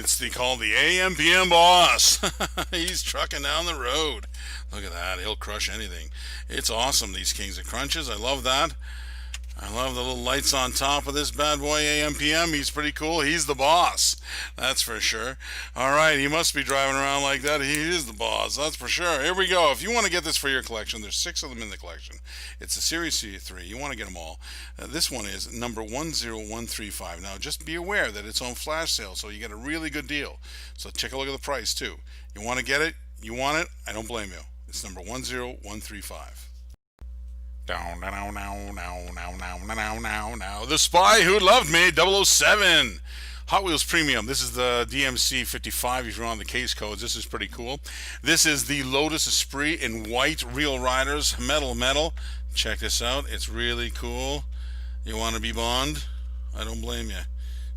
It's called the AM/PM boss. He's trucking down the road. Look at that. He'll crush anything. It's awesome, these Kings of Crunches. I love that. I love the little lights on top of this bad boy AM/PM. He's pretty cool. He's the boss. That's for sure. All right, he must be driving around like that. He is the boss. That's for sure. Here we go. If you want to get this for your collection, there's 6 of them in the collection. It's a Series 3. You want to get them all. This one is number 10135. Now, just be aware that it's on flash sale, so you get a really good deal. So take a look at the price, too. You want to get it? You want it? I don't blame you. It's number 10135. The Spy Who Loved Me, 007. Hot Wheels Premium. This is the DMC 55 if you're on the case codes. This is pretty cool. This is the Lotus Esprit in white, Real Riders, metal. Check this out. It's really cool. You want to be Bond? I don't blame you.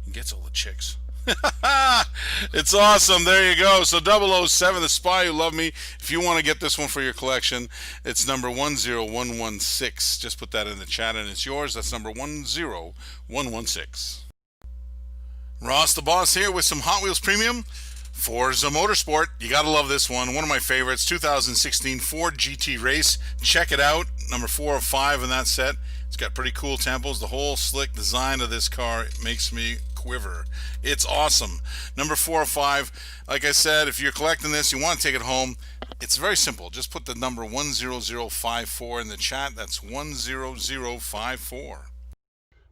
He gets all the chicks. It's awesome. There you go. So 007, The Spy Who Loved Me. If you want to get this one for your collection, it's number 10116. Just put that in the chat and it's yours. That's number 10116. Ross the Boss here with some Hot Wheels Premium. Forza Motorsport. You got to love this one. One of my favorites. 2016 Ford GT Race. Check it out. Number 4 of 5 in that set. It's got pretty cool tempos. The whole slick design of this car makes me quiver. It's awesome. Number 4 of 5. Like I said, if you're collecting this, you want to take it home, it's very simple. Just put the number 10054 in the chat. That's 10054.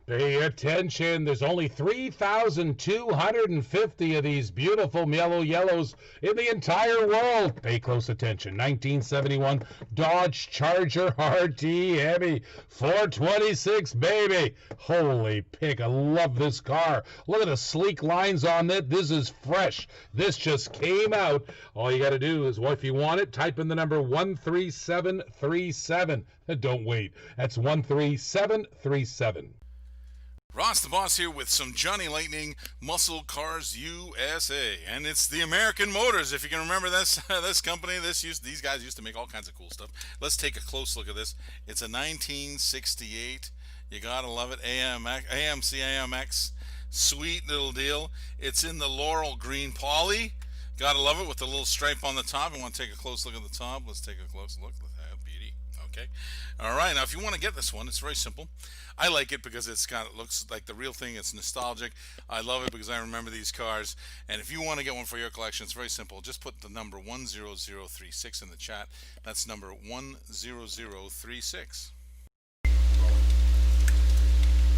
Pay attention, there's only 3,250 of these beautiful mellow yellows in the entire world. Pay close attention. 1971 Dodge Charger RT Heavy 426, baby. Holy pig, I love this car. Look at the sleek lines on it. This is fresh. This just came out. All you got to do is, well, if you want it, type in the number 13737. Don't wait. That's 13737. Ross the Boss here with some Johnny Lightning Muscle Cars USA, and it's the American Motors. If you can remember this company, these guys used to make all kinds of cool stuff. Let's take a close look at this. It's a 1968. You gotta love it. AMC AMX, sweet little deal. It's in the Laurel Green Poly. Gotta love it with the little stripe on the top. I want to take a close look at the top. Let's take a close look. Beauty. Okay. All right. Now, if you want to get this one, it's very simple. I like it because it looks like the real thing. It's nostalgic. I love it because I remember these cars. And if you want to get one for your collection, it's very simple. Just put the number 10036 in the chat. That's number 10036.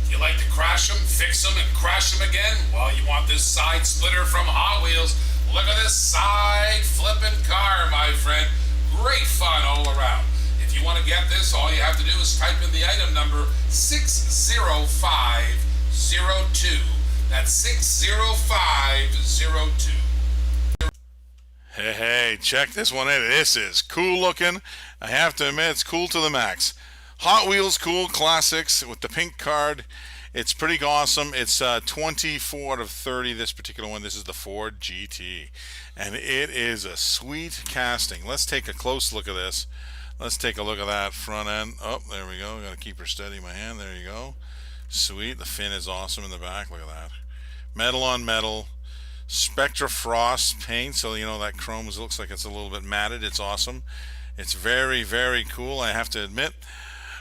You like to crash them, fix them, and crash them again? Well, you want this side splitter from Hot Wheels. Look at this side flipping car, my friend. Great fun all around. If you want to get this, all you have to do is type in the item number 60502. That's 60502. Hey, check this one out. This is cool looking. I have to admit, it's cool to the max. Hot Wheels Cool Classics with the pink card. It's pretty awesome. It's 24 out of 30, this particular one. This is the Ford GT. And it is a sweet casting. Let's take a close look at this. Let's take a look at that front end. Oh, there we go. Got to keep her steady in my hand. There you go. Sweet. The fin is awesome in the back. Look at that. Metal on metal. Spectra Frost paint. So, you know, that chrome looks like it's a little bit matted. It's awesome. It's very, very cool, I have to admit.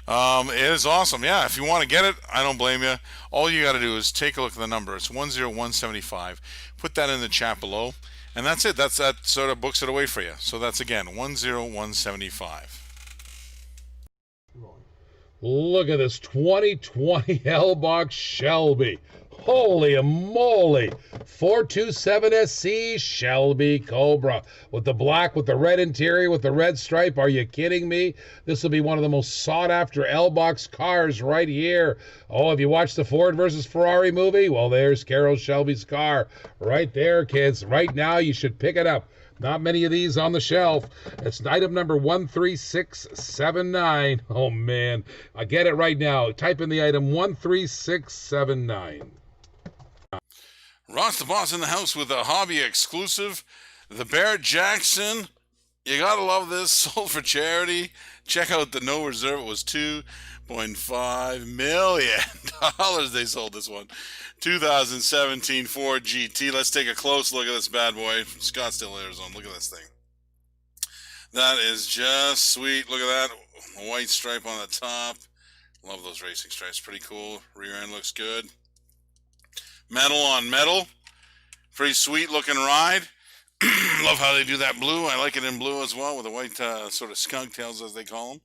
It is awesome. Yeah, if you want to get it, I don't blame you. All you got to do is take a look at the number. It's 10175. Put that in the chat below. And that's it. That sort of books it away for you. So that's, again, 10175. Look at this 2020 L-Box Shelby. Holy moly. 427SC Shelby Cobra. With the black, with the red interior, with the red stripe. Are you kidding me? This will be one of the most sought-after L-Box cars right here. Oh, have you watched the Ford versus Ferrari movie? Well, there's Carroll Shelby's car. Right there, kids. Right now, you should pick it up. Not many of these on the shelf. It's item number 13679. Oh, man. I get it right now. Type in the item 13679. Ross the Boss in the house with a hobby exclusive. The Barrett Jackson You gotta love this. Sold for charity. Check out the no reserve. It was $2.5 million. They sold this one. 2017 Ford GT. Let's take a close look at this bad boy from Scottsdale, Arizona. Look at this thing. That is just sweet. Look at that. A white stripe on the top. Love those racing stripes. Pretty cool. Rear end looks good. Metal on metal. Pretty sweet looking ride. Love how they do that blue. I like it in blue as well with the white sort of skunk tails as they call them.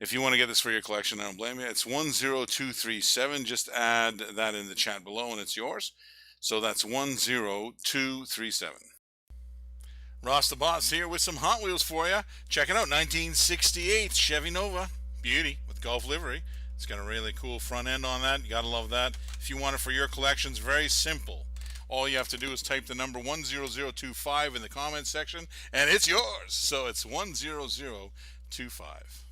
If you want to get this for your collection, I don't blame you. It's 10237. Just add that in the chat below and it's yours. So that's 10237. Ross the Boss here with some Hot Wheels for you. Check it out. 1968 Chevy Nova. Beauty with Golf livery. It's got a really cool front end on that. You gotta love that. If you want it for your collections, very simple. All you have to do is type the number 10025 in the comment section, and it's yours. So it's 10025.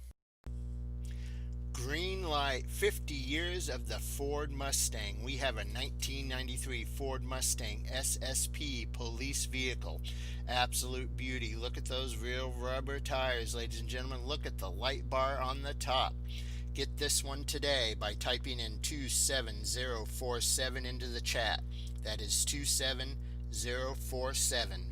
Green light, 50 years of the Ford Mustang. We have a 1993 Ford Mustang SSP police vehicle. Absolute beauty. Look at those real rubber tires, ladies and gentlemen. Look at the light bar on the top. Get this one today by typing in 27047 into the chat. That is 27047.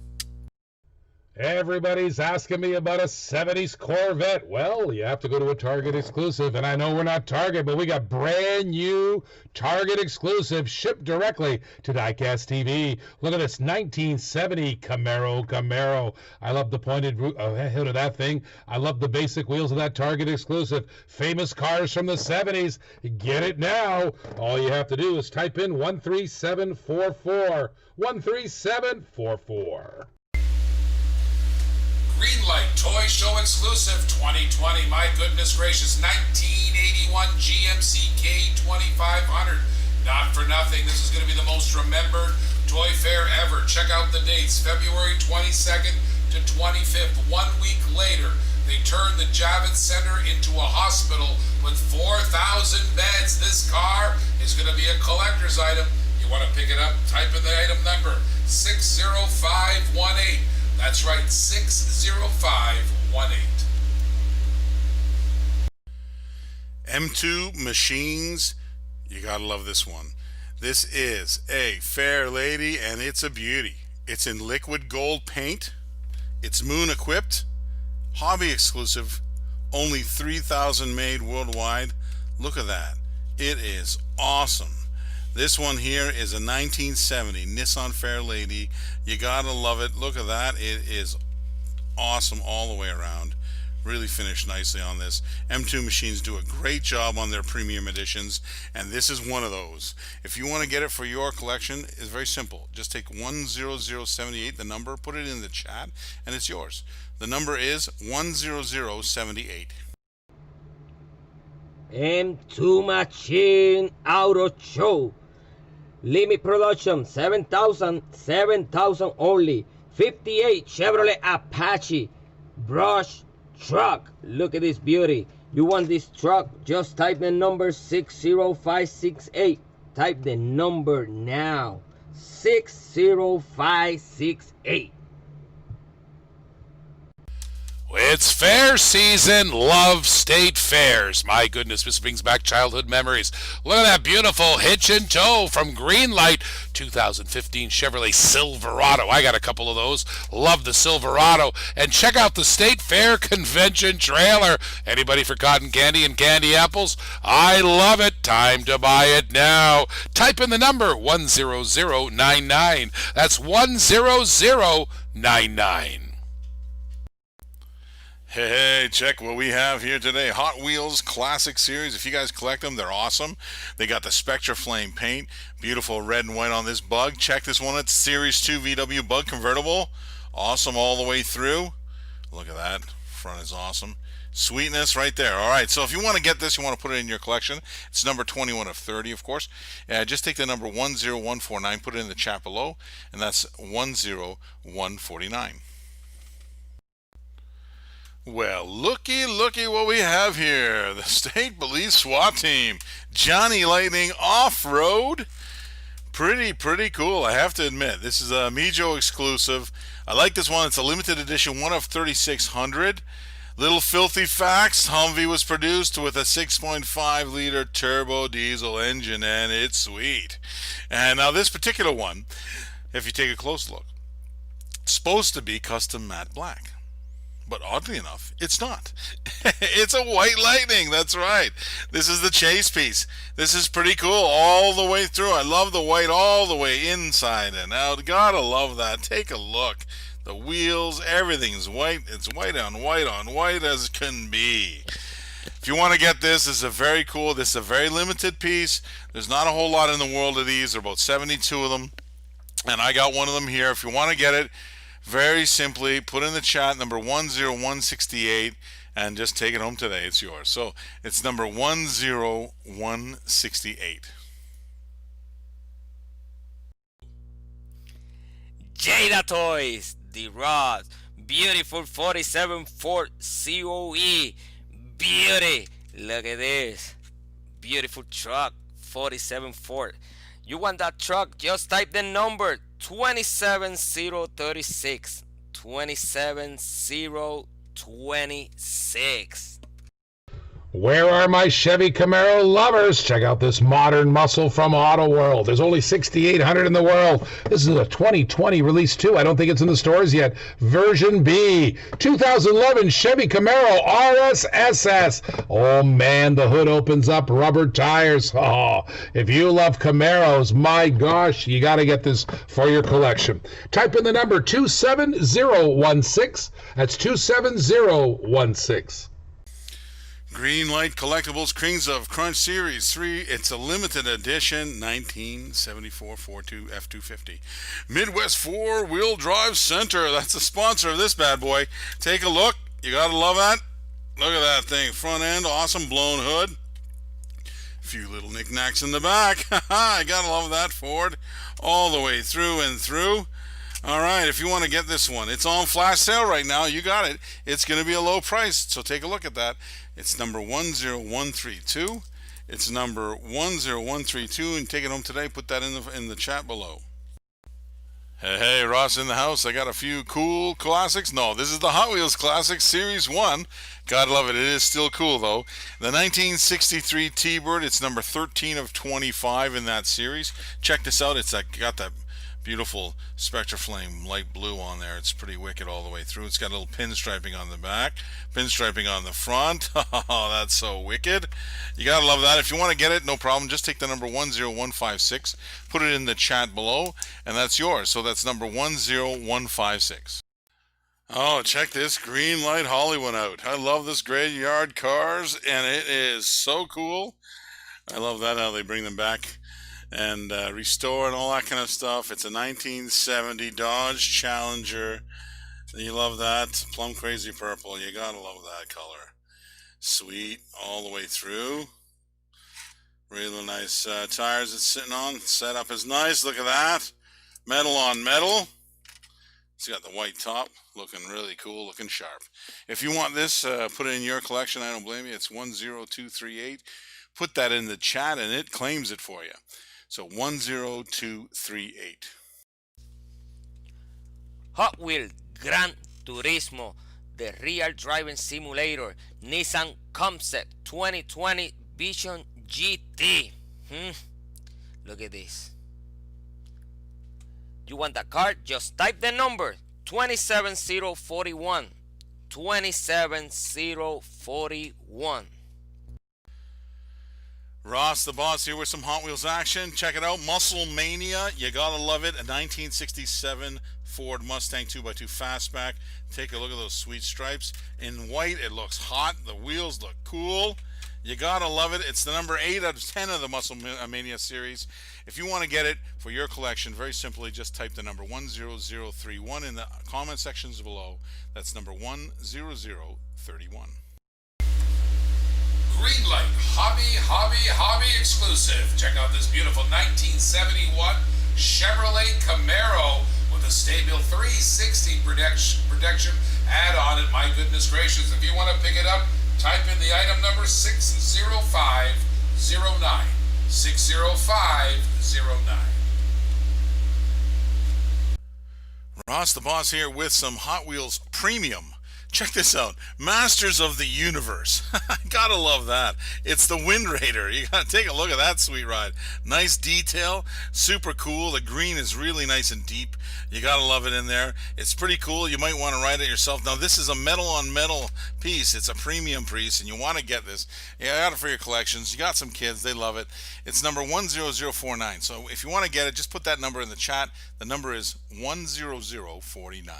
Everybody's asking me about a 70s Corvette. Well, you have to go to a Target exclusive, and I know we're not Target, but we got brand new Target exclusive shipped directly to Diecast TV. Look at this 1970 Camaro. I love the pointed hood of that thing. I love the basic wheels of that Target exclusive. Famous cars from the 70s. Get it now. All you have to do is type in 13744. 13744. Greenlight Toy Show exclusive 2020. My goodness gracious, 1981 GMC K2500. Not for nothing, this is going to be the most remembered toy fair ever. Check out the dates, February 22nd to 25th. 1 week later, they turned the Javits Center into a hospital with 4,000 beds. This car is going to be a collector's item. You want to pick it up? Type in the item number 60518. That's right, 60518. M2 Machines. You gotta love this one. This is a fair lady and it's a beauty. It's in liquid gold paint. It's moon equipped. Hobby exclusive. Only 3,000 made worldwide. Look at that. It is awesome. This one here is a 1970 Nissan Fairlady. You gotta love it. Look at that. It is awesome all the way around. Really finished nicely on this. M2 Machines do a great job on their premium editions, and this is one of those. If you want to get it for your collection, it's very simple. Just take 10078, the number, put it in the chat, and it's yours. The number is 10078. M2 Machine Auto Show. Limit production 7,000 only. 58 Chevrolet Apache brush truck. Look at this beauty. You want this truck? Just type the number 60568. Type the number now. 60568. It's fair season. Love state fairs. My goodness, this brings back childhood memories. Look at that beautiful hitch and tow from Greenlight 2015 Chevrolet Silverado. I got a couple of those. Love the Silverado. And check out the State Fair Convention trailer. Anybody for cotton candy and candy apples? I love it. Time to buy it now. Type in the number 10099. That's 10099. Hey, check what we have here today. Hot Wheels Classic Series. If you guys collect them, they're awesome. They got the Spectra Flame paint. Beautiful red and white on this bug. Check this one. It's Series 2 VW Bug Convertible. Awesome all the way through. Look at that. Front is awesome. Sweetness right there. All right, so if you want to get this, you want to put it in your collection. It's number 21 of 30, of course. Just take the number 10149, put it in the chat below, and that's 10149. Well, looky what we have here. The State Police SWAT Team, Johnny Lightning Off-Road, Pretty cool, I have to admit. This is a Mijo exclusive. I like this one. It's a limited edition, one of 3,600. Little filthy facts: Humvee was produced with a 6.5 liter turbo diesel engine, and it's sweet. And now this particular one, if you take a close look, it's supposed to be custom matte black. But oddly enough, it's not. It's a white Lightning, that's right. This is the chase piece. This is pretty cool all the way through. I love the white all the way inside and out. Gotta love that. Take a look. The wheels, everything's white. It's white on white as can be. If you want to get this, this is a very cool, this is a very limited piece. There's not a whole lot in the world of these. There are about 72 of them. And I got one of them here. If you want to get it, very simply, put in the chat number 10168 and just take it home today. It's yours. So it's number 10168. Jada Toys, the Rod, beautiful 47 Ford COE, beauty. Look at this, beautiful truck, 47 Ford. You want that truck? Just type the number 27036, 27026. Where are my Chevy Camaro lovers? Check out this modern muscle from Auto World. There's only 6,800 in the world. This is a 2020 release too. I don't think it's in the stores yet. Version B. 2011 Chevy Camaro RSSS. Oh man, the hood opens up, rubber tires. Oh, if you love Camaros, my gosh, you got to get this for your collection. Type in the number 27016. That's 27016. Greenlight Collectibles Kings of Crunch Series 3. It's a limited edition 1974 42 F250 Midwest 4-wheel drive center. That's the sponsor of this bad boy. Take a look. You gotta love that. Look at that thing. Front end, awesome blown hood. A few little knickknacks in the back. I gotta love that Ford. All the way through and through. Alright, if you want to get this one, it's on flash sale right now. You got it. It's going to be a low price, so take a look at that. It's number 10132. It's number 10132, and take it home today. Put that in the chat below. Hey, Ross in the house. I got a few cool classics. No, this is the Hot Wheels Classic Series 1. Gotta love it. It is still cool, though. The 1963 T-Bird. It's number 13 of 25 in that series. Check this out. It's got that beautiful Spectra Flame light blue on there. It's pretty wicked all the way through. It's got a little pinstriping on the back, pinstriping on the front. Oh, that's so wicked. You gotta love that. If you want to get it, no problem. Just take the number 10156, put it in the chat below, and that's yours. So that's number 10156. Oh, check this Greenlight Hollywood out. I love this graveyard cars, and it is so cool. I love that, how they bring them back and restore and all that kind of stuff. It's a 1970 Dodge Challenger. You love that. Plum Crazy Purple. You gotta love that color. Sweet all the way through. Really nice tires it's sitting on. Setup is nice. Look at that. Metal on metal. It's got the white top. Looking really cool. Looking sharp. If you want this, put it in your collection. I don't blame you. It's 10238. Put that in the chat and it claims it for you. So 10238. Hot Wheels Gran Turismo, the real driving simulator, Nissan Concept 2020 Vision GT. Look at this. You want the car? Just type the number 27041. 27041. Ross the Boss here with some Hot Wheels action. Check it out. Muscle Mania. You gotta love it. A 1967 Ford Mustang 2x2 Fastback. Take a look at those sweet stripes. In white, it looks hot. The wheels look cool. You gotta love it. It's the number 8 out of 10 of the Muscle Mania series. If you want to get it for your collection, very simply, just type the number 10031 in the comment sections below. That's number 10031. Greenlight Hobby exclusive. Check out this beautiful 1971 Chevrolet Camaro with a Stay-Bill 360 protection add-on. And my goodness gracious, if you want to pick it up, type in the item number 60509. 60509. Ross the Boss here with some Hot Wheels Premium. Check this out. Masters of the Universe. Gotta love that. It's the Wind Raider. You gotta take a look at that sweet ride. Nice detail. Super cool. The green is really nice and deep. You gotta love it in there. It's pretty cool. You might want to ride it yourself. Now, this is a metal on metal piece. It's a premium piece, and you want to get this. You got it for your collections. You got some kids. They love it. It's number 10049. So if you want to get it, just put that number in the chat. The number is 10049.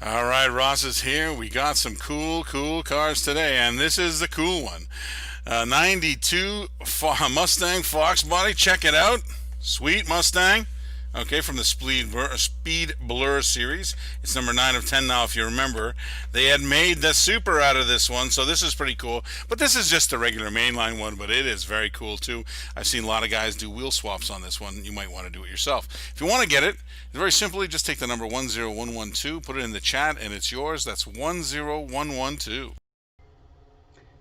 All right, Ross is here. We got some cool cars today, and this is the cool one. 92 Mustang Fox body. Check it out. Sweet Mustang. Okay, from the Speed Blur series. It's number 9 of 10 now, if you remember. They had made the Super out of this one, so this is pretty cool. But this is just a regular mainline one, but it is very cool, too. I've seen a lot of guys do wheel swaps on this one. You might want to do it yourself. If you want to get it, very simply, just take the number 10112, put it in the chat, and it's yours. That's 10112.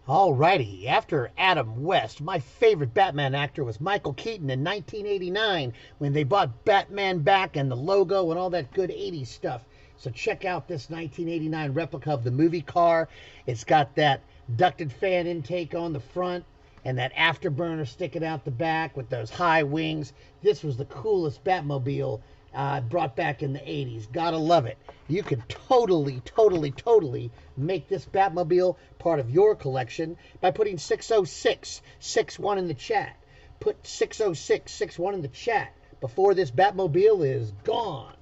Alrighty, after Adam West, my favorite Batman actor was Michael Keaton in 1989 when they brought Batman back and the logo and all that good 80s stuff. So check out this 1989 replica of the movie car. It's got that ducted fan intake on the front and that afterburner sticking out the back with those high wings. This was the coolest Batmobile brought back in the 80s. Gotta love it. You can totally make this Batmobile part of your collection by putting 60661 in the chat. Put 60661 in the chat before this Batmobile is gone.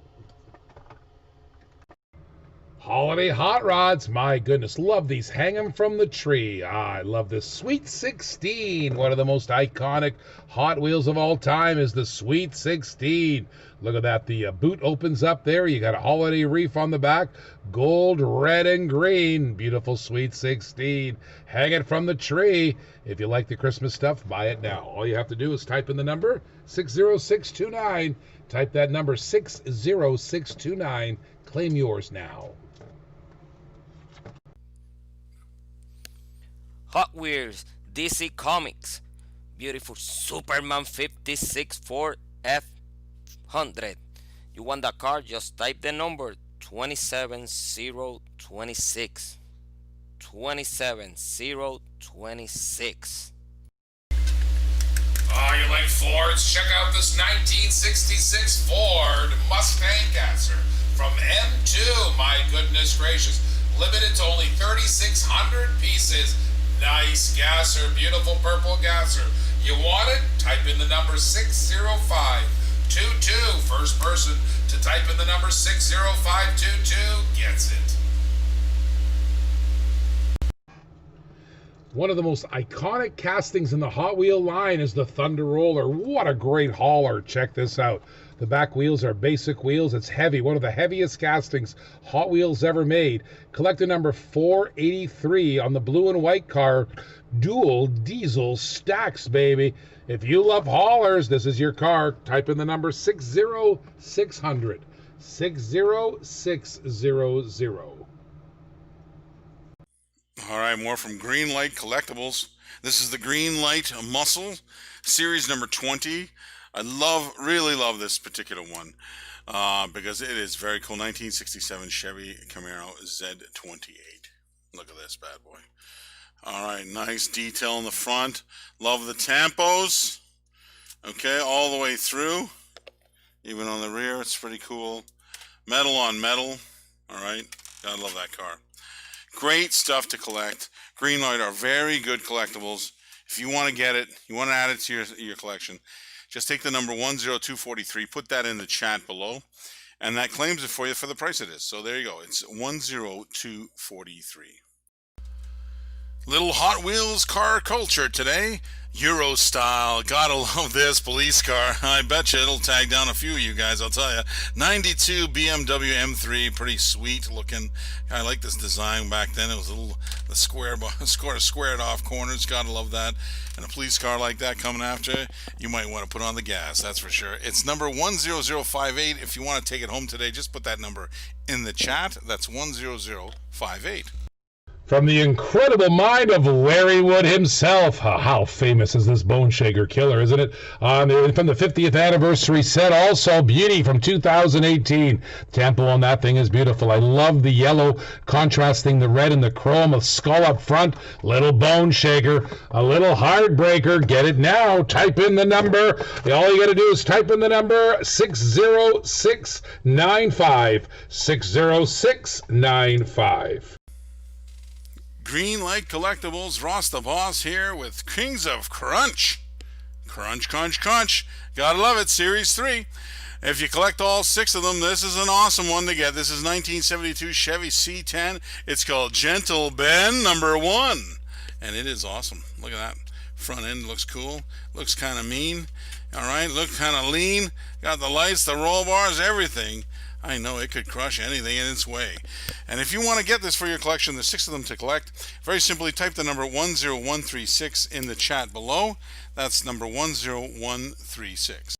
Holiday hot rods, my goodness, love these. Hang them from the tree. I love this Sweet 16. One of the most iconic Hot Wheels of all time is the Sweet 16. Look at that. The boot opens up there. You got a holiday wreath on the back. Gold, red, and green. Beautiful Sweet 16. Hang it from the tree. If you like the Christmas stuff, buy it now. All you have to do is type in the number 60629. Type that number 60629. Claim yours now. Hot Wheels DC Comics. Beautiful Superman 56 Ford F100. You want that car? Just type the number 27026. 27026. Oh, you like Fords? Check out this 1966 Ford Mustang Gasser from M2. My goodness gracious. Limited to only 3,600 pieces. Nice gasser, beautiful purple gasser. You want it? Type in the number 60522. First person to type in the number 60522 gets it. One of the most iconic castings in the Hot Wheel line is the Thunder Roller. What a great hauler. Check this out. The back wheels are basic wheels. It's heavy. One of the heaviest castings Hot Wheels ever made. Collector number 483 on the blue and white car. Dual diesel stacks, baby. If you love haulers, this is your car. Type in the number 60600. 60600. All right, more from Greenlight Collectibles. This is the Greenlight Muscle, series number 20. I really love this particular one because it is very cool. 1967 Chevy Camaro Z28. Look at this bad boy. All right, nice detail in the front. Love the tampos. Okay, all the way through. Even on the rear, it's pretty cool. Metal on metal. All right, gotta love that car. Great stuff to collect. Greenlight are very good collectibles. If you want to get it, you want to add it to your collection, just take the number 10243, put that in the chat below, and that claims it for you for the price it is. So there you go. It's 10243. Little Hot Wheels car culture today. Euro style. Gotta love this police car. I bet you it'll tag down a few of you guys, I'll tell you. 92 BMW M3. Pretty sweet looking. I like this design back then. It was a little, the squared off corners. Gotta love that. And a police car like that coming after you, you might want to put on the gas, that's for sure. It's number 10058. If you want to take it home today, just put that number in the chat. That's 10058. From the incredible mind of Larry Wood himself. How famous is this Bone Shaker killer, isn't it? From the 50th anniversary set, also Beauty from 2018. Tempo on that thing is beautiful. I love the yellow contrasting the red and the chrome. A skull up front. Little Bone Shaker. A little Heartbreaker. Get it now. Type in the number. All you got to do is type in the number 60695. 60695. Greenlight Collectibles, Ross the Boss here with Kings of Crunch. Crunch, crunch, crunch. Gotta love it, Series 3. If you collect all 6 of them, this is an awesome one to get. This is 1972 Chevy C10. It's called Gentle Ben number 1. And it is awesome. Look at that. Front end looks cool. Looks kind of mean. Alright, looks kind of lean. Got the lights, the roll bars, everything. I know it could crush anything in its way. And if you want to get this for your collection, there's 6 of them to collect. Very simply, type the number 10136 in the chat below. That's number 10136.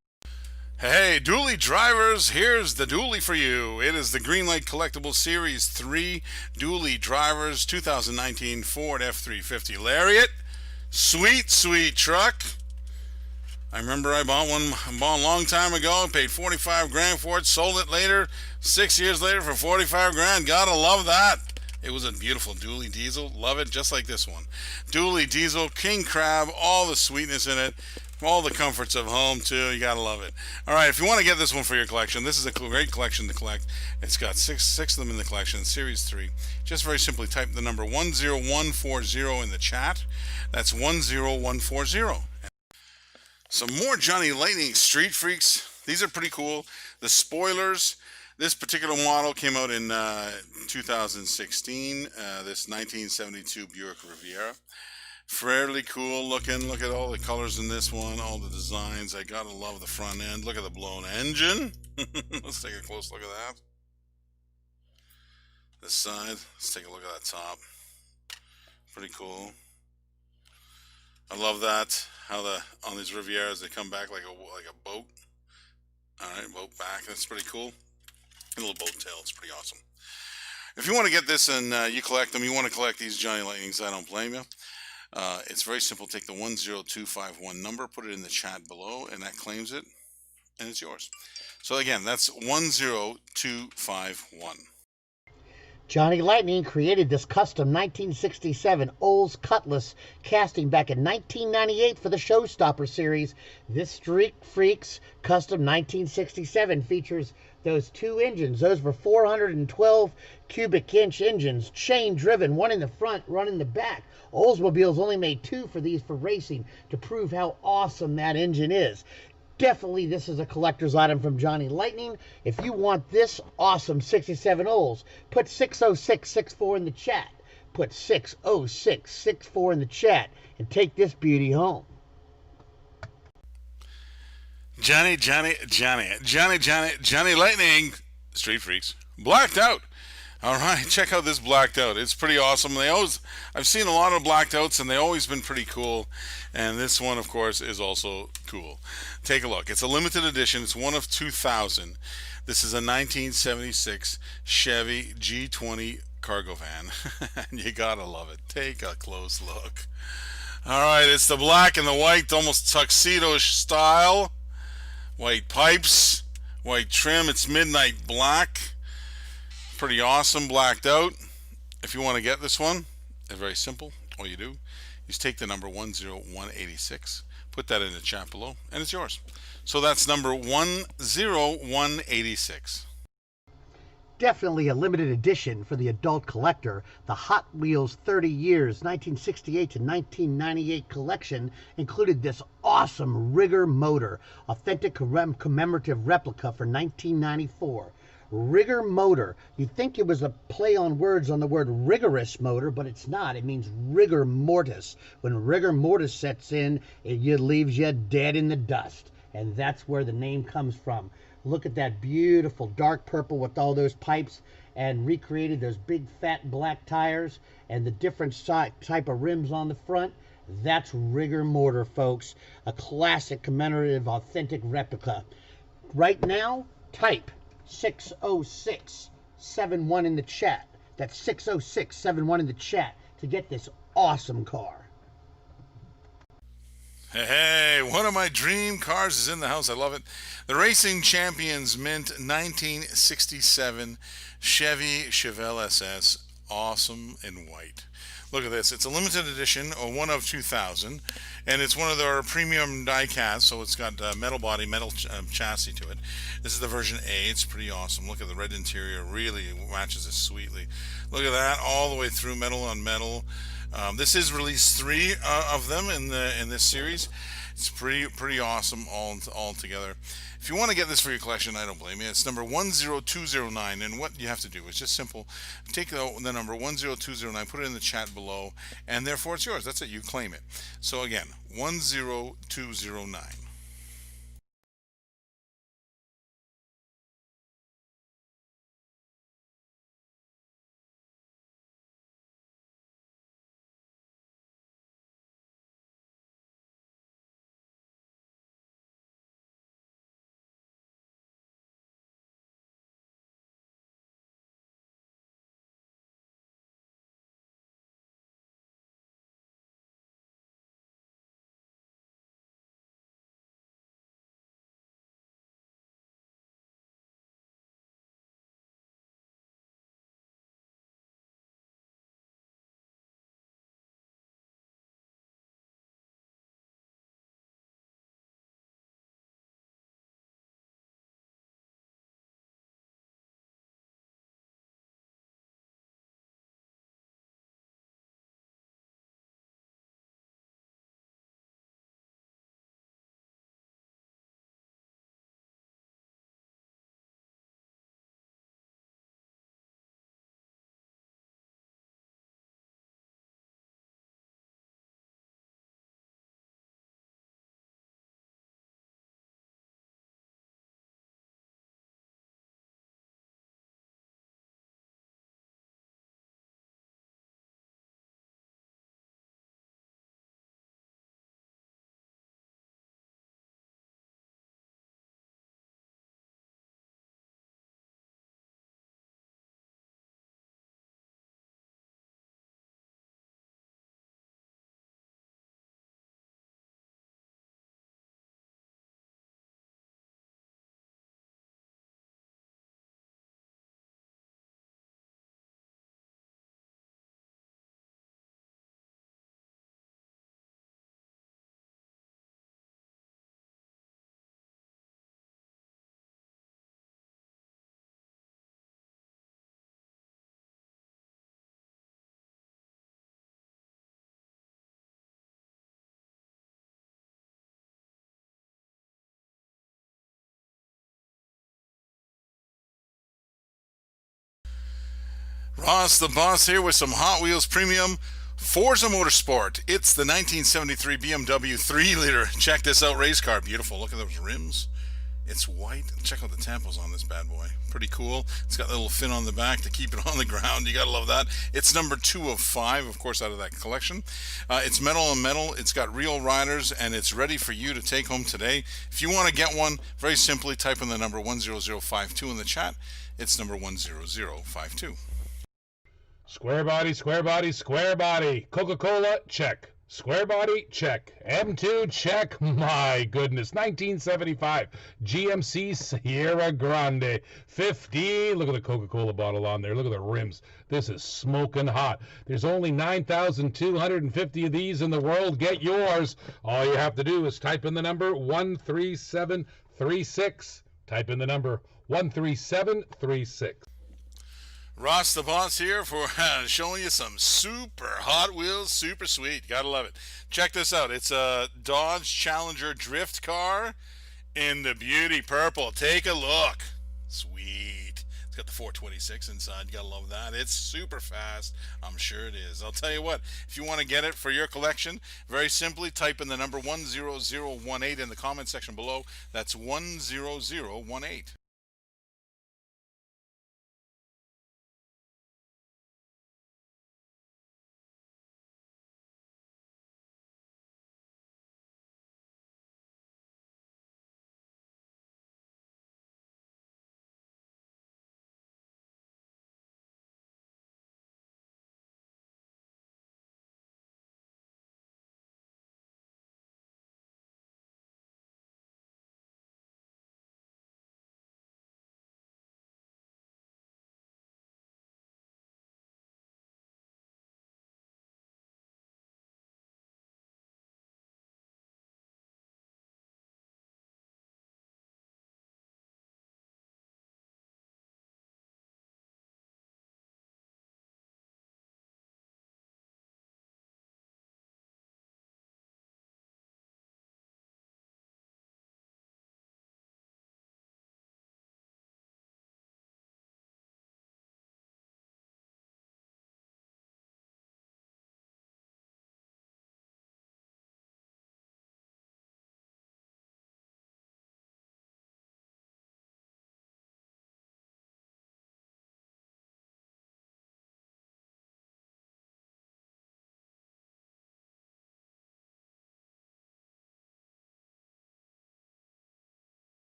Hey, dually drivers, here's the dually for you. It is the Greenlight Collectibles Series 3 dually drivers 2019 Ford F-350 Lariat. Sweet, sweet truck. I remember I bought one a long time ago, paid 45 grand for it, sold it later, 6 years later for 45 grand. Gotta love that. It was a beautiful dually diesel. Love it, just like this one. Dually diesel, king crab, all the sweetness in it, all the comforts of home too. You gotta love it. All right, if you want to get this one for your collection, this is a great collection to collect. It's got six of them in the collection, Series 3. Just very simply type the number 10140 in the chat. That's 10140. Some more Johnny Lightning Street Freaks. These are pretty cool. The spoilers. This particular model came out in 2016. This 1972 Buick Riviera. Fairly cool looking. Look at all the colors in this one. All the designs. I gotta love the front end. Look at the blown engine. Let's take a close look at that. This side. Let's take a look at that top. Pretty cool. I love that. How on these Rivieras they come back like a boat. All right, boat back. That's pretty cool. A little boat tail. It's pretty awesome. If you want to get this and you collect them, you want to collect these Johnny Lightnings, I don't blame you. It's very simple. Take the 10251 number, put it in the chat below, and that claims it, and it's yours. So again, that's 10251. Johnny Lightning created this custom 1967 Olds Cutlass casting back in 1998 for the Showstopper series. This Street Freaks custom 1967 features those 2 engines. Those were 412 cubic inch engines, chain driven, one in the front, one in the back. Oldsmobiles only made 2 for these for racing to prove how awesome that engine is. Definitely, this is a collector's item from Johnny Lightning. If you want this awesome 67 Olds, put 60664 in the chat. Put 60664 in the chat and take this beauty home. Johnny Lightning Street Freaks. Blacked out. All right, check out this blacked out. It's pretty awesome. I've seen a lot of blacked outs, and they've always been pretty cool. And this one, of course, is also cool. Take a look. It's a limited edition. It's one of 2,000. This is a 1976 Chevy G20 cargo van. And you gotta love it. Take a close look. All right, it's the black and the white, almost tuxedo-ish style. White pipes, white trim. It's midnight black. Pretty awesome, blacked out. If you want to get this one, it's very simple. All you do is take the number 10186, put that in the chat below, and it's yours. So that's number 10186. Definitely a limited edition for the adult collector. The Hot Wheels 30 Years 1968 to 1998 collection included this awesome Rigger motor, authentic commemorative replica for 1994. Rigger motor. You'd think it was a play on words on the word rigorous motor, but it's not. It means rigor mortis. When rigor mortis sets in, it leaves you dead in the dust. And that's where the name comes from. Look at that beautiful dark purple with all those pipes, and recreated those big fat black tires and the different type of rims on the front. That's rigor mortar, folks. A classic commemorative authentic replica. Right now, type 60671 in the chat. That's 60671 in the chat to get this awesome car. Hey, one of my dream cars is in the house. I love it. The Racing Champions Mint 1967 Chevy Chevelle SS. Awesome in white. Look at this. It's a limited edition, or one of 2,000, and it's one of their premium die-cast, so it's got metal body, metal chassis to it. This is the version A. It's pretty awesome. Look at the red interior. Really matches it sweetly. Look at that, all the way through, metal on metal. This is release 3 of them in this series. It's pretty awesome all together. If you want to get this for your collection, I don't blame you. It's number 10209, and what you have to do is just simple. Take the number 10209, put it in the chat below, and therefore it's yours. That's it. You claim it. So again, 10209. Ross the Boss here with some Hot Wheels Premium Forza Motorsport. It's the 1973 BMW 3-liter. Check this out, race car. Beautiful. Look at those rims. It's white. Check out the temples on this bad boy. Pretty cool. It's got a little fin on the back to keep it on the ground. You gotta love that. It's number 2 of 5, of course, out of that collection. It's metal on metal. It's got real riders, and it's ready for you to take home today. If you want to get one, very simply type in the number 10052 in the chat. It's number 10052. Square body, square body, square body. Coca-Cola, check. Square body, check. M2, check. My goodness. 1975 GMC Sierra Grande 50. Look at the Coca-Cola bottle on there. Look at the rims. This is smoking hot. There's only 9,250 of these in the world. Get yours. All you have to do is type in the number 13736. Type in the number 13736. Ross the Boss here for showing you some super Hot Wheels, super sweet. Gotta love it. Check this out. It's a Dodge Challenger drift car in the beauty purple. Take a look. Sweet. It's got the 426 inside. You gotta love that. It's super fast. I'm sure it is. I'll tell you what, if you want to get it for your collection, very simply type in the number 10018 in the comment section below. That's 10018.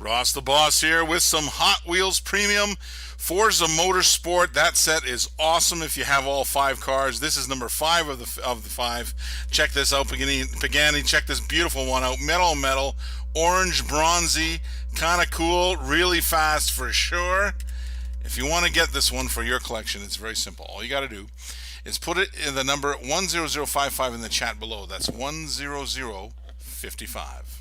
Ross the Boss here with some Hot Wheels Premium Forza Motorsport. That set is awesome if you have all 5 cars. This is number 5 of the 5. Check this out, Pagani. Check this beautiful one out. Metal, orange, bronzy, kind of cool, really fast for sure. If you want to get this one for your collection, it's very simple. All you got to do is put it in the number 10055 in the chat below. That's 10055.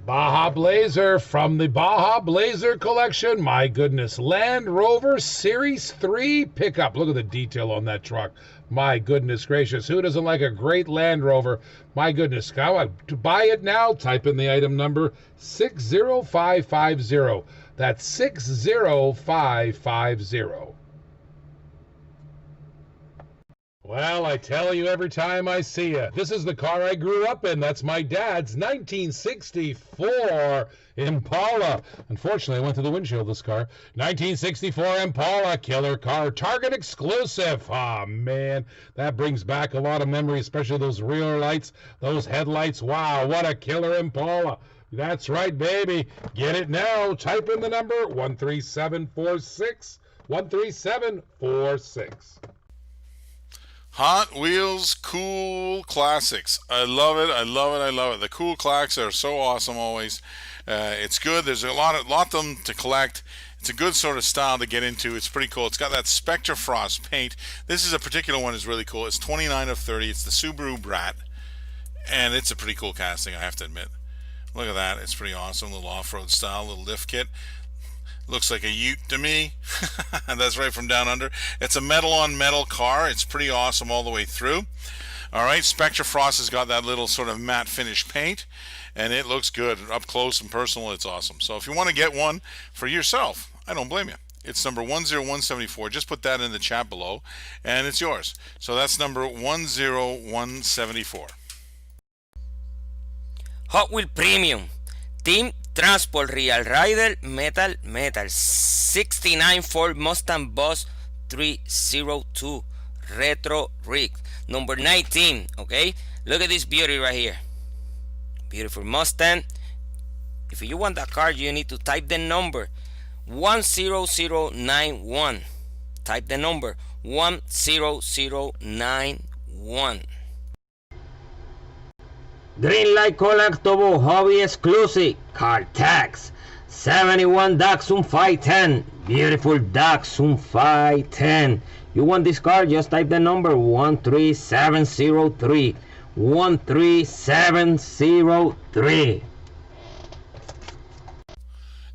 Baja Blazer from the Baja Blazer collection. My goodness, Land Rover Series 3 pickup. Look at the detail on that truck. My goodness gracious, who doesn't like a great Land Rover? My goodness, go out to buy it now. Type in the item number 60550. That's 60550. Well, I tell you every time I see you, this is the car I grew up in. That's my dad's 1964 Impala. Unfortunately, I went to the windshield this car. 1964 Impala, killer car, Target exclusive. Oh, man, that brings back a lot of memories, especially those rear lights, those headlights. Wow, what a killer Impala. That's right, baby. Get it now. Type in the number 13746. 13746. Hot Wheels Cool Classics. I love it. The Cool Classics are so awesome always. It's good. There's a lot of them to collect. It's a good sort of style to get into. It's pretty cool. It's got that Spectre Frost paint. This is a particular one is really cool. It's 29 of 30. It's the Subaru Brat. And it's a pretty cool casting, I have to admit. Look at that. It's pretty awesome. Little off-road style, little lift kit. Looks like a ute to me. That's right from down under. It's a metal-on-metal car. It's pretty awesome all the way through. All right, Spectre Frost has got that little sort of matte finish paint, and it looks good. Up close and personal, it's awesome. So if you want to get one for yourself, I don't blame you. It's number 10174. Just put that in the chat below, and it's yours. So that's number 10174. Hot Wheel Premium. Team Transport Real Rider Metal 69 Ford Mustang Boss 302 Retro Rig number 19. Okay, look at this beauty right here. Beautiful Mustang. If you want that car, you need to type the number 10091. Type the number 10091. Greenlight collectible hobby exclusive car tax 71 Datsun 510. Beautiful Datsun 510. You want this car? Just type the number 13703. 13703.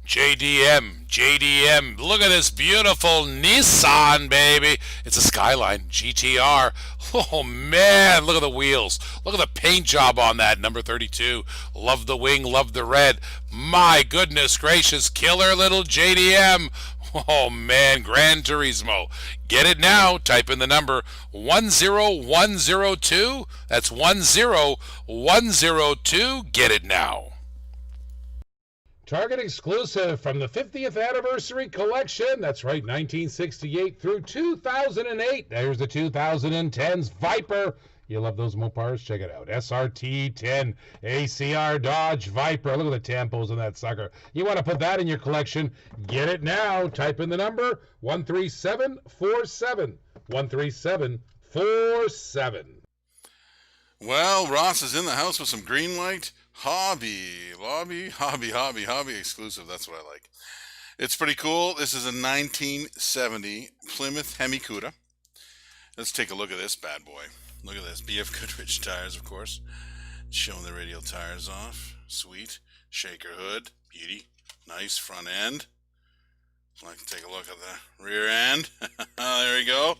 JDM, look at this beautiful Nissan, baby. It's a Skyline GTR. Oh man, look at the wheels. Look at the paint job on that, number 32. Love the wing, love the red. My goodness gracious, killer little JDM. Oh man, Gran Turismo. Get it now. Type in the number 10102. That's 10102. Get it now. Target exclusive from the 50th anniversary collection. That's right, 1968 through 2008. There's the 2010s Viper. You love those Mopars? Check it out. SRT 10 ACR Dodge Viper. Look at the tampos on that sucker. You want to put that in your collection? Get it now. Type in the number 13747. 13747. Well, Ross is in the house with some Greenlight hobby exclusive. That's what I like. It's pretty cool. This is a 1970 Plymouth Hemi Cuda. Let's take a look at this bad boy. Look at this. BF Goodrich tires, of course. Showing the radial tires off. Sweet. Shaker hood. Beauty. Nice front end. I'd like to take a look at the rear end. There we go.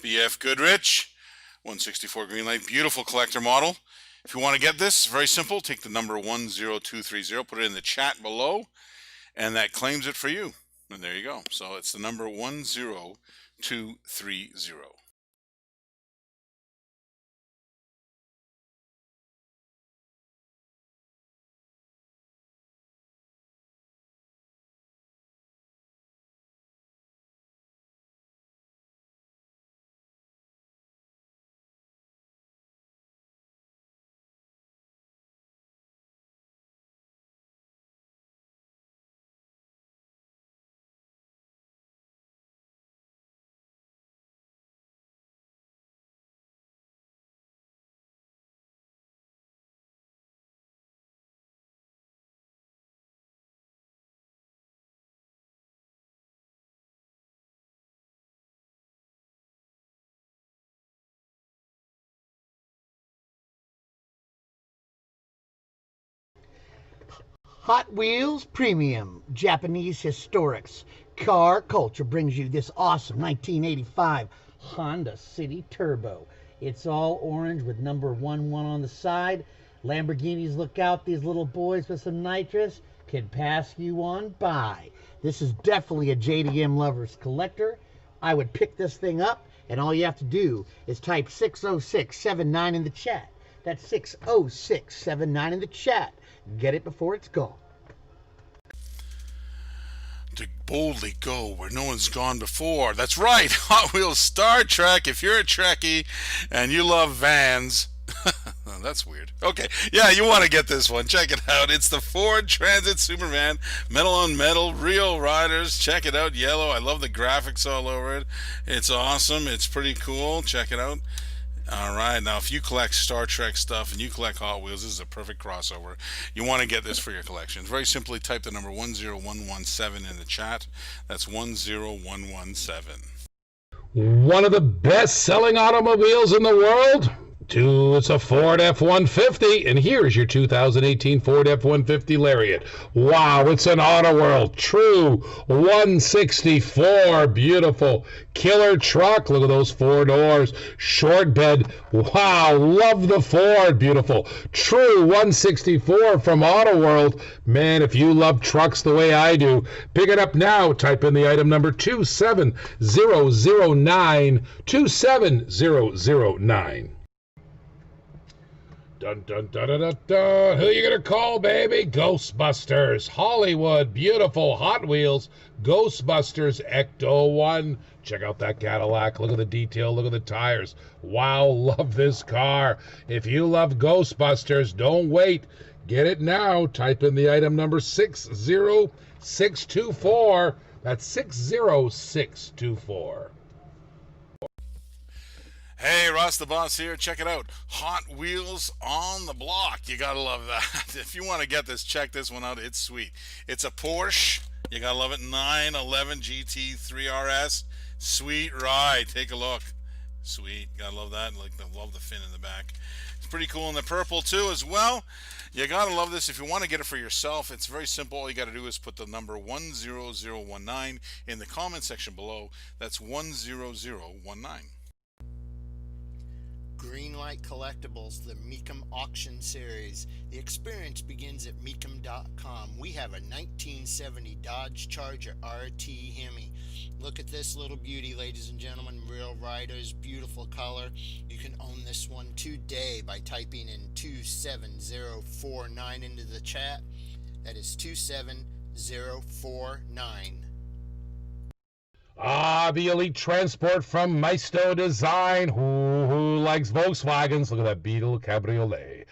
BF Goodrich. 164 Greenlight. Beautiful collector model. If you want to get this, very simple. Take the number 10230, put it in the chat below, and that claims it for you. And there you go. So it's the number 10230. Hot Wheels Premium Japanese Historics. Car Culture brings you this awesome 1985 Honda City Turbo. It's all orange with number 11 on the side. Lamborghinis, look out, these little boys with some nitrous can pass you on by. This is definitely a JDM lover's collector. I would pick this thing up, and all you have to do is type 60679 in the chat. That's 60679 in the chat. Get it before it's gone. To boldly go where no one's gone before. That's right, Hot Wheels Star Trek. If you're a Trekkie and you love vans, oh, that's weird. Okay, yeah, you want to get this one. Check it out. It's the Ford Transit Supervan, metal on metal, real riders. Check it out, yellow. I love the graphics all over it. It's awesome. It's pretty cool. Check it out. All right, now if you collect Star Trek stuff and you collect Hot Wheels, this is a perfect crossover. You want to get this for your collection. Very simply type the number 10117 in the chat. That's 10117. One of the best-selling automobiles in the world? It's a Ford F-150, and here's your 2018 Ford F-150 Lariat. Wow, it's an Auto World True 164, beautiful. Killer truck, look at those 4 doors. Short bed, wow, love the Ford, beautiful. True 164 from Auto World. Man, if you love trucks the way I do, pick it up now. Type in the item number 27009, 27009. Dun, dun, dun, dun, dun, dun. Who you gonna call, baby? Ghostbusters. Hollywood. Beautiful. Hot Wheels. Ghostbusters Ecto 1. Check out that Cadillac. Look at the detail. Look at the tires. Wow, love this car. If you love Ghostbusters, don't wait. Get it now. Type in the item number 60624. That's 60624. Hey, Ross the Boss here. Check it out. Hot Wheels on the block. You gotta love that. If you want to get this, check this one out. It's sweet. It's a Porsche. You gotta love it. 911 GT3 RS. Sweet ride. Take a look. Sweet. Gotta love that. Love the fin in the back. It's pretty cool in the purple too as well. You gotta love this. If you want to get it for yourself, it's very simple. All you gotta do is put the number 10019 in the comment section below. That's 10019. Greenlight Collectibles, the Meekum Auction Series. The experience begins at Meekum.com. We have a 1970 Dodge Charger RT Hemi. Look at this little beauty, ladies and gentlemen. Real Riders, beautiful color. You can own this one today by typing in 27049 into the chat. That is 27049. The Elite Transport from Maisto Design. Who likes Volkswagens? Look at that Beetle Cabriolet.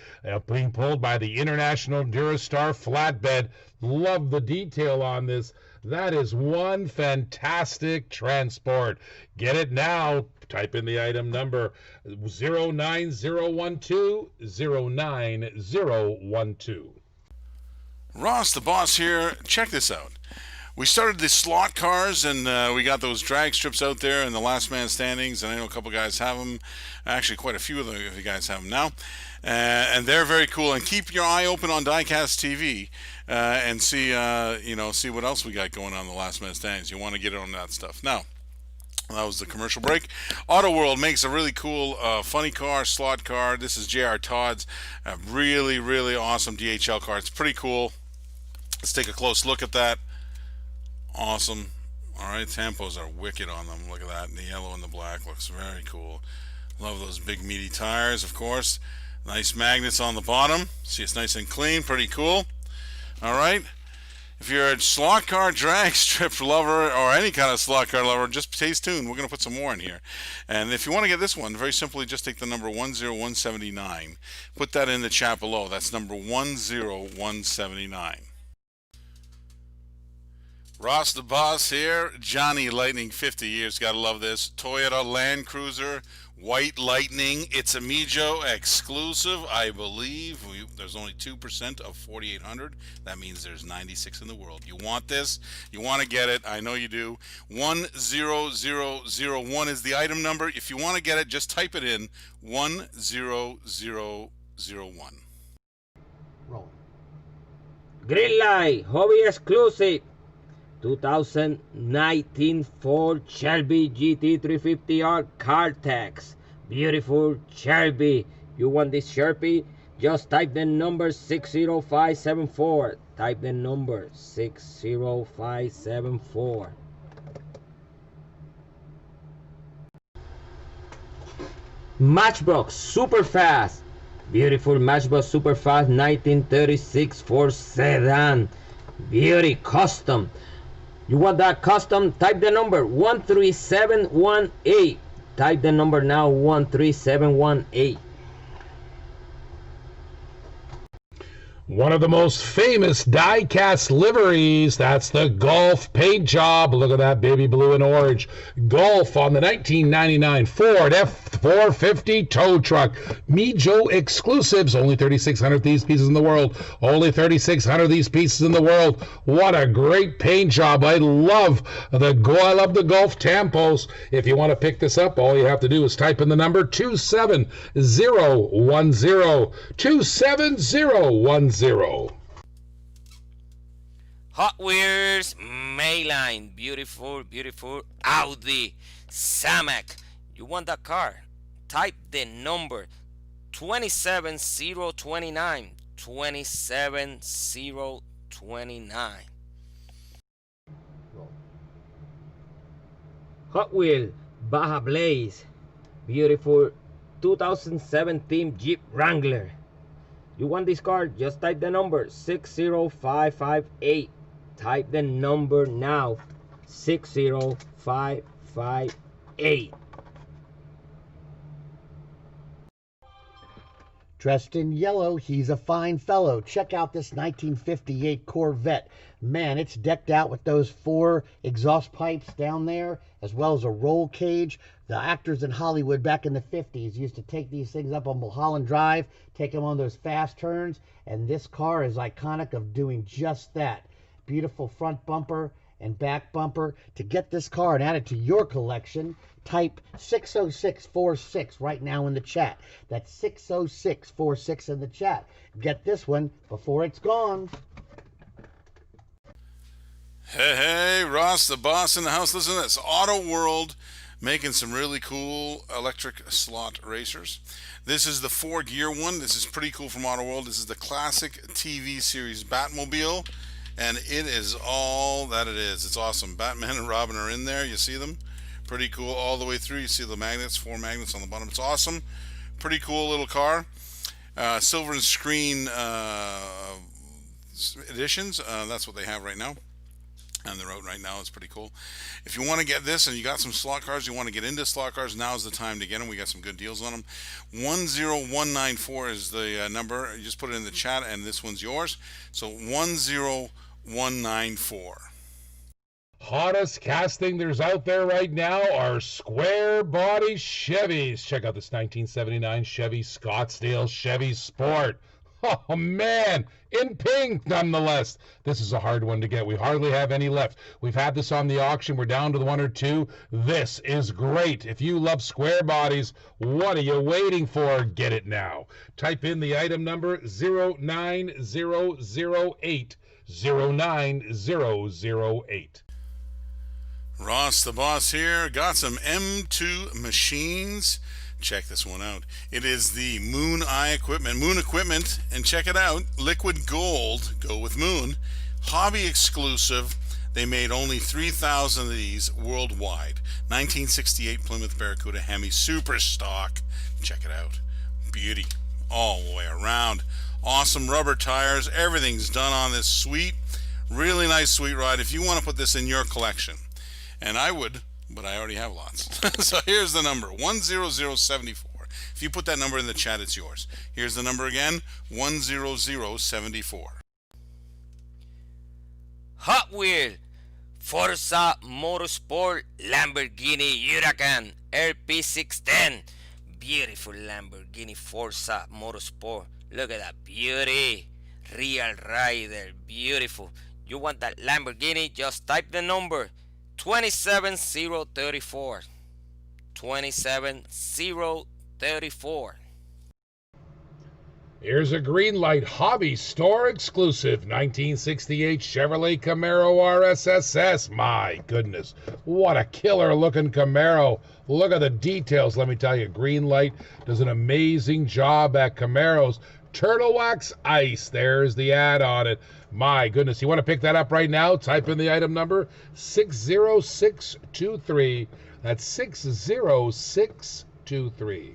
Being pulled by the International Durastar flatbed. Love the detail on this. That is one fantastic transport. Get it now. Type in the item number 09012, 09012. Ross the Boss here. Check this out. We started the slot cars, and we got those drag strips out there and the last man standings, and I know a couple guys have them. Actually, quite a few of you guys have them now. And they're very cool. And keep your eye open on Diecast TV and see what else we got going on in the last man standings. You want to get on that stuff. Now, that was the commercial break. Auto World makes a really cool funny car, slot car. This is J.R. Todd's. A really, really awesome DHL car. It's pretty cool. Let's take a close look at that. Awesome. Alright, tampos are wicked on them. Look at that. The yellow and the black looks very cool. Love those big meaty tires, of course. Nice magnets on the bottom. See, it's nice and clean. Pretty cool. Alright. If you're a slot car drag strip lover or any kind of slot car lover, just stay tuned. We're going to put some more in here. And if you want to get this one, very simply just take the number 10179. Put that in the chat below. That's number 10179. Ross the Boss here. Johnny Lightning 50 years. Gotta love this. Toyota Land Cruiser White Lightning. It's a Mijo exclusive, I believe. There's only 2% of 4,800. That means there's 96 in the world. You want this? You want to get it? I know you do. 10001 is the item number. If you want to get it, just type it in. 10001. Rolling. Green light, hobby exclusive. 2019 Ford Shelby GT350R car tax. Beautiful Shelby. You want this Shelby? Just type the number 60574. Type the number 60574. Matchbox super fast. Beautiful Matchbox super fast 1936 Ford sedan. Beauty custom. You want that custom? Type the number 13718. Type the number now 13718. One of the most famous die-cast liveries, that's the Golf paint job. Look at that baby blue and orange. Golf on the 1999 Ford F450 tow truck. Me Joe exclusives, only 3,600 of these pieces in the world. Only 3,600 of these pieces in the world. What a great paint job. I love the Golf Tampos. If you want to pick this up, all you have to do is type in the number 27010. 27010. Hot Wheels Mayline. Beautiful, beautiful Audi Samak. You want that car? Type the number 27029. 27029. Hot Wheel Baja Blaze. Beautiful 2017 Jeep Wrangler. You want this car? Just type the number 60558. Type the number now 60558. Dressed in yellow, he's a fine fellow. Check out this 1958 Corvette. Man, it's decked out with those 4 exhaust pipes down there, as well as a roll cage. The actors in Hollywood back in the 50s used to take these things up on Mulholland Drive, take them on those fast turns, and this car is iconic of doing just that. Beautiful front bumper and back bumper. To get this car and add it to your collection, type 60646 right now in the chat. That's 60646 in the chat. Get this one before it's gone. Hey, Ross, the boss in the house. Listen to this. Auto World making some really cool electric slot racers. This is the 4-gear one. This is pretty cool from Auto World. This is the classic TV series Batmobile, and it is all that it is. It's awesome. Batman and Robin are in there. You see them? Pretty cool all the way through. You see the magnets, 4 magnets on the bottom. It's awesome. Pretty cool little car. Silver and screen editions. That's what they have right now. And they're out right now. It's pretty cool. If you want to get this and you got some slot cars, you want to get into slot cars, now's the time to get them. We got some good deals on them. 10194 is the number. You just put it in the chat and this one's yours. So 10194. Hottest casting there's out there right now are square body Chevys. Check out this 1979 Chevy Scottsdale Chevy Sport. Oh man, in pink nonetheless. This is a hard one to get. We hardly have any left. We've had this on the auction. We're down to the 1 or 2. This is great. If you love square bodies, what are you waiting for? Get it now. Type in the item number 09008. 09008. Ross the boss here. Got some M2 machines. Check this one out. It is the Moon Eye equipment. Moon equipment, and check it out. Liquid gold. Go with Moon. Hobby exclusive. They made only 3,000 of these worldwide. 1968 Plymouth Barracuda Hemi Super Stock. Check it out. Beauty all the way around. Awesome rubber tires. Everything's done on this sweet, really nice sweet ride. If you want to put this in your collection, and I would, but I already have lots. So here's the number, 10074. If you put that number in the chat, it's yours. Here's the number again, 10074. Hot Wheel Forza Motorsport Lamborghini Huracan LP610. Beautiful Lamborghini Forza Motorsport. Look at that beauty. Real rider. Beautiful. You want that Lamborghini? Just type the number 27034. 27034. Here's a green light hobby store exclusive 1968 Chevrolet Camaro RSSS. My goodness, what a killer looking Camaro. Look at the details, let me tell you. Green light does an amazing job at Camaros. Turtle Wax Ice, there's the ad on it. My goodness, you want to pick that up right now? Type in the item number 60623. That's 60623.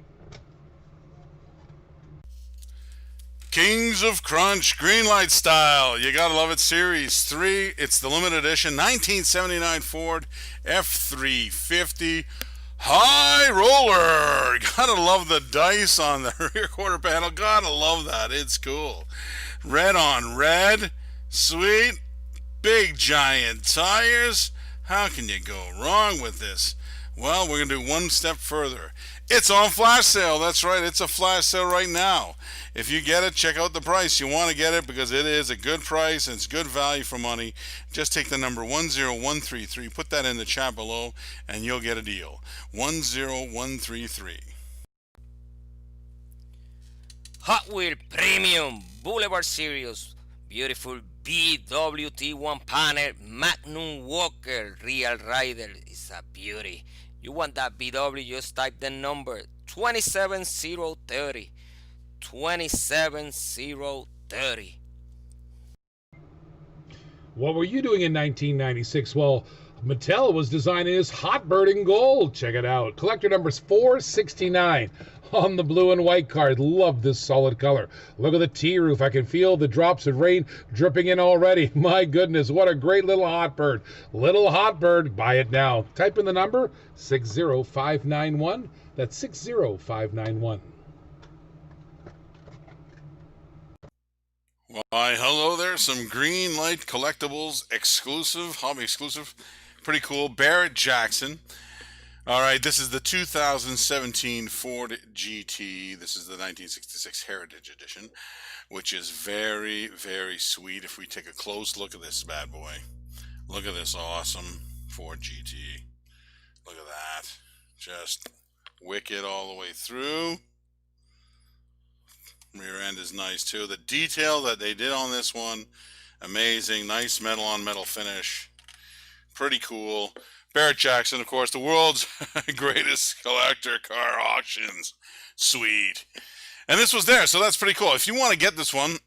Kings of Crunch, Greenlight style. You gotta love it. Series 3. It's the limited edition 1979 Ford F350 High Roller. Gotta love the dice on the rear quarter panel. Gotta love that. It's cool. Red on red. Sweet. Big giant tires. How can you go wrong with this? Well, we're going to do one step further. It's on flash sale. That's right. It's a flash sale right now. If you get it, check out the price. You want to get it because it is a good price and it's good value for money. Just take the number 10133, put that in the chat below, and you'll get a deal. 10133. Hot Wheel Premium Boulevard Series. Beautiful BWT1 panel Magnum Walker Real Rider. It's a beauty. You want that BW, just type the number 27030. 27030. What were you doing in 1996? Well, Mattel was designing his Hot Bird in gold. Check it out. Collector number's 469 on the blue and white card. Love this solid color. Look at the T-roof. I can feel the drops of rain dripping in already. My goodness, what a great little Hot Bird. Little Hot Bird. Buy it now. Type in the number 60591. That's 60591. Why, hello there. Some Greenlight Collectibles exclusive, hobby exclusive. Pretty cool. Barrett Jackson. All right, this is the 2017 Ford GT. This is the 1966 Heritage Edition, which is very, very sweet. If we take a close look at this bad boy. Look at this awesome Ford GT. Look at that. Just wicked all the way through. Rear end is nice too. The detail that they did on this one, amazing. Nice metal on metal finish. Pretty cool. Barrett Jackson, of course, the world's greatest collector car auctions. Sweet. And this was there, so that's pretty cool. If you want to get this one,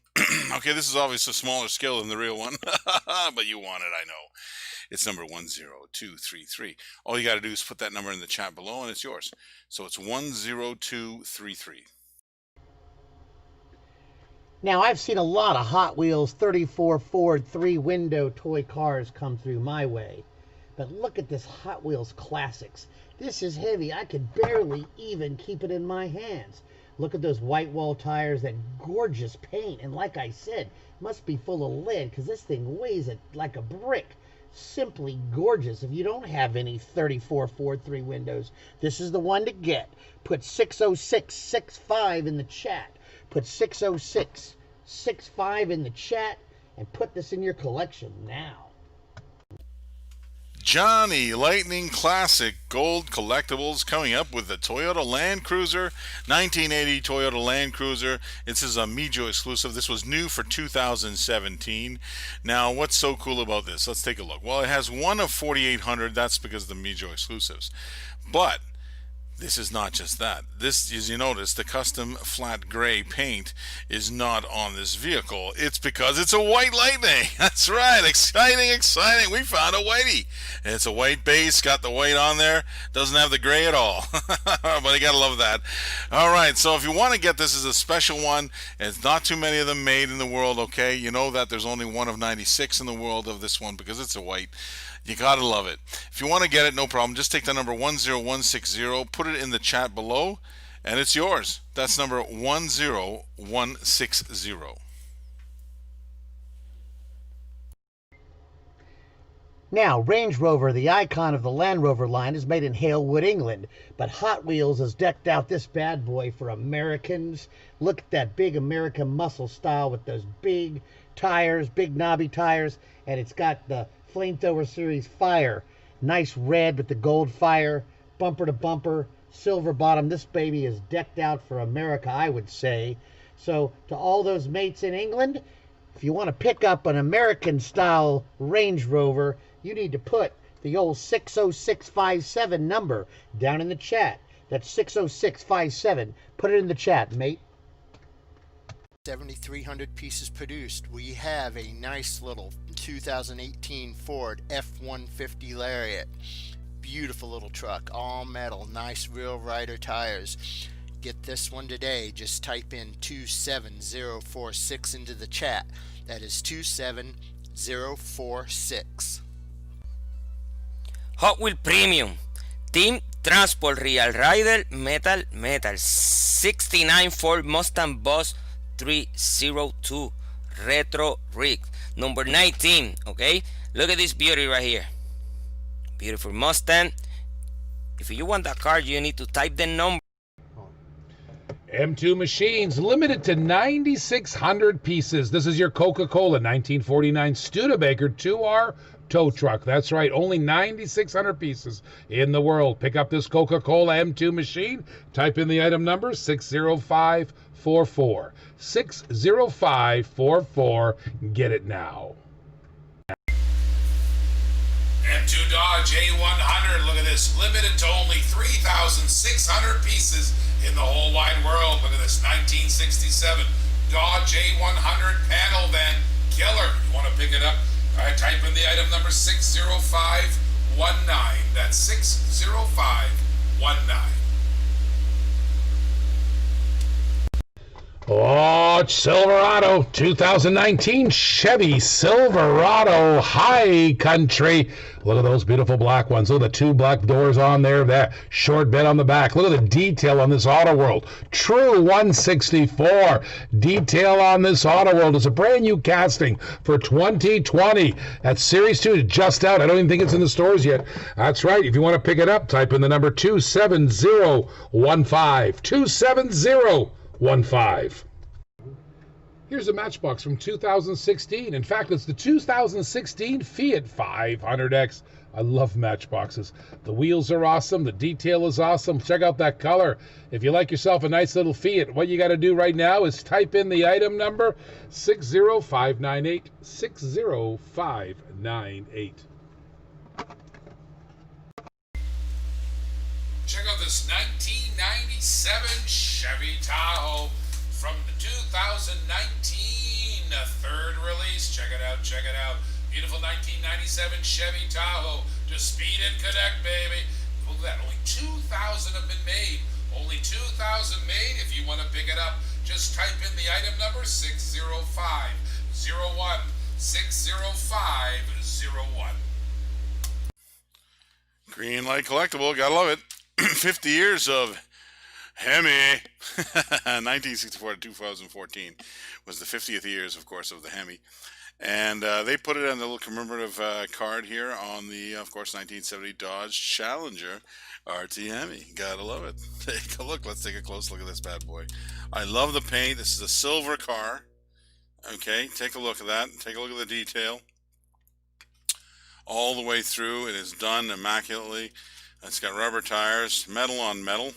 okay, this is obviously a smaller scale than the real one, but you want it, I know. It's number 10233. All you got to do is put that number in the chat below, and it's yours. So it's 10233. Now, I've seen a lot of Hot Wheels 34 Ford 3-window toy cars come through my way. But look at this Hot Wheels Classics. This is heavy. I could barely even keep it in my hands. Look at those white wall tires, that gorgeous paint. And like I said, must be full of lead because this thing weighs it like a brick. Simply gorgeous. If you don't have any 34 Ford 3 windows, this is the one to get. Put 60665 in the chat. Put 60665 in the chat and put this in your collection now. Johnny Lightning Classic Gold Collectibles coming up with the Toyota Land Cruiser, 1980 Toyota Land Cruiser. This is a Mijo exclusive. This was new for 2017. Now, what's so cool about this? Let's take a look. Well, it has one of 4,800. That's because of the Mijo exclusives. But this is not just that. This, as you notice, the custom flat gray paint is not on this vehicle. It's because it's a white Lightning. That's right. Exciting, exciting. We found a whitey. And it's a white base, got the white on there. Doesn't have the gray at all. But you gotta love that. All right, so if you want to get this as a special one, and it's not too many of them made in the world, okay? You know that there's only one of 96 in the world of this one because it's a white. You gotta love it. If you want to get it, no problem. Just take the number 10160, put it in the chat below, and it's yours. That's number 10160. Now, Range Rover, the icon of the Land Rover line, is made in Halewood, England. But Hot Wheels has decked out this bad boy for Americans. Look at that big American muscle style with those big tires, big knobby tires. And it's got the Flamethrower Series Fire. Nice red with the gold fire, bumper to bumper, silver bottom. This baby is decked out for America, I would say. So to all those mates in England, if you want to pick up an American-style Range Rover, you need to put the old 60657 number down in the chat. That's 60657. Put it in the chat, mate. 7,300 pieces produced. We have a nice little 2018 Ford F-150 Lariat. Beautiful little truck, all metal, nice real rider tires. Get this one today. Just type in 27046 into the chat. That is 27046. Hot Wheel Premium, Team Transport Real Rider Metal 69 Ford Mustang Boss 302 Retro Rig, number 19. Okay, look at this beauty right here. Beautiful Mustang. If you want that car, you need to type the number. M2 Machines, limited to 9,600 pieces. This is your Coca-Cola 1949 Studebaker 2R tow truck. That's right, only 9,600 pieces in the world. Pick up this Coca-Cola M2 machine. Type in the item number 60544. 60544. Get it now. M2 Dodge A100, look at this, limited to only 3,600 pieces in the whole wide world. Look at this, 1967 Dodge A100 panel van, killer. You want to pick it up? Type in the item number 60519. That's 60519. Oh, Silverado 2019 Chevy Silverado High Country. Look at those beautiful black ones. Look at the two black doors on there. That short bed on the back. Look at the detail on this Auto World. True 164 detail on this Auto World. It's a brand new casting for 2020. That Series 2 is just out. I don't even think it's in the stores yet. That's right. If you want to pick it up, type in the number 27015. 27015. Here's a Matchbox from 2016. In fact, it's the 2016 Fiat 500X. I love Matchboxes. The wheels are awesome. The detail is awesome. Check out that color. If you like yourself a nice little Fiat, what you got to do right now is type in the item number 60598. 60598. Check out this 1997 Chevy Tahoe from the 2019 third release. Check it out, check it out. Beautiful 1997 Chevy Tahoe. Just speed and connect, baby. Look at that, only 2,000 have been made. Only 2,000 made. If you want to pick it up, just type in the item number 60501. 60501. Green light collectible, gotta love it. 50 years of Hemi. 1964 to 2014 was the 50th years, of course, of the Hemi. And they put it on the little commemorative card here on the, of course, 1970 Dodge Challenger RT Hemi. Gotta love it. Take a look. Let's take a close look at this bad boy. I love the paint. This is a silver car. Okay, take a look at that. Take a look at the detail. All the way through. It is done immaculately. It's got rubber tires, metal on metal.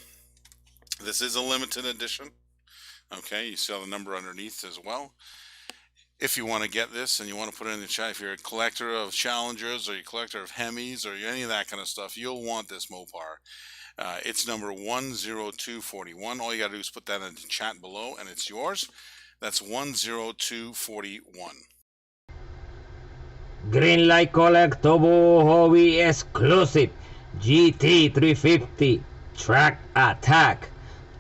This is a limited edition. Okay, you see the number underneath as well. If you want to get this and you want to put it in the chat, if you're a collector of Challengers or you're a collector of Hemis or any of that kind of stuff, you'll want this Mopar. It's number 10241. All you got to do is put that in the chat below and it's yours. That's 10241. Green light collectible hobby exclusive GT 350 Track Attack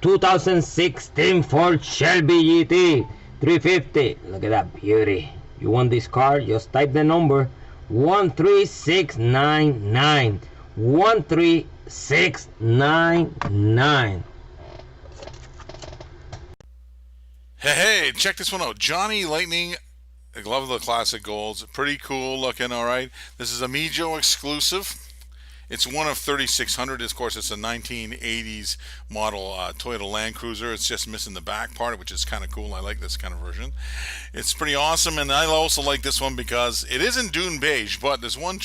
2016 Ford Shelby GT 350. Look at that beauty. You want this car? Just type the number 13699. 13699. Hey, check this one out. Johnny Lightning. I love the classic golds. Pretty cool looking, all right. This is a Mijo exclusive. It's one of 3,600. Of course, it's a 1980s model Toyota Land Cruiser. It's just missing the back part, which is kind of cool. I like this kind of version. It's pretty awesome, and I also like this one because it isn't Dune Beige, but there's one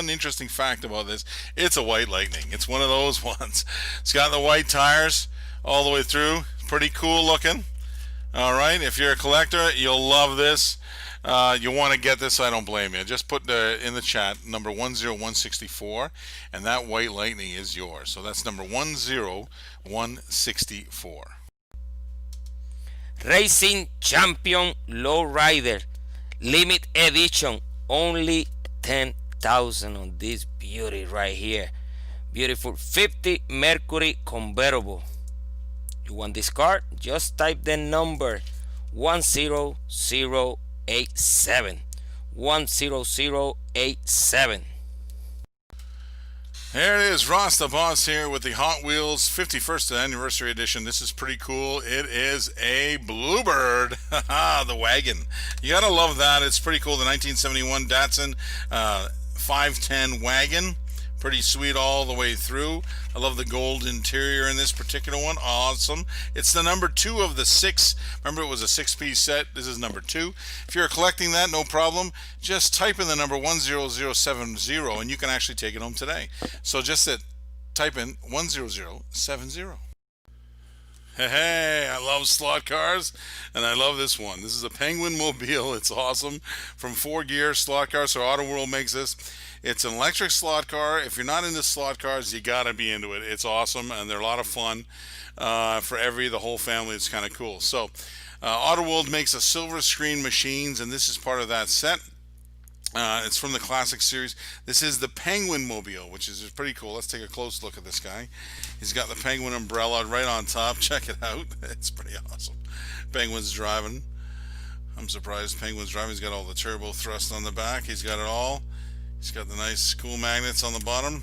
interesting fact about this. It's a White Lightning. It's one of those ones. It's got the white tires all the way through. Pretty cool looking. All right, if you're a collector, you'll love this. You want to get this, I don't blame you. Just put in the chat number 10164, and that white lightning is yours. So that's number 10164. Racing Champion Lowrider Limit Edition, only 10,000 on this beauty right here. Beautiful 50 Mercury convertible. You want this car? Just type the number 10087. 10087. There it is, Ross the Boss here with the Hot Wheels 51st Anniversary Edition. This is pretty cool. It is a Bluebird, the wagon. You gotta love that. It's pretty cool. The 1971 Datsun 510 wagon. Pretty sweet all the way through. I love the gold interior in this particular one. Awesome. It's the number 2 of the 6. Remember, it was a 6-piece set. This is number 2. If you're collecting that, no problem. Just type in the number 10070 and you can actually take it home today. So just type in 10070. Hey, I love slot cars, and I love this one. This is a Penguin Mobile. It's awesome. From 4-gear slot car, so Auto World makes this. It's an electric slot car. If you're not into slot cars, you gotta be into it. It's awesome, and they're a lot of fun for the whole family. It's kind of cool. So, Auto World makes a silver screen machines, and this is part of that set. It's from the classic series. This is the Penguin Mobile, which is pretty cool. Let's take a close look at this guy. He's got the Penguin umbrella right on top. Check it out. It's pretty awesome. Penguin's driving. I'm surprised Penguin's driving. He's got all the turbo thrust on the back. He's got it all. He's got the nice cool magnets on the bottom.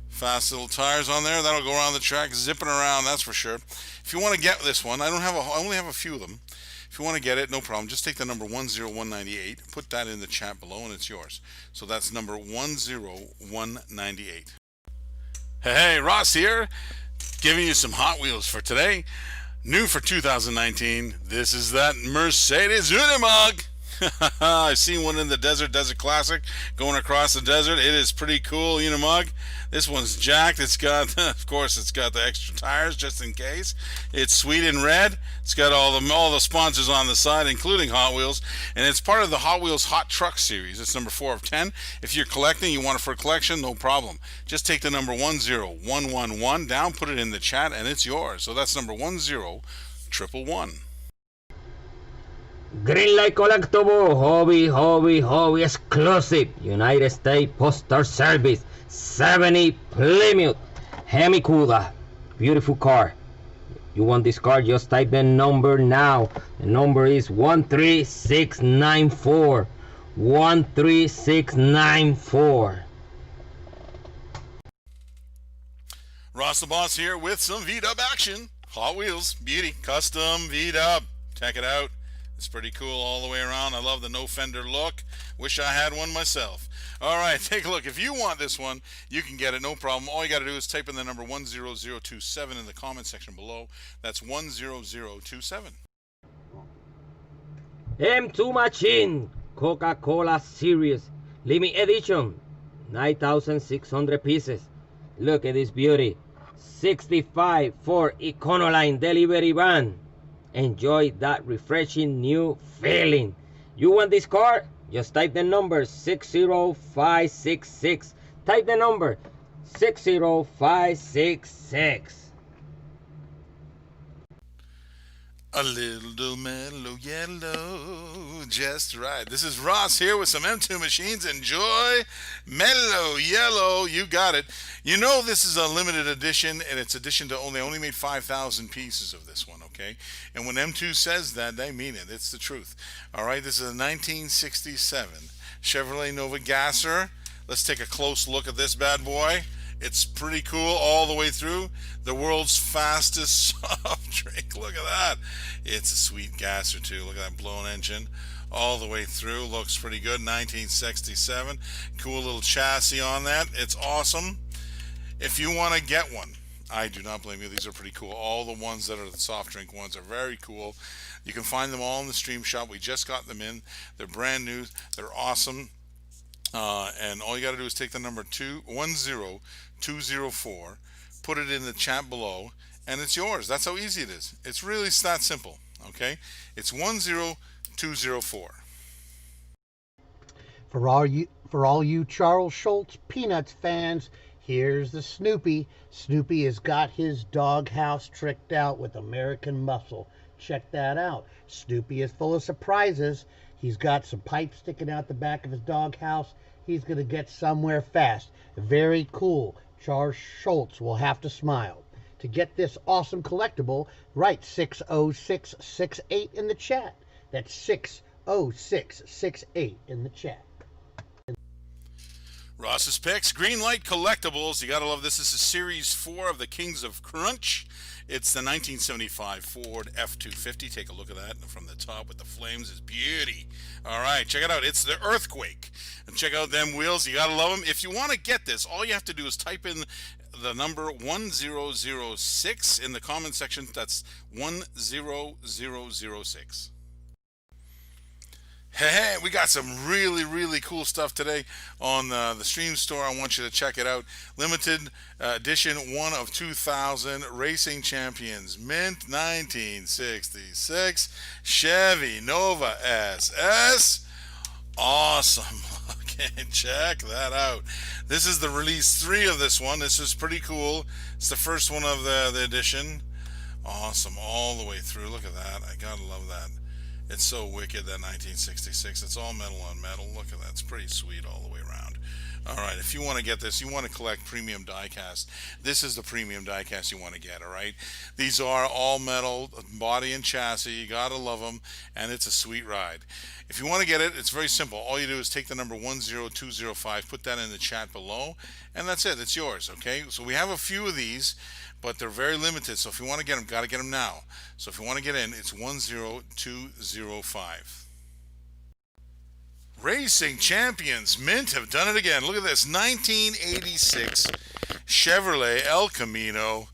Fast little tires on there. That'll go around the track, zipping around, that's for sure. If you want to get this one, I only have a few of them. If you want to get it, no problem. Just take the number 10198, put that in the chat below, and it's yours. So that's number 10198. Hey, Ross here, giving you some Hot Wheels for today. New for 2019, this is that Mercedes Unimog. I've seen one in the Desert Classic going across the desert. It is pretty cool, Unimog. This one's jacked. It's got, of course, it's got the extra tires just in case. It's sweet in red. It's got all the sponsors on the side, including Hot Wheels, and it's part of the Hot Wheels Hot Truck series. It's number 4 of 10. If you're collecting, you want it for a collection, no problem. Just take the number 10111 down, put it in the chat, and it's yours. So that's number 10111. Greenlight Collectible, hobby exclusive, United States Postal Service, 70 Plymouth Hemi Cuda, beautiful car. You want this car? Just type the number now. The number is 13694. 13694. Ross the Boss here with some V-Dub action. Hot Wheels, beauty, custom V-Dub. Check it out. It's pretty cool all the way around. I love the no fender look. Wish I had one myself. All right, take a look. If you want this one, you can get it, no problem. All you got to do is type in the number 10027 in the comment section below. That's 10027. M2 Machine, Coca-Cola Series, Limited Edition, 9,600 pieces. Look at this beauty. 65 for Econoline delivery van. Enjoy that refreshing new feeling. You want this car? Just type the number 60566. Type the number 60566. A little mellow yellow, just right. This is Ross here with some M2 machines. Enjoy mellow yellow. You got it. You know this is a limited edition, and it's edition to only. They only made 5,000 pieces of this one, okay? And when M2 says that, they mean it. It's the truth. All right, this is a 1967 Chevrolet Nova Gasser. Let's take a close look at this bad boy. It's pretty cool all the way through. The world's fastest soft drink. Look at that. It's a sweet gasser too. Look at that blown engine all the way through. Looks pretty good. 1967. Cool little chassis on that. It's awesome. If you want to get one, I do not blame you. These are pretty cool. All the ones that are the soft drink ones are very cool. You can find them all in the stream shop. We just got them in. They're brand new. They're awesome. And all you got to do is take the number 10204, put it in the chat below, and it's yours. That's how easy it is. It's really that simple. Okay, it's 10204. For all you Charles Schultz Peanuts fans, here's the Snoopy. Snoopy has got his doghouse tricked out with American Muscle. Check that out. Snoopy is full of surprises. He's got some pipes sticking out the back of his doghouse. He's going to get somewhere fast. Very cool. Charles Schultz will have to smile. To get this awesome collectible, write 60668 in the chat. That's 60668 in the chat. Ross's Picks, Greenlight Collectibles. You gotta love this. This is Series 4 of the Kings of Crunch. It's the 1975 Ford F-250. Take a look at that from the top with the flames. It's beauty. All right, check it out. It's the Earthquake. And check out them wheels. You gotta love them. If you want to get this, all you have to do is type in the number 1006 in the comment section. That's 10006. Hey, we got some really cool stuff today on the stream store. I want you to check it out. Limited edition 1 of 2000 Racing Champions Mint 1966 Chevy Nova SS. Awesome. Okay, check that out. This is the release 3 of this one. This is pretty cool. It's the first one of the edition. Awesome all the way through. Look at that. I gotta love that. It's so wicked, that 1966. It's all metal on metal. Look at that. It's pretty sweet all the way around. All right, if you want to get this, you want to collect premium diecast, this is the premium diecast you want to get, all right? These are all metal, body and chassis. You got to love them, and it's a sweet ride. If you want to get it, it's very simple. All you do is take the number 10205, put that in the chat below, and that's it. It's yours, okay? So we have a few of these, but they're very limited. So if you want to get them, got to get them now. So if you want to get in, it's 10205. Racing Champions Mint have done it again. Look at this, 1986 Chevrolet El Camino,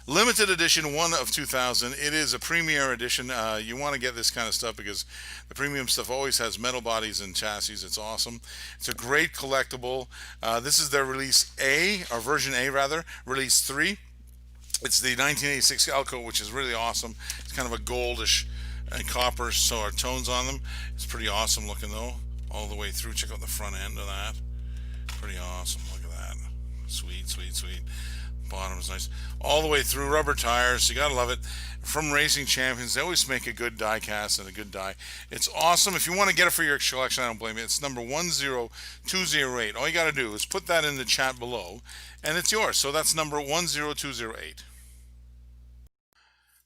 limited edition 1 of 2000. It is a premier edition. You want to get this kind of stuff because the premium stuff always has metal bodies and chassis. It's awesome. It's a great collectible. This is their release A, or version A rather, release 3. It's the 1986 Elko, which is really awesome. It's kind of a goldish and copper sort of tones on them. It's pretty awesome looking though, all the way through. Check out the front end of that. Pretty awesome. Look at that. Sweet. Bottom is nice. All the way through, rubber tires. You gotta love it. From Racing Champions, they always make a good die cast and a good die. It's awesome. If you want to get it for your collection, I don't blame you. It's number 10208. All you gotta do is put that in the chat below, and it's yours. So that's number 10208.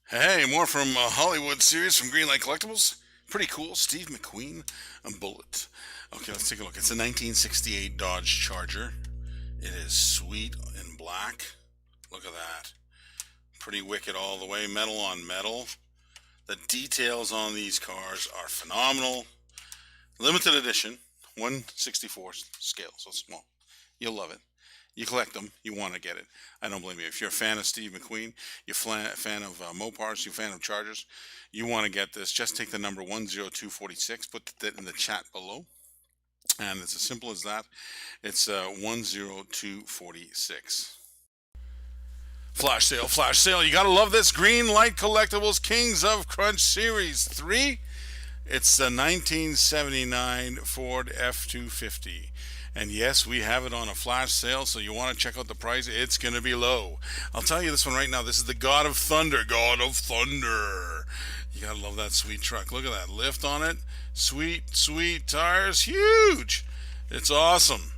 Hey, more from Hollywood series from Greenlight Collectibles. Pretty cool. Steve McQueen, a Bullet. Okay, let's take a look. It's a 1968 Dodge Charger. It is sweet in black. Look at that. Pretty wicked all the way. Metal on metal. The details on these cars are phenomenal. Limited edition. 1/64 scale, so small. You'll love it. You collect them, you want to get it. I don't blame you. If you're a fan of Steve McQueen, you're a fan of Mopars, you're a fan of Chargers, you want to get this. Just take the number 10246, put that in the chat below, and it's as simple as that. It's 10246. Flash sale. You got to love this. Greenlight Collectibles Kings of Crunch Series 3. It's the 1979 Ford F-250. And yes, we have it on a flash sale, so you want to check out the price. It's going to be low. I'll tell you this one right now. This is the God of Thunder. God of Thunder. You got to love that sweet truck. Look at that lift on it. Sweet tires. Huge. It's awesome.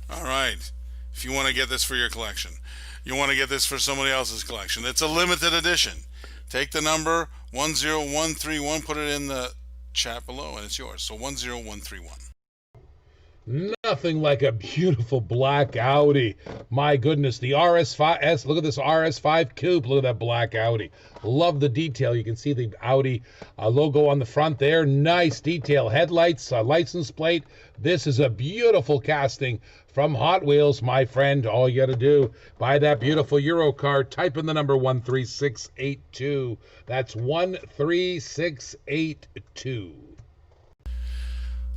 All right. If you want to get this for your collection, you want to get this for somebody else's collection, it's a limited edition. Take the number 10131, put it in the chat below, and it's yours. So 10131. Nothing like a beautiful black Audi. My goodness, the RS5S. Look at this RS5 Coupe. Look at that black Audi. Love the detail. You can see the Audi logo on the front there. Nice detail. Headlights, license plate. This is a beautiful casting from Hot Wheels, my friend. All you got to do, buy that beautiful Euro car. Type in the number 13682. That's 13682.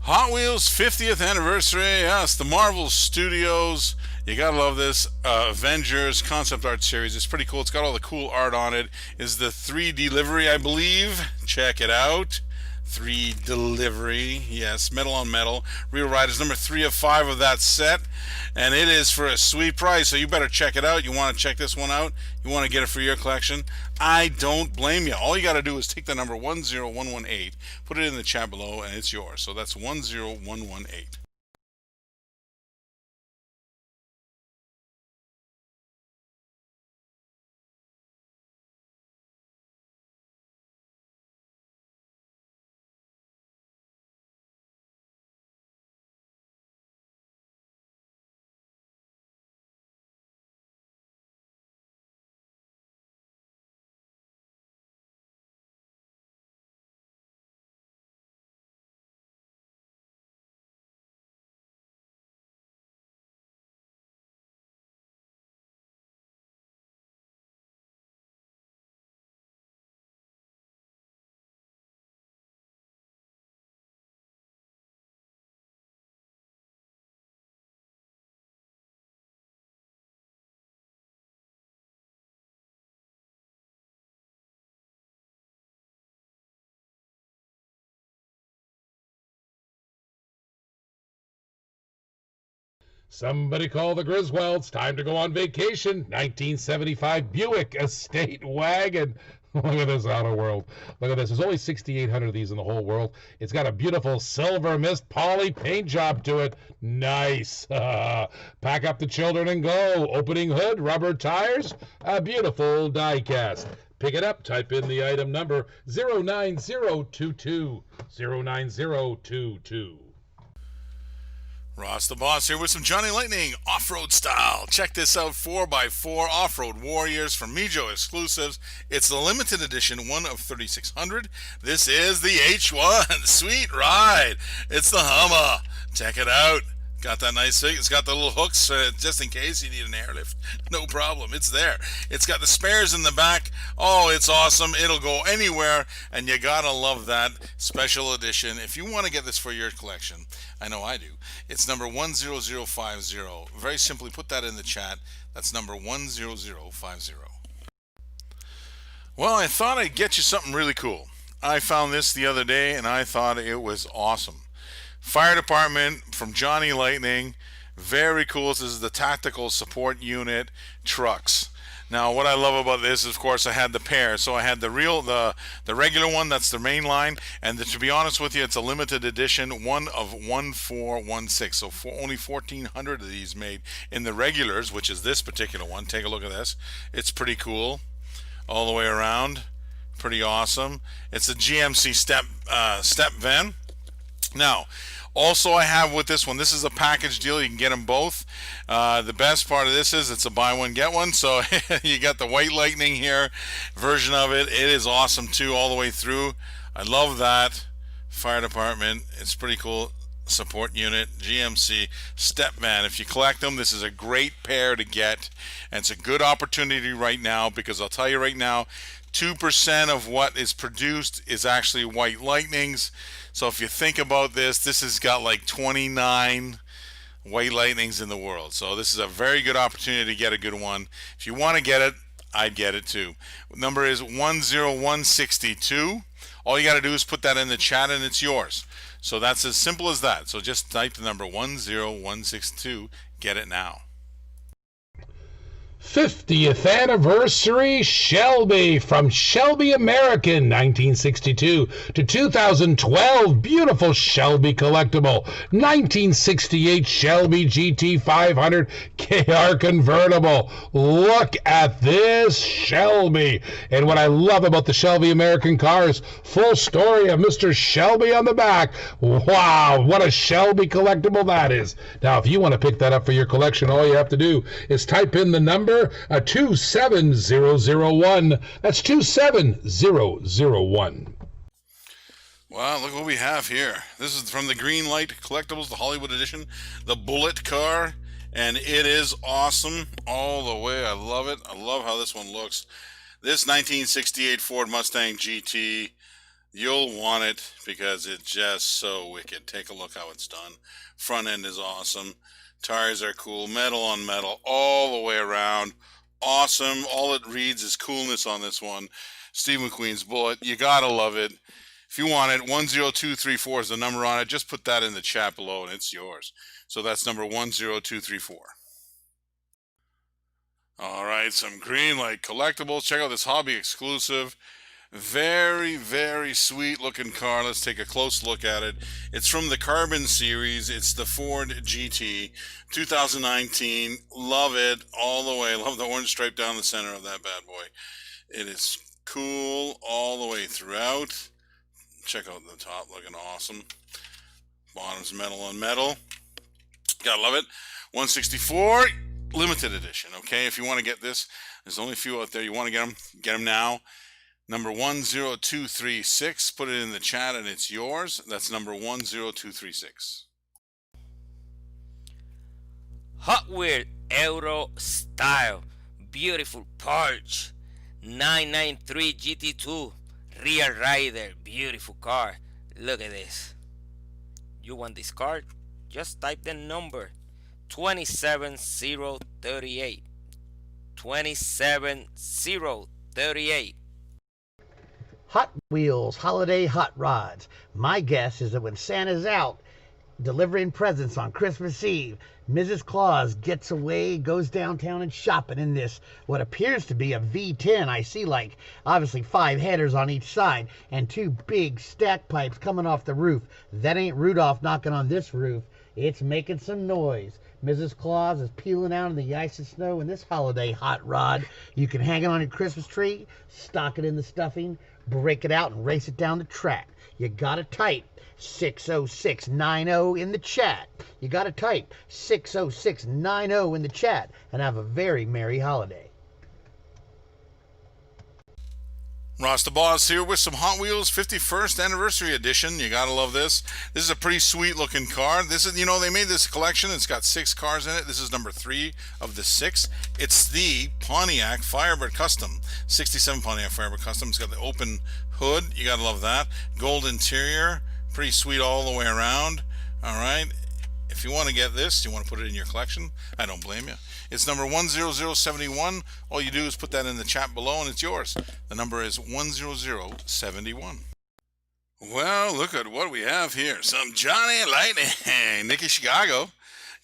Hot Wheels 50th anniversary. Yes, the Marvel Studios. You gotta love this Avengers concept art series. It's pretty cool. It's got all the cool art on it. Is the 3 delivery, I believe. Check it out. 3 delivery. Yes, metal on metal. Real Riders number 3 of 5 of that set. And it is for a sweet price, so you better check it out. You want to check this one out? You want to get it for your collection? I don't blame you. All you got to do is take the number 10118, put it in the chat below, and it's yours. So that's 10118. Somebody call the Griswolds. Time to go on vacation. 1975 Buick Estate Wagon. Look at this outer world. Look at this. There's only 6,800 of these in the whole world. It's got a beautiful silver mist poly paint job to it. Nice. Pack up the children and go. Opening hood, rubber tires, a beautiful die cast. Pick it up. Type in the item number 09022. 09022. Ross the Boss here with some Johnny Lightning off-road style. Check this out, 4x4 Off-Road Warriors from Mijo Exclusives. It's the limited edition, 1 of 3,600. This is the H1. Sweet ride. It's the Hummer. Check it out. Got that nice thing. It's got the little hooks just in case you need an airlift. No problem. It's there. It's got the spares in the back. Oh, it's awesome. It'll go anywhere, and you gotta love that special edition. If you want to get this for your collection, I know I do. It's number 10050. Very simply, put that in the chat. That's number 10050. Well, I thought I'd get you something really cool. I found this the other day, and I thought it was awesome. Fire department from Johnny Lightning. Very cool. This is the tactical support unit trucks. Now, what I love about this is, of course, I had the pair. So I had the regular one, that's the main line, and to be honest with you, it's a limited edition, 1 of 1416. So only 1,400 of these made in the regulars, which is this particular one. Take a look at this. It's pretty cool all the way around. Pretty awesome. It's a GMC step van. Now, also I have with this one, this is a package deal. You can get them both. The best part of this is it's a buy one, get one. So you got the White Lightning here version of it. It is awesome too all the way through. I love that. Fire department. It's pretty cool. Support unit, GMC step van. If you collect them, this is a great pair to get. And it's a good opportunity right now because I'll tell you right now, 2% of what is produced is actually White Lightnings. So if you think about this, this has got like 29 White Lightnings in the world. So this is a very good opportunity to get a good one. If you want to get it, I'd get it too. Number is 10162. All you got to do is put that in the chat and it's yours. So that's as simple as that. So just type the number 10162. Get it now. 50th anniversary Shelby from Shelby American 1962 to 2012. Beautiful Shelby collectible. 1968 Shelby GT 500 KR convertible. Look at this Shelby. And what I love about the Shelby American cars, full story of Mr. Shelby on the back. Wow, what a Shelby collectible that is. Now, if you want to pick that up for your collection, all you have to do is type in the number 27001. That's 27001. Wow, look what we have here. This is from the Green Light Collectibles, the Hollywood edition, the Bullet car, and it is awesome all the way. I love it. I love how this one looks. This 1968 Ford Mustang GT, You'll want it because it's just so wicked. Take a look how it's done. Front end is awesome. Tires are cool. Metal on metal all the way around. Awesome. All it reads is coolness on this one. Steve McQueen's Bullet. You gotta love it. If you want it, 10234 is the number on it. Just put that in the chat below and it's yours. So that's number 10234. All right, some green light collectibles. Check out this hobby exclusive. Very, very sweet looking car. Let's take a close look at it. It's from the Carbon series. It's the Ford GT 2019. Love it all the way. Love the orange stripe down the center of that bad boy. It is cool all the way throughout. Check out the top, looking awesome. Bottom's metal on metal. Gotta love it. 164 limited edition. Okay, if you want to get this, there's only a few out there. You want to get them now. Number 10236. Put it in the chat and it's yours. That's number 10236. Hot Wheels Euro Style. Beautiful Porsche 993 GT2. Rear Rider. Beautiful car. Look at this. You want this car? Just type the number 27038. 27038. Hot Wheels Holiday Hot Rods. My guess is that when Santa's out delivering presents on Christmas Eve, Mrs. Claus gets away, goes downtown and shopping in this, what appears to be a V10. I see like obviously 5 headers on each side and 2 big stack pipes coming off the roof. That ain't Rudolph knocking on this roof. It's making some noise. Mrs. Claus is peeling out in the ice and snow in this holiday hot rod. You can hang it on your Christmas tree, stock it in the stuffing, break it out and race it down the track. You gotta type 60690 in the chat. You gotta type 60690 in the chat and have a very merry holiday. Ross the Boss here with some Hot Wheels 51st Anniversary Edition. You gotta love this. This is a pretty sweet looking car. This is, they made this collection. It's got 6 cars in it. This is number 3 of the 6. It's the Pontiac Firebird Custom. 67 Pontiac Firebird Custom. It's got the open hood. You gotta love that. Gold interior. Pretty sweet all the way around. All right. If you want to get this, you want to put it in your collection, I don't blame you. It's number 10071. All you do is put that in the chat below and it's yours. The number is 10071. Well, look at what we have here. Some Johnny Lightning. Nicky Chicago.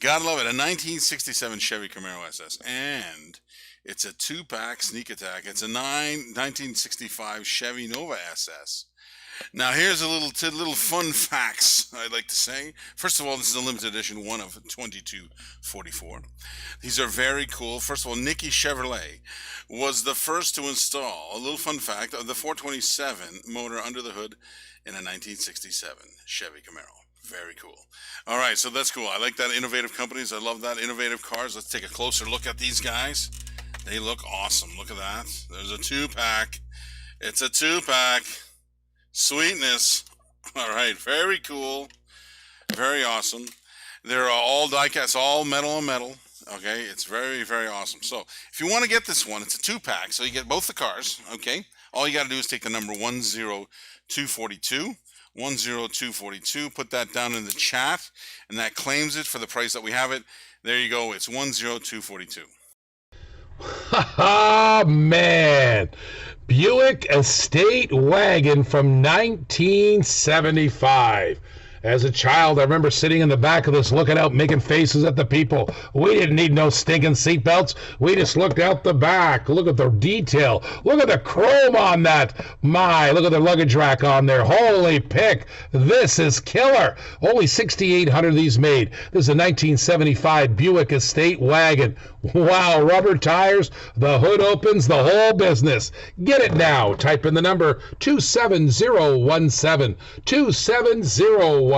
Gotta love it. A 1967 Chevy Camaro SS. And it's a 2-pack sneak attack. It's a 1965 Chevy Nova SS. Now here's a little fun facts I'd like to say. First of all, this is a limited edition, one of 2244. These are very cool. First of all, Nicky Chevrolet was the first to install, a little fun fact, of the 427 motor under the hood in a 1967 Chevy Camaro. Very cool. All right, so that's cool. I like that. Innovative companies. I love that. Innovative cars. Let's take a closer look at these guys. They look awesome. Look at that. There's a 2-pack. It's a 2-pack. Sweetness. All right, very cool, very awesome. They're all die-cast, all metal on metal. Okay, it's very, very awesome. So if you want to get this one, it's a 2-pack, so you get both the cars. Okay, all you got to do is take the number 10242, 10242, put that down in the chat, and that claims it for the price that we have it. There you go. It's 10242. Ha man! Buick Estate Wagon from 1975. As a child, I remember sitting in the back of this looking out, making faces at the people. We didn't need no stinking seatbelts. We just looked out the back. Look at the detail. Look at the chrome on that. My, look at the luggage rack on there. Holy pick. This is killer. Only 6,800 of these made. This is a 1975 Buick Estate Wagon. Wow, rubber tires. The hood opens, the whole business. Get it now. Type in the number 27017. 27017.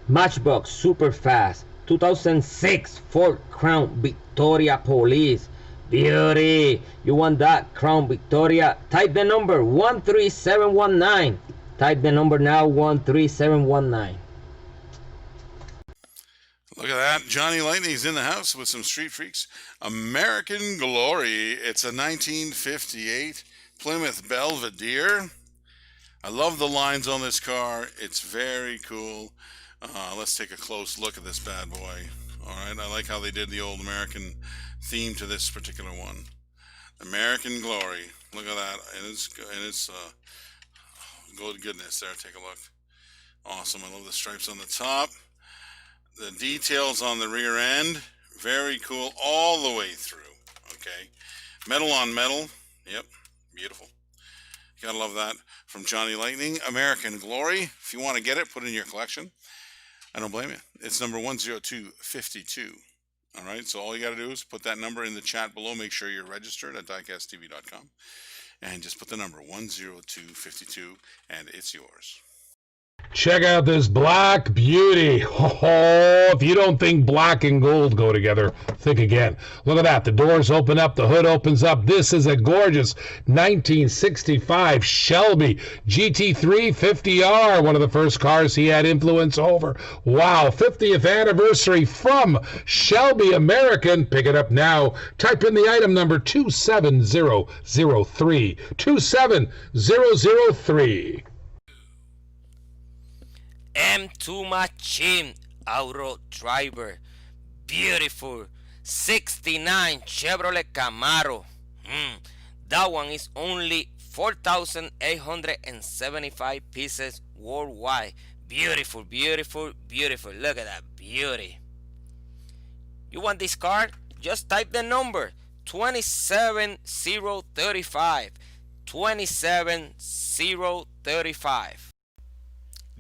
Matchbox Super Fast 2006 Ford Crown Victoria Police. Beauty. You want that Crown Victoria? Type the number 13719. Type the number now 13719. Look at that. Johnny Lightning's in the house with some Street Freaks. American Glory. It's a 1958 Plymouth Belvedere. I love the lines on this car. It's very cool. Let's take a close look at this bad boy. All right, I like how they did the old American theme to this particular one. American Glory. Look at that, and it's good goodness there. Take a look. Awesome. I love the stripes on the top. The details on the rear end. Very cool all the way through. Okay. Metal on metal. Yep. Beautiful. You gotta love that. From Johnny Lightning, American Glory. If you want to get it, put it in your collection. I don't blame you. It's number 10252. All right, so all you got to do is put that number in the chat below. Make sure you're registered at diecasttv.com. And just put the number 10252, and it's yours. Check out this black beauty. Oh, if you don't think black and gold go together, think again. Look at that. The doors open up. The hood opens up. This is a gorgeous 1965 Shelby GT3 50R, one of the first cars he had influence over. Wow, 50th anniversary from Shelby American. Pick it up now. Type in the item number 27003. 27003. M2 Machine Auto Driver. Beautiful 69 Chevrolet Camaro. That one is only 4,875 pieces worldwide. Beautiful, beautiful, beautiful. Look at that beauty. You want this car? Just type the number 27035. 27035.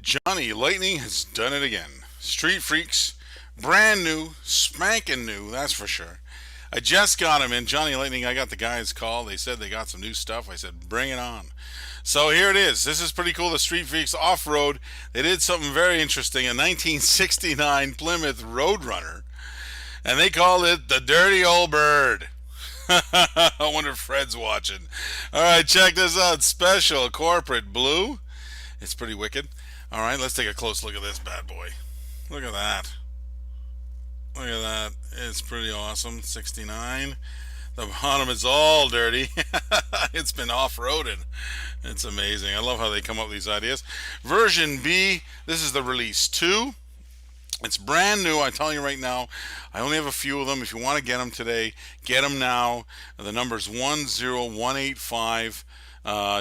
Johnny Lightning has done it again. Street Freaks, brand new, spanking new, that's for sure. I just got him in. Johnny Lightning, I got the guys call. They said they got some new stuff. I said, bring it on. So here it is. This is pretty cool. The Street Freaks Off-Road. They did something very interesting. A 1969 Plymouth Roadrunner. And they called it the Dirty Old Bird. I wonder if Fred's watching. All right, check this out. Special corporate blue. It's pretty wicked. All right, let's take a close look at this bad boy. Look at that. Look at that. It's pretty awesome. 69. The bottom is all dirty. It's been off-roaded. It's amazing. I love how they come up with these ideas. Version B, this is the release 2. It's brand new. I'm telling you right now, I only have a few of them. If you want to get them today, get them now. The number's 10185.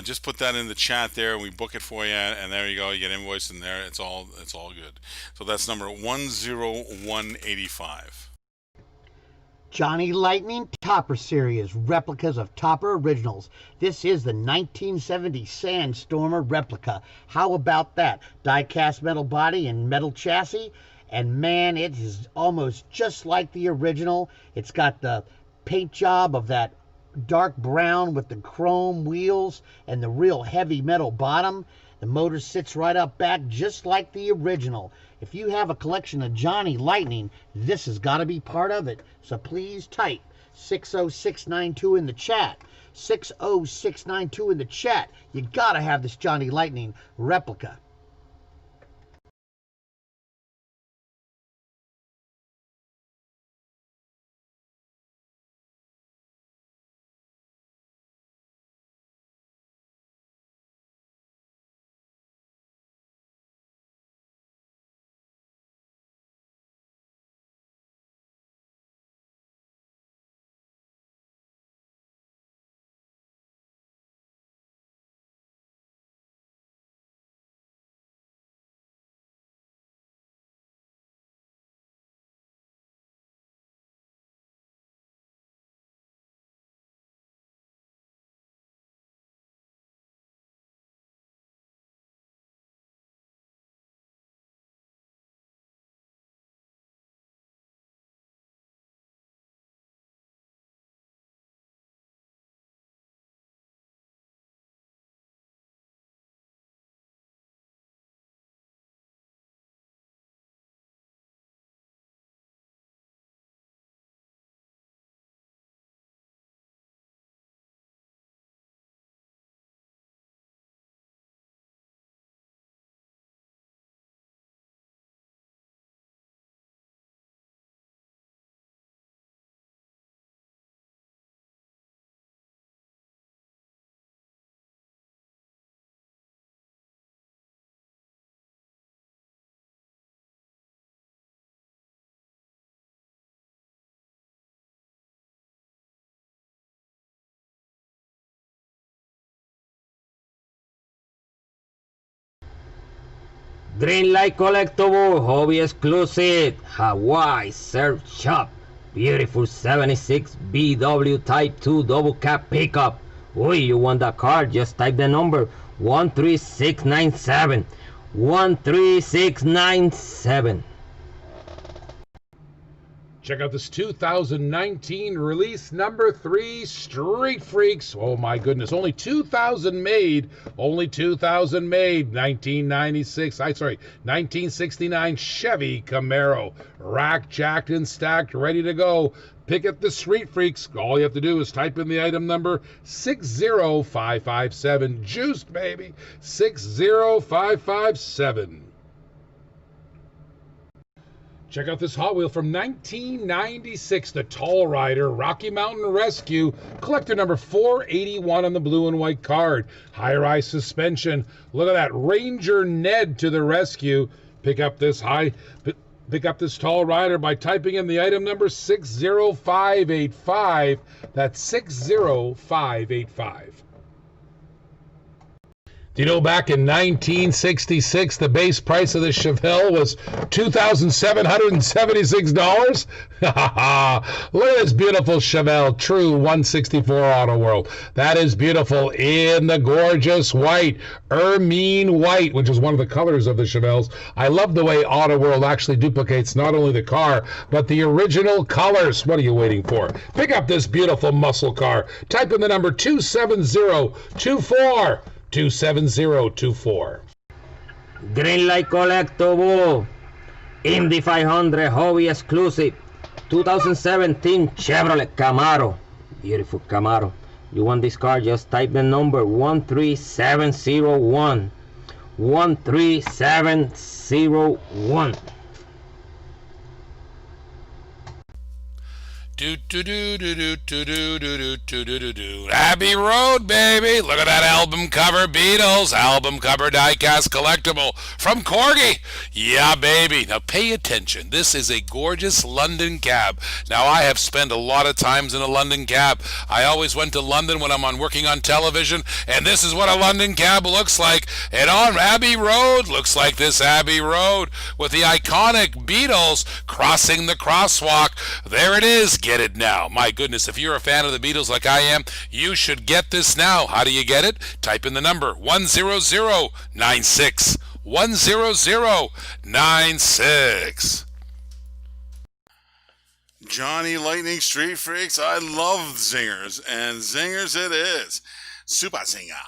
Just put that in the chat there. We book it for you, and there you go. You get invoice in there. It's all good. So that's number 10185. Johnny Lightning Topper Series, replicas of Topper originals. This is the 1970 Sandstormer replica. How about that? Die-cast metal body and metal chassis. And man, it is almost just like the original. It's got the paint job of that dark brown with the chrome wheels and the real heavy metal bottom. The motor sits right up back just like the original. If you have a collection of Johnny Lightning, this has got to be part of it. So please type 60692 in the chat. 60692 in the chat. You got to have this Johnny Lightning replica. Green Light Collectible, Hobby Exclusive, Hawaii Surf Shop. Beautiful 76 BW Type 2 double cab pickup. Ooh, you want that car? Just type the number 13697. 13697. Check out this 2019 release number 3 Street Freaks. Oh my goodness, only 2,000 made. Only 2,000 made. 1969 Chevy Camaro. Rack, jacked and stacked, ready to go. Pick up the Street Freaks. All you have to do is type in the item number 60557. Juiced, baby. 60557. Check out this Hot Wheel from 1996, the Tall Rider Rocky Mountain Rescue, collector number 481 on the blue and white card. High-rise suspension. Look at that, Ranger Ned to the rescue. Pick up this Tall Rider by typing in the item number 60585. That's 60585. Do you know back in 1966, the base price of the Chevelle was $2,776? Look at this beautiful Chevelle, true 164 Auto World. That is beautiful in the gorgeous white, ermine white, which is one of the colors of the Chevelles. I love the way Auto World actually duplicates not only the car, but the original colors. What are you waiting for? Pick up this beautiful muscle car. Type in the number 27024. 27024. Green Light Collectible, Indy 500 Hobby Exclusive, 2017 Chevrolet Camaro. Beautiful Camaro. You want this car? Just type the number 13701. 13701. Abbey Road, baby. Look at that album cover, Beatles. Album cover diecast collectible from Corgi. Yeah, baby. Now pay attention. This is a gorgeous London cab. Now I have spent a lot of times in a London cab. I always went to London when I'm working on television, and this is what a London cab looks like. And on Abbey Road, looks like this Abbey Road with the iconic Beatles crossing the crosswalk. There it is. Get it now. My goodness, if you're a fan of the Beatles like I am, you should get this now. How do you get it? Type in the number 10096. 10096. Johnny Lightning Street Freaks, I love zingers, and zingers it is. Super Zinger.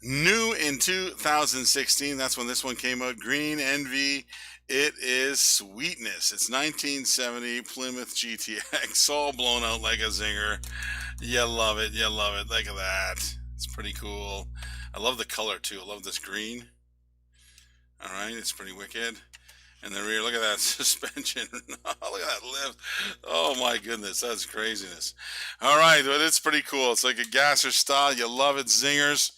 New in 2016, that's when this one came out. Green Envy. It is sweetness. It's 1970 Plymouth GTX, all blown out like a zinger. You love it. You love it. Look at that. It's pretty cool. I love the color, too. I love this green. All right. It's pretty wicked. And the rear, look at that suspension. Look at that lift. Oh, my goodness. That's craziness. All right. But it's pretty cool. It's like a gasser style. You love it. Zingers.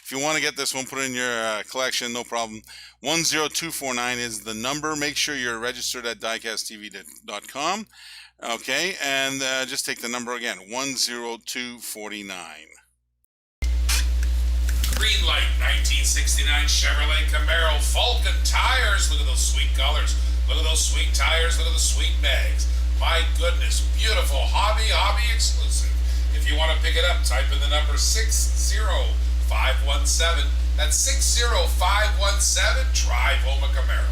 If you want to get this one, put it in your collection, no problem. 10249 is the number. Make sure you're registered at diecasttv.com. Okay, and just take the number again, 10249. Green Light 1969 Chevrolet Camaro Falcon tires. Look at those sweet colors. Look at those sweet tires. Look at the sweet bags. My goodness, beautiful hobby exclusive. If you want to pick it up, type in the number 60517. That's 60517. Drive home a Camaro.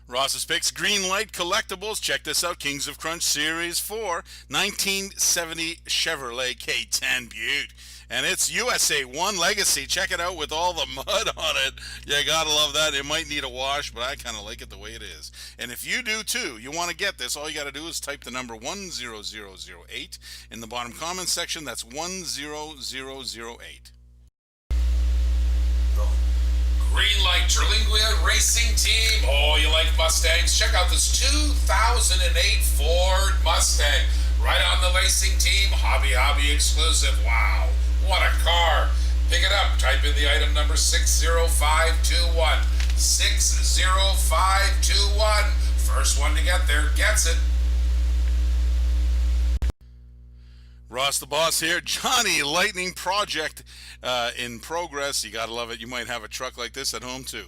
Ross's Picks Green Light Collectibles. Check this out. Kings of Crunch Series 4, 1970 Chevrolet K10 Butte. And it's USA 1 Legacy. Check it out with all the mud on it. You gotta love that. It might need a wash, but I kind of like it the way it is. And if you do too, you want to get this, all you gotta do is type the number 10008 in the bottom comment section. That's 10008. Green Light Terlingua Racing Team. Oh, you like Mustangs? Check out this 2008 Ford Mustang. Right on the racing team. Hobby exclusive. Wow. What a car. Pick it up. Type in the item number 60521. 60521. First one to get there gets it. Ross the Boss here. Johnny Lightning project in progress. You gotta love it. You might have a truck like this at home too.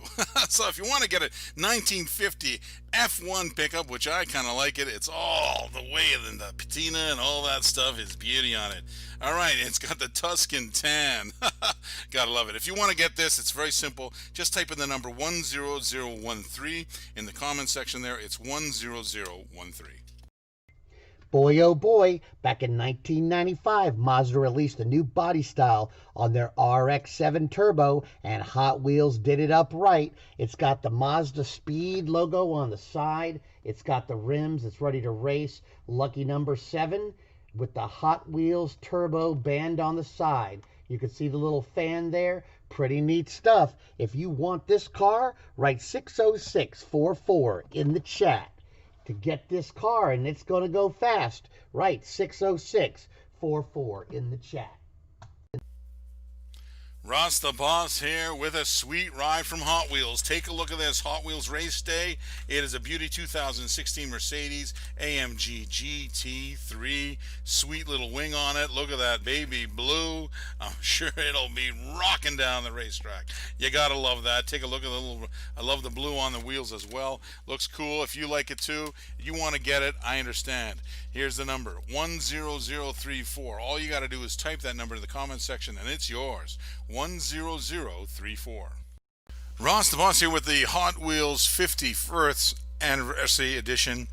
So if you want to get a 1950 F1 pickup, which I kind of like it, it's all the way in the patina and all that stuff is beauty on it. All right, it's got the Tuscan tan. Gotta love it. If you want to get this, it's very simple. Just type in the number 10013 in the comment section there. It's 10013. Boy, oh boy, back in 1995, Mazda released a new body style on their RX-7 Turbo, and Hot Wheels did it up right. It's got the Mazda Speed logo on the side. It's got the rims. It's ready to race. Lucky number 7 with the Hot Wheels Turbo band on the side. You can see the little fan there. Pretty neat stuff. If you want this car, write 60644 in the chat to get this car, and it's going to go fast. Right, 60644 in the chat. Ross the Boss here with a sweet ride from Hot Wheels. Take a look at this Hot Wheels race day. It is a beauty 2016 Mercedes AMG GT3. Sweet little wing on it. Look at that baby blue. I'm sure it'll be rocking down the racetrack. You gotta love that. Take a look at the little, I love the blue on the wheels as well. Looks cool. If you like it too, you want to get it, I understand. Here's the number, 10034. All you gotta do is type that number in the comment section and it's yours. 10034. Ross the Boss here with the Hot Wheels 51st Anniversary Edition.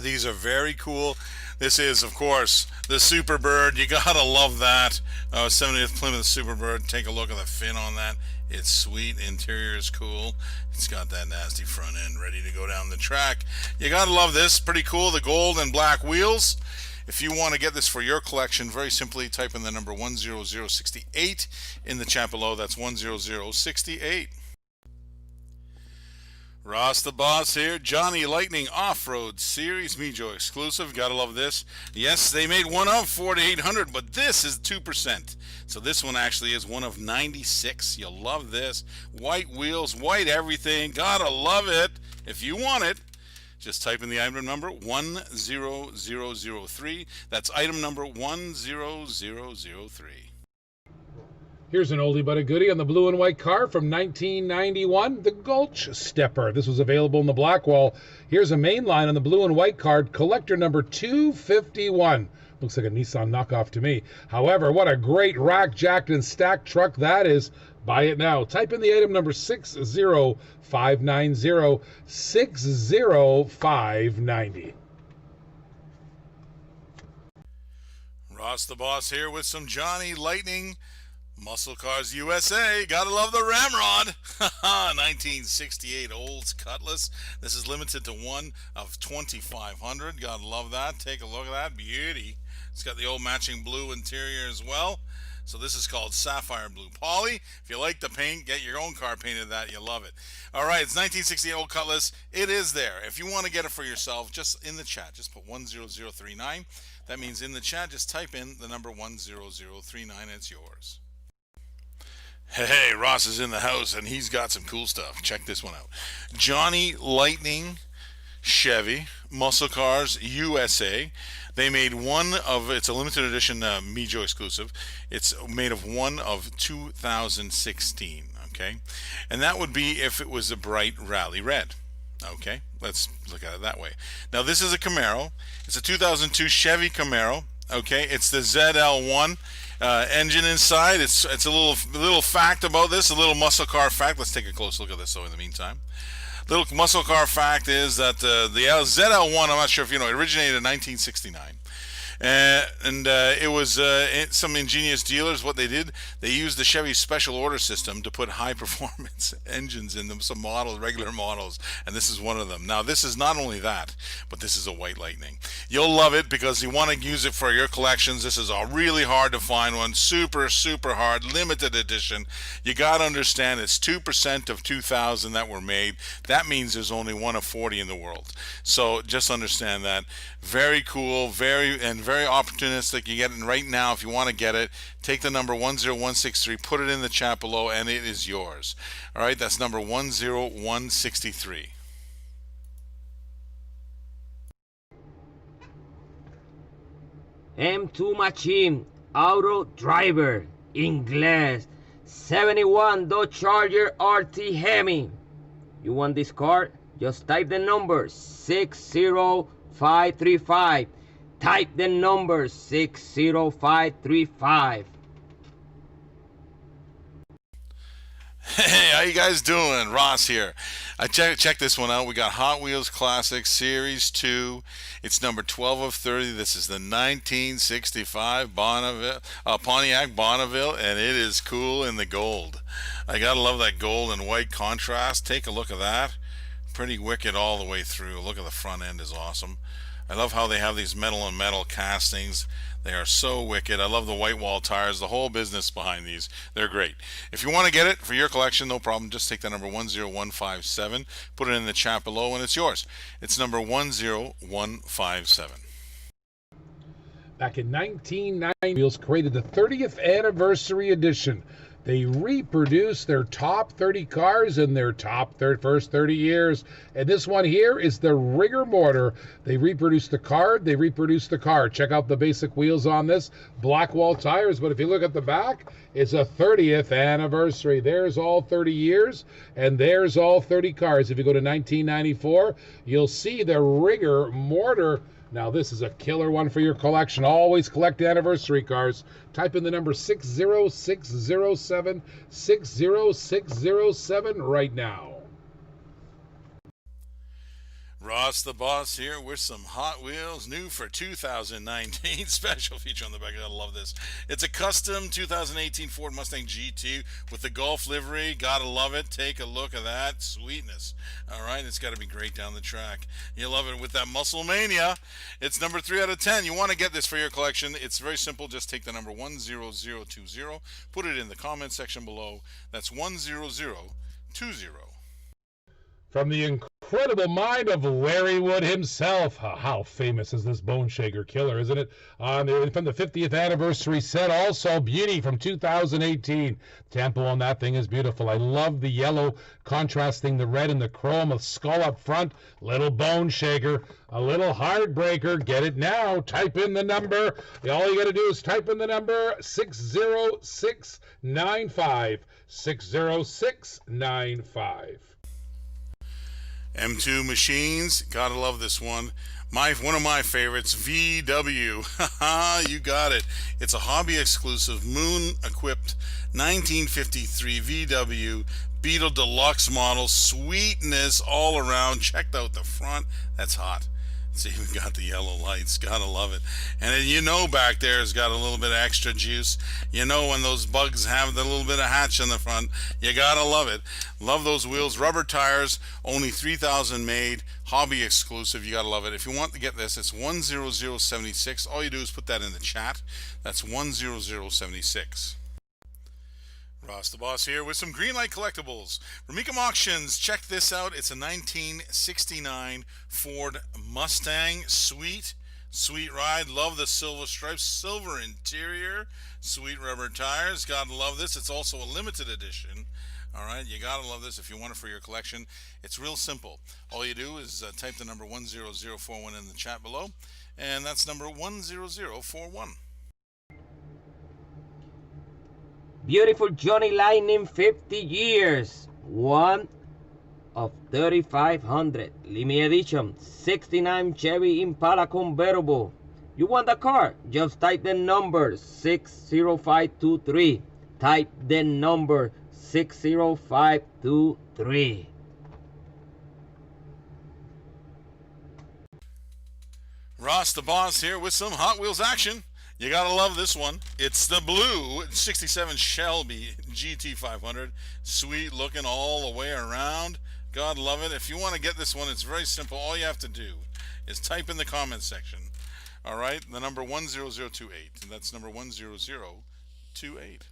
These are very cool. This is, of course, the Superbird. You gotta love that. 70th Plymouth Superbird. Take a look at the fin on that. It's sweet. Interior is cool. It's got that nasty front end ready to go down the track. You gotta love this. Pretty cool. The gold and black wheels. If you want to get this for your collection, very simply type in the number 10068 in the chat below. That's 10068. Ross the Boss here. Johnny Lightning Off-Road Series Mijo exclusive. Gotta love this. Yes, they made one of 4800, but this is 2%. So this one actually is one of 96. You'll love this. White wheels, white everything. Gotta love it. If you want it, just type in the item number 10003. That's item number 10003. Here's an oldie but a goodie on the blue and white car from 1991, the Gulch Stepper. This was available in the black wall. Here's a main line on the blue and white card, collector number 251. Looks like a Nissan knockoff to me. However, what a great rack, jacked, and stacked truck that is. Buy it now. Type in the item number 60590, 60590. Ross the Boss here with some Johnny Lightning Muscle Cars USA. Gotta love the Ramrod. 1968 Olds Cutlass. This is limited to one of 2,500. Gotta love that. Take a look at that beauty. It's got the old matching blue interior as well. So this is called Sapphire Blue Poly. If you like the paint, get your own car painted that. You'll love it. All right, it's 1968 Old Cutlass. It is there. If you want to get it for yourself, just in the chat, just put 10039. That means in the chat, just type in the number 10039 and it's yours. Hey, Ross is in the house and he's got some cool stuff. Check this one out. Johnny Lightning Chevy Muscle Cars USA. They made one of, it's a limited edition Mijo exclusive. It's made of one of 2016, okay? And that would be if it was a bright rally red. Okay, let's look at it that way. Now this is a Camaro. It's a 2002 Chevy Camaro. Okay, it's the ZL1 engine inside. It's a little fact about this, a little muscle car fact. Let's take a close look at this. So in the meantime, little muscle car fact is that the ZL1, I'm not sure if you know, it originated in 1969. It was some ingenious dealers. What they did, they used the Chevy special order system to put high performance engines in them, some models, regular models, and this is one of them. Now this is not only that, but this is a White Lightning. You'll love it because you want to use it for your collections. This is a really hard to find one, super hard, limited edition. You got to understand it's 2% of 2,000 that were made. That means there's only one of 40 in the world. So just understand that. Very cool, very opportunistic. You get it right now. If you want to get it, take the number 10163, put it in the chat below, and it is yours. All right, that's number M2 Machine, Auto Driver, Inglés, 71 Dodge Charger RT Hemi. You want this car? Just type the number 60535. Type the number 60535. Hey, how you guys doing? Ross here. I check this one out. We got Hot Wheels Classic Series 2. It's number 12 of 30. This is the 1965 Pontiac Bonneville, and it is cool in the gold. I gotta love that gold and white contrast. Take a look at that. Pretty wicked all the way through. Look at the front end, is awesome. I love how they have these metal and metal castings. They are so wicked. I love the white wall tires, the whole business behind these. They're great. If you want to get it for your collection, no problem. Just take the number 10157, put it in the chat below, and it's yours. It's number 10157. Back in 1990, Wheels created the 30th anniversary edition. They reproduced their top 30 cars in their first 30 years. And this one here is the rigor mortar. They reproduced the car. They reproduced the car. Check out the basic wheels on this. Black wall tires. But if you look at the back, it's a 30th anniversary. There's all 30 years, and there's all 30 cars. If you go to 1994, you'll see the rigor mortar. Now, this is a killer one for your collection. Always collect anniversary cars. Type in the number 60607, 60607 right now. Ross the Boss here with some Hot Wheels new for 2019. Special feature on the back. I love this. It's a custom 2018 Ford Mustang GT with the Golf livery. Gotta love it. Take a look at that sweetness. All right, it's got to be great down the track. You love it with that Muscle Mania. It's number 3 out of 10. You want to get this for your collection. It's very simple. Just take the number 10020, put it in the comment section below. That's 10020. From the incredible mind of Larry Wood himself. How famous is this Bone Shaker killer, isn't it? From the 50th anniversary set, also Beauty from 2018. Tempo on that thing is beautiful. I love the yellow contrasting the red and the chrome, a skull up front. Little Bone Shaker, a little heartbreaker. Get it now. Type in the number. All you got to do is type in the number 60695. 60695. M2 Machines, gotta love this one. One of my favorites, VW. Haha, you got it. It's a hobby exclusive, moon equipped 1953 VW Beetle Deluxe model. Sweetness all around. Checked out the front. That's hot. It's even got the yellow lights. Gotta love it. And then you know back there has got a little bit of extra juice. You know when those bugs have the little bit of hatch in the front. You gotta love it. Love those wheels. Rubber tires, only 3,000 made. Hobby exclusive. You gotta love it. If you want to get this, it's 10076. All you do is put that in the chat. That's 10076. Ross the Boss here with some Greenlight collectibles. From Ecom Auctions, check this out. It's a 1969 Ford Mustang. Sweet ride. Love the silver stripes, silver interior, sweet rubber tires. Gotta love this. It's also a limited edition. All right, you gotta love this if you want it for your collection. It's real simple. All you do is type the number 10041 in the chat below, and that's number 10041. Beautiful Johnny Lightning 50 years. One of 3,500. Limited edition. 69 Chevy Impala convertible. You want the car? Just type the number 60523. Type the number 60523. Ross the Boss here with some Hot Wheels action. You gotta love this one. It's the blue 67 Shelby GT500. Sweet looking all the way around. God love it. If you want to get this one, it's very simple. All you have to do is type in the comment section. All right, the number 10028, and that's number 10028.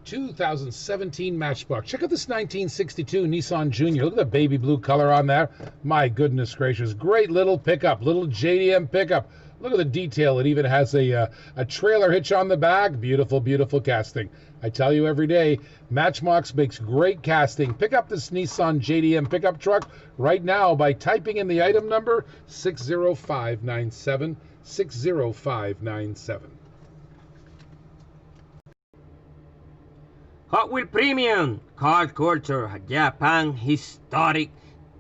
2017 Matchbox. Check out this 1962 Nissan Junior. Look at the baby blue color on there. My goodness gracious. Great little pickup, little JDM pickup. Look at the detail. It even has a trailer hitch on the back. Beautiful, beautiful casting. I tell you every day, Matchbox makes great casting. Pick up this Nissan JDM pickup truck right now by typing in the item number 60597. 60597. Hot Wheel Premium, Car Culture, Japan Historic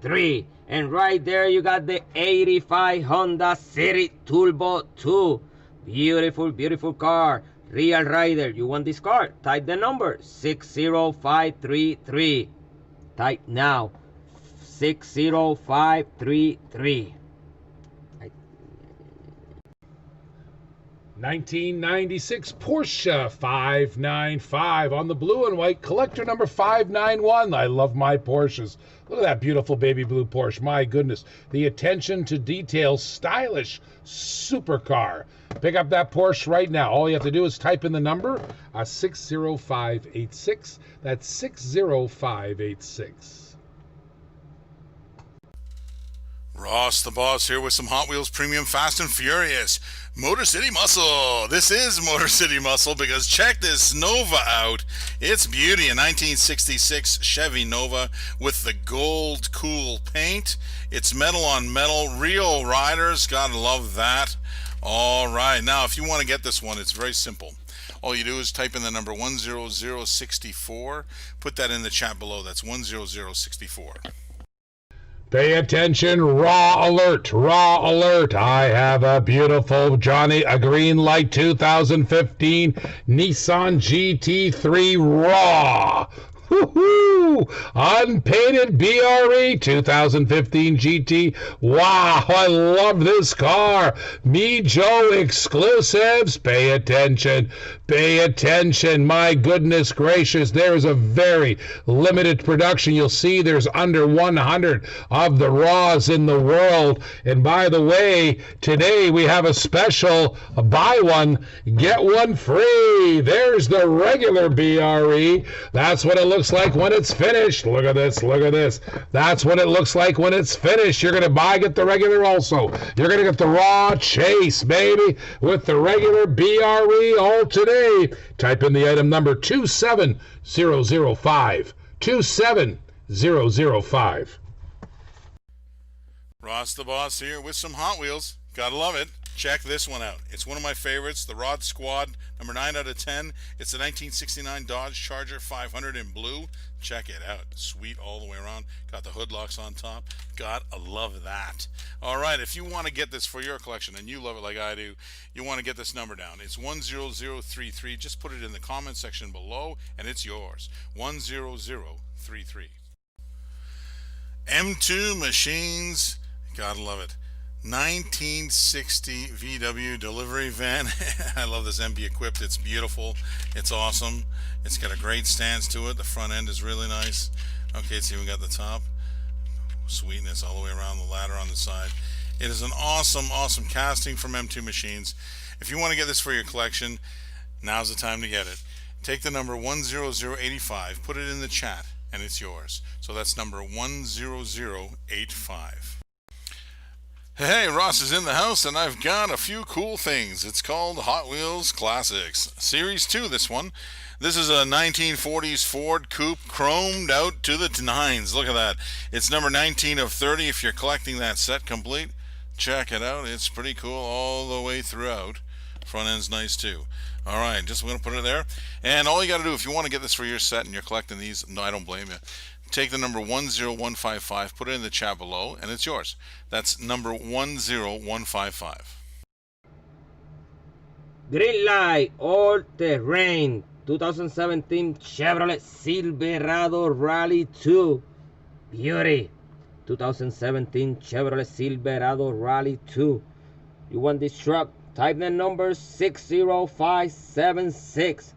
3. And right there you got the 85 Honda City Turbo 2. Beautiful, beautiful car. Real Rider, you want this car? Type the number 60533. Type now 60533. 1996 Porsche 595 on the blue and white, collector number 591. I love my Porsches. Look at that beautiful baby blue Porsche. My goodness. The attention to detail, stylish supercar. Pick up that Porsche right now. All you have to do is type in the number 60586. That's 60586. Ross the Boss here with some Hot Wheels Premium Fast and Furious Motor City Muscle. This is Motor City Muscle because check this Nova out. It's beauty, a 1966 Chevy Nova with the gold cool paint. It's metal on metal, real riders, gotta love that. All right, now if you want to get this one, it's very simple. All you do is type in the number 10064. Put that in the chat below. That's 10064. Pay attention, raw alert, raw alert. I have a beautiful a green light 2015 Nissan GT3 raw. Woohoo! Unpainted BRE 2015 GT. Wow, I love this car. Me Joe exclusives. Pay attention. Pay attention. My goodness gracious. There's a very limited production. You'll see there's under 100 of the raws in the world. And by the way, today we have a special buy one, get one free. There's the regular BRE. That's what it looks like when it's finished. Look at this, look at this. That's what it looks like when it's finished. You're going to get the regular also. You're going to get the raw chase, baby, with the regular BRE all today. Type in the item number 27005. 27005. Ross the Boss here with some Hot Wheels. Gotta love it. Check this one out. It's one of my favorites, the Rod Squad, number 9 out of 10. It's a 1969 Dodge Charger 500 in blue. Check it out. Sweet all the way around. Got the hood locks on top. Gotta love that. All right, if you want to get this for your collection, and you love it like I do, you want to get this number down. It's 10033. Just put it in the comment section below, and it's yours. 10033. M2 Machines. Gotta love it. 1960 VW delivery van. I love this MB equipped. It's beautiful. It's awesome. It's got a great stance to it. The front end is really nice. Okay, so we got the top. Sweetness all the way around, the ladder on the side. It is an awesome, awesome casting from M2 Machines. If you want to get this for your collection, now's the time to get it. Take the number 10085, put it in the chat, and it's yours. So that's number 10085. Hey, Ross is in the house, and I've got a few cool things. It's called Hot Wheels Classics. Series 2, this one. This is a 1940s Ford Coupe, chromed out to the nines. Look at that. It's number 19 of 30 if you're collecting that set complete. Check it out. It's pretty cool all the way throughout. Front end's nice, too. All right, just going to put it there. And all you got to do, if you want to get this for your set and you're collecting these, no, I don't blame you. Take the number 10155, put it in the chat below, and it's yours. That's number 10155. Green Light All Terrain 2017 Chevrolet Silverado Rally 2. Beauty. 2017 Chevrolet Silverado Rally 2. You want this truck? Type the number 60576.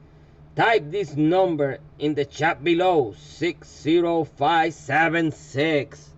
Type this number in the chat below, 60576.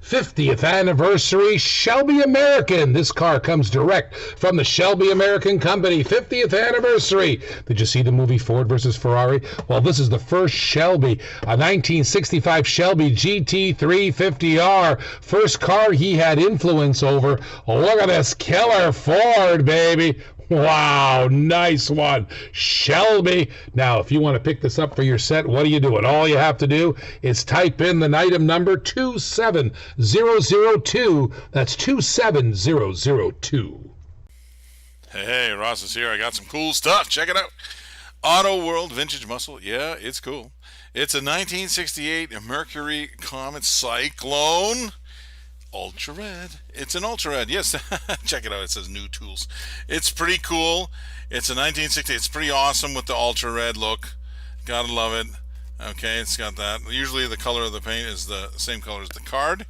50th anniversary Shelby American. This car comes direct from the Shelby American Company. 50th anniversary. Did you see the movie Ford versus Ferrari? Well, this is the first Shelby, a 1965 Shelby GT350R. First car he had influence over. Look at this killer Ford, baby. Wow, nice one, Shelby. Now, if you want to pick this up for your set, what are you doing? All you have to do is type in the item number 27002. That's 27002. Hey, Ross is here. I got some cool stuff. Check it out. Auto World Vintage Muscle. Yeah, it's cool. It's a 1968 Mercury Comet Cyclone. Ultra Red. It's an Ultra Red. Yes, check it out. It says new tools. It's pretty cool. It's a 1960. It's pretty awesome with the Ultra Red look. Gotta love it. Okay, it's got that. Usually the color of the paint is the same color as the card.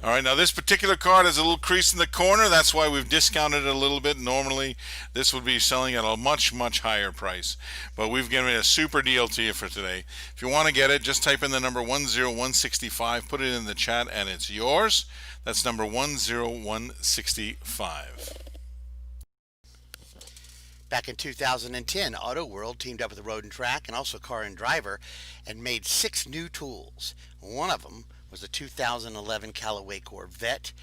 All right, now this particular card has a little crease in the corner. That's why we've discounted it a little bit. Normally, this would be selling at a much, much higher price. But we've given it a super deal to you for today. If you want to get it, just type in the number 10165, put it in the chat, and it's yours. That's number 10165. Back in 2010, Auto World teamed up with Road and Track and also Car and Driver and made 6 new tools. One of them was the 2011 Callaway Corvette.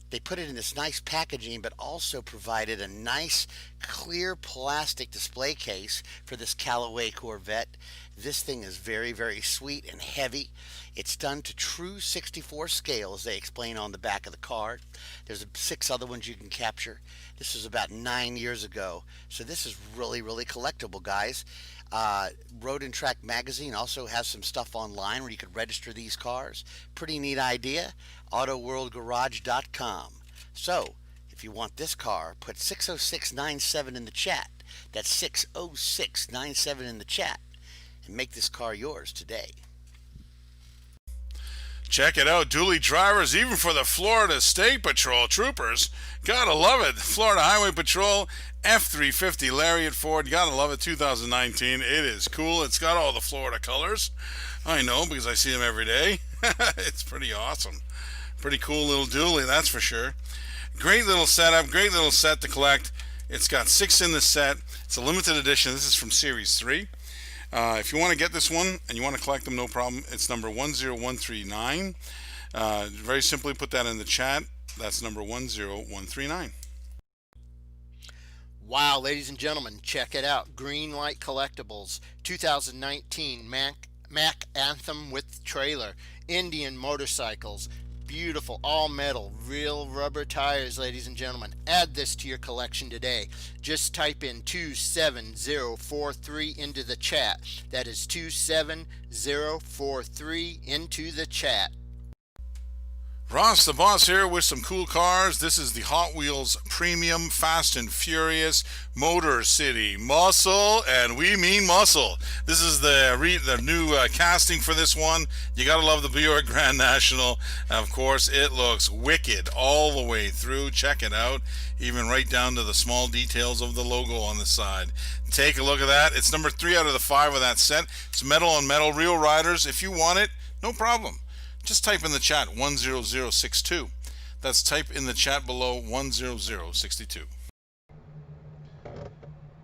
They put it in this nice packaging, but also provided a nice clear plastic display case for this Callaway Corvette. This thing is very, very sweet and heavy. It's done to true 64 scale, as they explain on the back of the card. There's 6 other ones you can capture. This was about 9 years ago, so this is really, really collectible, guys. Road and Track magazine also has some stuff online where you could register these cars. Pretty neat idea. AutoWorldGarage.com. So, if you want this car, put 60697 in the chat. That's 60697 in the chat, and make this car yours today. Check it out. Dually drivers, even for the Florida State Patrol troopers. Gotta love it. Florida Highway Patrol F-350 Lariat Ford. Gotta love it. 2019. It is cool. It's got all the Florida colors. I know because I see them every day. It's pretty awesome. Pretty cool little dually, that's for sure. Great little setup. Great little set to collect. It's got 6 in the set. It's a limited edition. This is from Series 3. If you want to get this one and you want to collect them, no problem. It's number 10139. Very simply put that in the chat. That's number 10139. Wow, ladies and gentlemen, check it out. Greenlight Collectibles 2019 Mac Anthem with trailer. Indian motorcycles. Beautiful, all metal, real rubber tires, ladies and gentlemen. Add this to your collection today. Just type in 27043 into the chat. That is 27043 into the chat. Ross the Boss here with some cool cars. This is the Hot Wheels Premium Fast and Furious Motor City Muscle, and we mean muscle. This is the new casting for this one. You gotta love the Buick Grand National. And of course, it looks wicked all the way through. Check it out, even right down to the small details of the logo on the side. Take a look at that. It's number 3 out of the 5 of that set. It's metal on metal, real riders. If you want it, no problem. Just type in the chat 10062. That's type in the chat below 10062.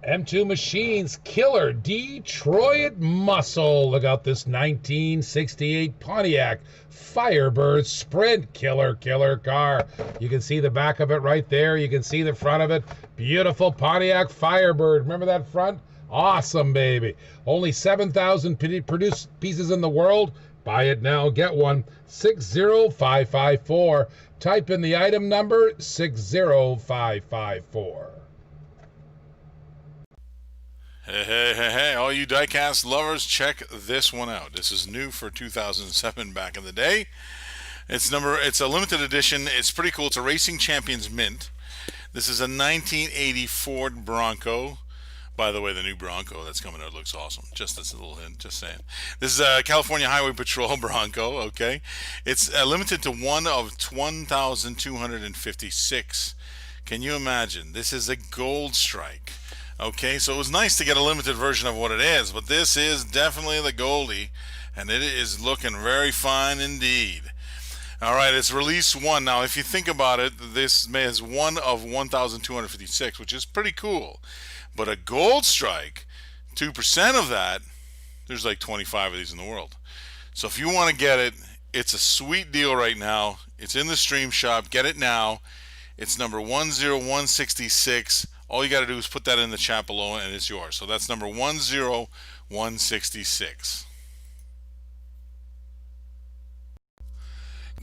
M2 Machines Killer Detroit Muscle. Look out this 1968 Pontiac Firebird Sprint killer car. You can see the back of it right there. You can see the front of it. Beautiful Pontiac Firebird. Remember that front? Awesome, baby. Only 7,000 produced pieces in the world. Buy it now, get one. 60554. Type in the item number 60554. Hey, all you diecast lovers, check this one out. This is new for 2007 back in the day. It's a limited edition. It's pretty cool. It's a Racing Champions Mint. This is a 1980 Ford Bronco. By the way, the new Bronco that's coming out looks awesome. Just as a little hint, just saying. This is a California Highway Patrol Bronco, okay? It's limited to one of 1,256. Can you imagine? This is a gold strike. Okay, so it was nice to get a limited version of what it is, but this is definitely the Goldie, and it is looking very fine indeed. All right, it's release 1. Now, if you think about it, this is 1 of 1,256, which is pretty cool. But a gold strike, 2% of that, there's like 25 of these in the world. So if you want to get it, it's a sweet deal right now. It's in the stream shop. Get it now. It's number 10166. All you got to do is put that in the chat below and it's yours. So that's number 10166.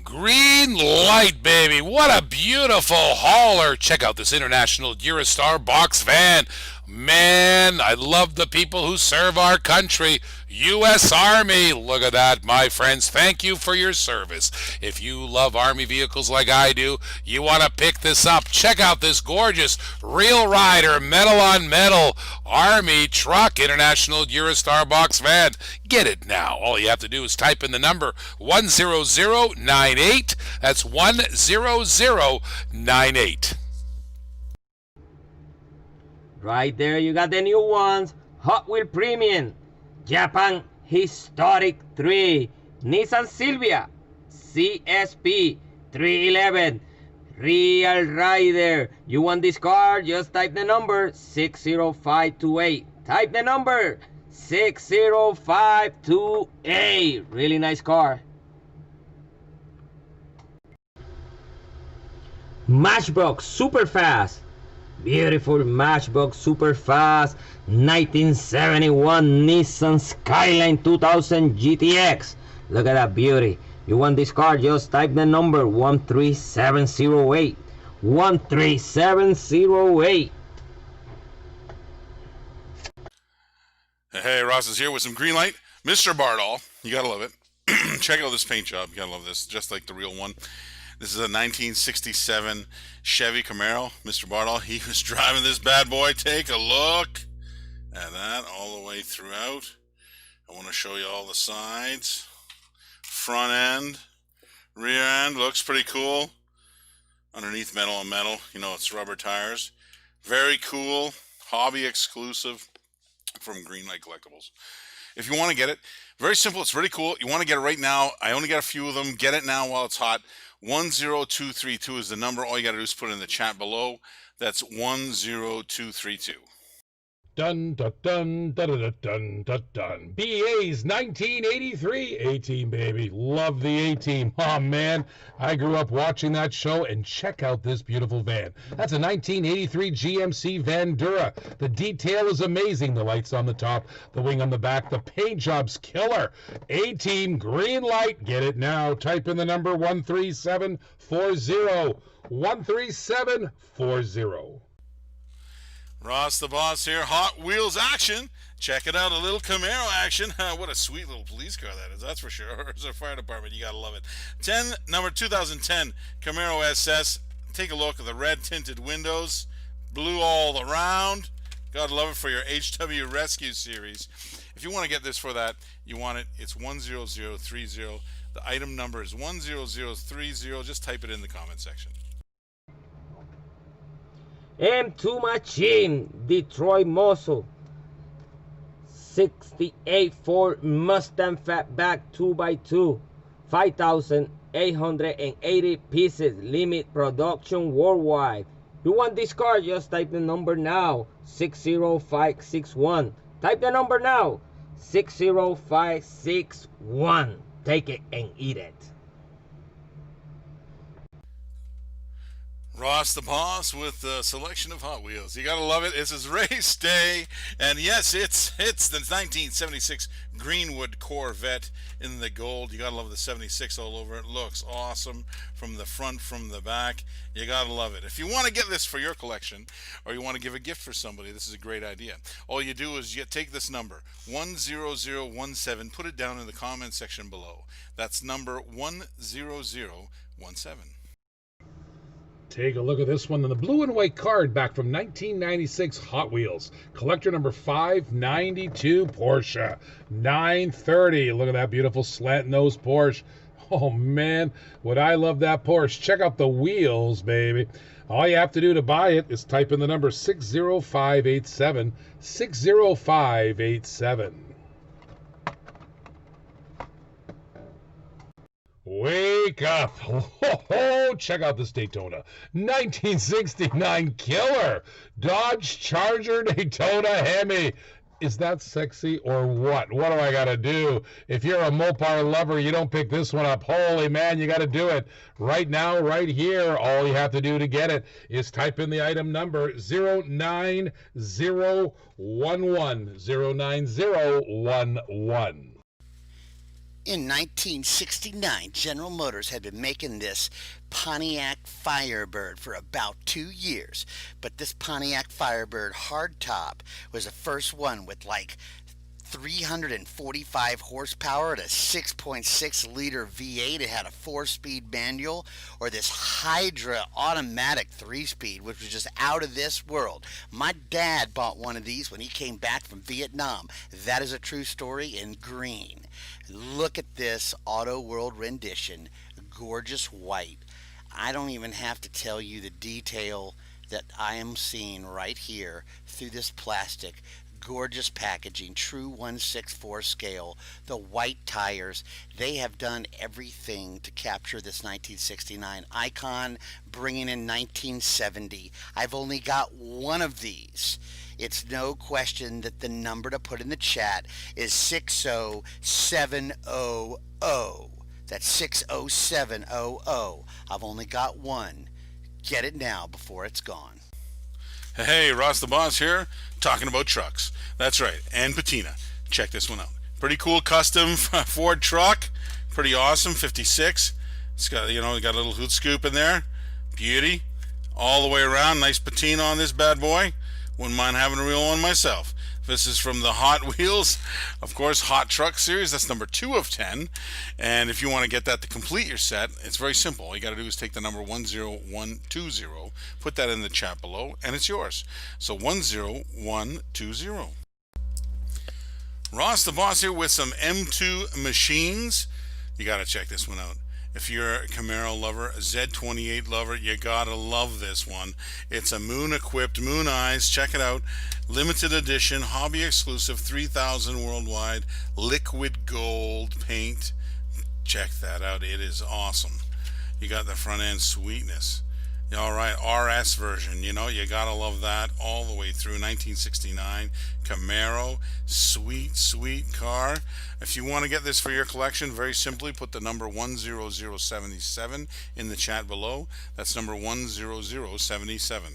Green light, baby. What a beautiful hauler. Check out this International Eurostar box van. Man, I love the people who serve our country. U.S. Army. Look at that, my friends. Thank you for your service. If you love Army vehicles like I do, you want to pick this up. Check out this gorgeous Real Rider metal on metal Army truck International Eurostar box van. Get it now. All you have to do is type in the number 10098. That's 10098. Right there, you got the new ones. Hot Wheel Premium, Japan Historic 3, Nissan Silvia, CSP 311, Real Rider. You want this car? Just type the number 60528. Type the number 60528. Really nice car. Matchbox Super Fast. Beautiful Matchbox Super Fast 1971 Nissan Skyline 2000 GTX. Look at that beauty. You want this car? Just type the number 13708. 13708. Hey, Ross is here with some green light. Mr. Bardall, you gotta love it. Check out this paint job. You gotta love this, just like the real one. This is a 1967 Chevy Camaro. Mr. Bardall, he was driving this bad boy. Take a look at that all the way throughout. I want to show you all the sides. Front end, rear end, looks pretty cool. Underneath metal on metal, you know, it's rubber tires. Very cool, hobby exclusive from Greenlight Collectibles. If you want to get it, very simple, it's really cool. You want to get it right now. I only got a few of them. Get it now while it's hot. 10232 is the number. All you got to do is put it in the chat below. That's 10232. Dun dun dun dun dun dun dun dun. BA's 1983 A-Team, baby. Love the A-Team. Oh man, I grew up watching that show. And check out this beautiful van. That's a 1983 GMC Vandura. The detail is amazing. The lights on the top, the wing on the back, the paint job's killer. A-Team green light. Get it now. Type in the number 13740. 13740. Ross the Boss here. Hot Wheels action. Check it out. A little Camaro action. What a sweet little police car that is. That's for sure. Or as a fire department, you got to love it. Number 2010 Camaro SS. Take a look at the red tinted windows. Blue all around. Got to love it for your HW Rescue series. If you want to get this for that, you want it. It's 10030. The item number is 10030. Just type it in the comment section. M2 Machine, Detroit Muscle, 68 Ford Mustang Fatback 2x2, 5,880 pieces, limit production worldwide. You want this car? Just type the number now, 60561. Type the number now, 60561. Take it and eat it. Ross the Boss with a selection of Hot Wheels. You gotta love it. This is race day, and yes, it's the 1976 Greenwood Corvette in the gold. You gotta love the 76 all over. It looks awesome from the front, from the back. You gotta love it. If you want to get this for your collection, or you want to give a gift for somebody, this is a great idea. All you do is you take this number 10017. Put it down in the comment section below. That's number 10017. Take a look at this one. The blue and white card back from 1996 Hot Wheels. Collector number 592 Porsche 930. Look at that beautiful slant nose Porsche. Oh man, would I love that Porsche. Check out the wheels, baby. All you have to do to buy it is type in the number 60587. 60587. Wake up. Oh, check out this Daytona. 1969 killer Dodge Charger Daytona Hemi. Is that sexy or what? What do I got to do? If you're a Mopar lover, you don't pick this one up. Holy man, you got to do it right now, right here. All you have to do to get it is type in the item number 09011. 09011. In 1969, General Motors had been making this Pontiac Firebird for about 2 years. But this Pontiac Firebird hardtop was the first one with like 345 horsepower and a 6.6 liter V8. It had a 4-speed manual, or this Hydra automatic 3-speed, which was just out of this world. My dad bought one of these when he came back from Vietnam. That is a true story in green. Look at this Auto World rendition, gorgeous white. I don't even have to tell you the detail that I am seeing right here through this plastic. Gorgeous packaging, true 1/64 scale, the white tires. They have done everything to capture this 1969 icon, bringing in 1970. I've only got one of these. It's no question that the number to put in the chat is 60700. That's 60700. I've only got one. Get it now before it's gone. Hey, Ross the Boss here, talking about trucks. That's right, and patina. Check this one out. Pretty cool custom Ford truck. Pretty awesome, 56. It's got, got a little hood scoop in there. Beauty. All the way around, nice patina on this bad boy. Wouldn't mind having a real one myself. This is from the Hot Wheels, of course, Hot Truck series. That's number 2 of 10. And if you want to get that to complete your set, it's very simple. All you got to do is take the number 10120, put that in the chat below, and it's yours. So 10120. Ross the Boss here with some M2 machines. You got to check this one out. If you're a Camaro lover, a Z28 lover, you gotta love this one. It's a moon equipped, moon eyes. Check it out. Limited edition, hobby exclusive, 3,000 worldwide, liquid gold paint. Check that out. It is awesome. You got the front end sweetness. All right, RS version, you gotta love that all the way through. 1969 Camaro, sweet car. If you want to get this for your collection, very simply put the number 10077 in the chat below. That's number 10077.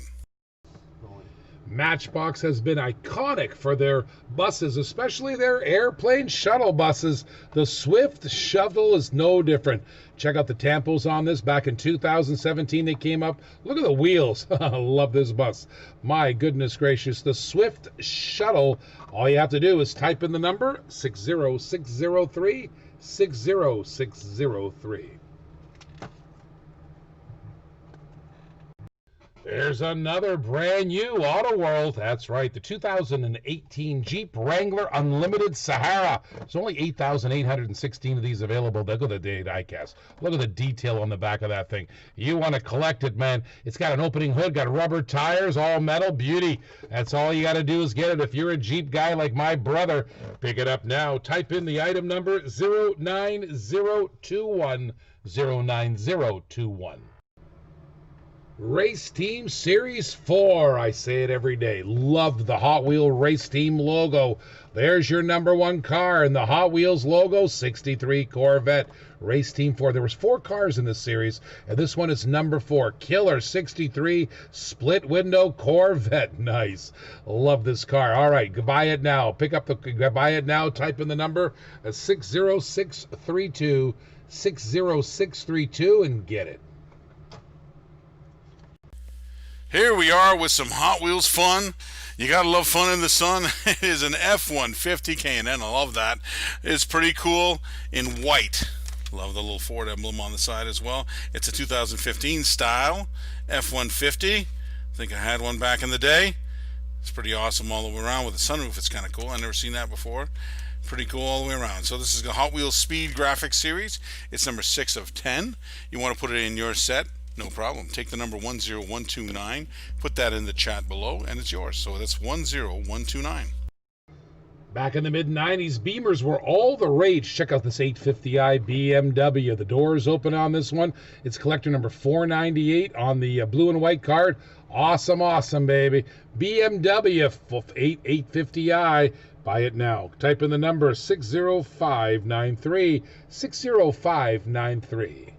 Matchbox has been iconic for their buses, especially their airplane shuttle buses. The Swift Shuttle is no different. Check out the tampos on this. Back in 2017 they came up. Look at the wheels. I love this bus. My goodness gracious. The Swift Shuttle. All you have to do is type in the number 60603 60603. There's another brand new Auto World. That's right, the 2018 Jeep Wrangler Unlimited Sahara. There's only 8,816 of these available. Look at the diecast. Look at the detail on the back of that thing. You want to collect it, man. It's got an opening hood, got rubber tires, all metal, beauty. That's all you got to do is get it. If you're a Jeep guy like my brother, pick it up now. Type in the item number 09021. 09021. Race Team Series 4. I say it every day. Loved the Hot Wheel Race Team logo. There's your number 1 car in the Hot Wheels logo, 63 Corvette. Race Team 4. There was 4 cars in this series, and this one is number 4. Killer 63 split window Corvette. Nice. Love this car. All right, buy it now. Buy it now. Type in the number 60632 60632 and get it. Here we are with some Hot Wheels fun. You gotta love fun in the sun. It is an F-150 K&N. I love that. It's pretty cool in white. Love the little Ford emblem on the side as well. It's a 2015 style F-150. I think I had one back in the day. It's pretty awesome all the way around with a sunroof. It's kind of cool. I've never seen that before. Pretty cool all the way around. So this is the Hot Wheels Speed Graphics Series. It's number 6 of 10. You want to put it in your set? No problem. Take the number 10129, put that in the chat below, and it's yours. So that's 10129. Back in the mid-90s, Beamers were all the rage. Check out this 850i BMW. The doors open on this one. It's collector number 498 on the blue and white card. Awesome, awesome, baby. BMW 850i. Buy it now. Type in the number 60593, 60593.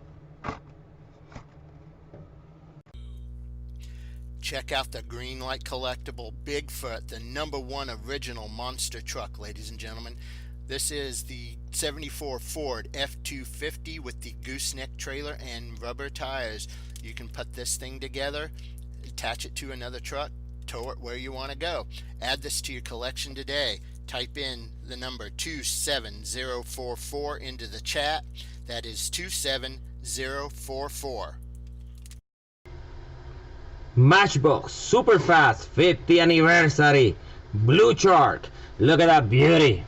Check out the Greenlight Collectible Bigfoot, the #1 original monster truck, ladies and gentlemen. This is the 74 Ford F-250 with the gooseneck trailer and rubber tires. You can put this thing together, attach it to another truck, tow it where you want to go. Add this to your collection today. Type in the number 27044 into the chat. That is 27044. Matchbox Superfast 50 anniversary blue shark. Look at that beauty.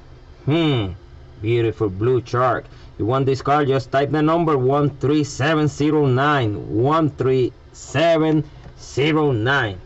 Beautiful blue shark. You want this car, just type the number 13709, 13709.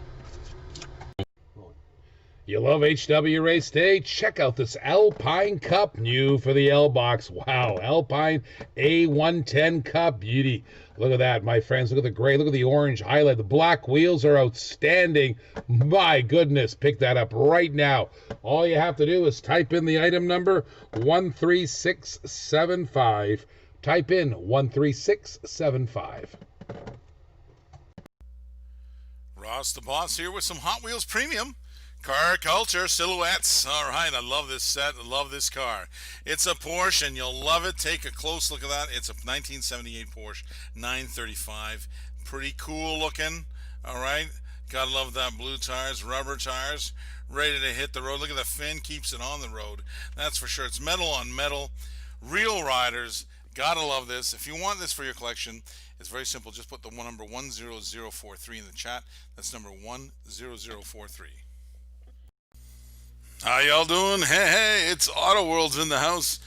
You love HW Race Day? Check out this Alpine Cup, new for the L box. Wow, Alpine A110 Cup beauty. Look at that, my friends. Look at the gray. Look at the orange highlight. The black wheels are outstanding. My goodness, pick that up right now. All you have to do is type in the item number 13675. Type in 13675. Ross the Boss here with some Hot Wheels Premium Car Culture Silhouettes. All right, I love this set. I love this car. It's a Porsche, and you'll love it. Take a close look at that. It's a 1978 Porsche 935. Pretty cool looking. All right, gotta love that blue tires, rubber tires, ready to hit the road. Look at the fin, keeps it on the road. That's for sure. It's metal on metal. Real riders. Gotta love this. If you want this for your collection, it's very simple. Just put the number 10043 in the chat. That's number 10043. How y'all doing? Hey, it's Auto World's in the house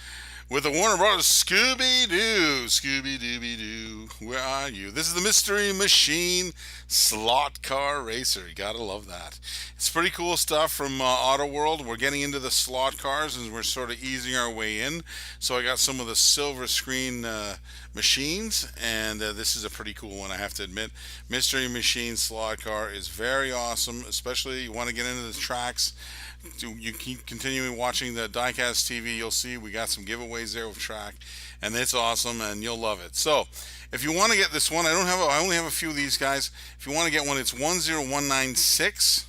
with the Warner Brothers Scooby-Doo. Scooby-Dooby-Doo, where are you? This is the Mystery Machine Slot Car Racer. You gotta love that. It's pretty cool stuff from Auto World. We're getting into the slot cars and we're sort of easing our way in. So I got some of the silver screen machines, and this is a pretty cool one, I have to admit. Mystery Machine Slot Car is very awesome, especially you want to get into the tracks. You keep continuing watching the Diecast TV, you'll see we got some giveaways there with track, and it's awesome, and you'll love it. So if you want to get this one, I only have a few of these guys. If you want to get one, it's 10196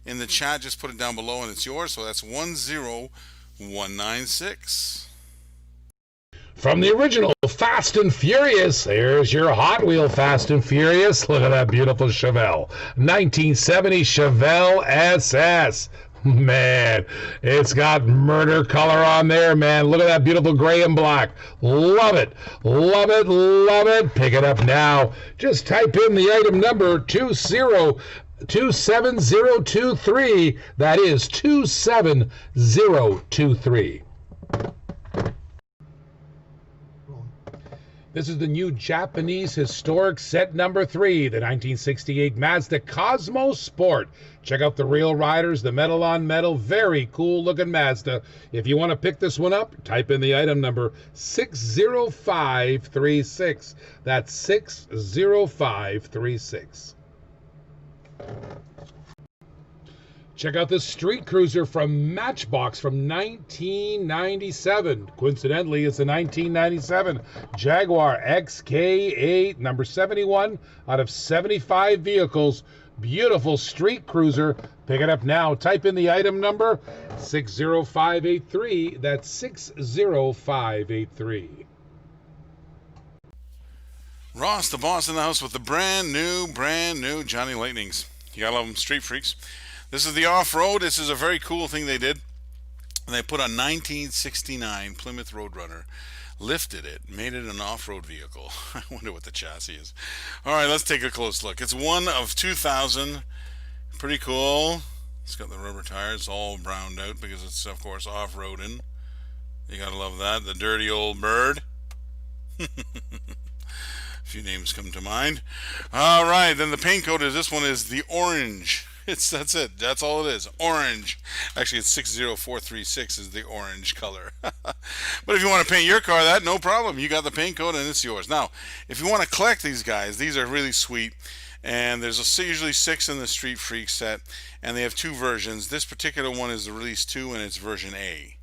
in the chat. Just put it down below and it's yours. So that's 10196. From the original Fast and Furious, there's your Hot Wheel Fast and Furious. Look at that beautiful Chevelle. 1970 Chevelle SS. Man, it's got murder color on there, man. Look at that beautiful gray and black. Love it. Love it. Love it. Pick it up now. Just type in the item number 27023. That is 27023. This is the new Japanese historic set number 3, the 1968 Mazda Cosmo Sport. Check out the real riders, the metal on metal, very cool looking Mazda. If you want to pick this one up, type in the item number 60536. That's 60536. Check out this street cruiser from Matchbox from 1997. Coincidentally, it's a 1997 Jaguar XK8, number 71 out of 75 vehicles. Beautiful street cruiser. Pick it up now. Type in the item number 60583. That's 60583. Ross the Boss in the house with the brand new Johnny Lightnings. You gotta love them, street freaks. This is the off-road. This is a very cool thing they did. They put a 1969 Plymouth Roadrunner, lifted it, made it an off-road vehicle. I wonder what the chassis is. All right, let's take a close look. It's one of 2,000. Pretty cool. It's got the rubber tires all browned out because it's, of course, off-roading. You gotta love that. The dirty old bird. A few names come to mind. All right, then the paint coat is, this one is the orange. That's it. That's all it is. Orange. Actually, it's 60436 is the orange color. But if you want to paint your car that, no problem. You got the paint code and it's yours. Now, if you want to collect these guys, these are really sweet. And there's usually 6 in the Street Freak set, and they have 2 versions. This particular one is the release 2, and it's version A.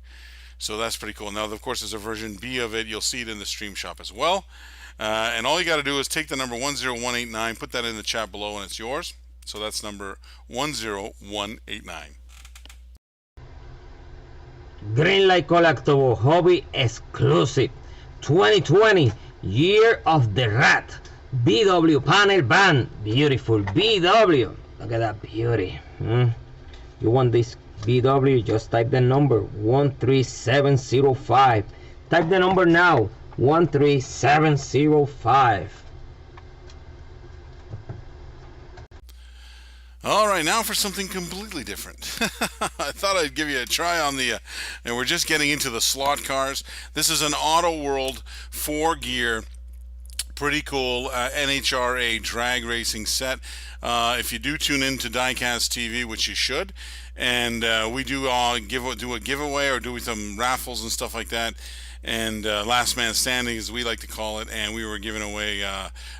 So that's pretty cool. Now, of course, there's a version B of it. You'll see it in the stream shop as well. And all you got to do is take the number 10189, put that in the chat below, and it's yours. So that's number 10189. Greenlight Collectible Hobby Exclusive 2020 Year of the Rat BW panel band. Beautiful BW. Look at that beauty. You want this BW? Just type the number 13705. Type the number now, 13705. All right, now for something completely different. I thought I'd give you a try on the, and we're just getting into the slot cars. This is an Auto World 4-gear, pretty cool NHRA drag racing set. If you do tune in to Diecast TV, which you should, and we do do a giveaway or do some raffles and stuff like that. And last man standing, as we like to call it, and we were giving away,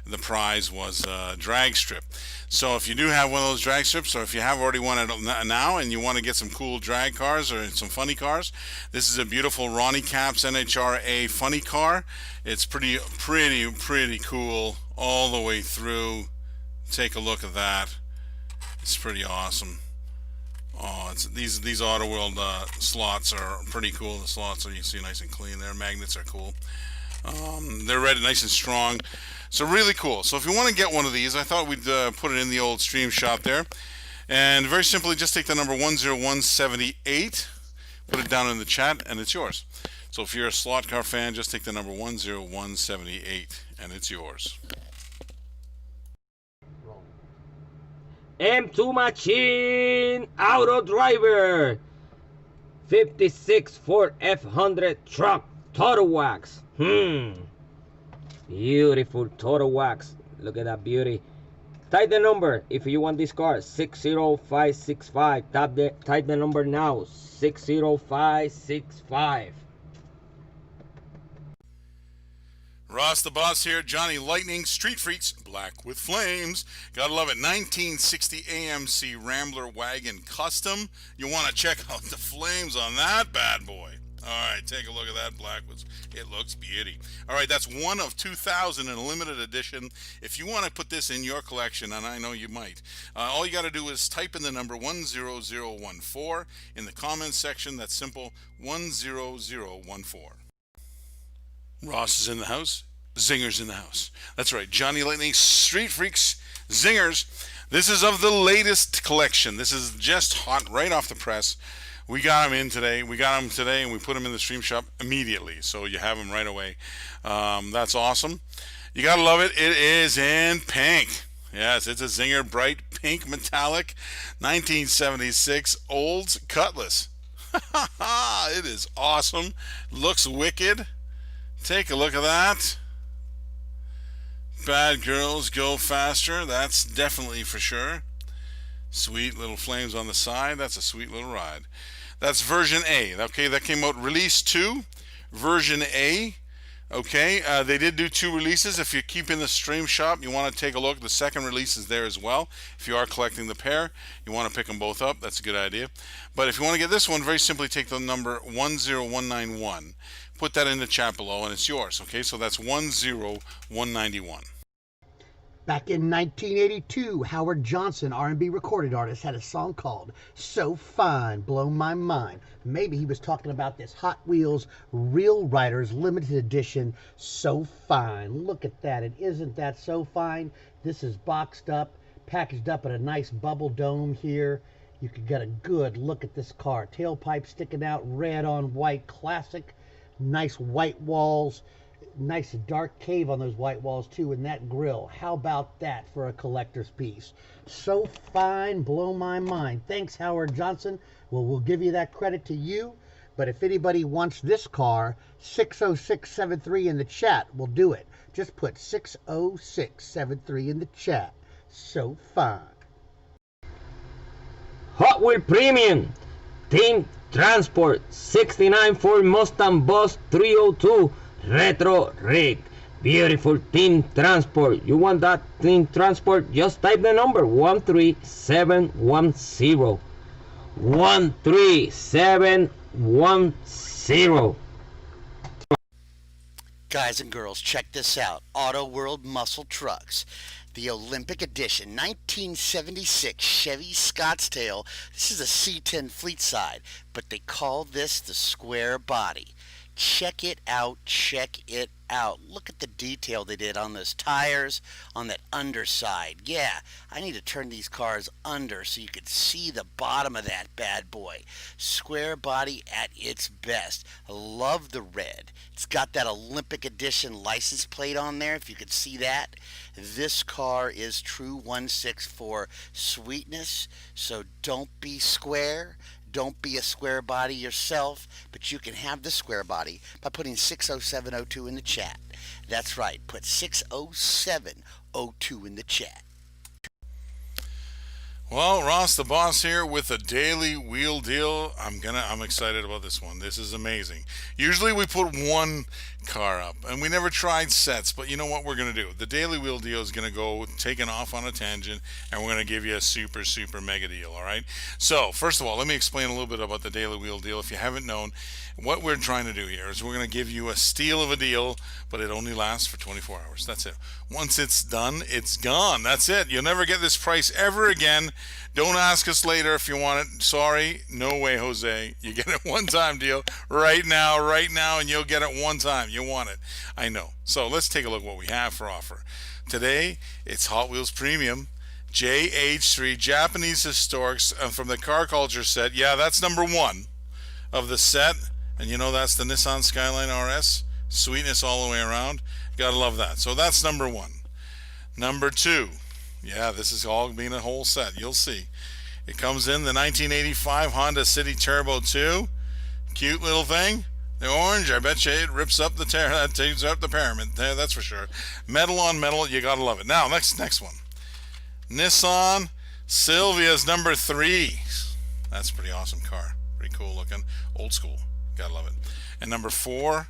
the prize was a drag strip. So if you do have one of those drag strips, or if you have already one now and you want to get some cool drag cars or some funny cars, this is a beautiful Ronnie Capps NHRA funny car. It's pretty cool all the way through. Take a look at that. It's pretty awesome. Oh, these Auto World slots are pretty cool. The slots are, you see, nice and clean there. Magnets are cool. They're red, nice and strong. So really cool. So if you want to get one of these, I thought we'd put it in the old stream shop there. And very simply, just take the number 10178, put it down in the chat, and it's yours. So if you're a slot car fan, just take the number 10178, and it's yours. M2 Machine Auto Driver 56 Ford F100 truck Total Wax. Beautiful Total Wax. Look at that beauty. Type the number if you want this car, 60565. Type the number now, 60565. Ross the Boss here, Johnny Lightning, Street Freaks, Black with Flames. Gotta love it. 1960 AMC Rambler Wagon Custom. You want to check out the flames on that bad boy. All right, take a look at that black. It looks beauty. All right, that's one of 2,000 in a limited edition. If you want to put this in your collection, and I know you might, all you got to do is type in the number 10014 in the comments section. That's simple, 10014. Ross is in the house. Zingers in the house. That's right. Johnny Lightning, Street Freaks, Zingers. This is of the latest collection. This is just hot right off the press. We got them in today. We got them today, and we put them in the stream shop immediately. So you have them right away. That's awesome. You got to love it. It is in pink. Yes, it's a Zinger bright pink metallic 1976 Olds Cutlass. It is awesome. Looks wicked. Take a look at that. Bad girls go faster. That's definitely for sure. Sweet little flames on the side. That's a sweet little ride. That's version A. Okay, that came out release 2, version A. Okay, they did do 2 releases. If you keep in the stream shop, you want to take a look. The second release is there as well. If you are collecting the pair, you want to pick them both up. That's a good idea. But if you want to get this one, very simply take the number 10191. Put that in the chat below, and it's yours. Okay, so that's 10191. Back in 1982, Howard Johnson, R&B recorded artist, had a song called So Fine, Blow My Mind. Maybe he was talking about this Hot Wheels Real Riders limited edition So Fine. Look at that. Isn't that so fine? This is boxed up, packaged up in a nice bubble dome here. You can get a good look at this car. Tailpipe sticking out, red on white, classic. Nice white walls. Nice dark cave on those white walls too, and that grill. How about that for a collector's piece? So fine, blow my mind. Thanks, Howard Johnson. Well, we'll give you that credit to you. But if anybody wants this car, 60673 in the chat will do it. Just put 60673 in the chat. So fine. Hot Wheel Premium Team Transport 69 Ford Mustang Bus 302 Retro Rig. Beautiful Team Transport. You want that Team Transport? Just type the number 13710. 13710. Guys and girls, check this out. Auto World Muscle Trucks. The Olympic Edition 1976 Chevy Scottsdale. This is a C10 fleet side, but they call this the square body. Check it out, check it out. Look at the detail they did on those tires, on that underside. Yeah, I need to turn these cars under so you can see the bottom of that bad boy. Square body at its best. I love the red. It's got that Olympic Edition license plate on there, if you could see that. This car is true 164 sweetness, so don't be square. Don't be a square body yourself, but you can have the square body by putting 60702 in the chat. That's right, put 60702 in the chat. Well, Ross the Boss here with a daily wheel deal. I'm excited about this one. This is amazing. Usually we put one car up and we never tried sets, but you know what we're going to do? The daily wheel deal is going to go taking off on a tangent, and we're going to give you a super mega deal, all right? So, first of all, let me explain a little bit about the daily wheel deal. If you haven't known, what we're trying to do here is we're going to give you a steal of a deal, but it only lasts for 24 hours. That's it. Once it's done, it's gone. That's it. You'll never get this price ever again. Don't ask us later if you want it. Sorry, no way, Jose. You get it one time deal right now, and you'll get it one time. You want it. I know. So let's take a look what we have for offer. Today, it's Hot Wheels Premium JH3 Japanese Historics from the Car Culture set. Yeah, that's number one of the set. And you know that's the Nissan Skyline RS. Sweetness all the way around. Gotta love that. So that's number one. Number two. Yeah, this is all being a whole set. You'll see. It comes in the 1985 Honda City Turbo 2. Cute little thing. The orange, I bet you it rips up the tears up the pyramid. There, that's for sure. Metal on metal, you gotta love it. Now, next one. Nissan Silvia's number 3. That's a pretty awesome car. Pretty cool looking. Old school. Gotta love it. And number 4,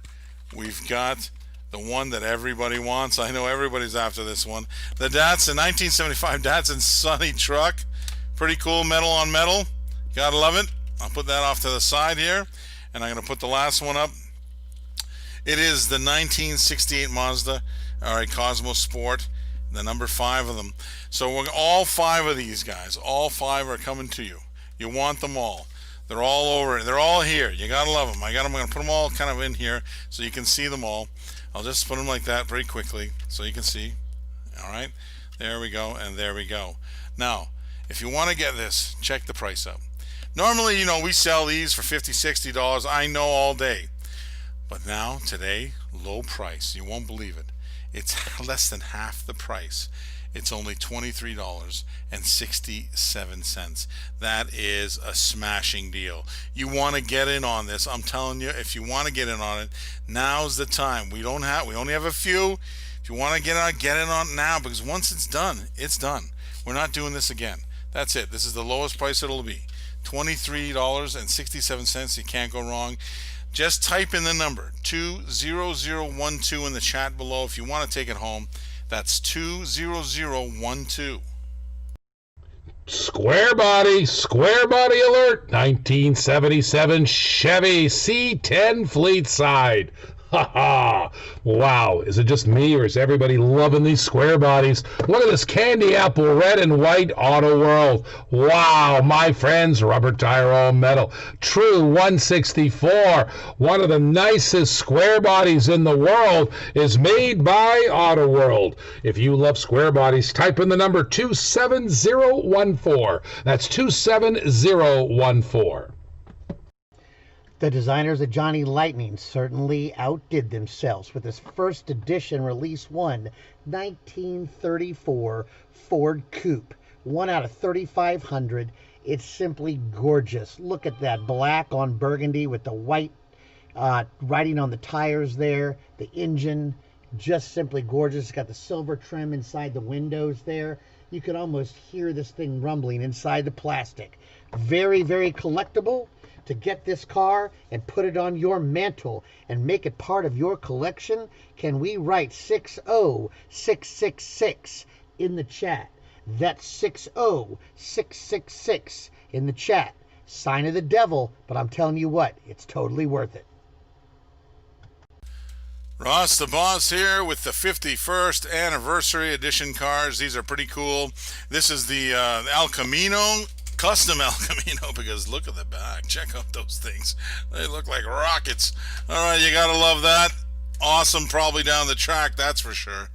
we've got the one that everybody wants. I know everybody's after this one. The Datsun 1975 Datsun Sunny truck. Pretty cool, metal on metal. Gotta love it. I'll put that off to the side here, and I'm gonna put the last one up. It is the 1968 Mazda, all right, Cosmo Sport, the number 5 of them. So we're all 5 of these guys. All 5 are coming to you. You want them all. They're all over. They're all here. You gotta love them. I'm gonna put them all kind of in here so you can see them all. I'll just put them like that very quickly so you can see. All right, there we go, and there we go. Now, if you want to get this, check the price out. Normally, you know, we sell these for $50, $60. I know all day, but now today, low price. You won't believe it. It's less than half the price. It's only $23.67. That is a smashing deal. You want to get in on this. I'm telling you, if you want to get in on it, now's the time. We only have a few. If you want to get in on it now, because once it's done, it's done. We're not doing this again. That's it. This is the lowest price it'll be. $23.67. You can't go wrong. Just type in the number 20012 in the chat below if you want to take it home. That's 20012. Square body alert. 1977 Chevy C10 fleet side. Ha ha! Wow, is it just me or is everybody loving these square bodies? Look at this candy apple red and white Auto World. Wow, my friends, rubber tire all metal. True 164. One of the nicest square bodies in the world is made by Auto World. If you love square bodies, type in the number 27014. That's 27014. The designers of Johnny Lightning certainly outdid themselves with this first edition release 1934 Ford Coupe. 1 out of 3,500. It's simply gorgeous. Look at that black on burgundy with the white writing on the tires there. The engine, just simply gorgeous. It's got the silver trim inside the windows there. You could almost hear this thing rumbling inside the plastic. Very, very collectible. To get this car and put it on your mantle and make it part of your collection, can we write 60666 in the chat? That's 60666 in the chat. Sign of the devil, but I'm telling you what, it's totally worth it. Ross the Boss here with the 51st anniversary edition cars. These are pretty cool. This is the El Camino, custom El Camino, because look at the back. Check out those things. They look like rockets. All right, you gotta love that. Awesome, probably down the track, that's for sure.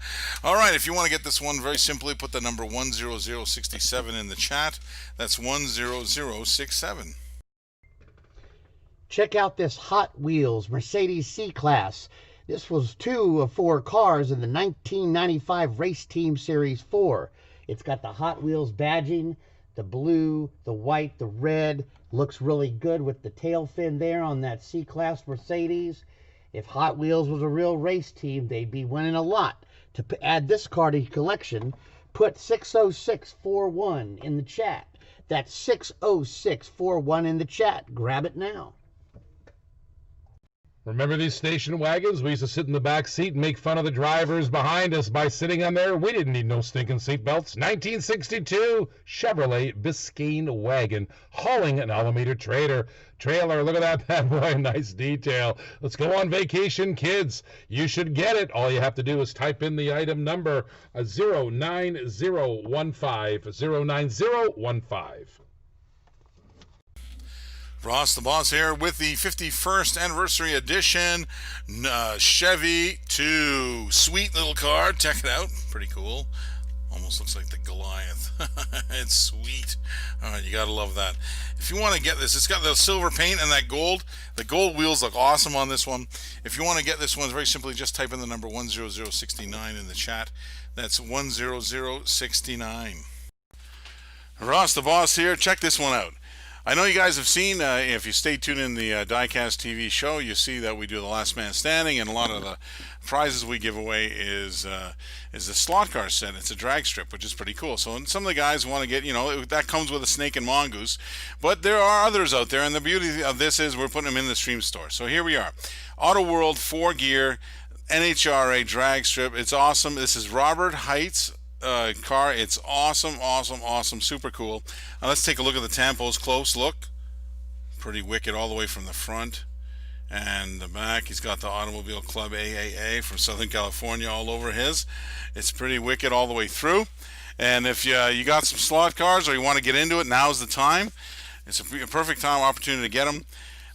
All right, if you want to get this one, very simply put the number 10067 in the chat. That's 10067. Check out this Hot Wheels Mercedes C-Class. This was 2 of 4 cars in the 1995 Race Team Series 4. It's got the Hot Wheels badging, the blue, the white, the red. Looks really good with the tail fin there on that C-Class Mercedes. If Hot Wheels was a real race team, they'd be winning a lot. To add this car to your collection, put 60641 in the chat. That's 60641 in the chat. Grab it now. Remember these station wagons? We used to sit in the back seat and make fun of the drivers behind us by sitting on there. We didn't need no stinking seatbelts. 1962 Chevrolet Biscayne wagon hauling an Alameda trailer. Look at that bad boy. Nice detail. Let's go on vacation, kids. You should get it. All you have to do is type in the item number 09015. Ross the Boss here with the 51st anniversary edition Chevy 2. Sweet little car. Check it out. Pretty cool. Almost looks like the Goliath. It's sweet. All right, you gotta love that. If you want to get this, it's got the silver paint and that gold. The gold wheels look awesome on this one. If you want to get this one, very simply just type in the number 10069 in the chat. That's 10069. Ross the Boss here. Check this one out. I know you guys have seen, if you stay tuned in the Diecast TV show, you see that we do the last man standing, and a lot of the prizes we give away is a slot car set. It's a drag strip, which is pretty cool. So some of the guys want to get, that comes with a snake and mongoose, but there are others out there, and the beauty of this is we're putting them in the stream store. So here we are. Auto World 4-gear NHRA drag strip. It's awesome. This is Robert Height's car. It's awesome, super cool. Let's take a look at the tampos. Close look. Pretty wicked all the way from the front and the back. He's got the Automobile Club AAA from Southern California all over his. It's pretty wicked all the way through. And if you got some slot cars or you want to get into it, now's the time. It's a perfect time opportunity to get them.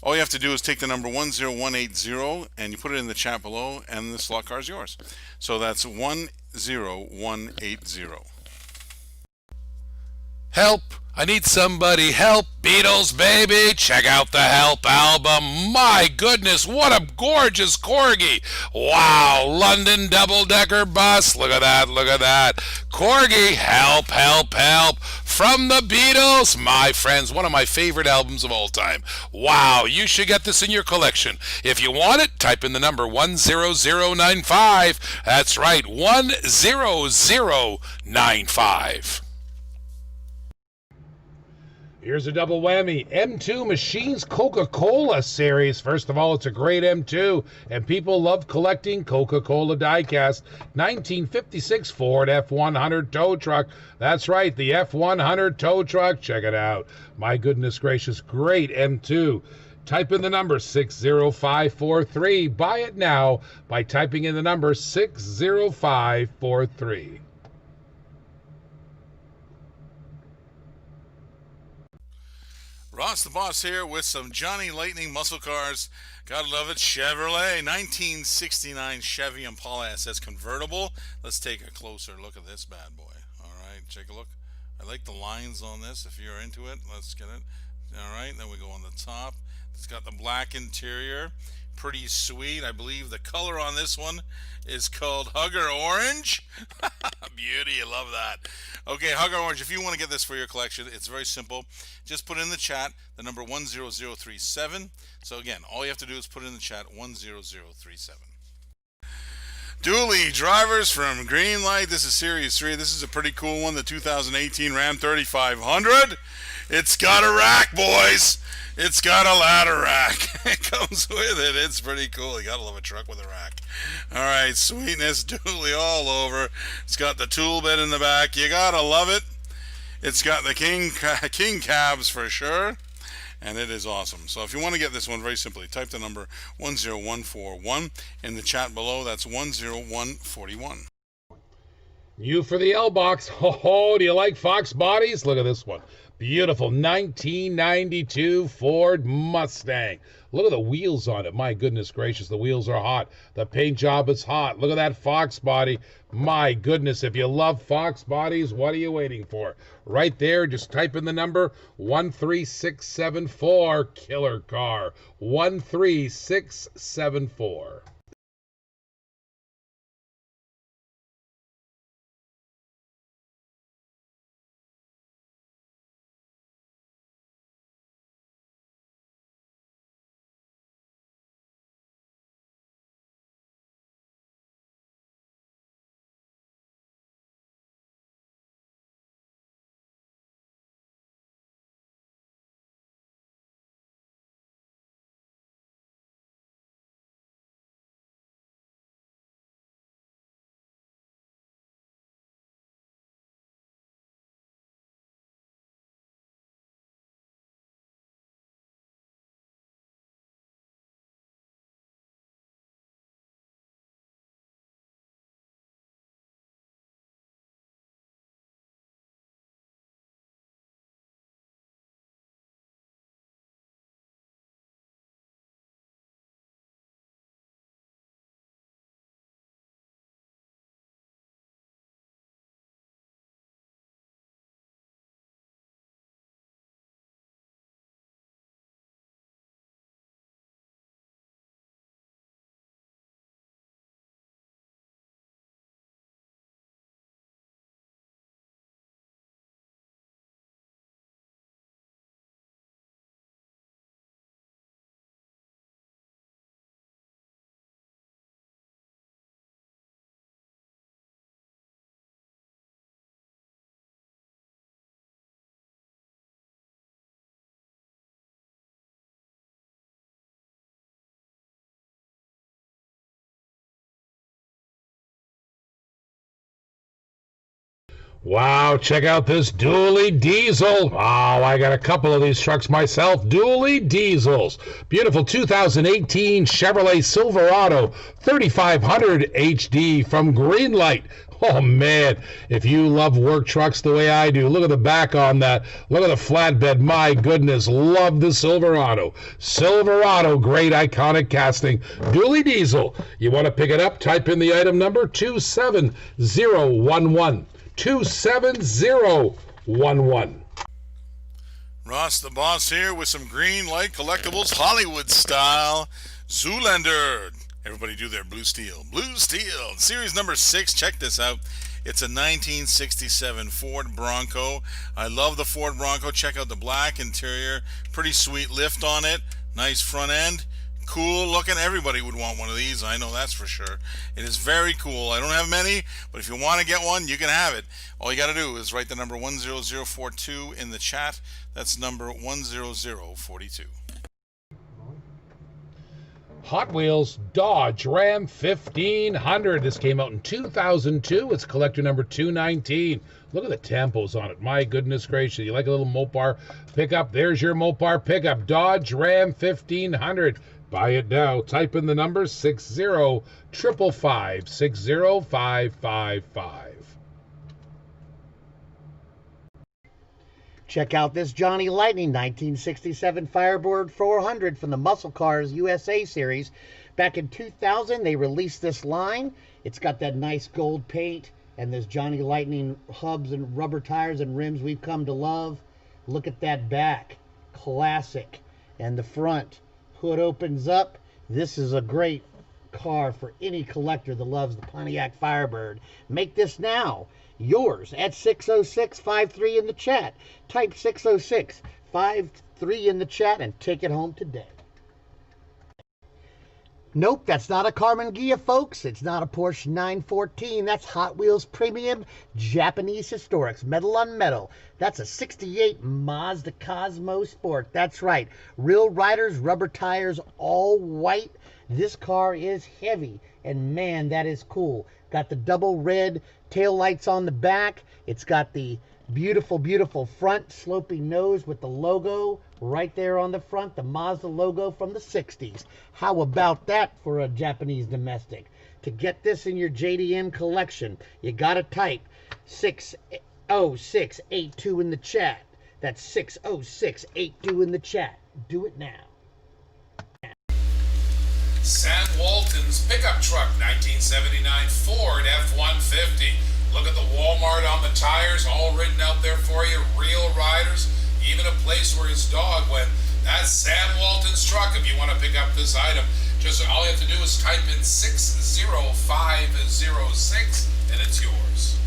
All you have to do is take the number 10180 and you put it in the chat below, and the slot car is yours. So that's 10180. Help! I need somebody help. Beatles, baby. Check out the Help album. My goodness, what a gorgeous corgi. Wow, London double-decker bus. Look at that, look at that. Corgi, help, help, help. From the Beatles, my friends, one of my favorite albums of all time. Wow, you should get this in your collection. If you want it, type in the number 10095. That's right, 10095. Here's a double whammy. M2 Machines Coca-Cola series. First of all, it's a great M2, and people love collecting Coca-Cola diecast. 1956 Ford F100 tow truck. That's right, the F100 tow truck. Check it out. My goodness gracious, great M2. Type in the number 60543. Buy it now by typing in the number 60543. Ross the Boss here with some Johnny Lightning muscle cars. Gotta love it. Chevrolet 1969 Chevy Impala SS convertible. Let's take a closer look at this bad boy. All right, take a look. I like the lines on this. If you're into it, let's get it. All right, then we go on the top. It's got the black interior. Pretty sweet. I believe the color on this one is called Hugger Orange. Beauty, I love that. Okay, Hugger Orange, if you want to get this for your collection, it's very simple. Just put in the chat the number 10037. So again, all you have to do is put in the chat 10037. Dooley drivers from Greenlight. This is Series 3. This is a pretty cool one, the 2018 Ram 3500. It's got a rack, boys. It's got a ladder rack. It comes with it. It's pretty cool. You gotta love a truck with a rack. All right, sweetness, Dooley all over. It's got the tool bed in the back. You gotta love it. It's got the king cabs for sure. And it is awesome. So if you want to get this one, very simply, type the number 10141 in the chat below. That's 10141. You for the L box. Oh, do you like Fox bodies? Look at this one. Beautiful 1992 Ford Mustang. Look at the wheels on it. My goodness gracious, the wheels are hot. The paint job is hot. Look at that Fox body. My goodness, if you love Fox bodies, what are you waiting for? Right there, just type in the number 13674. Killer car. 13674. Wow, check out this dually diesel. Oh, I got a couple of these trucks myself. Dually diesels. Beautiful 2018 Chevrolet Silverado 3500 HD from Greenlight. Oh, man, if you love work trucks the way I do, look at the back on that. Look at the flatbed. My goodness, love the Silverado. Silverado, great iconic casting. Dually diesel. You want to pick it up? Type in the item number 27011. 27011. Ross the Boss here with some Greenlight Collectibles Hollywood style Zoolander. Everybody do their blue steel. Blue steel. Series number 6. Check this out. It's a 1967 Ford Bronco. I love the Ford Bronco. Check out the black interior. Pretty sweet lift on it. Nice front end. Cool looking. Everybody would want one of these. I know that's for sure. It is very cool. I don't have many, but if you want to get one, you can have it. All you got to do is write the number 10042 in the chat. That's number 10042. Hot Wheels Dodge Ram 1500. This came out in 2002. It's collector number 219. Look at the tempos on it. My goodness gracious. You like a little Mopar pickup? There's your Mopar pickup. Dodge Ram 1500. Buy it now. Type in the number 60555 60555. Check out this Johnny Lightning 1967 Firebird 400 from the Muscle Cars USA series. Back in 2000, they released this line. It's got that nice gold paint and this Johnny Lightning hubs and rubber tires and rims we've come to love. Look at that back. Classic. And the front. Hood opens up. This is a great car for any collector that loves the Pontiac Firebird. Make this now yours at 60653 in the chat. Type 60653 in the chat and take it home today. Nope, that's not a Carmen Ghia, folks. It's not a Porsche 914. That's Hot Wheels Premium Japanese Historics, metal on metal. That's a 68 Mazda Cosmo Sport. That's right. Real riders, rubber tires, all white. This car is heavy, and man, that is cool. Got the double red tail lights on the back. It's got the beautiful, beautiful front sloping nose with the logo right there on the front, the Mazda logo from the 60s. How about that for a Japanese domestic? To get this in your JDM collection, you gotta type 60682 in the chat. That's 60682 in the chat. Do it now. Sam Walton's pickup truck, 1979 Ford F-150. Look at the Walmart on the tires, all written out there for you. Real riders, even a place where his dog went. That's Sam Walton's truck if you want to pick up this item. Just all you have to do is type in 60506 and it's yours.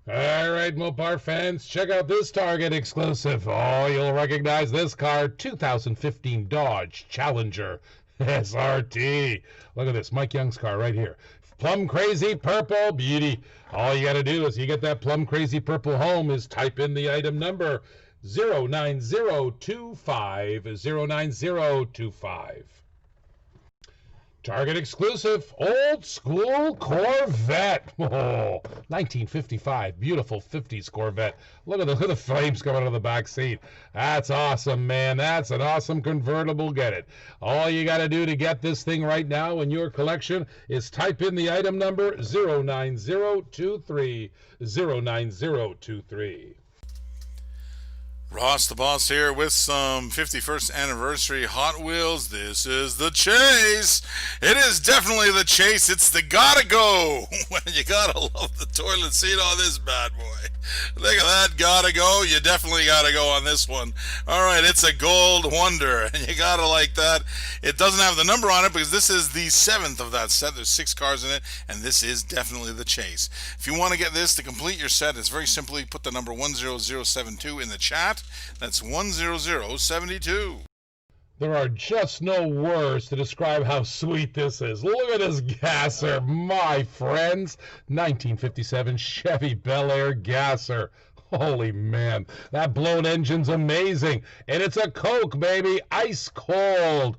All right, Mopar fans, check out this Target exclusive. Oh, you'll recognize this car, 2015 Dodge Challenger SRT. Look at this, Mike Young's car right here. Plum Crazy Purple Beauty. All you got to do is you get that Plum Crazy Purple home is type in the item number 09025 09025. Target exclusive, old school Corvette. Oh, 1955, beautiful 50s Corvette. Look at the flames coming out of the back seat. That's awesome, man. That's an awesome convertible. Get it. All you got to do to get this thing right now in your collection is type in the item number 09023 09023. Ross the Boss here with some 51st anniversary Hot Wheels. This is the Chase. It is definitely the Chase. It's the gotta go. You gotta love the toilet seat on this bad boy. Look at that, gotta go. You definitely gotta go on this one. All right, it's a gold wonder, and you gotta like that. It doesn't have the number on it because this is the 7th of that set. There's 6 cars in it, and this is definitely the Chase. If you want to get this to complete your set, it's very simply put the number 10072 in the chat. That's 10072. There are just no words to describe how sweet this is. Look at this gasser, my friends. 1957 Chevy Bel Air gasser. Holy man, that blown engine's amazing. And it's a Coke, baby, ice cold.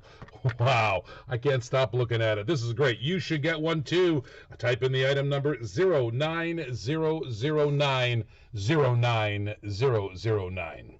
Wow, I can't stop looking at it. This is great. You should get one too. Type in the item number 09009 09009.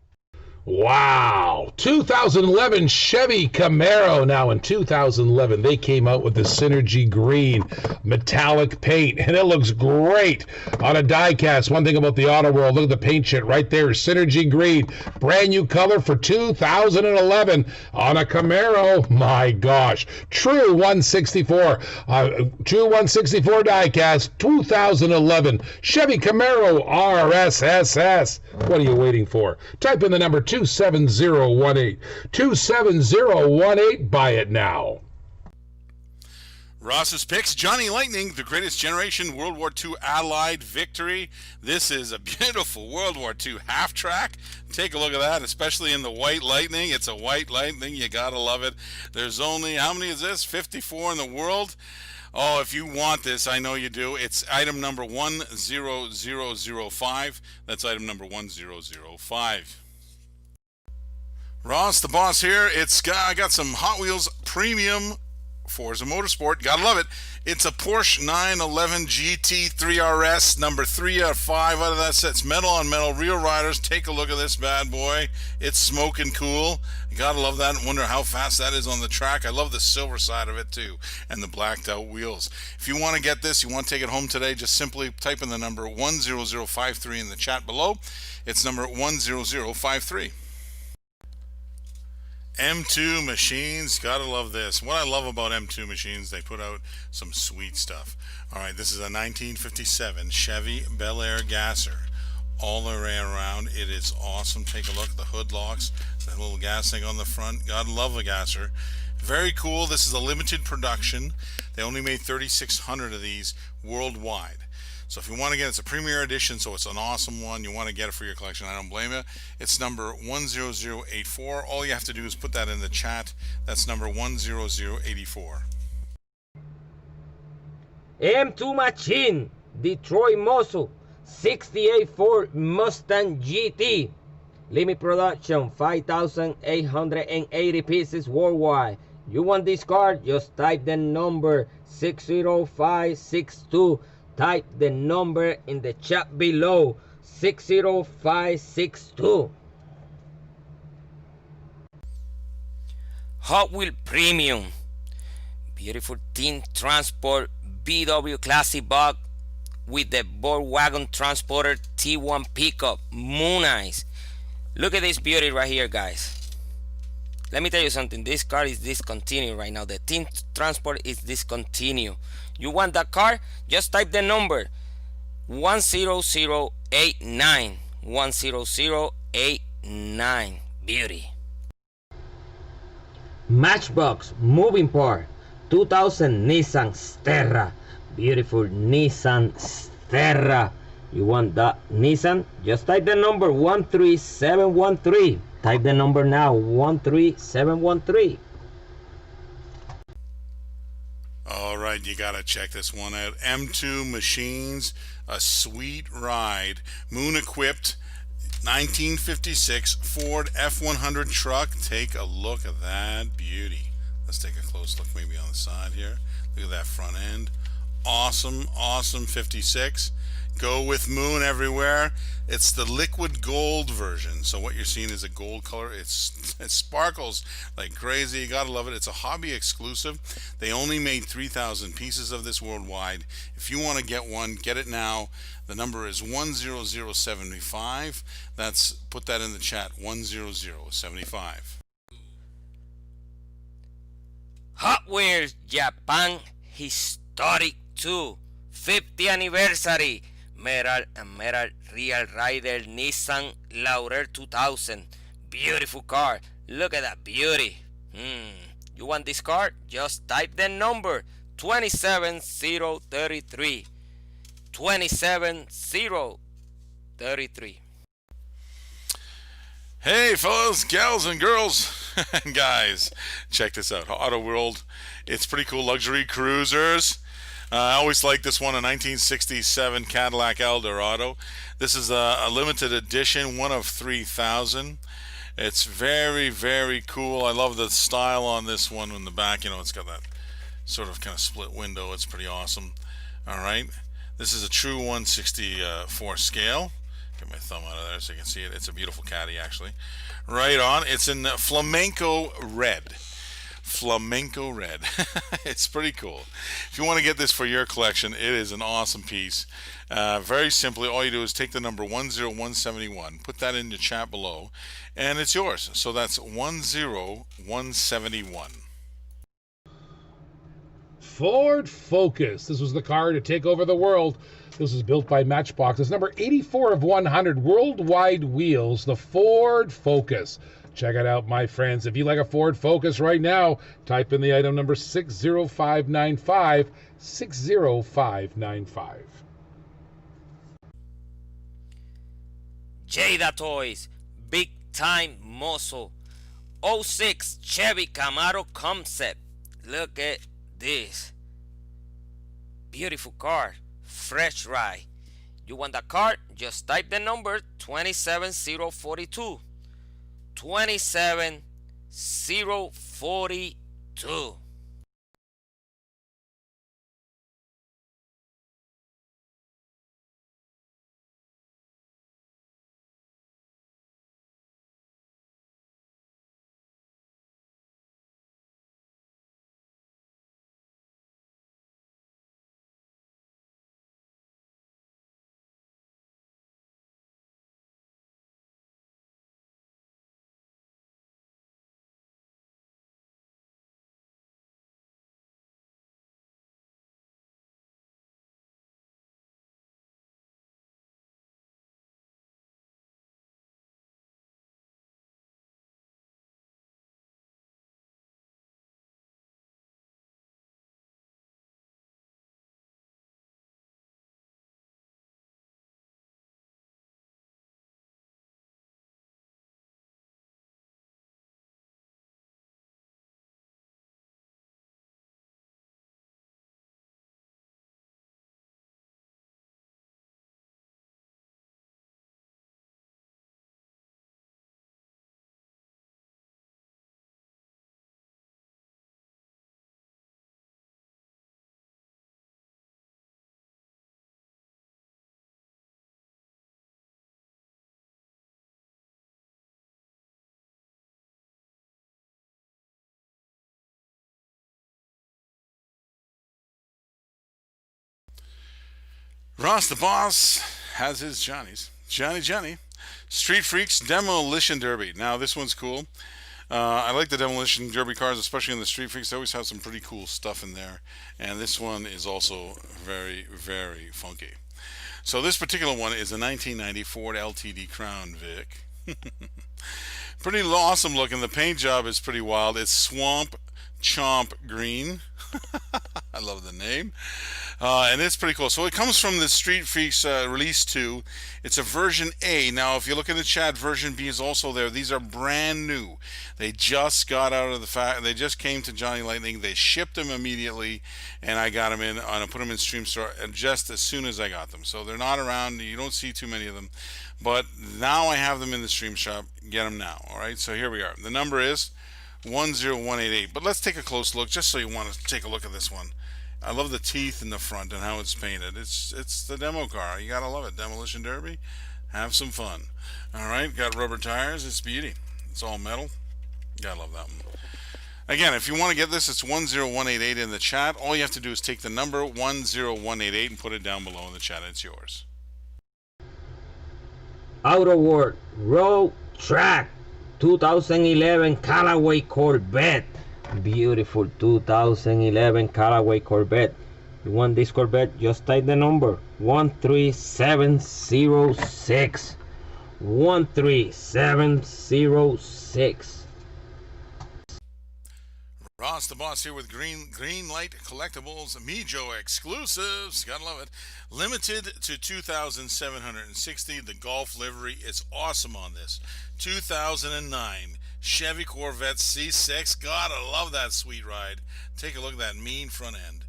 Wow, 2011 Chevy Camaro. Now in 2011, they came out with the Synergy Green metallic paint, and it looks great on a diecast. One thing about the auto world, look at the paint shit right there, Synergy Green. Brand new color for 2011 on a Camaro. My gosh, true 164 diecast, 2011 Chevy Camaro RSSS. What are you waiting for? Type in the number 27018. 27018. Buy it now. Ross's picks, Johnny Lightning, the greatest generation World War II Allied victory. This is a beautiful World War II half-track. Take a look at that, especially in the white Lightning. It's a white Lightning. You gotta love it. There's only, how many is this? 54 in the world. Oh, if you want this, I know you do. It's item number 10005. That's item number 1005. Ross the Boss here. I got some Hot Wheels Premium Forza Motorsport. Gotta love it. It's a Porsche 911 GT3 RS, number 3 out of 5 out of that set. It's metal on metal, real riders. Take a look at this bad boy. It's smoking cool. You gotta love that and wonder how fast that is on the track. I love the silver side of it too, and the blacked out wheels. If you want to get this, you want to take it home today, just simply type in the number 10053 in the chat below. It's number 10053. M2 machines, gotta love this. What I love about M2 machines, they put out some sweet stuff. All right, this is a 1957 Chevy Bel Air gasser. All the way around, it is awesome. Take a look at the hood locks, that little gas thing on the front. Gotta love a gasser. Very cool. This is a limited production. They only made 3,600 of these worldwide. So if you want to get it, it's a premier edition, so it's an awesome one. You want to get it for your collection. I don't blame you. It's number 10084. All you have to do is put that in the chat. That's number 10084. M2 Machine, Detroit Muscle, 68 Ford Mustang GT. Limit production, 5,880 pieces worldwide. You want this car? Just type the number 60562. Type the number in the chat below, 60562. Hot Wheel Premium, beautiful teen transport VW Classic Bug with the Volkswagen Transporter T1 pickup. Nice. Look at this beauty right here, guys. Let me tell you something. This car is discontinued right now. The teen transport is discontinued. You want that car? Just type the number 10089. 10089. Beauty. Matchbox moving part, 2000 Nissan Sterra. Beautiful Nissan Sterra. You want that Nissan? Just type the number 13713. Type the number now, 13713. All right, you got to check this one out. M2 Machines, a sweet ride. Moon equipped 1956 Ford F100 truck. Take a look at that beauty. Let's take a close look maybe on the side here. Look at that front end. Awesome, awesome 56. Go with Moon everywhere. It's the liquid gold version. So what you're seeing is a gold color. It sparkles like crazy. You gotta love it. It's a hobby exclusive. They only made 3,000 pieces of this worldwide. If you want to get one, get it now. The number is 10075. That's, put that in the chat, 10075. Hot Wheels Japan Historic 2 50th Anniversary Metal Real Rider Nissan Laurel 2000. Beautiful car. Look at that beauty. You want this car? Just type the number 27033. 27033. Hey fellas, gals and girls and guys, check this out. Auto World. It's pretty cool. Luxury cruisers. I always like this one, a 1967 Cadillac Eldorado. This is a limited edition, one of 3,000. It's very, very cool. I love the style on this one in the back. You know, it's got that sort of kind of split window. It's pretty awesome. All right. This is a true 1/64 scale. Get my thumb out of there so you can see it. It's a beautiful caddy, actually. Right on. It's in flamenco red. Flamenco red. It's pretty cool. If you want to get this for your collection, it is an awesome piece. Very simply, all you do is take the number 10171, put that in the chat below, and it's yours. So that's 10171. Ford Focus. This was the car to take over the world. This was built by Matchbox. It's number 84 of 100 worldwide wheels, the Ford Focus. Check it out, my friends. If you like a Ford Focus right now, type in the item number 60595, 60595. Jada Toys, Big Time Muscle, 06 Chevy Camaro Concept. Look at this. Beautiful car, fresh ride. You want that car? Just type the number 27042. 27042. Ross the Boss has his Johnny's. Johnny. Street Freaks Demolition Derby. Now, this one's cool. I like the Demolition Derby cars, especially in the Street Freaks. They always have some pretty cool stuff in there. And this one is also very, very funky. So this particular one is a 1990 Ford LTD Crown Vic. Pretty awesome looking. The paint job is pretty wild. It's Swamp Chomp Green. I love the name. And it's pretty cool. So it comes from the Street Freaks Release 2. It's a version A. Now, if you look in the chat, version B is also there. These are brand new. They just got out of the they just came to Johnny Lightning. They shipped them immediately, and I got them in, and I put them in Stream Store just as soon as I got them. So they're not around. You don't see too many of them. But now I have them in the Stream Shop. Get them now. All right, so here we are. The number is 10188. But let's take a close look, just so you want to take a look at this one. I love the teeth in the front and how it's painted. It's the demo car. You gotta love it. Demolition Derby. Have some fun. All right, got rubber tires. It's beauty. It's all metal. Gotta love that one. Again, if you want to get this, it's 10188 in the chat. All you have to do is take the number 10188 and put it down below in the chat. It's yours. Auto World Road Track 2011 Callaway Corvette. Beautiful 2011 Callaway Corvette. You want this Corvette? Just type the number 13706. 13706. Ross the Boss here with Green Light Collectibles Mijo exclusives. Gotta love it. Limited to 2,760. The Golf livery is awesome on this. 2009 Chevy Corvette C6. Gotta love that sweet ride. Take a look at that mean front end.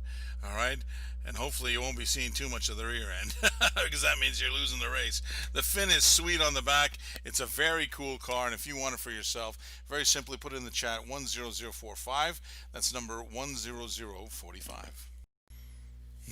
All right. And hopefully you won't be seeing too much of the rear end because that means you're losing the race. The fin is sweet on the back. It's a very cool car, and if you want it for yourself, very simply put it in the chat 10045. That's number 10045.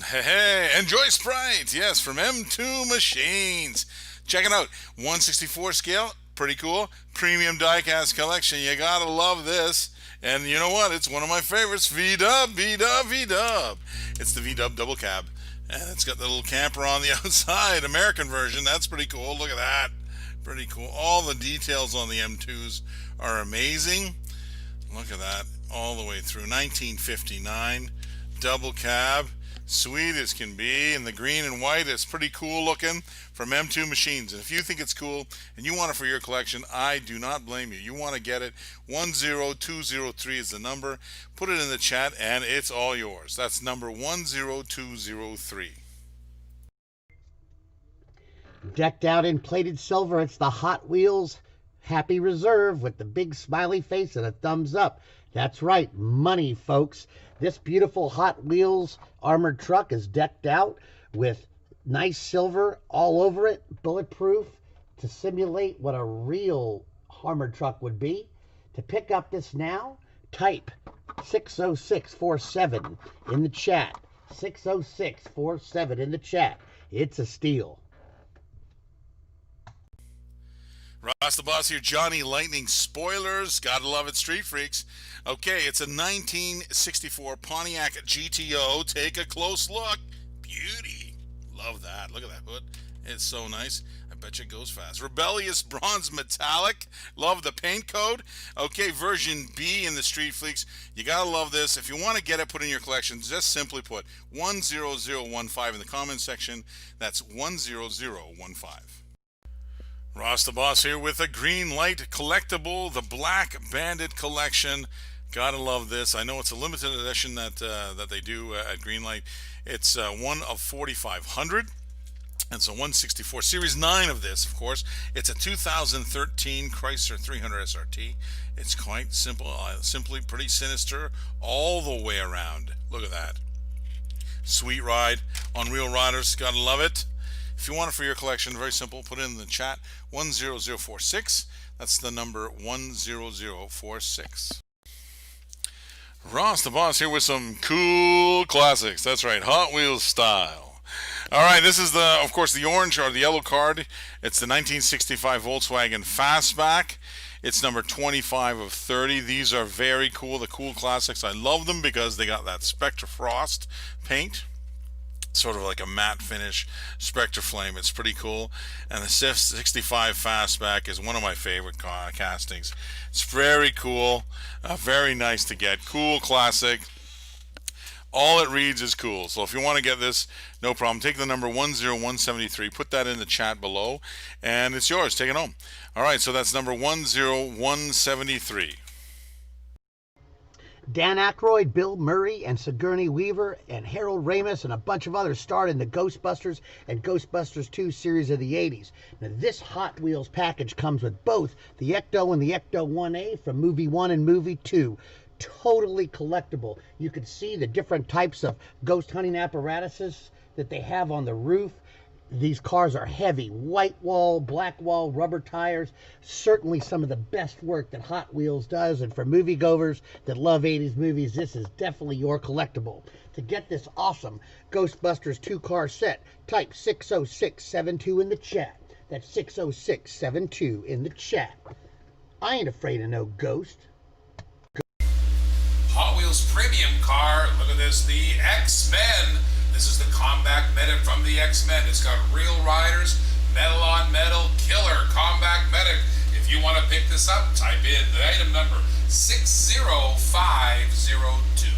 Hey, enjoy Sprite. Yes, from M2 Machines. Check it out. 1/64 scale. Pretty cool. Premium diecast collection. You gotta love this. And you know what? It's one of my favorites. V-Dub. It's the V-Dub double cab. And it's got the little camper on the outside. American version. That's pretty cool. Look at that. Pretty cool. All the details on the M2s are amazing. Look at that. All the way through. 1959. Double cab. Sweet as can be. And the green and white is pretty cool looking from M2 Machines. And if you think it's cool and you want it for your collection, I do not blame you. You want to get it. 10203 is the number. Put it in the chat and it's all yours. That's number 10203. Decked out in plated silver, it's the Hot Wheels Happy Reserve with the big smiley face and a thumbs up. That's right, money, folks. This beautiful Hot Wheels armored truck is decked out with nice silver all over it, bulletproof, to simulate what a real armored truck would be. To pick up this now, type 60647 in the chat. 60647 in the chat. It's a steal. Ross the Boss here, Johnny Lightning spoilers. Gotta love it, Street Freaks. Okay, it's a 1964 Pontiac GTO. Take a close look. Beauty. Love that. Look at that hood. It's so nice. I bet you it goes fast. Rebellious Bronze Metallic. Love the paint code. Okay, version B in the Street Freaks. You gotta love this. If you want to get it, put in your collection. Just simply put 10015 in the comment section. That's 10015. Ross the Boss here with a Green Light collectible, the Black Bandit collection. Gotta love this. I know it's a limited edition that they do at Greenlight. It's one of 4,500. It's a 164 Series 9 of this, of course. It's a 2013 Chrysler 300 SRT. It's quite simple, simply pretty sinister all the way around. Look at that. Sweet ride on Real Riders. Gotta love it. If you want it for your collection, very simple. Put it in the chat 10046. That's the number 10046. Ross the Boss here with some cool classics. That's right, Hot Wheels style. All right, this is of course, the orange or the yellow card. It's the 1965 Volkswagen Fastback. It's number 25 of 30. These are very cool, the cool classics. I love them because they got that Spectra Frost paint. sort of like a matte finish Spectre Flame. It's pretty cool. And the 65 Fastback is one of my favorite castings. It's very cool, very nice to get. Cool, classic. All it reads is cool. So if you want to get this, no problem. Take the number 10173, put that in the chat below, and it's yours. Take it home. All right, so that's number 10173. Dan Aykroyd, Bill Murray, and Sigourney Weaver, and Harold Ramis, and a bunch of others starred in the Ghostbusters and Ghostbusters 2 series of the 80s. Now, this Hot Wheels package comes with both the Ecto and the Ecto 1A from Movie 1 and Movie 2. Totally collectible. You can see the different types of ghost hunting apparatuses that they have on the roof. These cars are heavy, white wall, black wall, rubber tires. Certainly some of the best work that Hot Wheels does. And for moviegoers that love 80s movies, this is definitely your collectible. To get this awesome Ghostbusters 2-car set, type 60672 in the chat. That's 60672 in the chat. I ain't afraid of no ghost. Hot Wheels premium car. Look at this, the X-Men. This is the combat medic from the X-Men. It's got real riders, metal on metal, killer combat medic. If you want to pick this up, type in the item number 60502.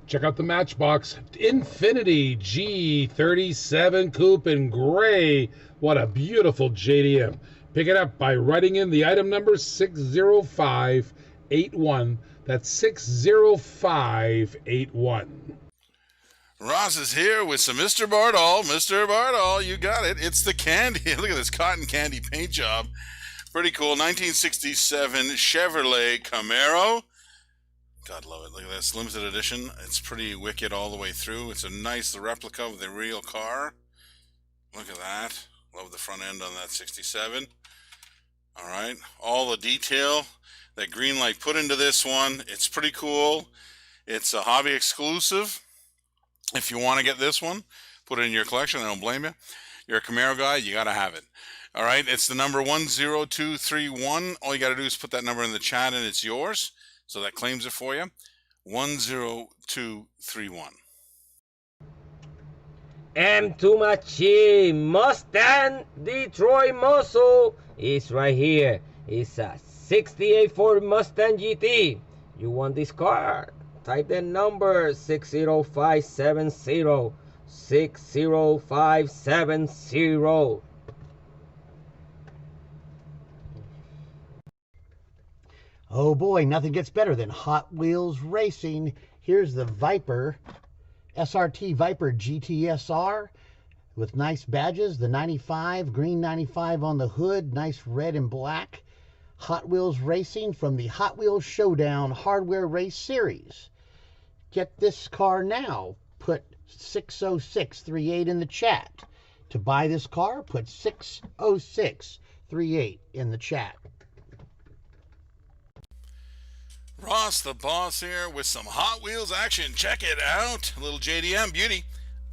Check out the Matchbox Infinity G37 Coupe in gray. What a beautiful JDM. Pick it up by writing in the item number 60581. That's 60581. Ross is here with some Mr. Bardall. Mr. Bardall, you got it. It's the candy. Look at this cotton candy paint job. Pretty cool. 1967 Chevrolet Camaro. God love it. Look at this. Limited edition. It's pretty wicked all the way through. It's a nice replica of the real car. Look at that. Love the front end on that 67. All right. All the detail that Greenlight put into this one. It's pretty cool. It's a hobby exclusive. If you want to get this one, put it in your collection. I don't blame you. You're a Camaro guy. You got to have it. All right. It's the number 10231. All you got to do is put that number in the chat and it's yours. So that claims it for you. 10231. M2 Machine Mustang Detroit Muscle is right here. It's a 68 Ford Mustang GT. You want this car? Type the number 60570. 60570. Oh boy, nothing gets better than Hot Wheels racing. Here's the Viper, SRT Viper GTSR with nice badges. The 95, green 95 on the hood, nice red and black. Hot Wheels racing from the Hot Wheels Showdown Hardware Race Series. Get this car now. Put 60638 in the chat. To buy this car, put 60638 in the chat. Ross the boss here with some Hot Wheels action. Check it out. A little JDM beauty.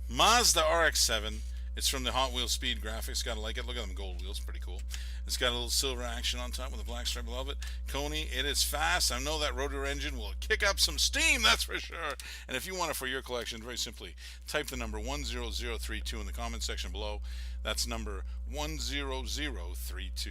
Mazda RX-7. It's from the Hot Wheels Speed graphics. Gotta like it. Look at them gold wheels. Pretty cool. It's got a little silver action on top with a black stripe above it. Coney, it is fast. I know that rotor engine will kick up some steam, that's for sure. And if you want it for your collection, very simply, type the number 10032 in the comment section below. That's number 10032.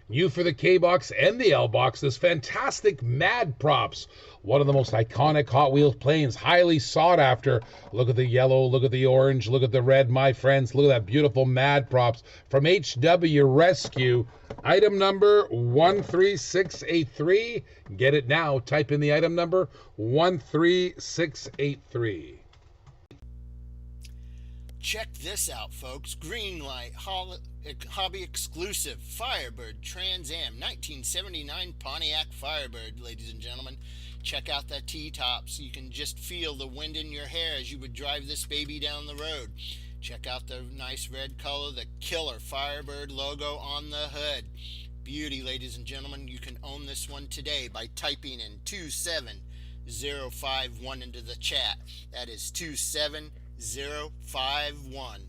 You for the K-Box and the L-Box, this fantastic Mad Props. One of the most iconic Hot Wheels planes, highly sought after. Look at the yellow, look at the orange, look at the red, my friends. Look at that beautiful Mad Props from HW Rescue. Item number 13683. Get it now. Type in the item number 13683. Check this out, folks. Greenlight hobby exclusive Firebird Trans Am 1979 Pontiac Firebird, ladies and gentlemen. Check out that T-top so you can just feel the wind in your hair as you would drive this baby down the road. Check out the nice red color, the killer Firebird logo on the hood. Beauty, ladies and gentlemen. You can own this one today by typing in 27051 into the chat. That is 27051.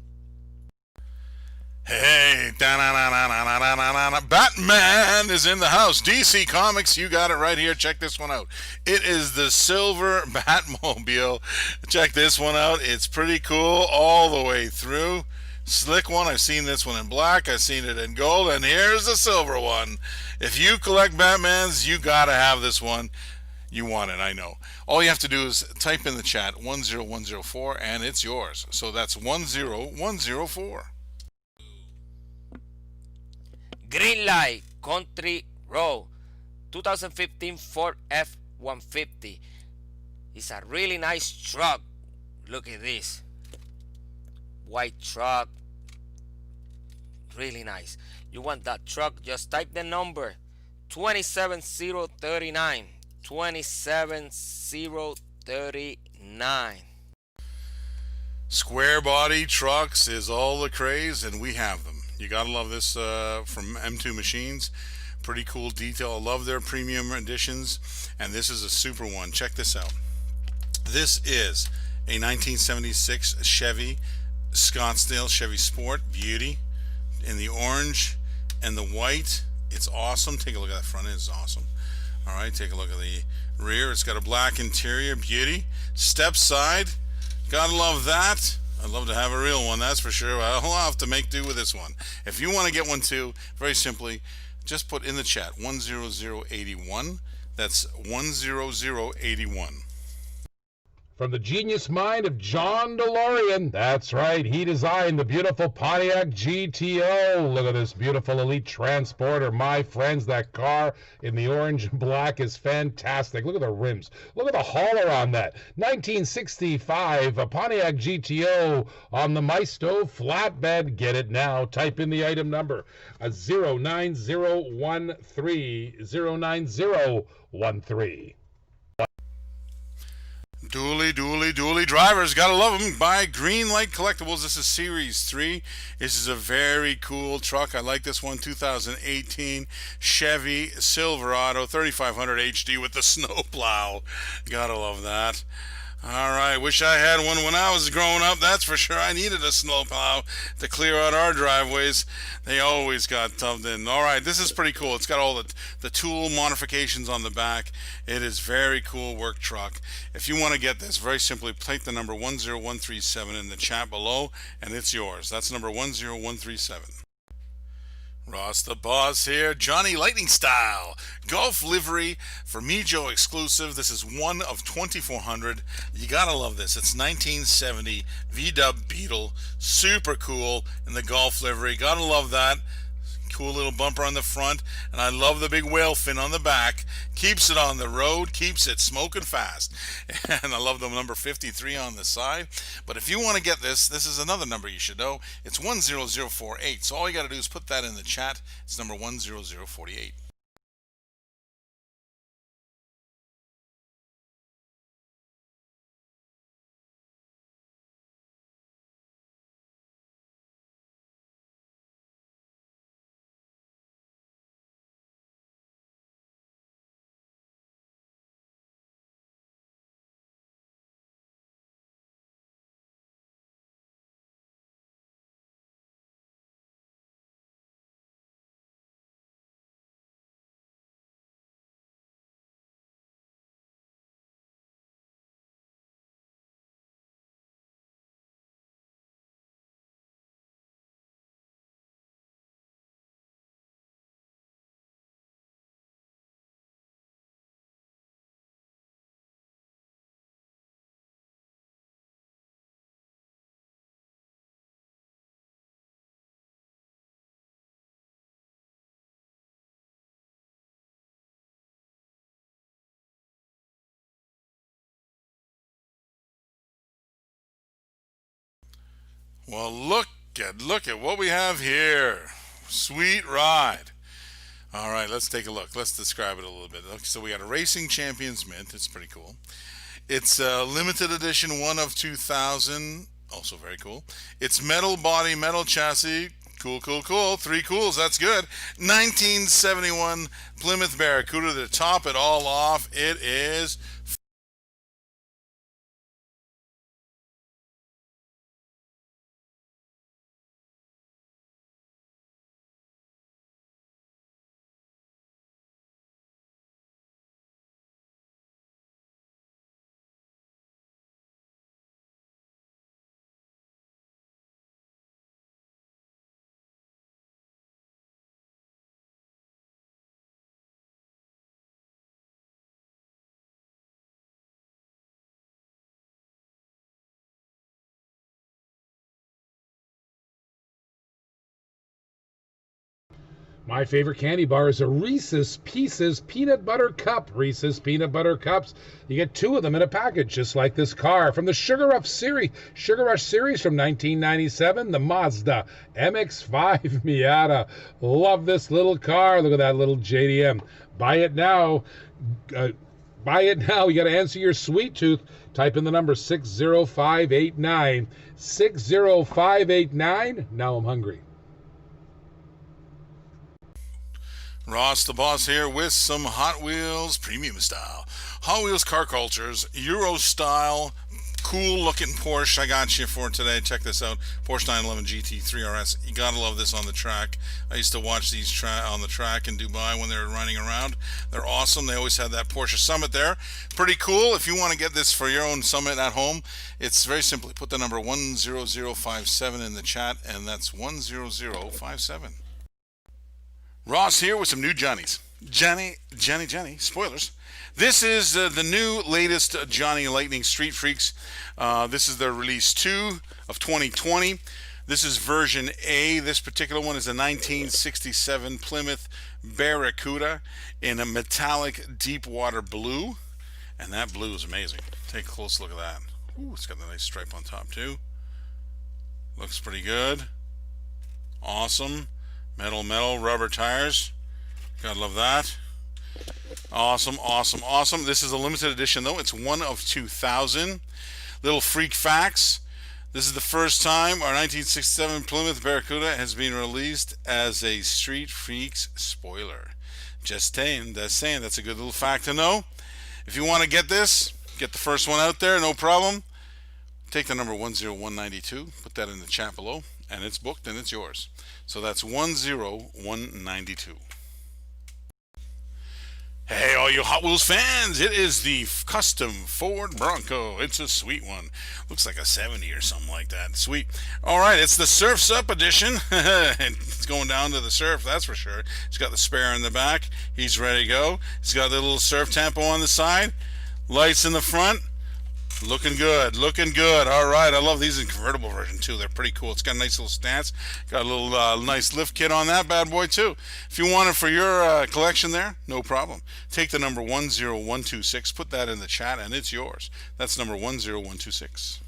Hey, da-na-na-na-na-na-na-na. Batman is in the house. DC Comics, you got it right here. Check this one out. It is the silver Batmobile. Check this one out. It's pretty cool all the way through. Slick one. I've seen this one in black. I've seen it in gold. And here's the silver one. If you collect Batmans, you got to have this one. You want it, I know. All you have to do is type in the chat 10104 and it's yours. So that's 10104. Green light, country road, 2015 Ford F-150. It's a really nice truck. Look at this. White truck. Really nice. You want that truck, just type the number 27039. 27039. Square body trucks is all the craze, and we have them. You gotta love this from M2 Machines. Pretty cool detail. I love their premium editions, and this is a super one. Check this out. This is a 1976 Chevy Scottsdale Chevy Sport Beauty in the orange and the white. It's awesome. Take a look at that front end. It's awesome. All right, take a look at the rear. It's got a black interior. Beauty. Step side. Gotta love that. I'd love to have a real one, that's for sure. I'll have to make do with this one. If you want to get one too, very simply, just put in the chat 10081. That's 10081. From the genius mind of John DeLorean. That's right, he designed the beautiful Pontiac GTO. Look at this beautiful elite transporter. My friends, that car in the orange and black is fantastic. Look at the rims. Look at the hauler on that. 1965, a Pontiac GTO on the Maisto flatbed. Get it now. Type in the item number, 09013, 09013. Dually drivers, gotta love them. Buy Greenlight Collectibles. This is Series 3. This is a very cool truck. I like this one. 2018 Chevy Silverado 3500 HD with the snowplow. Gotta love that. All right, wish I had one when I was growing up, that's for sure. I needed a snowplow to clear out our driveways. They always got tubbed in. All right, this is pretty cool. It's got all the tool modifications on the back. It is very cool work truck. If you want to get this, very simply, type the number 10137 in the chat below, and it's yours. That's number 10137. Ross the Boss here, Johnny Lightning Style, golf livery for Me Joe exclusive. This is one of 2,400. You gotta love this. It's 1970 V-Dub Beetle, super cool in the golf livery. Gotta love that. Cool little bumper on the front, and I love the big whale fin on the back. Keeps it on the road, keeps it smoking fast. And I love the number 53 on the side. But if you want to get this, this is another number you should know. It's 10048. So all you got to do is put that in the chat. It's number 10048. Well, look at what we have here. Sweet ride. All right, let's take a look. Let's describe it a little bit. Okay, so we got a Racing Champions Mint. It's pretty cool. It's a limited edition, one of 2,000. Also very cool. It's metal body, metal chassis. Cool. 3 cools. That's good. 1971 Plymouth Barracuda. To top it all off, it is My favorite candy bar is a Reese's Pieces Peanut Butter Cup. Reese's Peanut Butter Cups. You get 2 of them in a package, just like this car. From the Sugar Rush series from 1997, the Mazda MX-5 Miata. Love this little car. Look at that little JDM. Buy it now. Buy it now. You got to answer your sweet tooth. Type in the number 60589. 60589. Now I'm hungry. Ross the Boss here with some Hot Wheels premium style. Hot Wheels car cultures, Euro style, cool looking Porsche I got you for today. Check this out. Porsche 911 GT3 RS. You gotta love this on the track. I used to watch these on the track in Dubai when they were running around. They're awesome. They always had that Porsche Summit there. Pretty cool. If you want to get this for your own Summit at home, it's very simple. Put the number 10057 in the chat, and that's 10057. Ross here with some new Johnnies. Johnny, spoilers. This is the new latest Johnny Lightning Street Freaks. This is their release 2 of 2020. This is version A. This particular one is a 1967 Plymouth Barracuda in a metallic deep water blue. And that blue is amazing. Take a close look at that. Ooh, it's got a nice stripe on top too. Looks pretty good. Awesome. Metal, rubber tires. Gotta love that. Awesome. This is a limited edition though. It's 1 of 2,000. Little freak facts. This is the first time our 1967 Plymouth Barracuda has been released as a Street Freaks spoiler. Just saying, that's a good little fact to know. If you want to get this, get the first one out there, no problem. Take the number 10192, put that in the chat below, and it's booked and it's yours. So that's 10192. Hey, all you Hot Wheels fans, it is the custom Ford Bronco. It's a sweet one. Looks like a 70 or something like that. Sweet. All right, it's the Surf's Up edition. It's going down to the surf, that's for sure. He's got the spare in the back. He's ready to go. He's got the little surf tempo on the side. Lights in the front. Looking good. All right, I love these in convertible version too. They're pretty cool. It's got a nice little stance. Got a little nice lift kit on that bad boy too. If you want it for your collection there, no problem. Take the number 10126, put that in the chat, and it's yours. That's number 10126.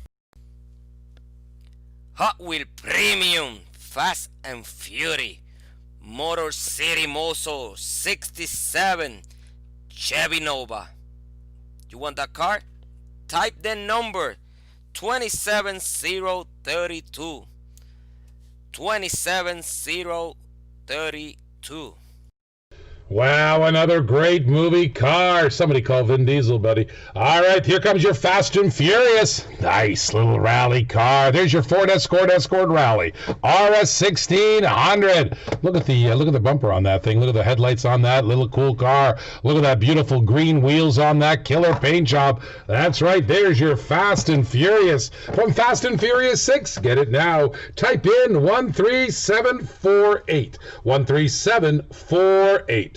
Hot Wheel Premium Fast and Fury Motor City Muscle 67 Chevy Nova. You want that car? Type the number 27032. 27032. Wow, another great movie car. Somebody call Vin Diesel, buddy. All right, here comes your Fast and Furious. Nice little rally car. There's your Ford Escort Rally. RS 1600. Look at the bumper on that thing. Look at the headlights on that little cool car. Look at that beautiful green wheels on that killer paint job. That's right. There's your Fast and Furious from Fast and Furious 6. Get it now. Type in 13748. 13748.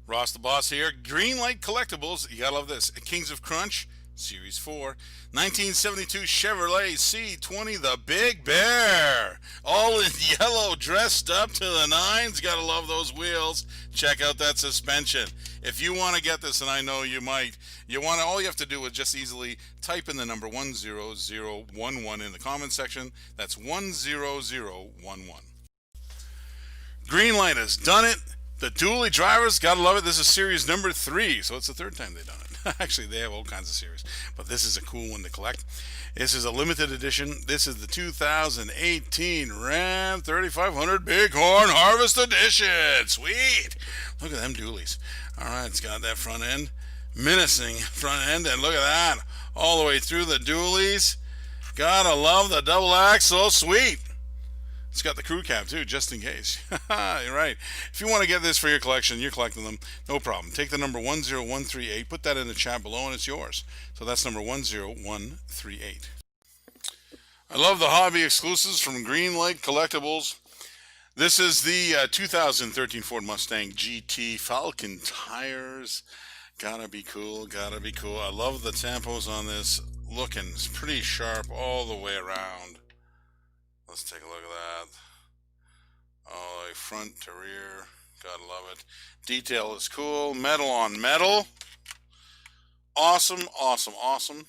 Ross the Boss here. Greenlight Collectibles. You gotta love this. Kings of Crunch, Series 4. 1972 Chevrolet C20, the Big Bear. All in yellow, dressed up to the nines. Gotta love those wheels. Check out that suspension. If you want to get this, and I know you might, all you have to do is just easily type in the number 10011 in the comment section. That's 10011. Greenlight has done it. The dually drivers, gotta love it. This is series number 3, so it's the third time they've done it. Actually, they have all kinds of series, but this is a cool one to collect. This is a limited edition. This is the 2018 Ram 3500 Bighorn Harvest Edition. Sweet. Look at them dualies. All right, it's got that front end, menacing front end, and look at that. All the way through the dualies. Gotta love the double axle. Sweet. It's got the crew cab too, just in case. You're right. If you want to get this for your collection, you're collecting them, no problem. Take the number 10138, put that in the chat below, and it's yours. So that's number 10138. I love the hobby exclusives from Greenlight Collectibles. This is the 2013 Ford Mustang GT Falcon tires. Gotta be cool. I love the tampos on this. Looking pretty sharp all the way around. Let's take a look at that. Oh, like front to rear. Gotta love it. Detail is cool. Metal on metal. Awesome, awesome, awesome.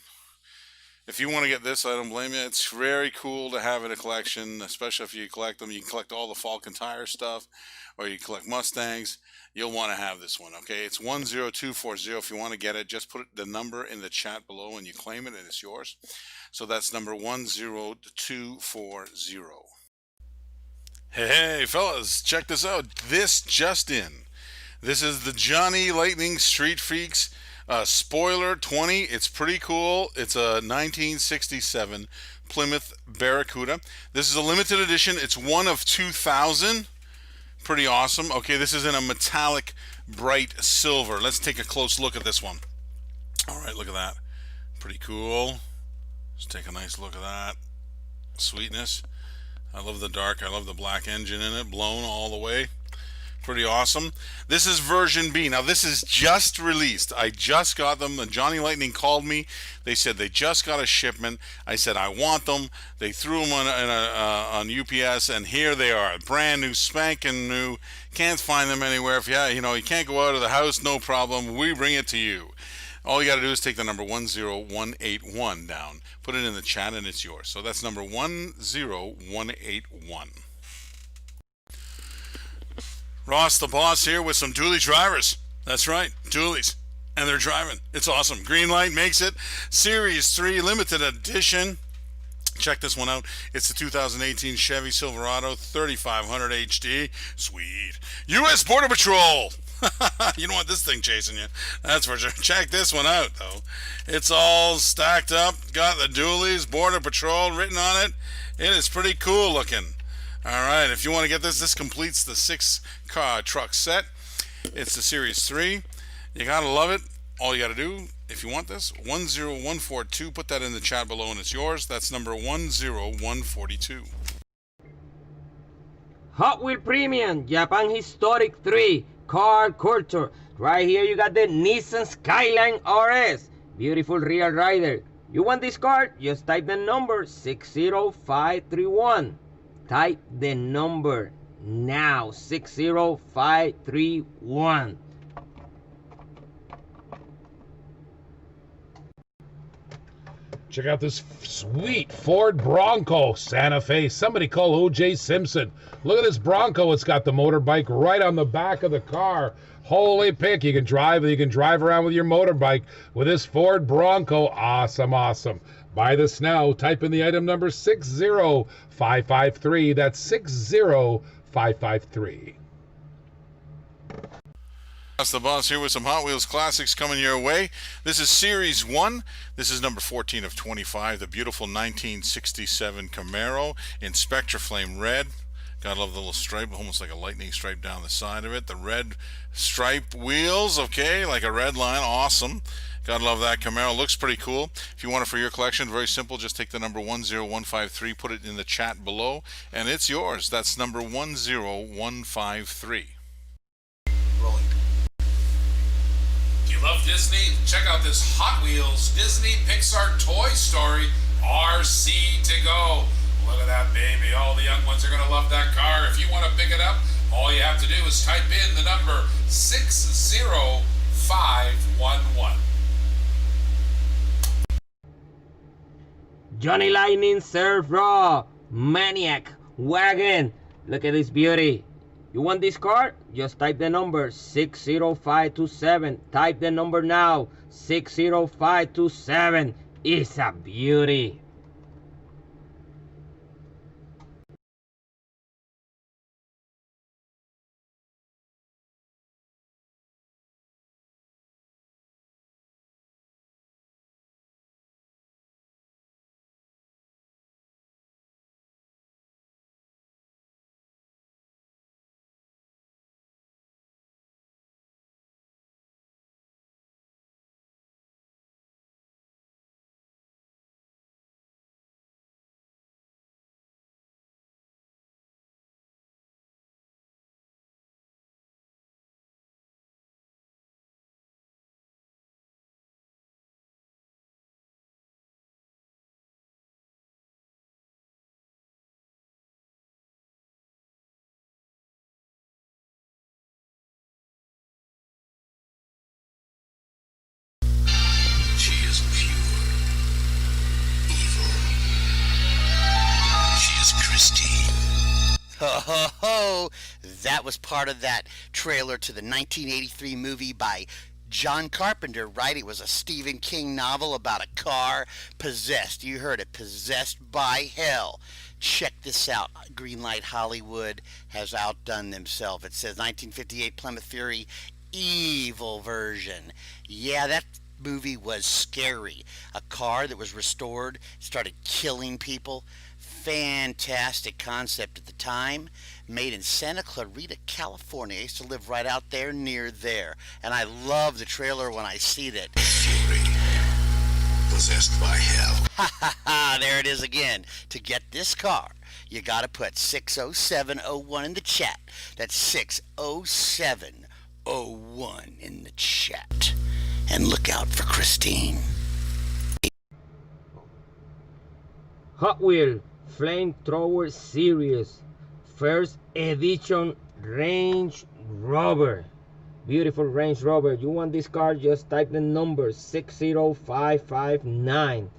If you want to get this, I don't blame you. It's very cool to have in a collection, especially if you collect them. You can collect all the Falcon Tire stuff, or you collect Mustangs. You'll want to have this one, okay? It's 10240. If you want to get it, just put the number in the chat below and you claim it, and it's yours. So that's number 10240. Hey, fellas, check this out. This just in. This is the Johnny Lightning Street Freaks Spoiler 20. It's pretty cool. It's a 1967 Plymouth Barracuda. This is a limited edition. It's one of 2,000. Pretty awesome. Okay, this is in a metallic bright silver. Let's take a close look at this one. All right, look at that. Pretty cool. Let's take a nice look at that. Sweetness. I love the dark. I love the black engine in it, blown all the way. Pretty awesome. This is version B. Now, this is just released. I just got them. The Johnny Lightning called me. They said they just got a shipment. I said, I want them. They threw them on UPS, and here they are. Brand new, spanking new. Can't find them anywhere. If you can't go out of the house, no problem. We bring it to you. All you got to do is take the number 10181 down. Put it in the chat, and it's yours. So that's number 10181. Ross the Boss here with some dually drivers. That's right, dualies. And they're driving. It's awesome. Greenlight makes it. Series 3 limited edition. Check this one out. It's the 2018 Chevy Silverado 3500 HD. Sweet. U.S. Border Patrol. You don't want this thing chasing you. That's for sure. Check this one out, though. It's all stacked up. Got the dualies, Border Patrol written on it. It is pretty cool looking. All right, if you want to get this, this completes the 6-car truck set. It's the Series 3. You got to love it. All you got to do, if you want this, 10142, put that in the chat below and it's yours. That's number 10142. Hot Wheel Premium, Japan Historic 3, Car Culture. Right here you got the Nissan Skyline RS. Beautiful real rider. You want this car? Just type the number 60531. Type the number now, 60531. Check out this sweet Ford Bronco Santa Fe. Somebody call O.J. Simpson. Look at this Bronco. It's got the motorbike right on the back of the car. Holy pick. You can drive around with your motorbike with this Ford Bronco. Awesome, awesome. Buy this now. Type in the item number 60553. That's 60553. That's the Boss here with some Hot Wheels classics coming your way. This is Series 1. This is number 14 of 25. The beautiful 1967 Camaro in Spectra Flame Red. Gotta love the little stripe, almost like a lightning stripe down the side of it. The red stripe wheels, okay, like a red line, awesome. Gotta love that Camaro. Looks pretty cool. If you want it for your collection, very simple. Just take the number 10153, put it in the chat below, and it's yours. That's number 10153. Rolling. If you love Disney, check out this Hot Wheels Disney Pixar Toy Story RC to go. Look at that baby. All the young ones are going to love that car. If you want to pick it up, all you have to do is type in the number 60511. Johnny Lightning Surf Raw Maniac Wagon. Look at this beauty. You want this car? Just type the number 60527. Type the number now, 60527. It's a beauty. Ho ho ho! That was part of that trailer to the 1983 movie by John Carpenter, right? It was a Stephen King novel about a car possessed. You heard it, possessed by hell. Check this out. Greenlight Hollywood has outdone themselves. It says 1958 Plymouth Fury evil version. Yeah, that movie was scary. A car that was restored started killing people. Fantastic concept at the time. Made in Santa Clarita, California. I used to live right out there near there. And I love the trailer when I see that. Fury. Possessed by hell. Ha ha ha, there it is again. To get this car, you gotta put 60701 in the chat. That's 60701 in the chat. And look out for Christine. Hot Wheel Flamethrower Series First Edition Range Rover. Beautiful Range Rover. You want this car? Just type the number 60559.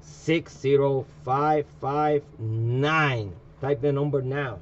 60559. Type the number now.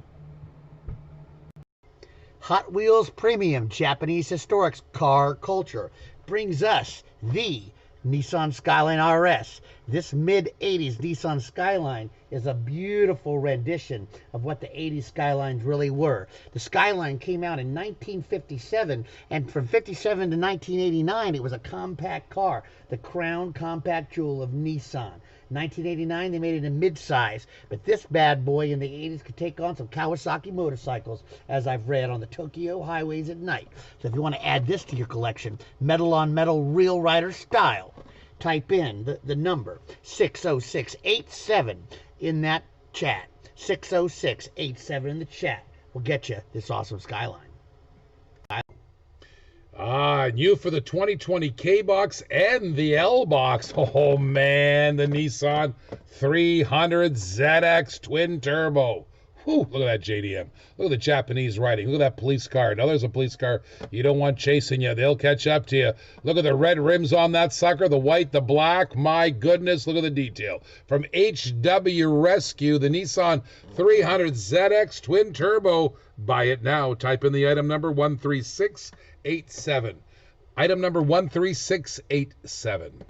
Hot Wheels Premium Japanese Historic Car Culture brings us the Nissan Skyline RS. This mid-80s Nissan Skyline is a beautiful rendition of what the 80s Skylines really were. The Skyline came out in 1957, and from 57 to 1989, it was a compact car, the crown compact jewel of Nissan. 1989, they made it a mid-size, but this bad boy in the 80s could take on some Kawasaki motorcycles, as I've read on the Tokyo highways at night. So if you want to add this to your collection, metal-on-metal real rider style, type in the number 60687 in that chat. 60687 in the chat will get you this awesome Skyline. And you for the 2020 K-Box and the L-Box. Oh, man, the Nissan 300 ZX Twin Turbo. Whew, look at that JDM. Look at the Japanese writing. Look at that police car. Now there's a police car you don't want chasing you. They'll catch up to you. Look at the red rims on that sucker, the white, the black. My goodness, look at the detail. From HW Rescue, the Nissan 300 ZX Twin Turbo. Buy it now. Type in the item number 13687. Item number 13687.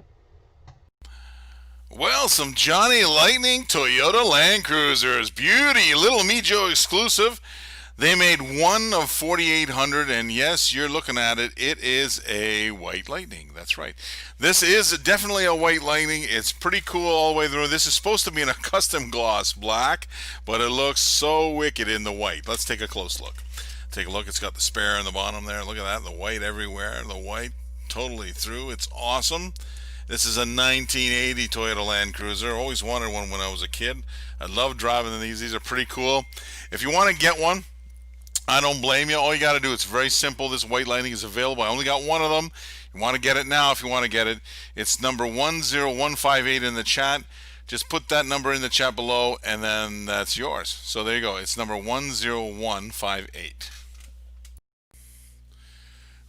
Well, some Johnny Lightning Toyota Land Cruisers. Beauty, little Mijo exclusive. They made one of 4,800, and yes, you're looking at it. It is a White Lightning. That's right. This is definitely a White Lightning. It's pretty cool all the way through. This is supposed to be in a custom gloss black, but it looks so wicked in the white. Let's take a close look. Take a look. It's got the spare in the bottom there. Look at that. The white everywhere. The white totally through. It's awesome. This is a 1980 Toyota Land Cruiser. Always wanted one when I was a kid. I love driving these. These are pretty cool. If you want to get one, I don't blame you. All you got to do, it's very simple. This White Lightning is available. I only got one of them. You want to get it now if you want to get it. It's number 10158 in the chat. Just put that number in the chat below, and then that's yours. So there you go. It's number 10158.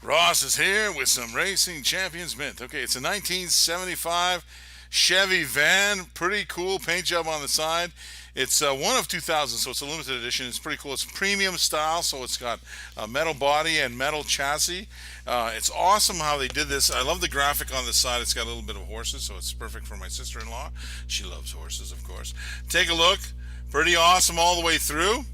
Ross is here with some Racing Champions Mint. Okay, it's a 1975 Chevy van. Pretty cool paint job on the side. It's one of 2,000, so it's a limited edition. It's pretty cool. It's premium style, so it's got a metal body and metal chassis. It's awesome how they did this. I love the graphic on the side. It's got a little bit of horses, so it's perfect for my sister-in-law. She loves horses, of course. Take a look. Pretty awesome all the way through.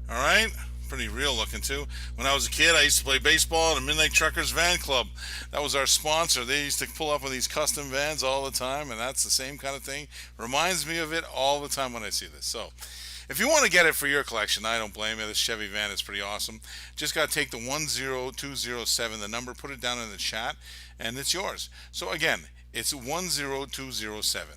All right. Pretty real looking too. When I was a kid, I used to play baseball at a Midnight Truckers Van Club. That was our sponsor. They used to pull up in these custom vans all the time, and that's the same kind of thing. Reminds me of it all the time when I see this. So if you want to get it for your collection, I don't blame you. This Chevy van is pretty awesome. Just got to take the 10207, the number, put it down in the chat, and it's yours. So again, it's 10207.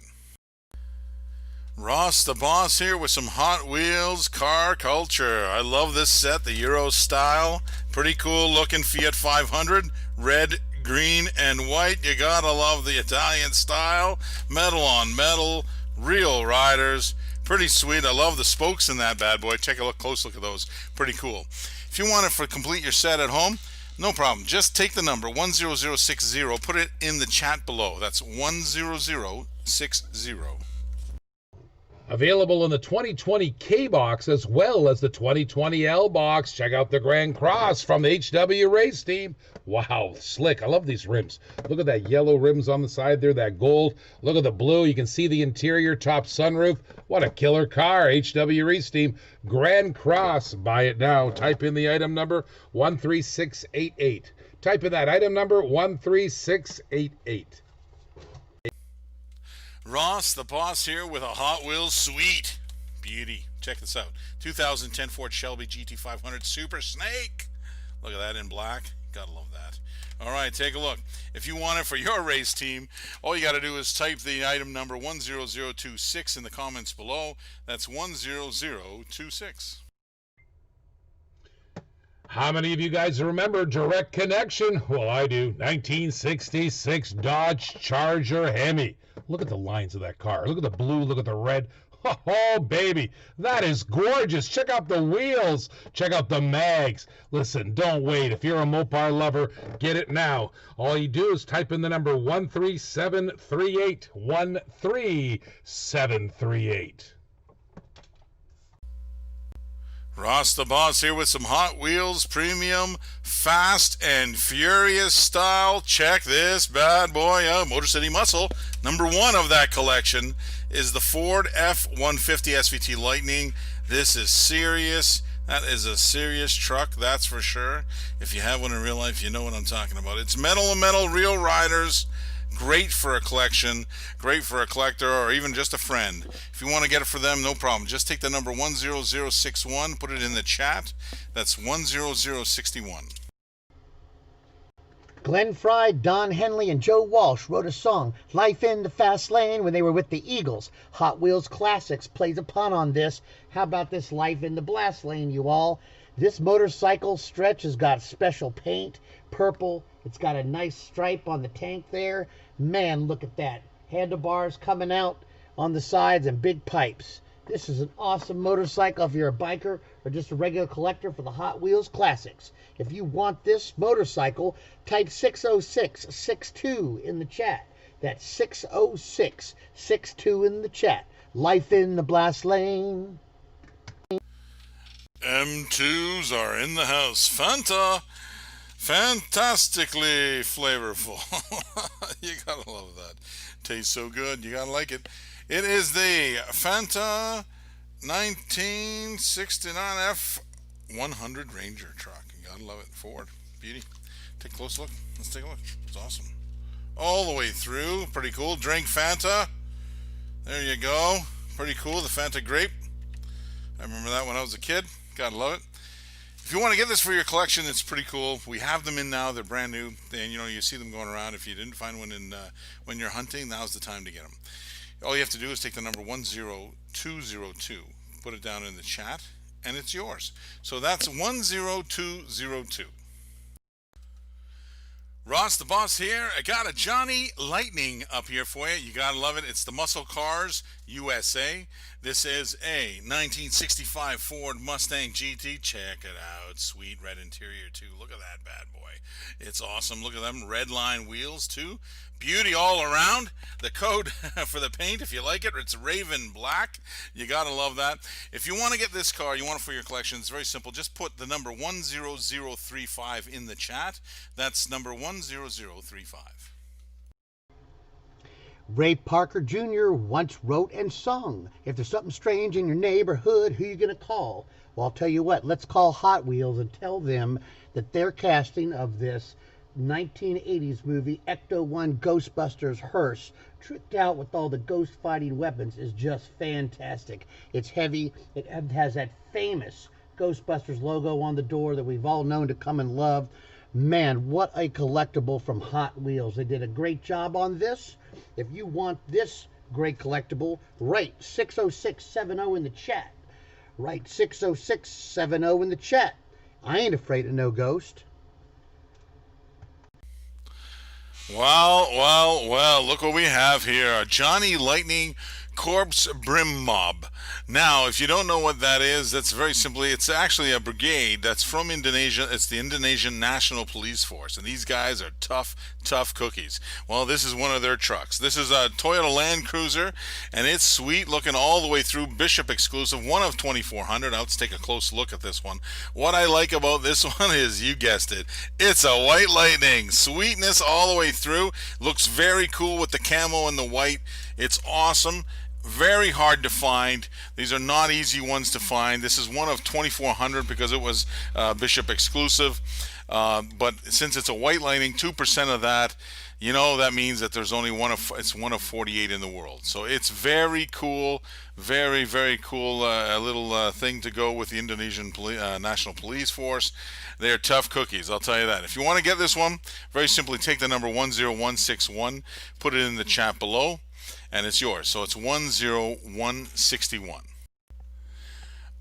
Ross the Boss here with some Hot Wheels car culture. I love this set, the Euro style. Pretty cool looking Fiat 500. Red, green, and white. You gotta love the Italian style. Metal on metal. Real riders. Pretty sweet. I love the spokes in that bad boy. Take a close look at those. Pretty cool. If you want it for complete your set at home, no problem. Just take the number 10060. Put it in the chat below. That's 10060. Available in the 2020 K box as well as the 2020 L box. Check out the Grand Cross from the HW Race Team. Wow, slick. I love these rims. Look at that yellow rims on the side there, that gold. Look at the blue. You can see the interior, top sunroof. What a killer car. HW Race Team Grand Cross. Buy it now. Type in the item number 13688. Type in that item number 13688. Ross, the boss here with a Hot Wheels Sweet Beauty. Check this out. 2010 Ford Shelby GT500 Super Snake. Look at that in black. Gotta love that. All right, take a look. If you want it for your race team, all you got to do is type the item number 10026 in the comments below. That's 10026. How many of you guys remember Direct Connection? Well, I do. 1966 Dodge Charger Hemi. Look at the lines of that car. Look at the blue. Look at the red. Oh, baby. That is gorgeous. Check out the wheels. Check out the mags. Listen, don't wait. If you're a Mopar lover, get it now. All you do is type in the number 13738. 13738. Ross the Boss here with some Hot Wheels Premium Fast and Furious style. Check this bad boy out. Motor City Muscle. Number one of that collection is the Ford F-150 SVT Lightning. This is serious. That is a serious truck, that's for sure. If you have one in real life, you know what I'm talking about. It's metal and metal, real riders. Great for a collection, great for a collector, or even just a friend. If you want to get it for them, no problem. Just take the number 10061, put it in the chat. That's 10061. Glenn Fry, Don Henley, and Joe Walsh wrote a song, Life in the Fast Lane, when they were with the Eagles. Hot Wheels Classics plays a pun on this. How about this Life in the Blast Lane, you all? This motorcycle stretch has got special paint, purple. It's got a nice stripe on the tank there. Man, look at that. Handlebars coming out on the sides and big pipes. This is an awesome motorcycle if you're a biker or just a regular collector for the Hot Wheels Classics. If you want this motorcycle, type 60662 in the chat. That's 60662 in the chat. Life in the Blast Lane. M2s are in the house. Fanta. Fantastically flavorful. You gotta love that. Tastes so good. You gotta like it. It is the Fanta 1969 F100 Ranger truck. You gotta love it. Ford. Beauty. Take a close look. Let's take a look. It's awesome. All the way through. Pretty cool. Drink Fanta. There you go. Pretty cool. The Fanta grape. I remember that when I was a kid. Gotta love it. If you want to get this for your collection, it's pretty cool. We have them in now. They're brand new. And, you see them going around. If you didn't find one when you're hunting, now's the time to get them. All you have to do is take the number 10202, put it down in the chat, and it's yours. So that's 10202. Ross the Boss here. I got a Johnny Lightning up here for you. You gotta love it. It's the Muscle Cars USA. This is a 1965 Ford Mustang GT. Check it out. Sweet red interior too. Look at that bad boy. It's awesome. Look at them red line wheels too. Beauty all around. The code for the paint, if you like it, it's Raven Black. You gotta love that. If you want to get this car, you want it for your collection, it's very simple. Just put the number 10035 in the chat. That's number 10035. Ray Parker Jr. once wrote and sung, if there's something strange in your neighborhood, who you going to call? Well, I'll tell you what, let's call Hot Wheels and tell them that their casting of this 1980s movie Ecto-1 Ghostbusters hearse, tricked out with all the ghost fighting weapons, is just fantastic. It's heavy. It has that famous Ghostbusters logo on the door that we've all known to come and love. Man, what a collectible from Hot Wheels. They did a great job on this. If you want this great collectible, write 60670 in the chat. Write 60670 in the chat. I ain't afraid of no ghost. Well, look what we have here. A Johnny Lightning Corpse Brim Mob. Now, if you don't know what that is, that's very simply, it's actually a brigade that's from Indonesia. It's the Indonesian National Police Force, and these guys are tough, tough cookies. Well, this is one of their trucks. This is a Toyota Land Cruiser, and it's sweet looking all the way through. Bishop exclusive, one of 2,400. Now, let's take a close look at this one. What I like about this one is, you guessed it, it's a White Lightning. Sweetness all the way through. Looks very cool with the camo and the white. It's awesome. Very hard to find. These are not easy ones to find. This is one of 2,400 because it was Bishop exclusive. But since it's a White Lightning, 2% of that, you know, that means that there's only it's one of 48 in the world. So it's very cool, very, very cool. A little thing to go with the Indonesian National Police Force. They're tough cookies, I'll tell you that. If you want to get this one, very simply take the number 10161, put it in the chat below, and it's yours. So it's 10161.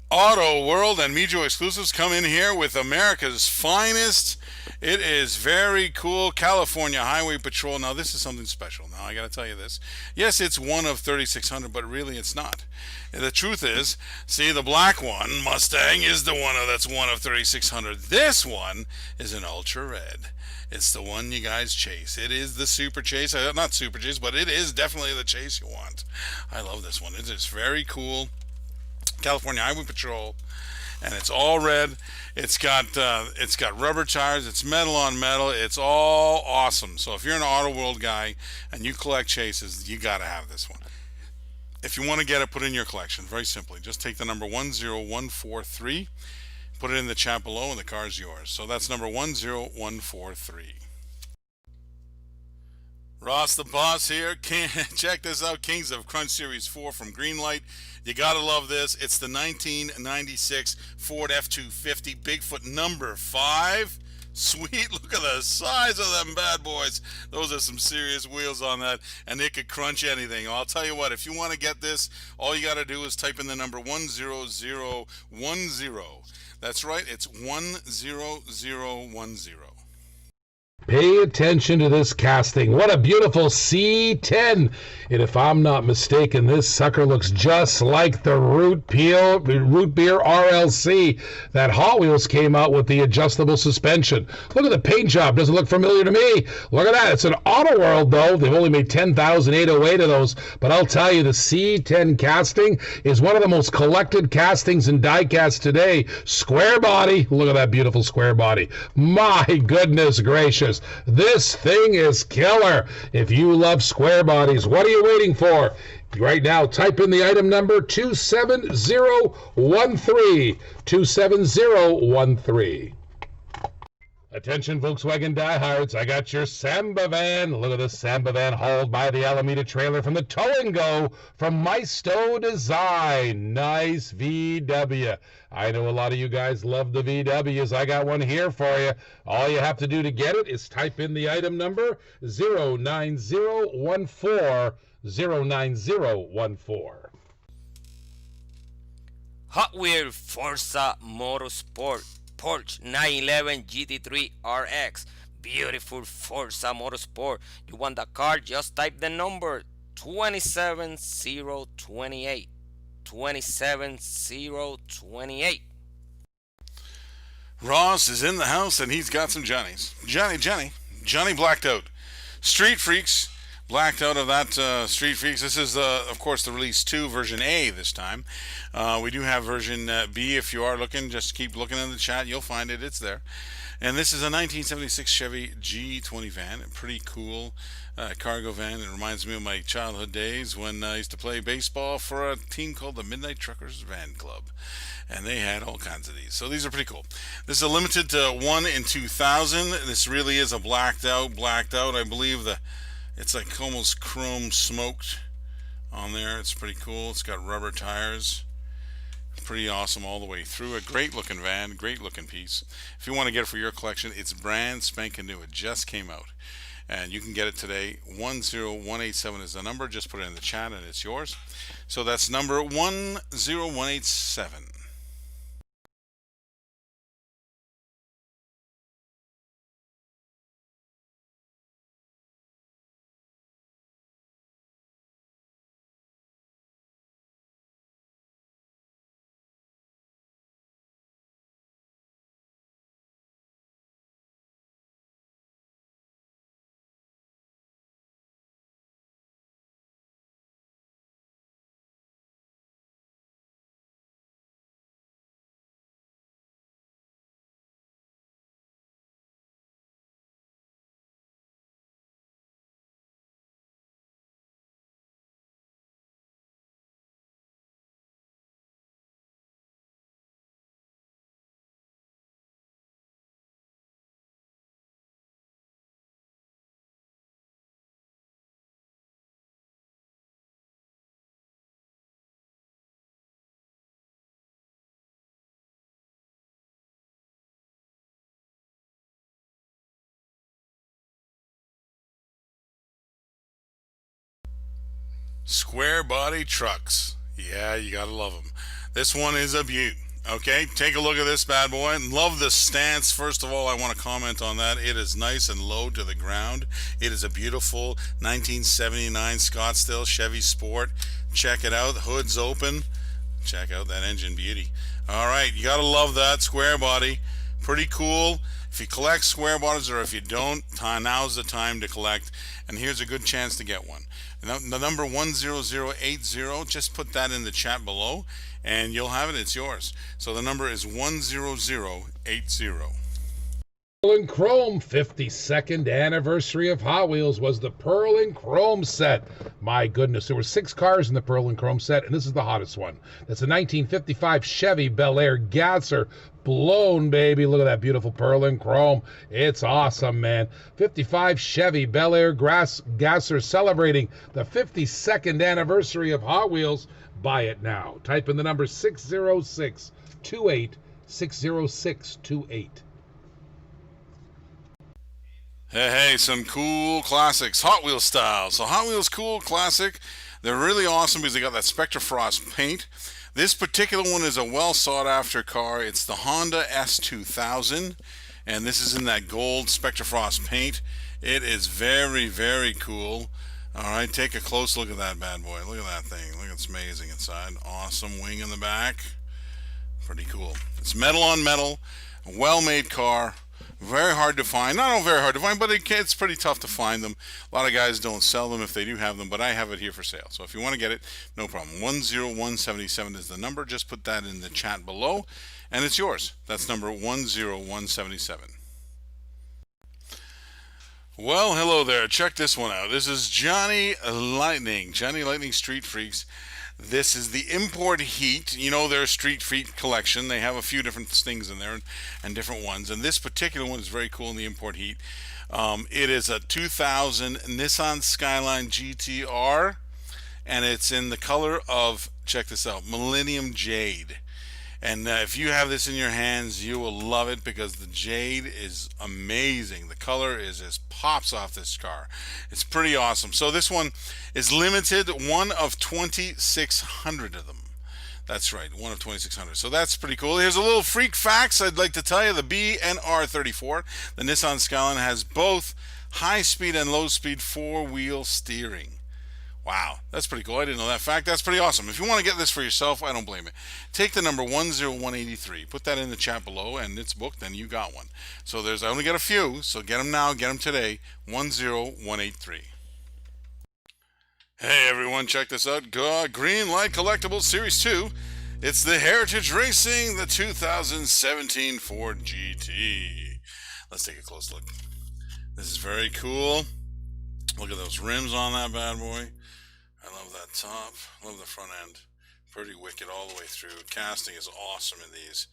Auto World and Mijo exclusives come in here with America's finest. It is very cool. California Highway Patrol. Now, this is something special. Now, I got to tell you this. Yes, it's one of 3,600, but really it's not. The truth is, see, the black one, Mustang, is the one that's one of 3,600. This one is an ultra red. It's the one you guys chase. It is the super chase. Not super chase, but it is definitely the chase you want. I love this one. It is very cool. California Highway Patrol, and it's all red. It's got rubber tires. It's metal on metal. It's all awesome. So if you're an Auto World guy and you collect chases, you got to have this one. If you want to get it, put it in your collection. Very simply, just take the number 10143, put it in the chat below, and the car's yours. So that's number 10143. Ross the Boss here. Check this out. Kings of Crunch Series 4 from Greenlight. You gotta love this. It's the 1996 Ford F-250 Bigfoot number 5. Sweet. Look at the size of them bad boys. Those are some serious wheels on that, and they could crunch anything. I'll tell you what, if you want to get this, all you gotta do is type in the number 10010. That's right, it's 10010. Pay attention to this casting. What a beautiful C10. And if I'm not mistaken, this sucker looks just like the Root Beer RLC that Hot Wheels came out with the adjustable suspension. Look at the paint job. Doesn't look familiar to me. Look at that. It's an Auto World, though. They've only made 10,808 of those. But I'll tell you, the C10 casting is one of the most collected castings in diecast today. Square body. Look at that beautiful square body. My goodness gracious. This thing is killer. If you love square bodies, what are you waiting for? Right now, type in the item number 27013. 27013. Attention, Volkswagen diehards, I got your Samba van. Look at this Samba van hauled by the Alameda trailer from the Tow and Go from Maisto Design. Nice VW. I know a lot of you guys love the VWs. I got one here for you. All you have to do to get it is type in the item number 09014. 09014. Hot Wheels Forza Motorsport Porsche 911 GT3 RX. Beautiful Forza Motorsport. You want the car? Just type the number 27028. 27028. Ross is in the house and he's got some Johnnies. Johnny blacked out. Street Freaks blacked out of that Street Freaks. This is, of course, the release 2, version A this time. We do have version B. If you are looking, just keep looking in the chat. You'll find it. It's there. And this is a 1976 Chevy G20 van. Pretty cool cargo van. It reminds me of my childhood days when I used to play baseball for a team called the Midnight Truckers Van Club. And they had all kinds of these. So these are pretty cool. This is a limited to 1 in 2,000. This really is a blacked out. I believe it's like almost chrome smoked on there. It's pretty cool. It's got rubber tires. Pretty awesome all the way through. A great looking van, great looking piece. If you want to get it for your collection, it's brand spanking new. It just came out. And you can get it today. 10187 is the number. Just put it in the chat and it's yours. So that's number 10187. Square body trucks. Yeah, you gotta love them. This one is a beaut. Okay, take a look at this bad boy. Love the stance. First of all, I want to comment on that. It is nice and low to the ground. It is a beautiful 1979 Scottsdale Chevy Sport. Check it out. The hood's open. Check out that engine beauty. All right, you gotta love that square body. Pretty cool. If you collect square bodies, or if you don't, now's the time to collect. And here's a good chance to get one. The number 10080, just put that in the chat below and you'll have it. It's yours. So the number is 10080. Pearl and Chrome 52nd anniversary of Hot Wheels was the Pearl and Chrome set. My goodness, there were 6 cars in the Pearl and Chrome set, and this is the hottest one. That's a 1955 Chevy Bel Air Gasser. Blown, baby. Look at that beautiful Pearl and Chrome. It's awesome, man. 55 Chevy Bel Air Gasser celebrating the 52nd anniversary of Hot Wheels. Buy it now. Type in the number 60628, 60628. Hey, some cool classics, Hot Wheels style. So Hot Wheels Cool Classic, they're really awesome because they got that Spectra Frost paint. This particular one is a well sought after car. It's the Honda S2000, and this is in that gold Spectra Frost paint. It is very, very cool. All right, take a close look at that bad boy. Look at that thing. Look, it's amazing inside. Awesome wing in the back. Pretty cool. It's metal on metal, a well-made car. Very hard to find. Not very hard to find, but it's pretty tough to find them. A lot of guys don't sell them if they do have them, but I have it here for sale. So if you want to get it, no problem. 10177 is the number. Just put that in the chat below, and it's yours. That's number 10177. Well, hello there. Check this one out. This is Johnny Lightning. Johnny Lightning Street Freaks. This is the Import Heat. You know their Street Freak collection. They have a few different things in there and different ones. And this particular one is very cool in the Import Heat. It is a 2000 Nissan Skyline GTR. And it's in the color of, check this out, Millennium Jade. And if you have this in your hands, you will love it because the jade is amazing. The color just pops off this car. It's pretty awesome. So this one is limited, one of 2,600 of them. That's right, one of 2,600. So that's pretty cool. Here's a little freak facts I'd like to tell you. The BNR34, the Nissan Skyline, has both high-speed and low-speed four-wheel steering. Wow, that's pretty cool. I didn't know that fact. That's pretty awesome. If you want to get this for yourself, I don't blame you. Take the number 10183. Put that in the chat below, and it's booked, and you got one. So I only got a few, so get them now. Get them today. 10183. Hey, everyone, check this out. Green Light Collectibles Series 2. It's the Heritage Racing, the 2017 Ford GT. Let's take a close look. This is very cool. Look at those rims on that bad boy. I love that top. Love the front end. Pretty wicked all the way through. Casting is awesome in these.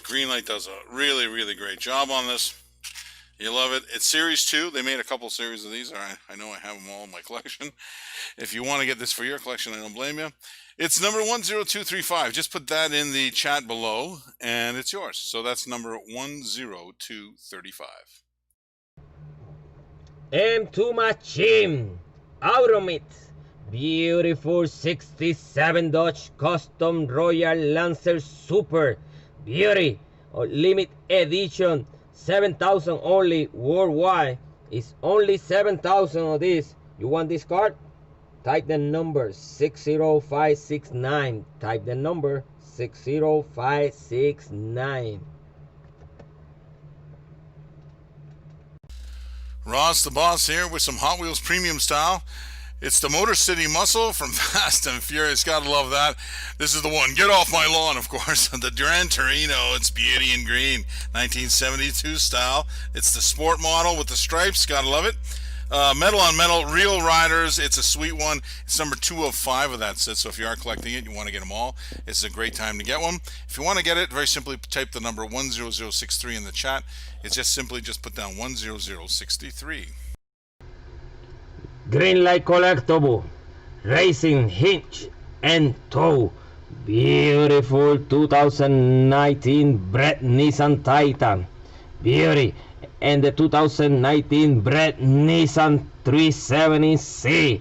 Greenlight does a really, really great job on this. You love it. It's Series 2. They made a couple series of these. I know I have them all in my collection. If you want to get this for your collection, I don't blame you. It's number 10235. Just put that in the chat below, and it's yours. So that's number 10235. M2 Machine, Automit, beautiful 67 Dodge Custom Royal Lancer Super, beauty, limit edition, 7,000 only worldwide. It's only 7,000 of this. You want this card? Type the number 60569. Type the number 60569. Ross the Boss here with some Hot Wheels Premium Style. It's the Motor City Muscle from Fast and Furious. Gotta love that. This is the one. Get off my lawn, of course. The Gran Torino. It's beauty in green. 1972 style. It's the sport model with the stripes. Gotta love it. Metal on metal. Real Riders. It's a sweet one. It's number 2 of 5 of that set. So if you are collecting it, you want to get them all, it's a great time to get one. If you want to get it, very simply type the number 10063 in the chat. It's just simply put down 10063. Green Light Collectible, Racing Hinge and Toe, beautiful 2019 Brett Nissan Titan, beauty, and the 2019 Brett Nissan 370C,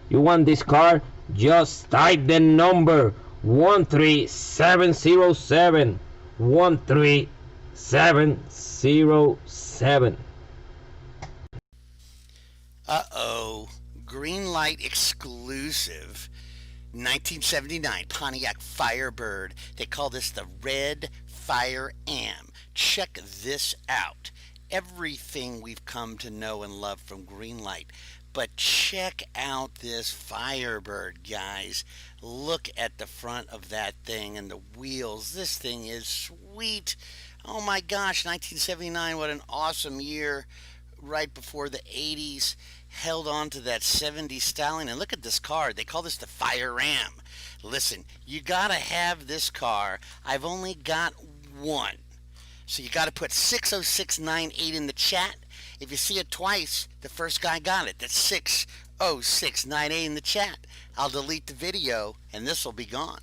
You want this car? Just type the number 13707. 13707. Uh-oh. Green light exclusive. 1979 Pontiac Firebird. They call this the Red Fire Am. Check this out. Everything we've come to know and love from Greenlight. But check out this Firebird, guys. Look at the front of that thing and the wheels. This thing is sweet. Oh my gosh, 1979, what an awesome year. Right before the 80s. Held on to that 70s styling. And look at this car. They call this the Fire Ram. Listen, you gotta have this car. I've only got one. So you gotta put 60698 in the chat. If you see it twice, the first guy got it. That's 60698 in the chat. I'll delete the video and this will be gone.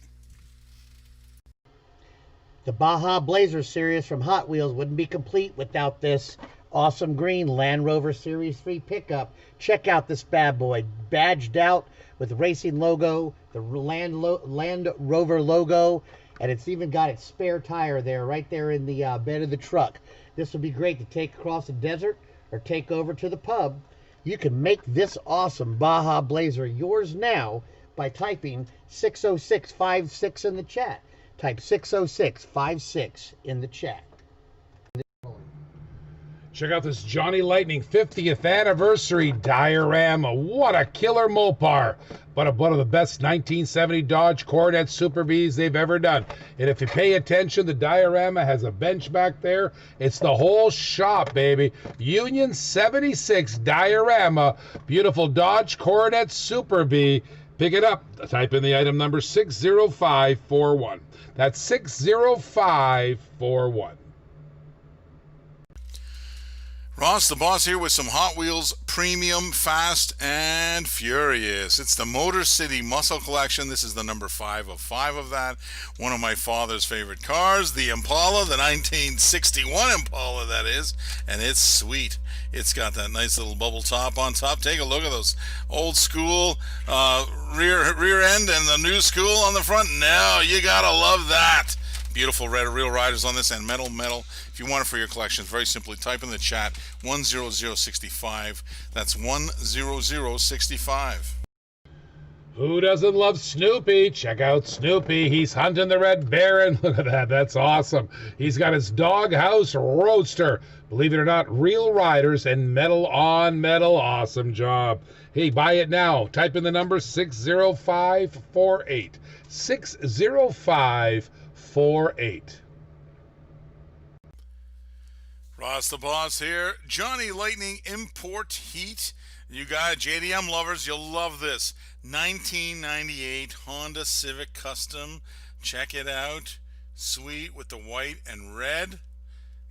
The Baja Blazer series from Hot Wheels wouldn't be complete without this awesome green Land Rover Series 3 pickup. Check out this bad boy, badged out with the racing logo, the Land Rover logo, and it's even got its spare tire there, right there in the bed of the truck. This would be great to take across the desert or take over to the pub. You can make this awesome Baja Blazer yours now by typing 60656 in the chat. Type 60656 in the chat. Check out this Johnny Lightning 50th anniversary diorama. What a killer Mopar. But one of the best 1970 Dodge Coronet Super Bs they've ever done. And if you pay attention, the diorama has a bench back there. It's the whole shop, baby. Union 76 diorama. Beautiful Dodge Coronet Super B. Pick it up. Type in the item number 60541. That's 60541. Ross the Boss here with some Hot Wheels Premium Fast and Furious. It's the Motor City Muscle Collection. This is the number 5 of 5 of that. One of my father's favorite cars, the Impala, the 1961 Impala, that is. And it's sweet. It's got that nice little bubble top on top. Take a look at those old school rear end and the new school on the front. No, you gotta love that. Beautiful red real riders on this and metal. If you want it for your collection, very simply type in the chat 10065. That's 10065. Who doesn't love Snoopy? Check out Snoopy. He's hunting the Red Baron. Look at that. That's awesome. He's got his Doghouse Roadster. Believe it or not, real riders and metal on metal. Awesome job. Hey, buy it now. Type in the number 60548. 60548. Ross the Boss here. Johnny Lightning Import Heat. You got JDM lovers, you'll love this. 1998 Honda Civic Custom. Check it out. Sweet with the white and red.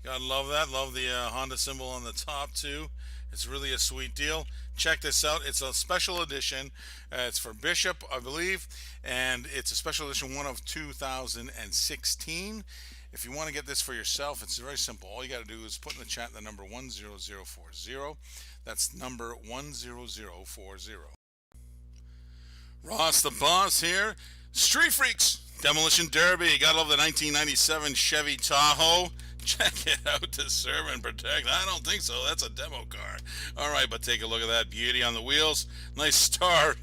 Gotta love that. Love the Honda symbol on the top too. It's really a sweet deal. Check this out. It's a special edition. It's for Bishop, I believe, and it's a special edition, one of 2016. If you want to get this for yourself, it's very simple. All you got to do is put in the chat the number 10040. That's number 10040. Ross the Boss here. Street Freaks Demolition Derby. You gotta love the 1997 Chevy Tahoe. Check it out to serve and protect. I don't think so. That's a demo car. All right, but take a look at that beauty on the wheels. Nice star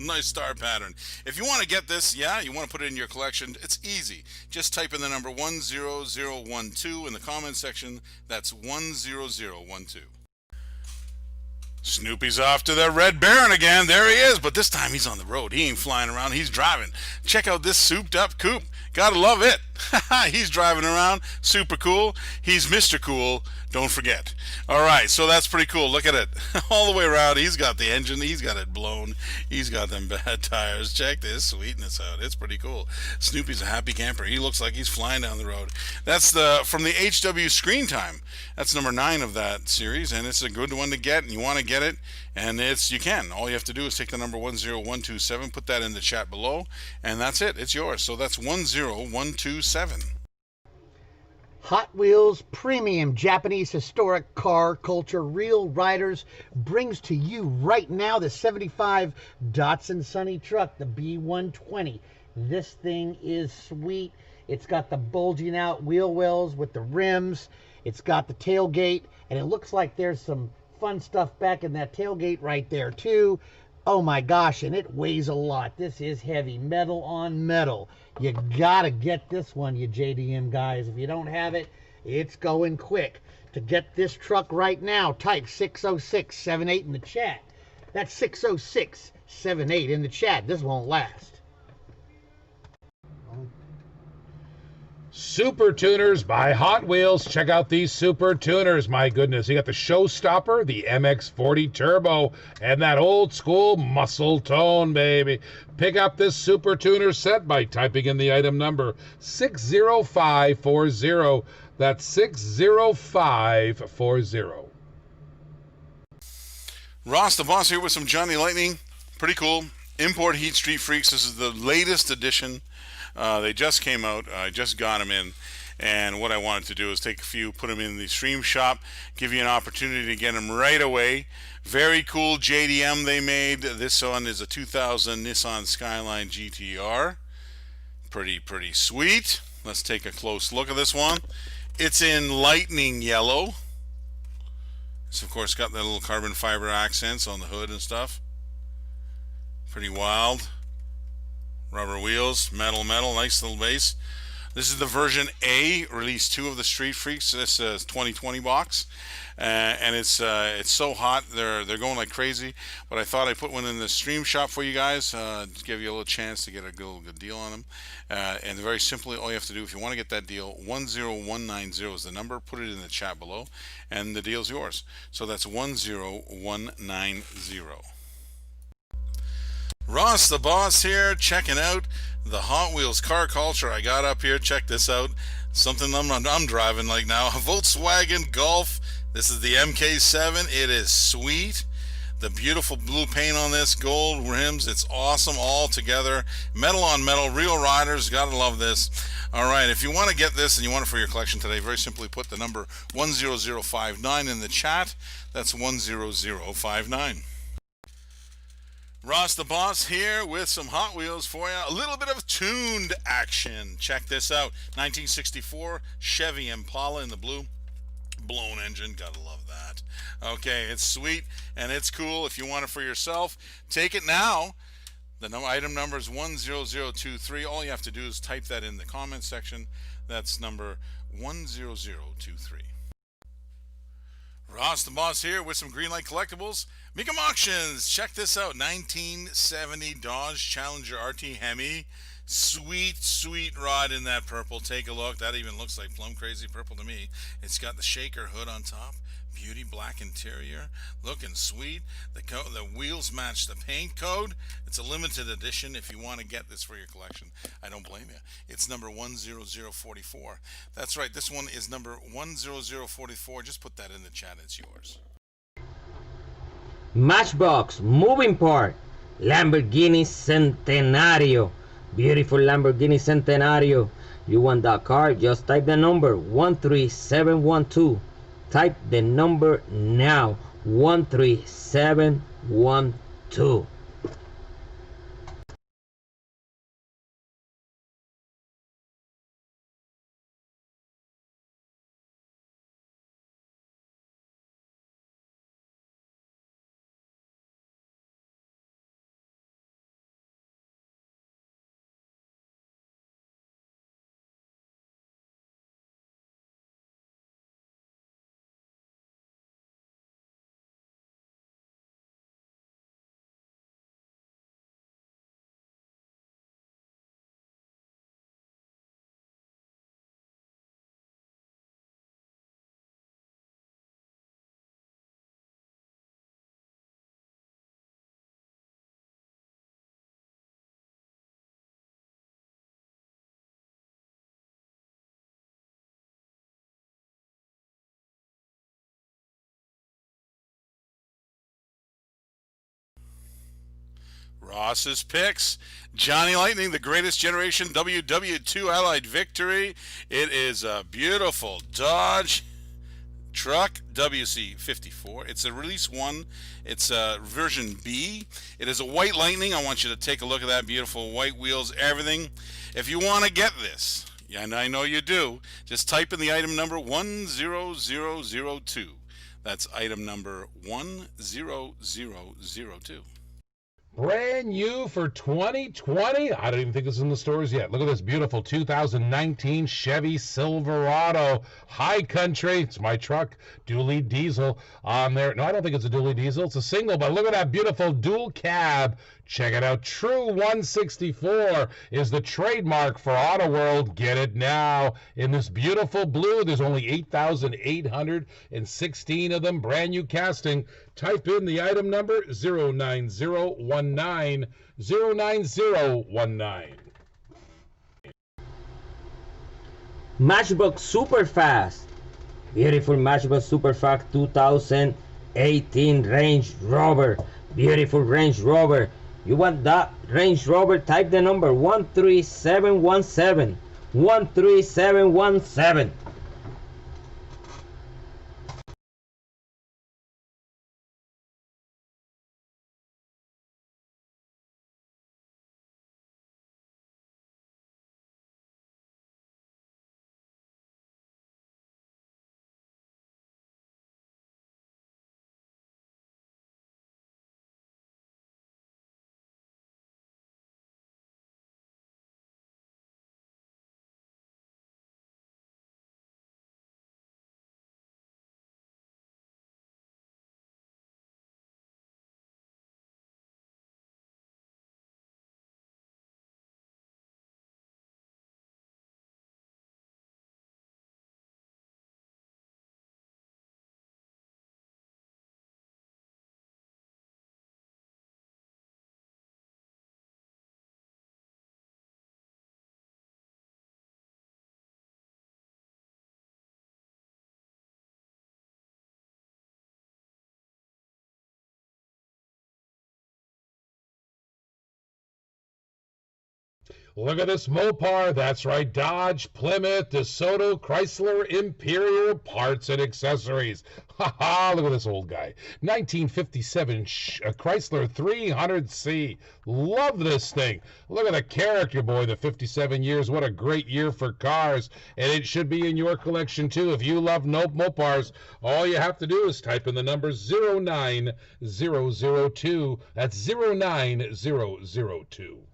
pattern. If you want to get this, yeah, you want to put it in your collection, it's easy. Just type in the number 10012 in the comment section. That's 10012. Snoopy's off to the Red Baron again. There he is, but this time he's on the road. He ain't flying around. He's driving. Check out this souped-up coupe. Gotta love it. He's driving around. Super cool. He's Mr. Cool. Don't forget. All right, so that's pretty cool. Look at it. All the way around. He's got the engine. He's got it blown. He's got them bad tires. Check this sweetness out. It's pretty cool. Snoopy's a happy camper. He looks like he's flying down the road. That's from the HW Screen Time. That's number 9 of that series, and it's a good one to get, and you want to get it, and you can. All you have to do is take the number 10127, put that in the chat below, and that's it. It's yours. So that's 10127. Hot Wheels Premium Japanese Historic Car Culture Real Riders brings to you right now the 75 Datsun Sunny truck, the B120. This thing is sweet. It's got the bulging out wheel wells with the rims. It's got the tailgate, and it looks like there's some fun stuff back in that tailgate right there too. Oh my gosh, and it weighs a lot. This is heavy, metal on metal. You gotta get this one, you JDM guys. If you don't have it, it's going quick. To get this truck right now, type 60678 in the chat. That's 60678 in the chat. This won't last. Super Tuners by Hot Wheels. Check out these Super Tuners. My goodness, you got the Showstopper, the MX-40 Turbo, and that old school muscle tone, baby. Pick up this Super Tuner set by typing in the item number 60540. That's 60540. Ross the Boss here with some Johnny Lightning. Pretty cool. Import Heat Street Freaks. This is the latest edition. They just came out. I just got them in. And what I wanted to do is take a few, put them in the stream shop, give you an opportunity to get them right away. Very cool JDM they made. This one is a 2000 Nissan Skyline GTR. Pretty sweet. Let's take a close look at this one. It's in lightning yellow. It's of course got that little carbon fiber accents on the hood and stuff. Pretty wild. Rubber wheels, metal, nice little base. This is the version A, release 2 of the Street Freaks. This is 2020 box, and it's so hot. They're going like crazy. But I thought I'd put one in the stream shop for you guys, to give you a little chance to get a good deal on them. And very simply, all you have to do if you want to get that deal, 10190 is the number. Put it in the chat below, and the deal's yours. So that's 10190. Ross the Boss here, checking out the Hot Wheels car culture I got up here. Check this out. Something I'm driving like now. A Volkswagen Golf. This is the MK7. It is sweet. The beautiful blue paint on this, gold rims. It's awesome all together. Metal on metal, real riders. Gotta love this. All right, if you want to get this and you want it for your collection today, very simply put the number 10059 in the chat. That's 10059. Ross the Boss here with some Hot Wheels for you. A little bit of tuned action. Check this out. 1964 Chevy Impala in the blue. Blown engine. Gotta love that. Okay, it's sweet and it's cool. If you want it for yourself, take it now. The item number is 10023. All you have to do is type that in the comment section. That's number 10023. Ross the Boss here with some Greenlight Collectibles. Make 'em auctions. Check this out. 1970 Dodge Challenger RT Hemi. Sweet rod in that purple. Take a look. That even looks like plum crazy purple to me. It's got the shaker hood on top. Beauty black interior. Looking sweet. The wheels match the paint code. It's a limited edition if you want to get this for your collection. I don't blame you. It's number 10044. That's right. This one is number 10044. Just put that in the chat. It's yours. Matchbox moving part Lamborghini Centenario. Beautiful Lamborghini Centenario. You want that car? Just type the number 13712. Type the number now, 13712. Ross's picks. Johnny Lightning, the greatest generation WW2 Allied victory. It is a beautiful Dodge truck WC54. It's a release 1. It's version B. It is a white Lightning. I want you to take a look at that beautiful white wheels, everything. If you want to get this, and I know you do, just type in the item number 10002. That's item number 10002. Brand new for 2020. I don't even think it's in the stores yet. Look at this beautiful 2019 Chevy Silverado High Country. It's my truck, dually diesel on there. No, I don't think it's a dually diesel. It's a single, but look at that beautiful dual cab. Check it out. True 164 is the trademark for Auto World. Get it now in this beautiful blue. There's only 8,816 of them. Brand new casting. Type in the item number 09019. 09019. Matchbox Superfast. Beautiful Matchbox Superfast 2018 Range Rover. Beautiful Range Rover. You want that Range Rover? Type the number 13717. 13717. Look at this Mopar. That's right. Dodge, Plymouth, DeSoto, Chrysler, Imperial parts and accessories. Ha ha. Look at this old guy. 1957 Chrysler 300C. Love this thing. Look at the character, boy. The 57 years. What a great year for cars. And it should be in your collection, too. If you love Mopars, all you have to do is type in the number 09002. That's 09002.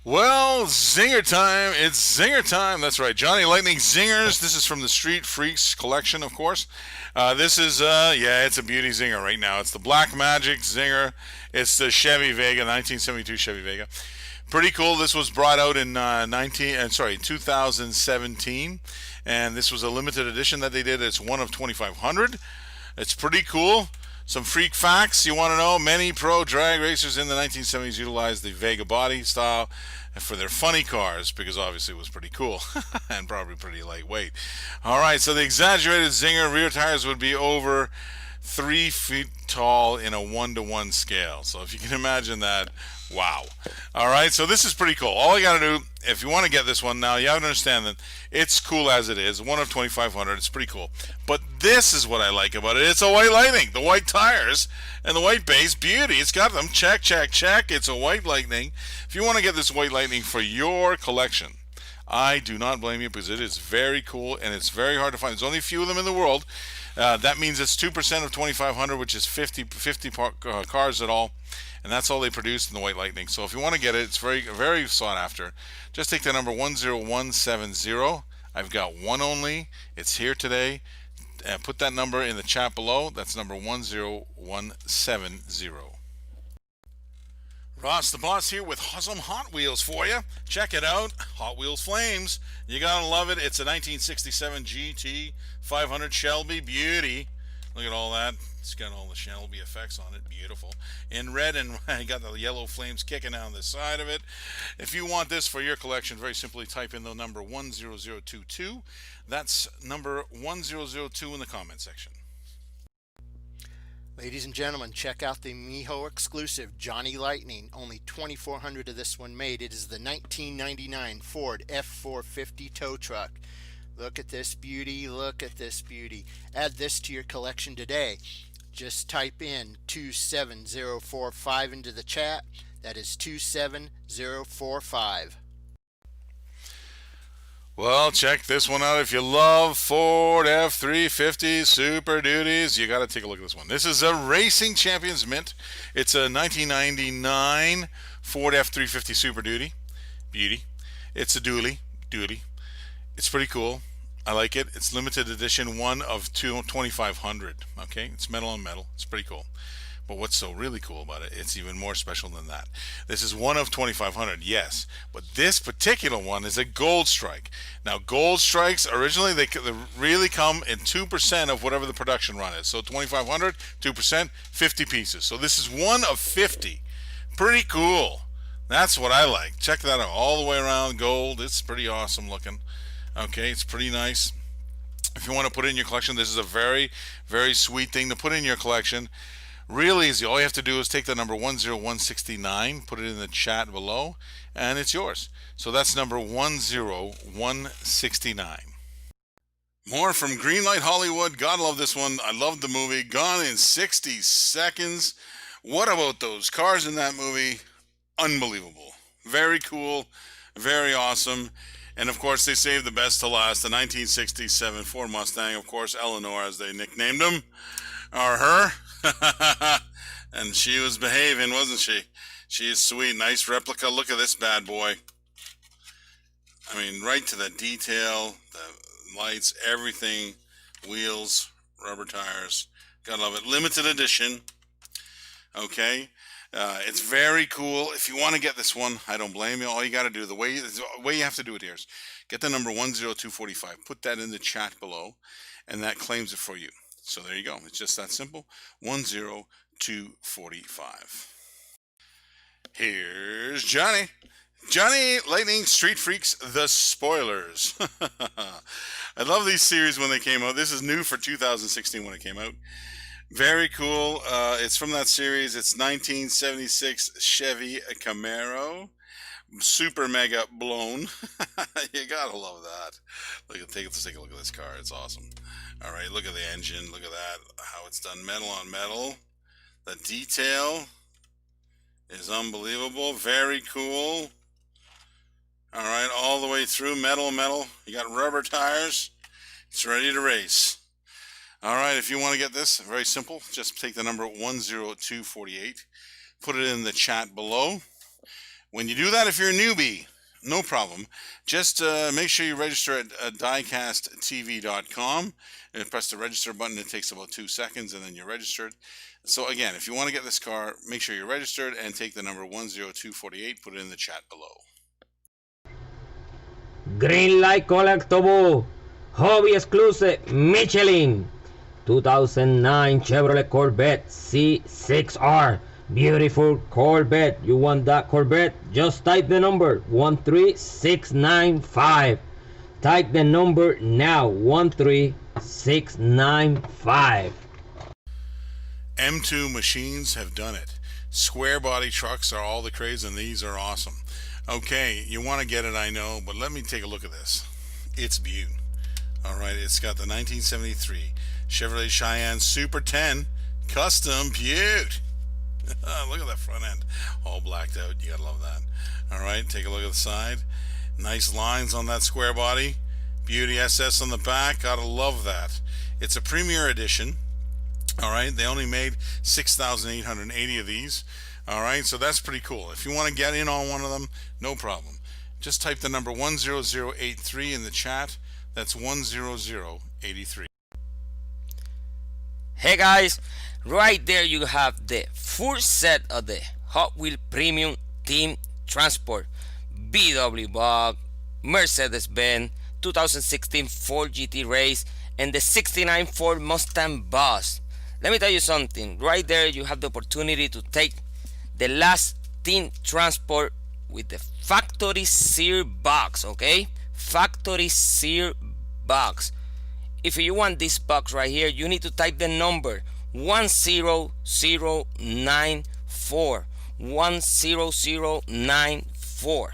Well, zinger time. It's zinger time. That's right. Johnny Lightning Zingers. This is from the Street Freaks collection, of course. This is, yeah, it's a beauty zinger right now. It's the Black Magic Zinger. It's the Chevy Vega, 1972 Chevy Vega. Pretty cool. This was brought out in 2017, and this was a limited edition that they did. It's one of 2,500. It's pretty cool. Some freak facts you want to know. Many pro drag racers in the 1970s utilized the Vega body style for their funny cars because obviously it was pretty cool and probably pretty lightweight. All right, so the exaggerated zinger rear tires would be over 3 feet tall in a 1-to-1 scale. So if you can imagine that, wow. All right, so this is pretty cool. All you got to do, if you want to get this one now, you have to understand that it's cool as it is. One of 2,500. It's pretty cool. But this is what I like about it. It's a white Lightning. The white tires and the white base, beauty. It's got them. Check, check, check. It's a white Lightning. If you want to get this white Lightning for your collection, I do not blame you, because it is very cool and it's very hard to find. There's only a few of them in the world. That means it's 2% of 2,500, which is 50 cars at all. And that's all they produced in the White Lightning. So if you want to get it, it's very, very sought after. Just take the number 10170. I've got one only. It's here today. Put that number in the chat below. That's number 10170. Ross the Boss here with some Hot Wheels for you. Check it out. Hot Wheels Flames. You gotta love it. It's a 1967 GT 500 Shelby Beauty. Look at all that. It's got all the Shelby effects on it. Beautiful. In red, and I got the yellow flames kicking down the side of it. If you want this for your collection, very simply type in the number 10022. That's number 1002 in the comment section. Ladies and gentlemen, check out the Miho exclusive Johnny Lightning. Only 2,400 of this one made. It is the 1999 Ford F450 tow truck. Look at this beauty. Look at this beauty. Add this to your collection today. Just type in 27045 into the chat. That is 27045. Well, check this one out. If you love Ford F350 Super Duties, you got to take a look at this one. This is a Racing Champions Mint. It's a 1999 Ford F350 Super Duty. Beauty. It's a dually. It's pretty cool. I like it. It's limited edition, one of 2,500. Okay, it's metal on metal. It's pretty cool. But what's so really cool about it, it's even more special than that. This is one of 2,500, yes, but this particular one is a gold strike. Now, gold strikes, originally, they really come in 2% of whatever the production run is. So 2,500, 2%, 50 pieces. So this is one of 50. Pretty cool. That's what I like. Check that out. All the way around gold. It's pretty awesome looking. Okay, it's pretty nice. If you want to put it in your collection, this is a very, very sweet thing to put in your collection. Real easy. All you have to do is take the number 10169, put it in the chat below, and it's yours. So that's number 10169. More from Greenlight Hollywood. God love this one. I love the movie. Gone in 60 seconds. What about those cars in that movie? Unbelievable. Very cool. Very awesome. And of course, they saved the best to last. The 1967 Ford Mustang, of course, Eleanor, as they nicknamed him, or her. And she was behaving, wasn't she? She is sweet. Nice replica. Look at this bad boy. I mean, right to the detail, the lights, everything, wheels, rubber tires. Gotta love it. Limited edition. Okay. It's very cool. If you want to get this one, I don't blame you. All you got to do, the way you have to do it here is get the number 10245. Put that in the chat below, and that claims it for you. So there you go. It's just that simple. 10245. Here's Johnny. Johnny Lightning Street Freaks, The Spoilers. I love these series when they came out. This is new for 2016 when it came out. Very cool. It's from that series. It's 1976 Chevy Camaro. Super mega blown. You gotta love that. Let's take a look at this car. It's awesome. All right, look at the engine. Look at that. How it's done, metal on metal. The detail is unbelievable. Very cool. All right, all the way through, metal. You got rubber tires. It's ready to race. All right, if you want to get this, very simple. Just take the number 10248. Put it in the chat below. When you do that, if you're a newbie, no problem. Just make sure you register at diecasttv.com and press the register button. It takes about 2 seconds, and then you're registered. So again, if you want to get this car, make sure you're registered and take the number 10248. Put it in the chat below. Greenlight Collectible, Hobby Exclusive, Michelin, 2009 Chevrolet Corvette C6R. Beautiful Corvette. You want that Corvette? Just type the number 13695. Type the number now, 13695. M2 machines have done it. Square body trucks are all the craze, and these are awesome. Okay, you want to get it, I know, but let me take a look at this. It's beaut. All right, it's got the 1973 Chevrolet Cheyenne Super 10 Custom Beaut. Look at that front end, all blacked out. You gotta love that. All right, take a look at the side. Nice lines on that square body. Beauty SS on the back. Gotta love that. It's a Premier Edition. Alright, they only made 6,880 of these. Alright, so that's pretty cool. If you want to get in on one of them, no problem. Just type the number 10083 in the chat. That's 10083. Hey guys, right there you have the full set of the Hot Wheels Premium Team Transport VW Bug, Mercedes-Benz 2016 Ford GT Race, and the 69 Ford Mustang Bus. Let me tell you something. Right there you have the opportunity to take the last Team Transport with the factory seal box, okay? Factory seal box. If you want this box right here, you need to type the number 10094. 10094.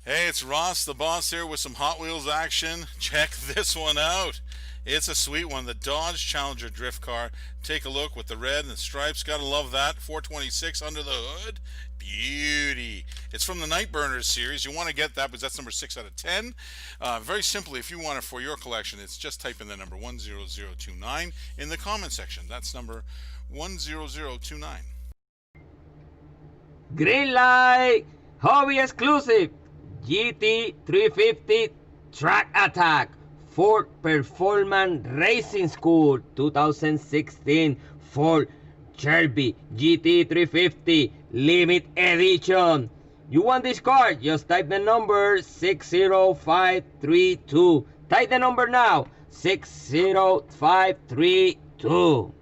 Hey, it's Ross the Boss here with some Hot Wheels action. Check this one out. It's a sweet one, the Dodge Challenger drift car. Take a look with the red and the stripes. Gotta love that. 426 under the hood. Beauty. It's from the Nightburners series. You want to get that because that's number 6 out of 10. Very simply, if you want it for your collection, it's just type in the number 10029 in the comment section. That's number 10029. Green light, hobby exclusive, GT350 Track Attack, Ford Performance Racing School 2016 Ford Shelby GT350 Limit Edition. You want this car? Just type the number 60532. Type the number now, 60532.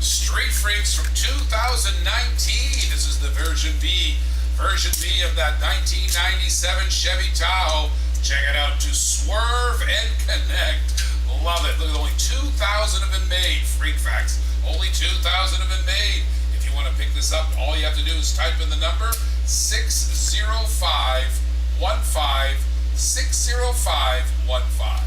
Street Freaks from 2019. This is the version B of that 1997 Chevy Tahoe. Check it out to swerve and connect. Love it. Look at, only 2,000 have been made. Freak facts. Only 2,000 have been made. If you want to pick this up, all you have to do is type in the number 60515. 60515.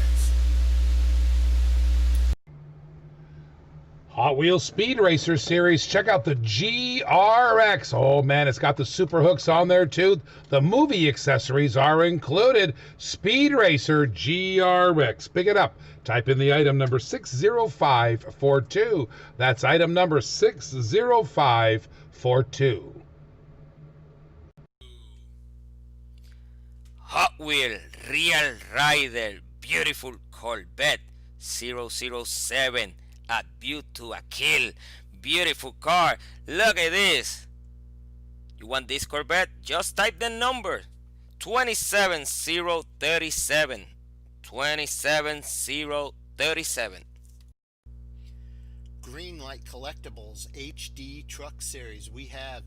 Hot Wheels Speed Racer Series. Check out the GRX. Oh man, it's got the super hooks on there too. The movie accessories are included. Speed Racer GRX. Pick it up. Type in the item number 60542. That's item number 60542. Hot Wheel Real Rider Beautiful Corvette 007. A View to a Kill. Beautiful car. Look at this. You want this Corvette? Just type the number 27037. 27037. Greenlight Collectibles HD Truck Series. We have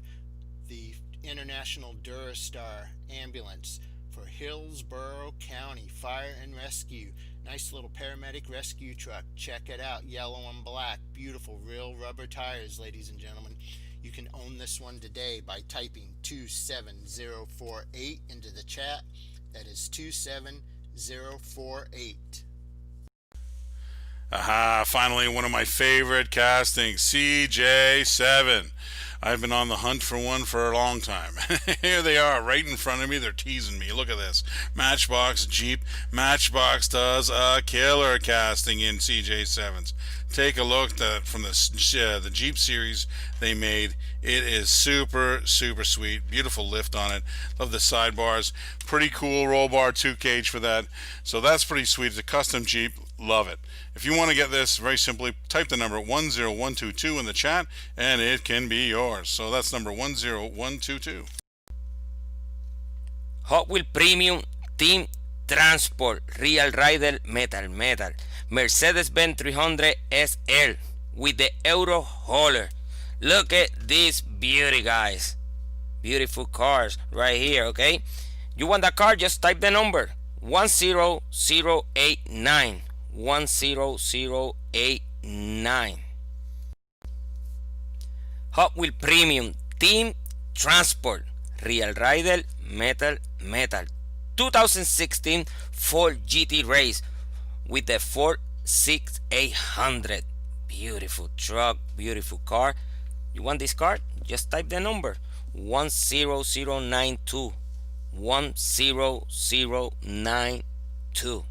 the International Durastar Ambulance for Hillsborough County Fire and Rescue. Nice little paramedic rescue truck. Check it out. Yellow and black. Beautiful real rubber tires, ladies and gentlemen. You can own this one today by typing 27048 into the chat. That is 27048. Aha, finally one of my favorite castings, CJ7. I've been on the hunt for one for a long time. Here they are right in front of me. They're teasing me. Look at this. Matchbox Jeep. Matchbox does a killer casting in CJ7s. Take a look at from the Jeep series they made. It is super, super sweet. Beautiful lift on it. Love the sidebars. Pretty cool roll bar 2 cage for that. So that's pretty sweet. It's a custom Jeep. Love it. If you want to get this, very simply type the number 10122 in the chat and it can be yours. So that's number 10122. Hot Wheel Premium Team Transport Real Rider Metal Mercedes-Benz 300 SL with the Euro Hauler. Look at this beauty, guys. Beautiful cars right here, okay? You want that car? Just type the number 10089. 10089. Hot Wheel Premium Team Transport Real Rider Metal 2016 Ford GT Race with the Ford 6800. Beautiful truck, beautiful car. You want this card? Just type the number 10092. 10092.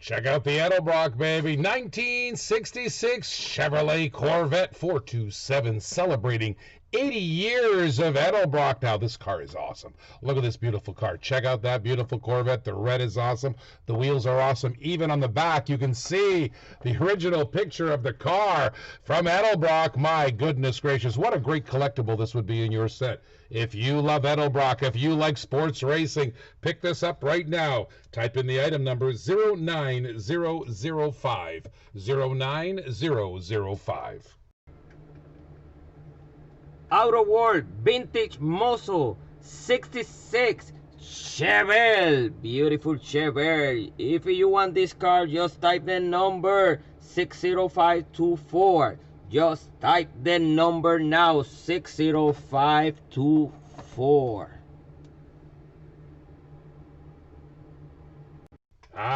Check out the Edelbrock, baby. 1966 Chevrolet Corvette 427 celebrating 80 years of Edelbrock. Now, this car is awesome. Look at this beautiful car. Check out that beautiful Corvette. The red is awesome. The wheels are awesome. Even on the back, you can see the original picture of the car from Edelbrock. My goodness gracious. What a great collectible this would be in your set. If you love Edelbrock, if you like sports racing, pick this up right now. Type in the item number 09005. 09005. Auto World Vintage Muscle 66 Chevelle. Beautiful Chevelle. If you want this car, just type the number 60524. Just type the number now, 60524.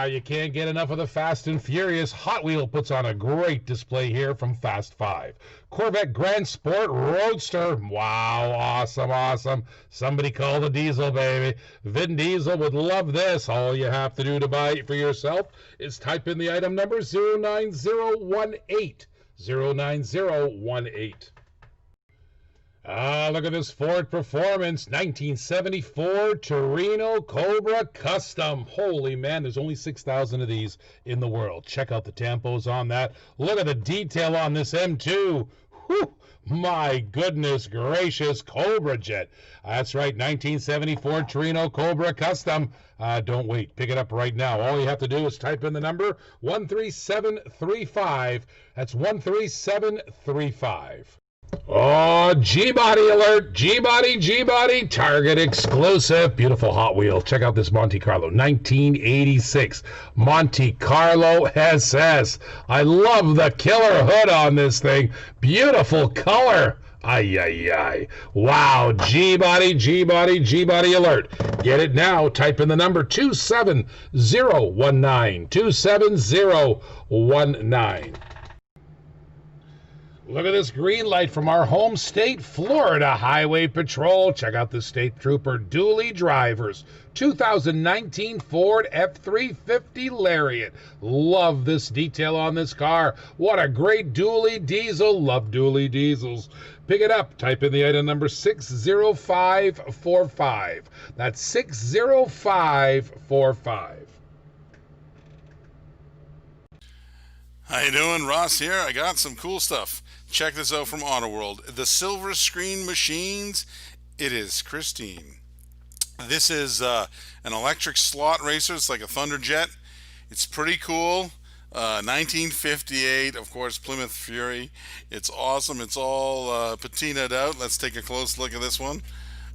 You can't get enough of the Fast and Furious. Hot Wheel puts on a great display here from Fast 5. Corvette Grand Sport Roadster. Wow, awesome, awesome. Somebody call the Diesel, baby. Vin Diesel would love this. All you have to do to buy it for yourself is type in the item number 09018. 09018. Look at this Ford Performance 1974 Torino Cobra Custom. Holy man, there's only 6,000 of these in the world. Check out the tampos on that. Look at the detail on this M2. Whew, my goodness gracious, Cobra Jet. That's right, 1974 Torino Cobra Custom. Don't wait, pick it up right now. All you have to do is type in the number 13735. That's 13735. Oh, G-Body alert! G-Body, G-Body, Target exclusive. Beautiful Hot Wheel. Check out this Monte Carlo, 1986 Monte Carlo SS. I love the killer hood on this thing. Beautiful color. Ay, ay, ay. Wow, G-Body, G-Body, G-Body alert. Get it now. Type in the number 27019. 27019. Look at this green light from our home state, Florida Highway Patrol. Check out the State Trooper dually drivers. 2019 Ford F-350 Lariat. Love this detail on this car. What a great dually diesel. Love dually diesels. Pick it up. Type in the item number 60545. That's 60545. How you doing? Ross here. I got some cool stuff. Check this out from Auto World. The Silver Screen Machines. It is Christine. This is an electric slot racer. It's like a Thunderjet. It's pretty cool. 1958, of course, Plymouth Fury. It's awesome. It's all patinaed out. Let's take a close look at this one.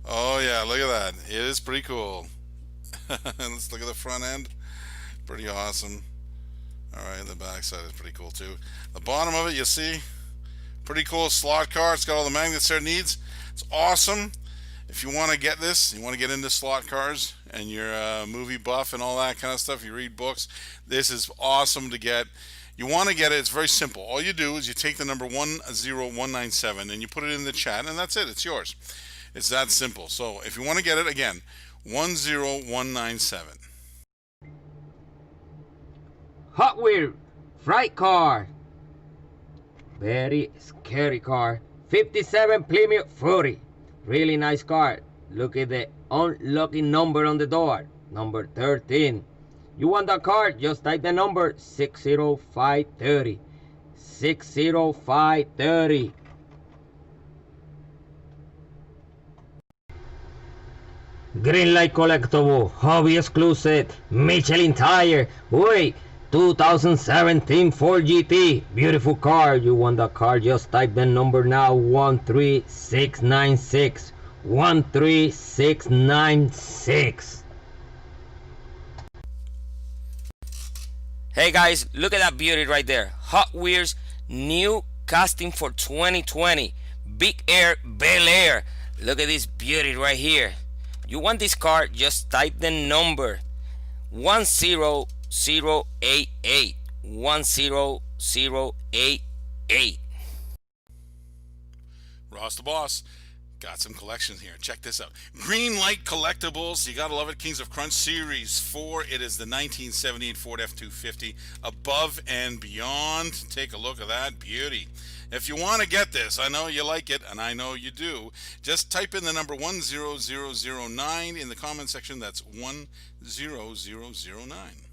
Oh yeah, look at that. It is pretty cool. Let's look at the front end. Pretty awesome. Alright, the back side is pretty cool too. The bottom of it, you see, pretty cool slot car. It's got all the magnets there it needs. It's awesome. If you want to get this, you want to get into slot cars, and you're a movie buff and all that kind of stuff, you read books, this is awesome to get. You want to get it, it's very simple. All you do is you take the number 10197 and you put it in the chat, and that's it, it's yours. It's that simple. So if you want to get it, again, 10197. Hot Wheel Fright Car. Very scary car. 57 Plymouth Fury. Really nice car. Look at the unlocking number on the door. Number 13. You want that car? Just type the number 60530. 60530. Green light collectible. Hobby exclusive. Michelin tire. Wait. 2017 Ford GT. Beautiful car. You want that car? Just type the number now. 13696. 13696. Hey guys, look at that beauty right there. Hot Wheels new casting for 2020. Big Air Bel Air. Look at this beauty right here. You want this car? Just type the number 10088. 10088. Ross the Boss got some collections here. Check this out. Green Light Collectibles. You gotta love it. Kings of Crunch Series 4. It is the 1978 Ford F-250 Above and Beyond. Take a look at that beauty. If you want to get this, I know you like it, and I know you do. Just type in the number 10009 in the comment section. That's 10009.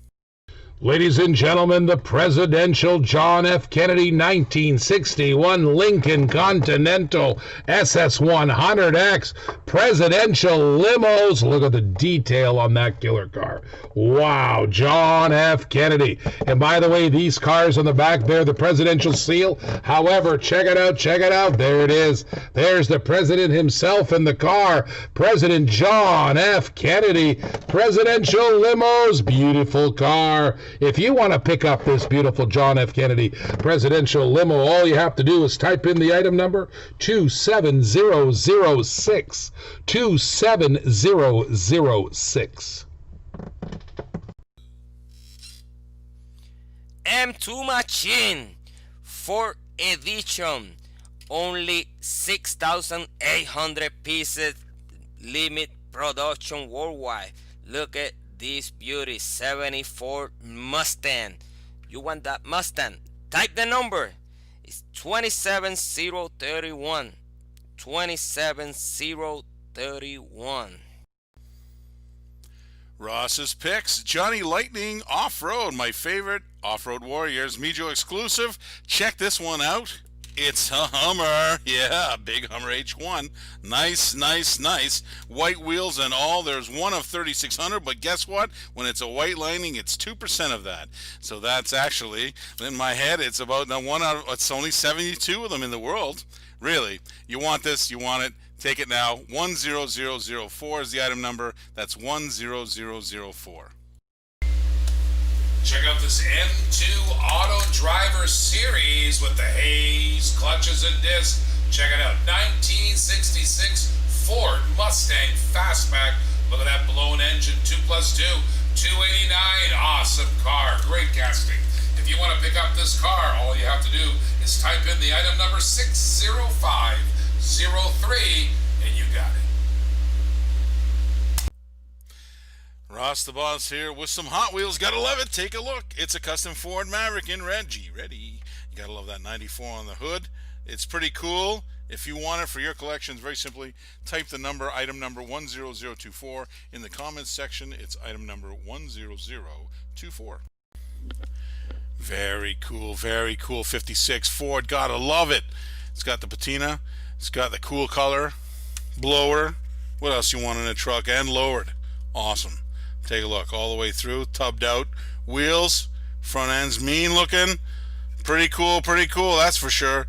Ladies and gentlemen, the presidential John F. Kennedy 1961 Lincoln Continental SS100X presidential limos. Look at the detail on that killer car. Wow, John F. Kennedy. And by the way, these cars on the back, they're the presidential seal. However, check it out, check it out. There it is. There's the president himself in the car. President John F. Kennedy. Presidential limos. Beautiful car. If you want to pick up this beautiful John F. Kennedy presidential limo, all you have to do is type in the item number 27006. 27006. M2 Machine 4th edition, only 6,800 pieces, limit production worldwide. Look at this beauty, 74 Mustang. You want that Mustang? Type the number. It's 27031. 27031. Ross's Picks, Johnny Lightning Off-Road, my favorite Off-Road Warriors, Mijo exclusive. Check this one out. It's a Hummer. Yeah, big Hummer H1. Nice, nice, nice. White wheels and all. There's one of 3,600, but guess what? When it's a white lining, it's 2% of that. So that's actually, in my head, it's about it's only 72 of them in the world. Really, you want this, you want it, take it now. 10004 is the item number. That's 10004. Check out this M2 Auto Driver Series with the Hayes clutches and discs. Check it out. 1966 Ford Mustang Fastback. Look at that blown engine. 2 plus 2. 289. Awesome car. Great casting. If you want to pick up this car, all you have to do is type in the item number 60503 and you got it. Ross the Boss here with some Hot Wheels. Gotta love it. Take a look. It's a custom Ford Maverick in red. G-ready. You gotta love that 94 on the hood. It's pretty cool. If you want it for your collections, very simply, type the number, item number 10024 in the comments section. It's item number 10024. Very cool, very cool. 56 Ford. Gotta love it. It's got the patina. It's got the cool color. Blower. What else you want in a truck? And lowered. Awesome. Take a look all the way through, tubbed out wheels, front end's mean looking, pretty cool, that's for sure.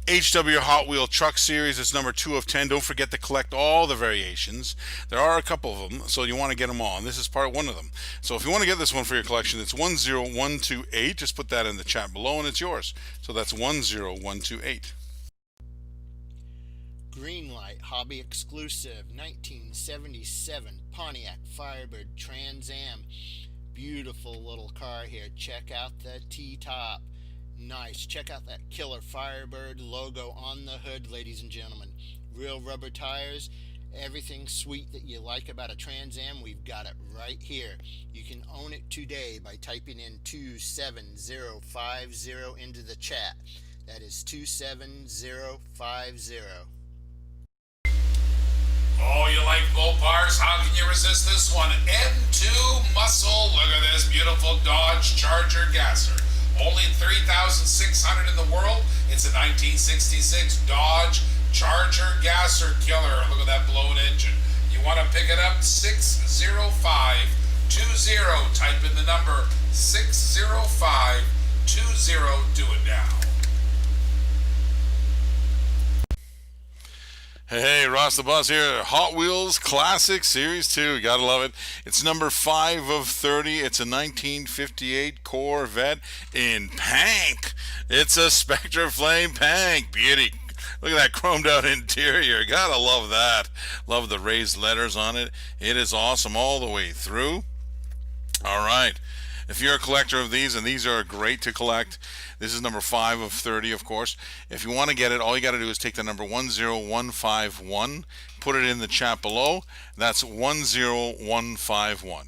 HW Hot Wheel Truck Series, it's number 2 of 10. Don't forget to collect all the variations. There are a couple of them, so you want to get them all, and this is part 1 of them. So if you want to get this one for your collection, it's 10128. Just put that in the chat below and it's yours. So that's 10128. Greenlight Hobby Exclusive 1977 Pontiac Firebird Trans Am. Beautiful little car here. Check out the T-top. Nice. Check out that killer Firebird logo on the hood, ladies and gentlemen. Real rubber tires. Everything sweet that you like about a Trans Am, we've got it right here. You can own it today by typing in 27050 into the chat. That is 27050. Oh, you like Mopars? How can you resist this one? M2 Muscle. Look at this beautiful Dodge Charger gasser. Only 3,600 in the world. It's a 1966 Dodge Charger gasser killer. Look at that blown engine. You want to pick it up? 60520. Type in the number 60520. Do it now. Hey, Ross the Boss here. Hot Wheels Classic Series 2. You gotta love it. It's number 5 of 30. It's a 1958 Corvette in pink. It's a Spectra Flame pink. Beauty. Look at that chromed out interior. Gotta love that. Love the raised letters on it. It is awesome all the way through. All right. If you're a collector of these, and these are great to collect, this is number 5 of 30, of course. If you want to get it, all you got to do is take the number 10151, put it in the chat below. That's 10151.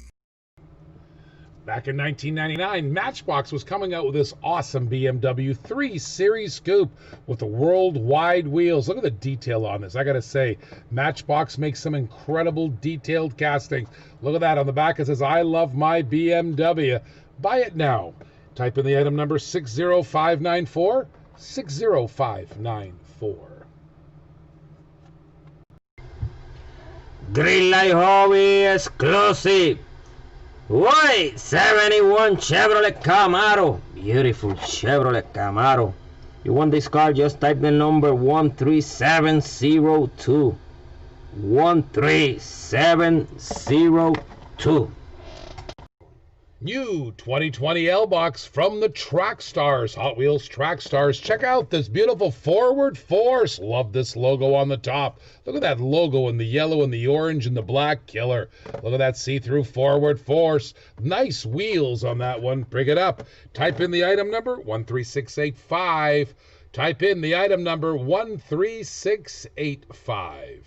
Back in 1999, Matchbox was coming out with this awesome BMW 3 Series Scoop with the worldwide wheels. Look at the detail on this. I gotta say, Matchbox makes some incredible detailed castings. Look at that. On the back it says, "I love my BMW. Buy it now." Type in the item number 60594, 60594. Green Light Hobby exclusive. Why? 71 Chevrolet Camaro. Beautiful Chevrolet Camaro. You want this car? Just type the number 13702. 13702. New 2020 L-Box from the Track Stars, Hot Wheels Track Stars. Check out this beautiful Forward Force. Love this logo on the top. Look at that logo in the yellow and the orange and the black. Killer. Look at that see-through Forward Force. Nice wheels on that one. Bring it up. Type in the item number 13685. Type in the item number 13685.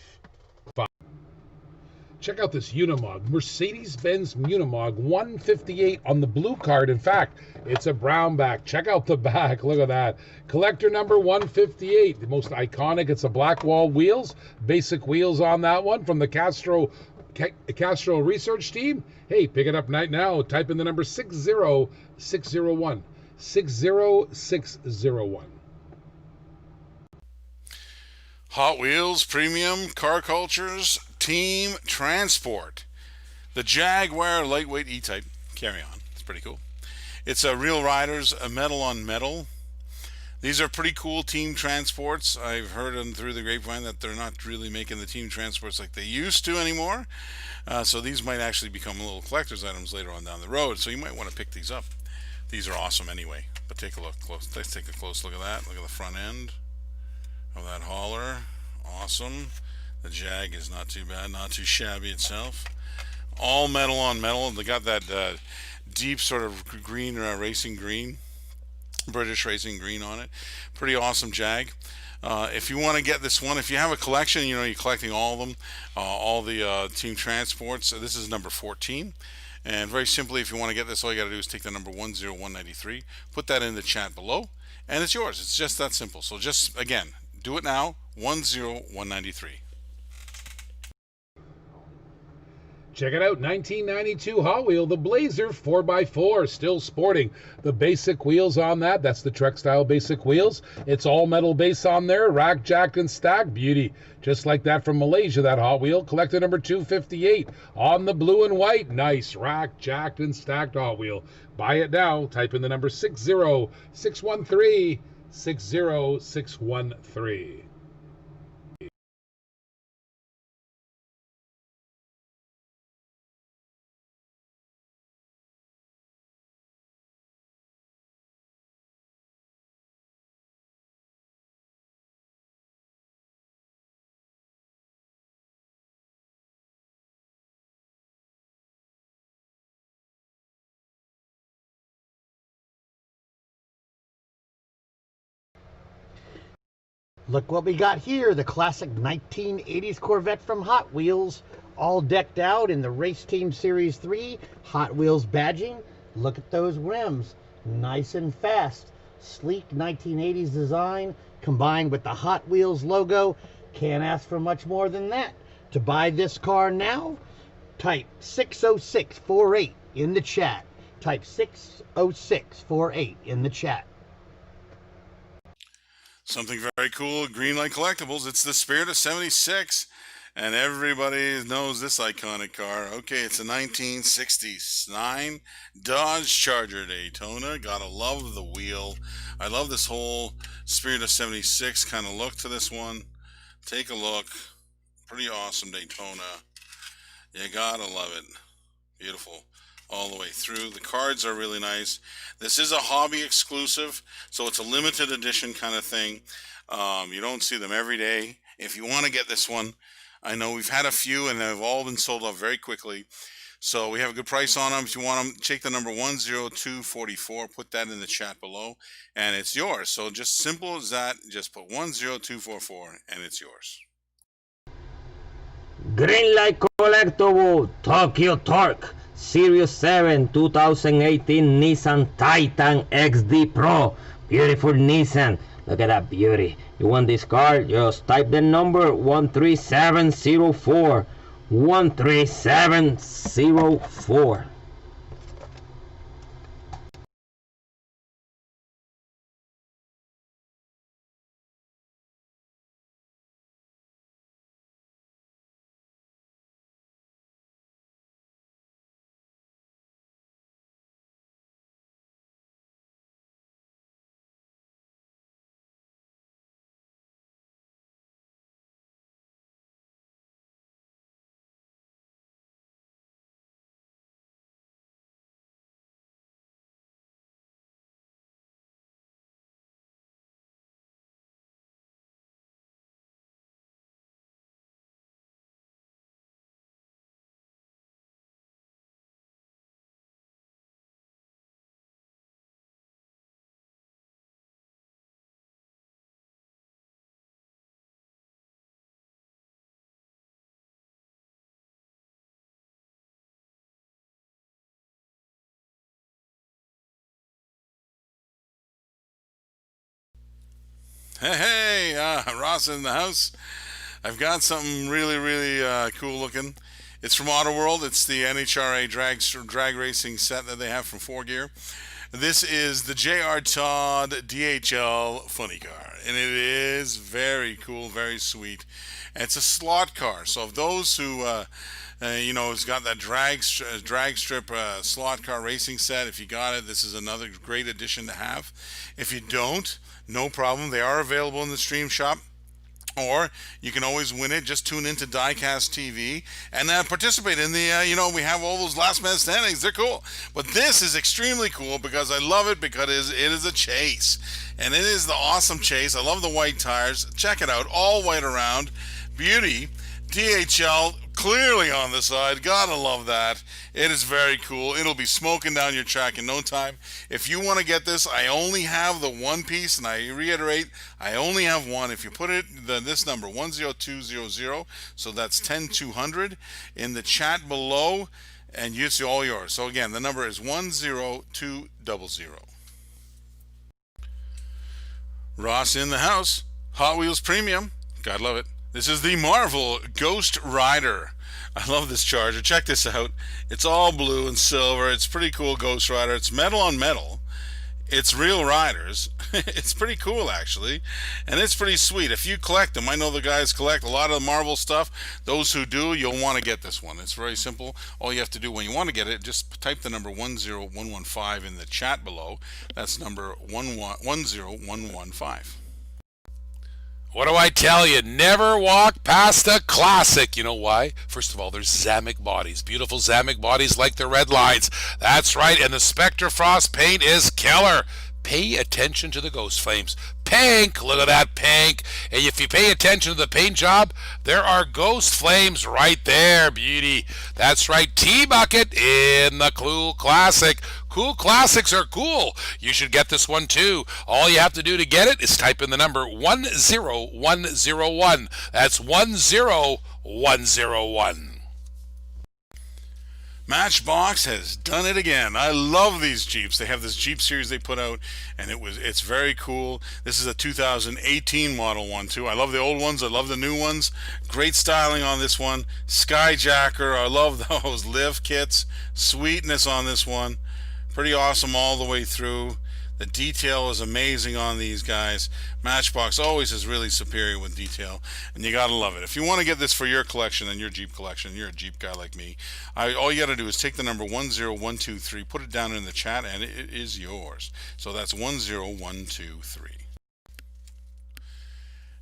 Check out this Unimog, Mercedes-Benz Unimog 158 on the blue card. In fact, it's a brown back. Check out the back. Look at that. Collector number 158, the most iconic. It's a black wall wheels, basic wheels on that one from the Castro research team. Hey, pick it up right now. Type in the number 60601. 60601. Hot Wheels Premium Car Cultures Team Transport. The Jaguar Lightweight E-Type carry-on. It's pretty cool. It's a Real Riders, a metal on metal. These are pretty cool team transports. I've heard them through the grapevine that they're not really making the team transports like they used to anymore. So these might actually become little collector's items later on down the road. So you might want to pick these up. These are awesome anyway. But take a look close. Let's take a close look at that. Look at the front end of that hauler. Awesome. The Jag is not too bad, not too shabby itself. All metal on metal. They got that deep sort of green, racing green, British racing green on it. Pretty awesome Jag. If you want to get this one, if you have a collection, you know, you're collecting all of them, all the team transports, this is number 14. And very simply, if you want to get this, all you got to do is take the number 10193, put that in the chat below, and it's yours. It's just that simple. So just, again, do it now, 10193. Check it out, 1992 Hot Wheel, the Blazer 4x4, still sporting the basic wheels on that. That's the Trek style basic wheels. It's all metal base on there, rack, jacked, and stacked. Beauty. Just like that from Malaysia, that Hot Wheel. Collector number 258 on the blue and white. Nice rack, jacked, and stacked Hot Wheel. Buy it now. Type in the number 60613. 60613. Look what we got here, the classic 1980s Corvette from Hot Wheels, all decked out in the Race Team Series 3 Hot Wheels badging. Look at those rims, nice and fast. Sleek 1980s design combined with the Hot Wheels logo. Can't ask for much more than that. To buy this car now, type 60648 in the chat. Type 60648 in the chat. Something very cool, Greenlight Collectibles. It's the Spirit of 76, and everybody knows this iconic car. Okay, it's a 1969 Dodge Charger Daytona. Gotta love the wheel. I love this whole Spirit of 76 kind of look to this one. Take a look. Pretty awesome Daytona. You gotta love it. Beautiful. All the way through. The cards are really nice. This is a hobby exclusive, so it's a limited edition kind of thing. You don't see them every day. If you want to get this one, I know we've had a few and they've all been sold out very quickly. So we have a good price on them. If you want them, take the number 10244, put that in the chat below, and it's yours. So just simple as that. Just put 10244, and it's yours. Greenlight Collectible Tokyo Torque Series 7 2018 Nissan Titan XD Pro. Beautiful Nissan. Look at that beauty. You want this car? Just type the number 13704. 13704. Hey, Ross in the house. I've got something really cool looking. It's from Auto World. It's the NHRA drag racing set that they have from 4Gear. This is the J.R. Todd DHL funny car, and it is very cool, very sweet. And it's a slot car, so if those who has got that drag strip slot car racing set, if you got it, this is another great addition to have. If you don't, no problem. They are available in the stream shop. Or you can always win it. Just tune into Diecast TV and participate in the, we have all those last man standings. They're cool. But this is extremely cool because I love it because it is a chase. And it is the awesome chase. I love the white tires. Check it out. All white around. Beauty. DHL clearly on the side. Gotta love that. It is very cool. It'll be smoking down your track in no time. If you want to get this, I only have the one piece, and I reiterate, I only have one. If you put it this number 10200, so that's 10200 in the chat below, and it's all yours. So again, the number is 10200. Ross in the house. Hot Wheels Premium. God love it. This is the Marvel Ghost Rider. I love this Charger. Check this out. It's all blue and silver. It's pretty cool Ghost Rider. It's metal on metal. It's real riders. It's pretty cool, actually. And it's pretty sweet. If you collect them, I know the guys collect a lot of the Marvel stuff. Those who do, you'll want to get this one. It's very simple. All you have to do when you want to get it, just type the number 10115 in the chat below. That's number 10115. What do I tell you? Never walk past a classic. You know why? First of all, there's Zamek bodies. Beautiful Zamek bodies like the red lines. That's right, and the Spectre Frost paint is killer. Pay attention to the ghost flames. Pink, look at that pink. And if you pay attention to the paint job, there are ghost flames right there. Beauty. That's right, T-Bucket in the Cool Classic. Cool Classics are cool. You should get this one too. All you have to do to get it is type in the number 10101. That's 10101. Matchbox has done it again. I love these Jeeps. They have this Jeep series they put out, and it's very cool. This is a 2018 model one too. I love the old ones. I love the new ones. Great styling on this one. Skyjacker. I love those lift kits. Sweetness on this one. Pretty awesome all the way through. The detail is amazing on these guys. Matchbox always is really superior with detail, and you gotta love it. If you want to get this for your collection and your Jeep collection, you're a Jeep guy like me, all you gotta do is take the number 10123, put it down in the chat, and it is yours. So that's 10123.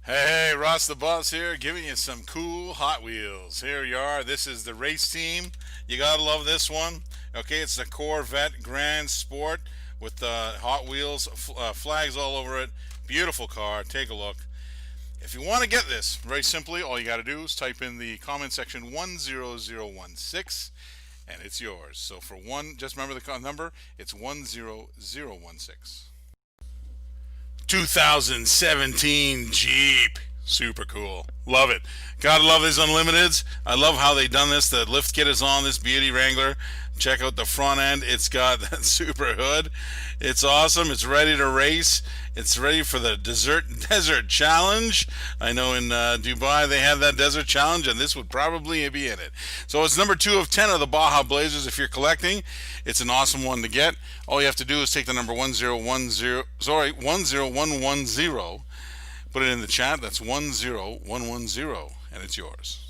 Hey, Ross the Boss here, giving you some cool Hot Wheels. Here you are. This is the race team. You gotta love this one. Okay, it's the Corvette Grand Sport with the Hot Wheels flags all over it. Beautiful car. Take a look. If you want to get this, very simply, all you got to do is type in the comment section 10016, and it's yours. So for one, just remember the number, it's 10016. 2017 Jeep. Super cool. Love it. Gotta love these Unlimiteds. I love how they done this. The lift kit is on this beauty Wrangler. Check out the front end. It's got that super hood. It's awesome. It's ready to race. It's ready for the desert challenge. I know in Dubai they have that desert challenge, and this would probably be in it. So it's number 2 of 10 of the Baja Blazers. If you're collecting, it's an awesome one to get. All you have to do is take the number 10110, put it in the chat. That's 10110, and it's yours.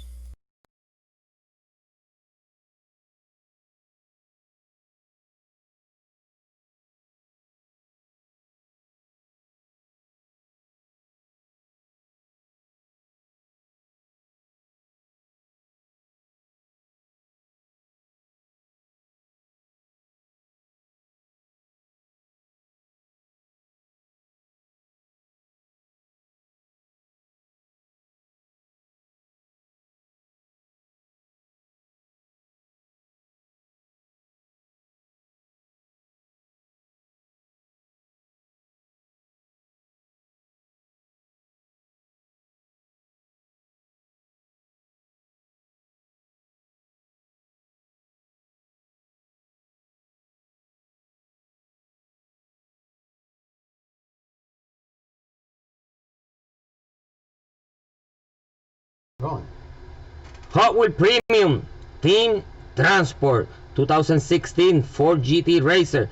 Hot Wheel Premium Team Transport 2016 Ford GT Racer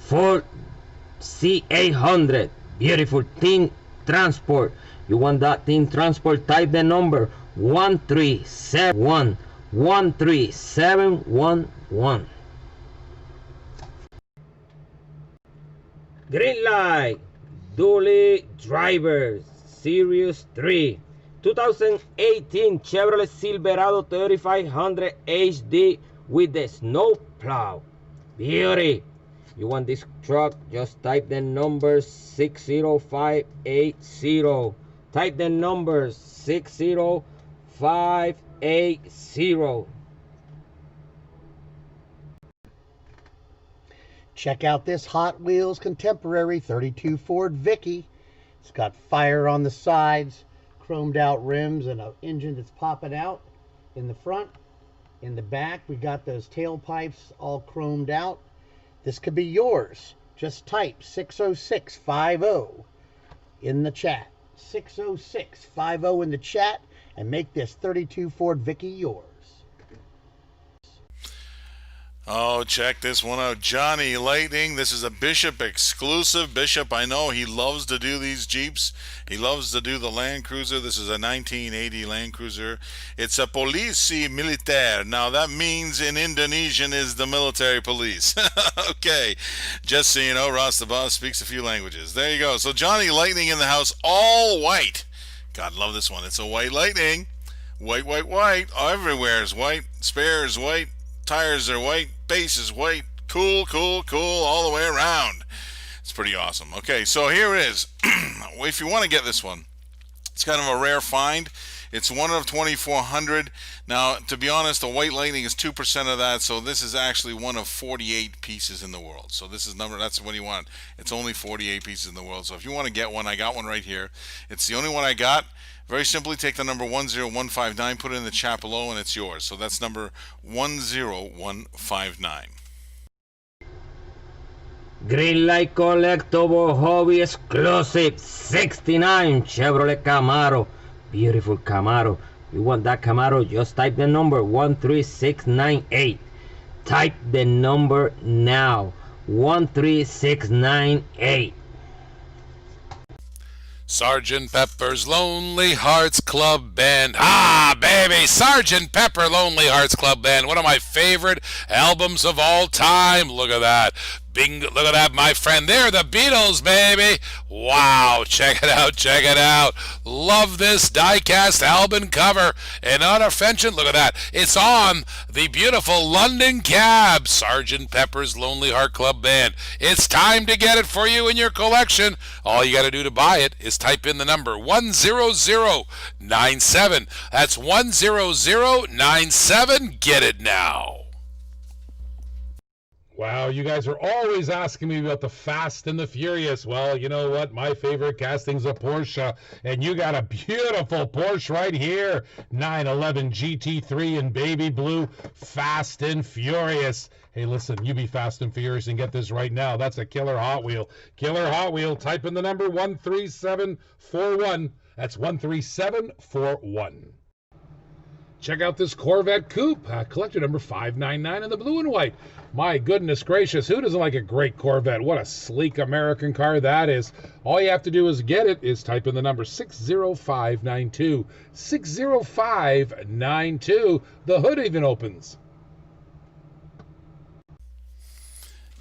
Ford C800. Beautiful Team Transport. You want that Team Transport? Type the number 13711. Green light. Dually Drivers Series 3 2018 Chevrolet Silverado 3500 HD with the snow plow. Beauty. You want this truck? Just type the number 60580. Type the number 60580. Check out this Hot Wheels Contemporary 32 Ford Vicky. It's got fire on the sides, chromed out rims, and an engine that's popping out in the front. In the back, we got those tailpipes all chromed out. This could be yours. Just type 60650 in the chat. 60650 in the chat, and make this 32 Ford Vicky yours. Oh, check this one out. Johnny Lightning. This is a Bishop exclusive. Bishop, I know he loves to do these Jeeps. He loves to do the Land Cruiser. This is a 1980 Land Cruiser. It's a Polisi Militaire. Now, that means in Indonesian is the military police. Okay. Just so you know, Ross the Boss speaks a few languages. There you go. So Johnny Lightning in the house, all white. God, love this one. It's a white Lightning. White, white, white. Everywhere is white. Spare is white. Tires are white, base is white, cool, cool, cool, all the way around. It's pretty awesome. Okay, so here it is. If you want to get this one, it's kind of a rare find. It's one of 2,400. Now, to be honest, the White Lightning is 2% of that, so this is actually one of 48 pieces in the world. So this is that's what you want. It's only 48 pieces in the world. So if you want to get one, I got one right here. It's the only one I got. Very simply, take the number 10159, put it in the chat below, and it's yours. So that's number 10159. Green Light Collectible Hobby Exclusive 69 Chevrolet Camaro. Beautiful Camaro. You want that Camaro? Just type the number 13698. Type the number now. 13698. Sergeant Pepper's Lonely Hearts Club Band. Ah, baby, Sergeant Pepper Lonely Hearts Club Band. One of my favorite albums of all time. Look at that. Bing, look at that, my friend. They're the Beatles, baby. Wow, check it out, check it out. Love this diecast album cover. And on offension, look at that. It's on the beautiful London Cab, Sergeant Pepper's Lonely Heart Club Band. It's time to get it for you in your collection. All you got to do to buy it is type in the number 10097. That's 10097. Get it now. Wow, you guys are always asking me about the Fast and the Furious. Well, you know what? My favorite casting's a Porsche, and you got a beautiful Porsche right here. 911 GT3 in baby blue, Fast and Furious. Hey, listen, you be fast and furious and get this right now. That's a killer Hot Wheel. Killer Hot Wheel. Type in the number 13741. That's 13741. Check out this Corvette Coupe, collector number 599 in the blue and white. My goodness gracious, who doesn't like a great Corvette? What a sleek American car that is. All you have to do is get it is type in the number 60592. 60592. The hood even opens.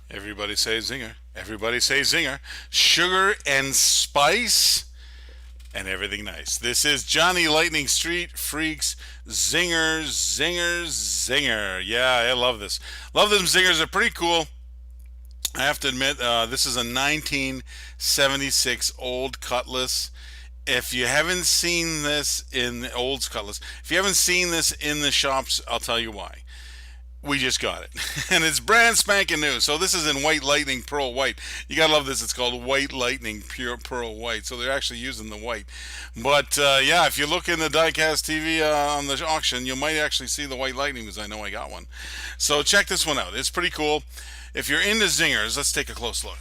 Everybody say zinger. Everybody say zinger. Sugar and spice and everything nice. This is Johnny Lightning Street Freaks Zingers, Zingers, Zinger. Yeah, I love this. Love them zingers. They're pretty cool. I have to admit, this is a 1976 old Cutlass. If you haven't seen this in the old Cutlass, if you haven't seen this in the shops, I'll tell you why. We just got it, and it's brand spanking new. So this is in White Lightning Pearl White. You gotta love this. It's called White Lightning Pure Pearl White. So they're actually using the white. But yeah, if you look in the Diecast TV on the auction, you might actually see the White Lightning, because I know I got one. So check this one out. It's pretty cool. If you're into zingers, let's take a close look.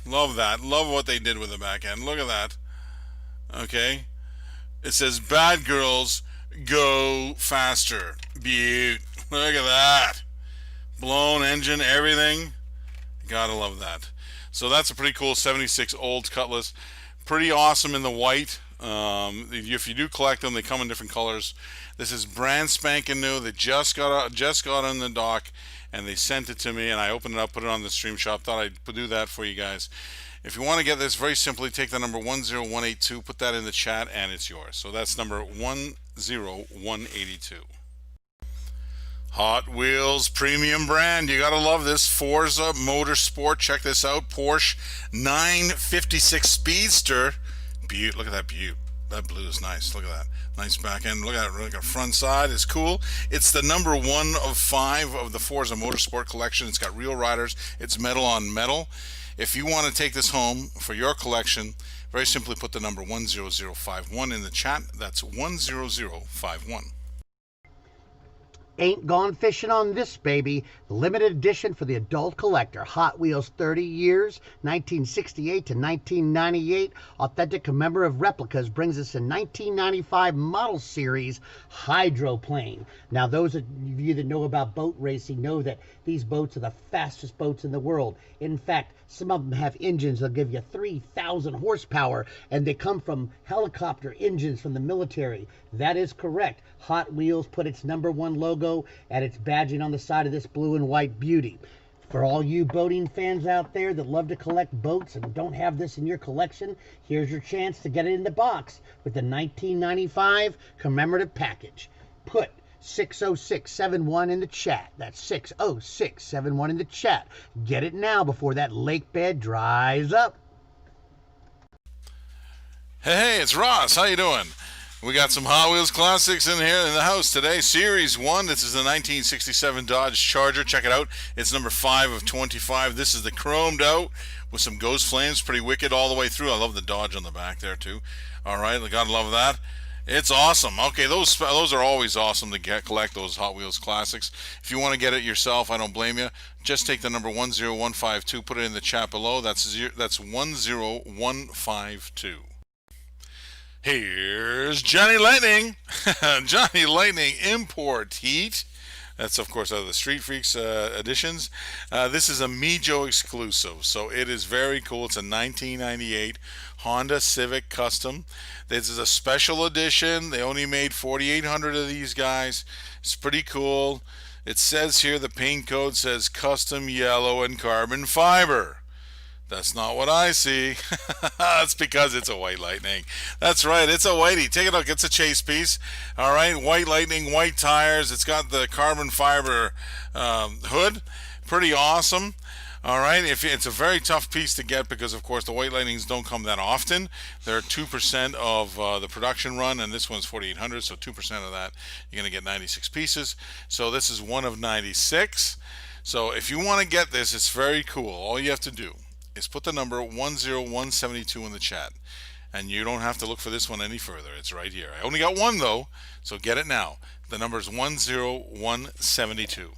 Love that. Love what they did with the back end. Look at that. Okay. It says "Bad girls go faster." Beaut. Look at that. Blown engine, everything. Gotta love that. So that's a pretty cool 76 old Cutlass. Pretty awesome in the white. If you do collect them, they come in different colors. This is brand spanking new. They just got on the dock, and they sent it to me, and I opened it up, put it on the stream shop. Thought I'd do that for you guys. If you want to get this, very simply take the number 10182, put that in the chat, and it's yours. So that's number 10182. Hot Wheels premium brand. You gotta love this. Forza Motorsport. Check this out. Porsche 956 Speedster. Beaut. Look at that beaut. That blue is nice. Look at that. Nice back end. Look at it. Look at the front side. It's cool. It's the number 1 of 5 of the Forza Motorsport collection. It's got real riders. It's metal on metal. If you want to take this home for your collection, very simply put the number 10051 in the chat. That's 10051. Ain't gone fishing on this baby. Limited edition for the adult collector. Hot Wheels 30 years, 1968 to 1998. Authentic commemorative replicas brings us a 1995 model series hydroplane. Now, those of you that know about boat racing know that these boats are the fastest boats in the world. In fact, some of them have engines that'll give you 3,000 horsepower, and they come from helicopter engines from the military. That is correct. Hot Wheels put its number 1 logo and its badging on the side of this blue and white beauty. For all you boating fans out there that love to collect boats and don't have this in your collection, here's your chance to get it in the box with the 1995 commemorative package. Put 60671 in the chat. That's 60671 in the chat. Get it now before that lake bed dries up. Hey, it's Ross. How you doing? We got some Hot Wheels classics in here in the house today. Series 1. This is the 1967 Dodge Charger. Check it out. It's number 5 of 25. This is the chromed out with some ghost flames. Pretty wicked all the way through. I love the Dodge on the back there too. All right, I gotta love that. It's awesome. Okay, those are always awesome to collect, those Hot Wheels classics. If you want to get it yourself, I don't blame you. Just take the number 10152, put it in the chat below. That's 10152. Here's Johnny Lightning. Johnny Lightning Import Heat. That's, of course, out of the Street Freaks editions. This is a Mijo exclusive, so it is very cool. It's a 1998 Honda Civic Custom. This is a special edition. They only made 4,800 of these guys. It's pretty cool. It says here, the paint code says custom yellow and carbon fiber. That's not what I see. That's because it's a White Lightning. That's right, it's a whitey. Take a look, it's a chase piece. All right, White Lightning, white tires. It's got the carbon fiber hood. Pretty awesome. All right, it's a very tough piece to get because, of course, the White Lightnings don't come that often. They're 2% of the production run, and this one's 4,800, so 2% of that, you're going to get 96 pieces. So this is one of 96. So if you want to get this, it's very cool. All you have to do is put the number 10172 in the chat. And you don't have to look for this one any further. It's right here. I only got one though, so get it now. The number is 10172.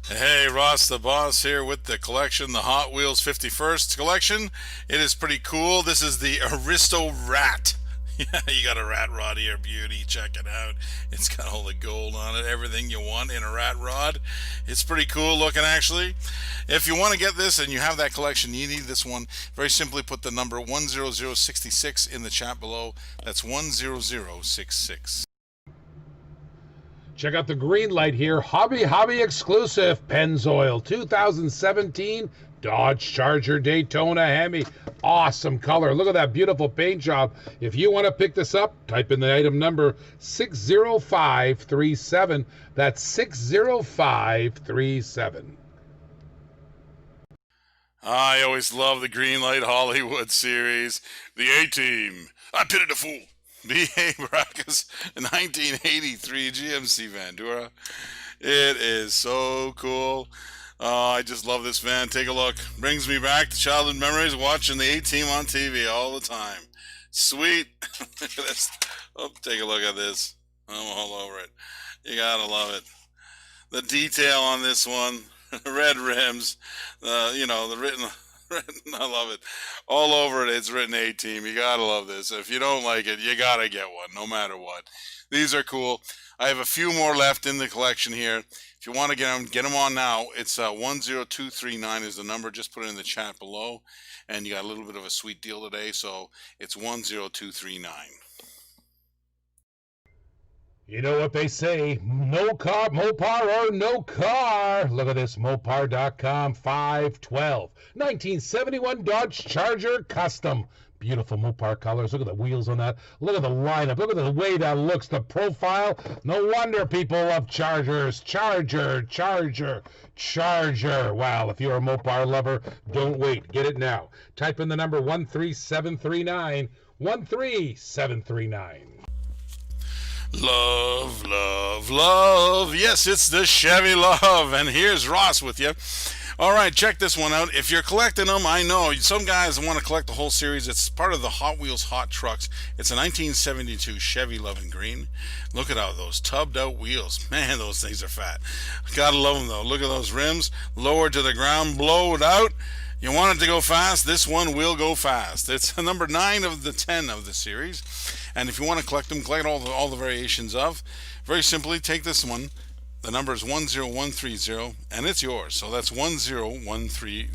Hey, Ross the Boss here with the collection, the Hot Wheels 51st collection. It is pretty cool. This is the Aristo Rat. Yeah, you got a rat rod here, beauty. Check it out. It's got all the gold on it, everything you want in a rat rod. It's pretty cool looking, actually. If you want to get this and you have that collection, you need this one. Very simply put the number 10066 in the chat below. That's 10066. Check out the green light here. Hobby exclusive Pennzoil 2017 Dodge Charger Daytona Hemi. Awesome color. Look at that beautiful paint job. If you want to pick this up, type in the item number 60537. That's 60537. I always love the Greenlight Hollywood series. The A-Team. I pitied a fool. B.A. Baracus, 1983 GMC Vandura. It is so cool. I just love this van. Take a look. Brings me back to childhood memories watching the A-Team on TV all the time. Sweet. Look at this. Oh, take a look at this. I'm all over it. You gotta love it. The detail on this one. Red rims. The written... I love it. All over it, it's written A-Team. You gotta love this. If you don't like it, you gotta get one, no matter what. These are cool. I have a few more left in the collection here. If you want to get them on now. It's 10239 is the number. Just put it in the chat below. And you got a little bit of a sweet deal today, so it's 10239. You know what they say, no car, Mopar or no car. Look at this, Mopar.com 512. 1971 Dodge Charger Custom. Beautiful Mopar colors. Look at the wheels on that. Look at the lineup. Look at the way that looks, the profile. No wonder people love Chargers. Charger. Wow, if you're a Mopar lover, don't wait. Get it now. Type in the number 13739. 13739. Love, love, love. Yes, it's the Chevy Love. And here's Ross with you. All right, check this one out. If you're collecting them, I know some guys want to collect the whole series. It's part of the Hot Wheels Hot Trucks. It's a 1972 Chevy Love in green. Look at all those tubbed out wheels. Man, those things are fat. Gotta love them, though. Look at those rims. Lowered to the ground, blowed out. You want it to go fast? This one will go fast. It's number 9 of the 10 of the series. And if you want to collect them, collect all the variations of. Very simply, take this one. The number is 10130, and it's yours. So that's 10130.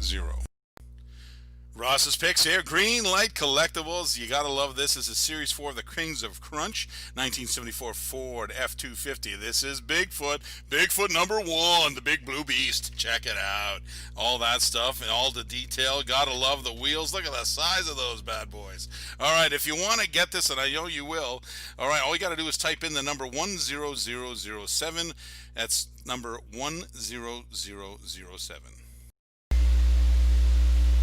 Ross's picks here. Green Light Collectibles. You gotta love this. This is Series 4 of the Kings of Crunch. 1974 Ford F-250. This is Bigfoot. Bigfoot number 1. The big blue beast. Check it out. All that stuff and all the detail. Gotta love the wheels. Look at the size of those bad boys. Alright, if you want to get this, and I know you will, alright, all you gotta do is type in the number 10007. That's number 10007.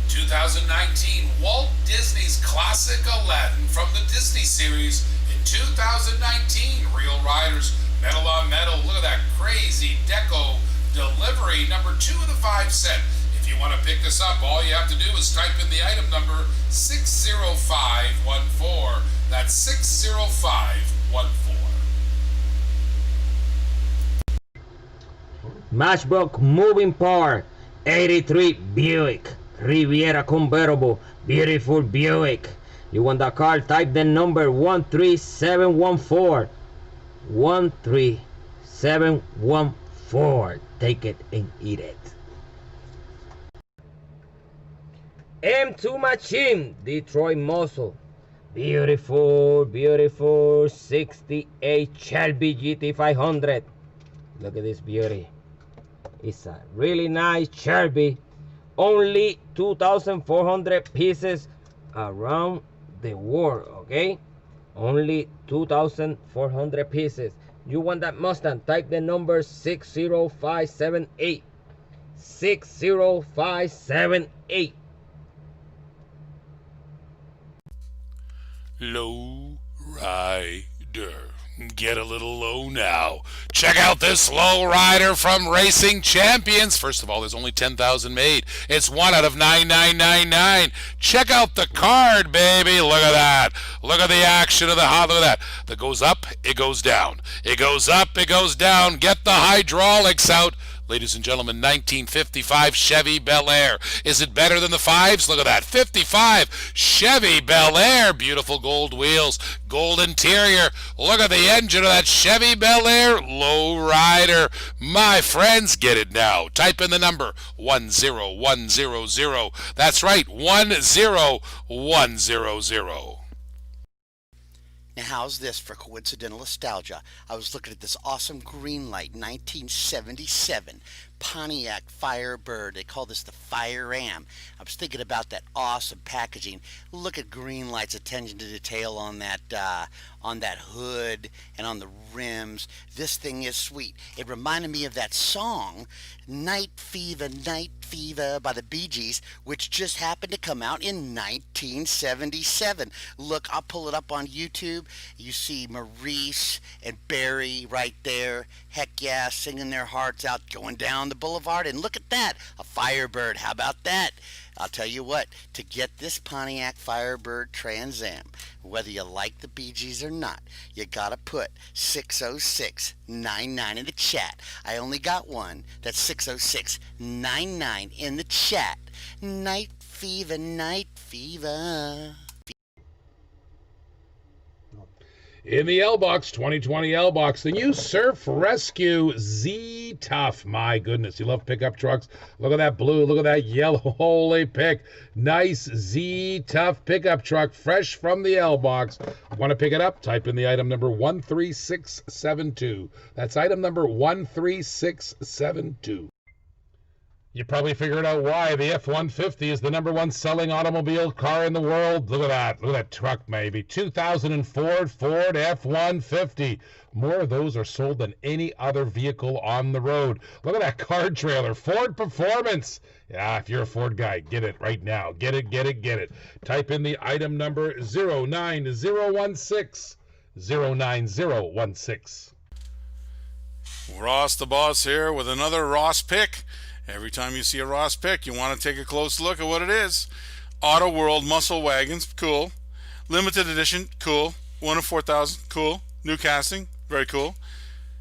2019 Walt Disney's classic Aladdin from the Disney series in 2019. Real Riders, metal on metal. Look at that crazy deco delivery. Number 2 in the 5 set. If you want to pick this up, all you have to do is type in the item number 60514. That's 60514. Matchbox moving part 83 Buick Riviera convertible, beautiful Buick. You want that car? Type the number 13714. 13714. Take it and eat it. M2 Machine, Detroit Muscle. Beautiful 68 Shelby GT500. Look at this beauty. It's a really nice Shelby. Only 2,400 pieces around the world, okay? Only 2,400 pieces. You want that Mustang? Type the number 60578. 60578. Low Rider. Get a little low now. Check out this low rider from Racing Champions. First of all, there's only 10,000 made. It's 1 out of 9999. Check out the card, baby. Look at that. Look at the action of the hot. Look at that. That goes up, it goes down. It goes up, it goes down. Get the hydraulics out. Ladies and gentlemen, 1955 Chevy Bel Air. Is it better than the fives? Look at that. 55 Chevy Bel Air. Beautiful gold wheels, gold interior. Look at the engine of that Chevy Bel Air low rider. My friends, get it now. Type in the number 10100. That's right, 10100. Now, how's this for coincidental nostalgia? I was looking at this awesome green light 1977 Pontiac Firebird. They call this the Fire Ram. I was thinking about that awesome packaging. Look at green light's attention to detail on that hood and on the rims. This thing is sweet. It reminded me of that song, Night Fever by the Bee Gees, which just happened to come out in 1977. Look, I'll pull it up on YouTube. You see Maurice and Barry right there. Heck yeah, singing their hearts out, going down the boulevard. And look at that, a Firebird. How about that? I'll tell you what, to get this Pontiac Firebird Trans Am, whether you like the Bee Gees or not, you gotta put 60699 in the chat. I only got one. That's 60699 in the chat. Night Fever, Night Fever. In the L-Box, 2020 L-Box, the new Surf Rescue Z-Tough. My goodness, you love pickup trucks. Look at that blue, look at that yellow. Holy pick. Nice Z-Tough pickup truck, fresh from the L-Box. Want to pick it up? Type in the item number 13672. That's item number 13672. You probably figured out why the F-150 is the #1 selling automobile car in the world. Look at that. Look at that truck, maybe. 2004 Ford F-150. More of those are sold than any other vehicle on the road. Look at that card trailer. Ford Performance. Yeah, if you're a Ford guy, get it right now. Get it, get it, get it. Type in the item number 09016. 09016. Ross the Boss here with another Ross pick. Every time you see a Ross pick, you want to take a close look at what it is. Auto World Muscle Wagons, cool. Limited edition, cool. 1 of 4,000, cool. New casting, very cool.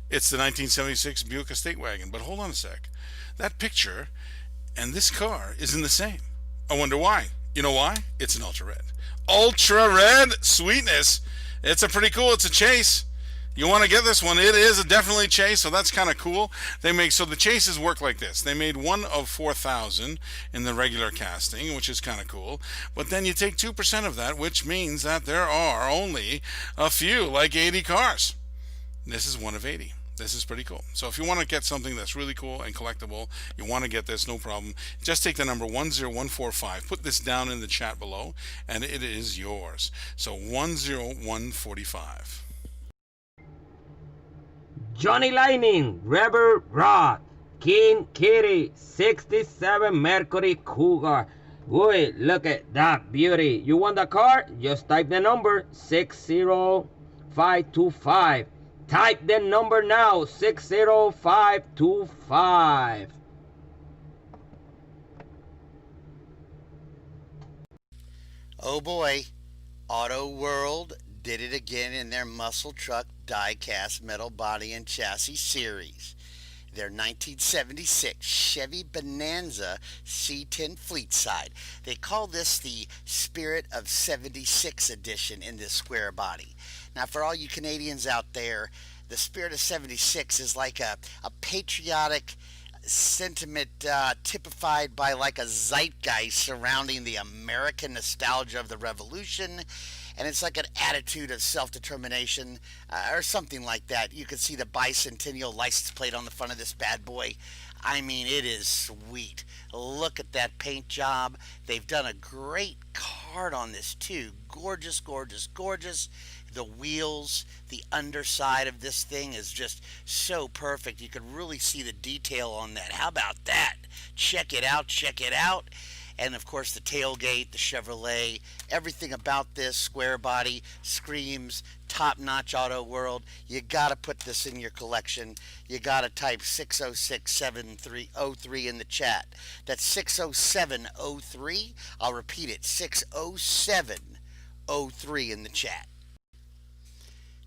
It's the 1976 Buick Estate Wagon. But hold on a sec. That picture and this car isn't the same. I wonder why. You know why? It's an ultra red. Ultra red sweetness. It's a pretty cool. It's a chase. You want to get this one? It is a definitely chase, so that's kind of cool. So the chases work like this. They made 1 of 4,000 in the regular casting, which is kind of cool. But then you take 2% of that, which means that there are only a few, like 80 cars. This is 1 of 80. This is pretty cool. So if you want to get something that's really cool and collectible, you want to get this, no problem. Just take the number 10145. Put this down in the chat below, and it is yours. So 10145. Johnny Lightning, Rebel Rod, King Kitty, 67 Mercury Cougar. Boy, look at that beauty. You want the car? Just type the number 60525. Type the number now, 60525. Oh boy, Auto World did it again in their muscle truck die-cast metal body and chassis series. Their 1976 Chevy Bonanza C10 Fleetside. They call this the Spirit of 76 edition in this square body. Now, for all you Canadians out there, the Spirit of 76 is like a patriotic sentiment typified by like a zeitgeist surrounding the American nostalgia of the Revolution. And it's like an attitude of self-determination or something like that. You can see the bicentennial license plate on the front of this bad boy. I mean, it is sweet. Look at that paint job. They've done a great card on this too. Gorgeous, gorgeous, gorgeous. The wheels, the underside of this thing is just so perfect. You can really see the detail on that. How about that? Check it out, check it out. And of course the tailgate, the Chevrolet, everything about this square body screams top-notch Auto World. You gotta put this in your collection. You gotta type 606-7303 in the chat. That's 60703. I'll repeat it, 60703 in the chat.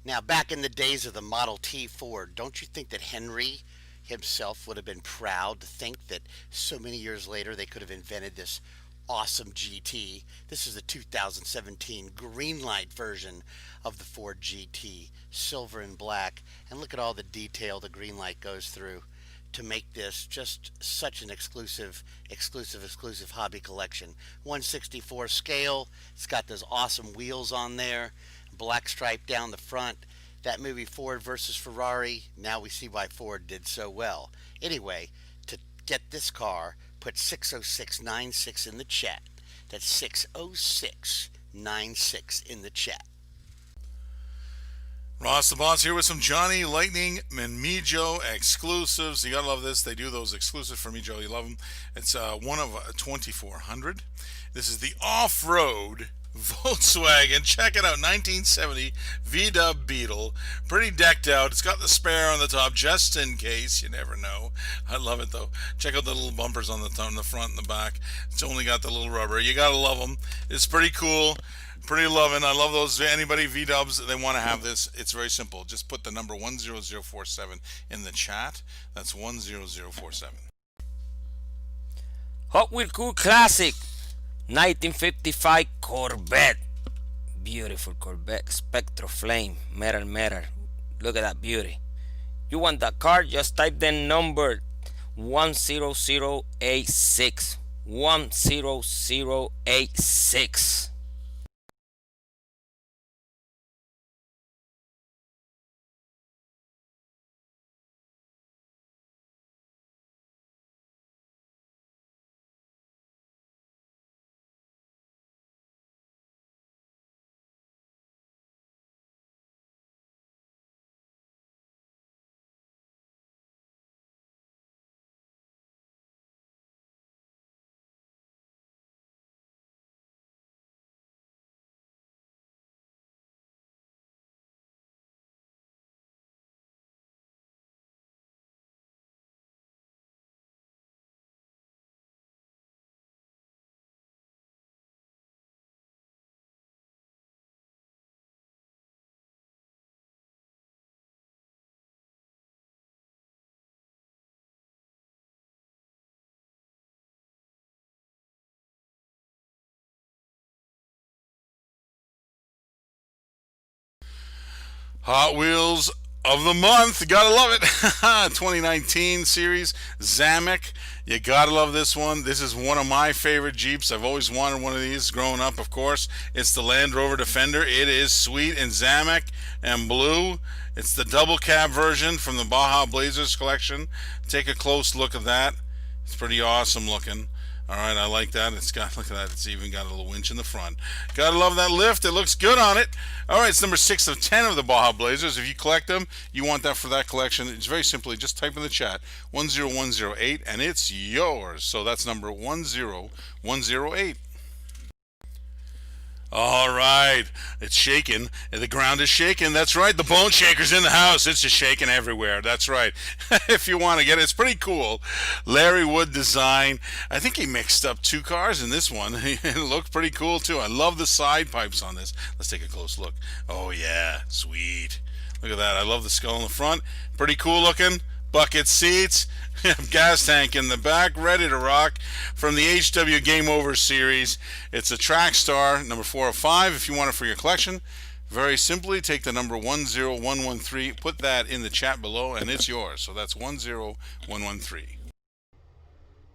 Now, back in the days of the Model T Ford, don't you think that Henry himself would have been proud to think that so many years later they could have invented this awesome GT? This is the 2017 green light version of the Ford GT, silver and black. And look at all the detail the green light goes through to make this just such an exclusive hobby collection. 1/64 scale. It's got those awesome wheels on there. Black stripe down the front. That movie Ford versus Ferrari, now we see why Ford did so well. Anyway, to get this car, put 60696 in the chat. That's 60696 in the chat. Ross the Boss here with some Johnny Lightning and Mijo exclusives. You gotta love this. They do those exclusive for Mijo. You love them. It's one of 2,400. This is the off-road Volkswagen. Check it out. 1970 V-Dub Beetle. Pretty decked out. It's got the spare on the top just in case. You never know. I love it though. Check out the little bumpers on the front and the back. It's only got the little rubber. You gotta love them. It's pretty cool. Pretty loving. I love those. Anybody V-Dubs, they want to have this. It's very simple. Just put the number 10047 in the chat. That's 10047. Hot Wheel Cool Classic 1955 Corvette. Beautiful Corvette. Spectro Flame. Metal. Look at that beauty. You want that car? Just type the number 10086. 10086. Hot Wheels of the month, gotta love it. 2019 series Zamek, you gotta love this one. This is one of my favorite Jeeps. I've always wanted one of these growing up, of course. It's the Land Rover Defender. It is sweet in Zamek and blue. It's the double cab version from the Baja Blazers collection. Take a close look at that. It's pretty awesome looking. All right, I like that. It's got, look at that. It's even got a little winch in the front. Gotta love that lift. It looks good on it. All right, it's number 6 of 10 of the Baja Blazers. If you collect them, you want that for that collection. It's very simply just type in the chat 10108 and it's yours. So that's number 10108. All right, it's shaking. The ground is shaking. That's right. The bone shaker's in the house. It's just shaking everywhere. That's right. If you want to get it, it's pretty cool. Larry Wood design. I think he mixed up 2 cars in this one. It looked pretty cool too. I love the side pipes on this. Let's take a close look. Oh yeah, sweet. Look at that. I love the skull in the front. Pretty cool looking. Bucket seats. Gas tank in the back, ready to rock. From the HW Game Over series, it's a Track Star number 405. If you want it for your collection, very simply take the number 10113, put that in the chat below, and it's yours. So that's 10113.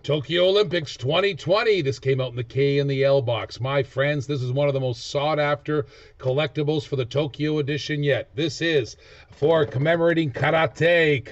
Tokyo Olympics 2020. This came out in the K and the L box. My friends, this is one of the most sought after collectibles for the Tokyo edition yet. This is for commemorating karate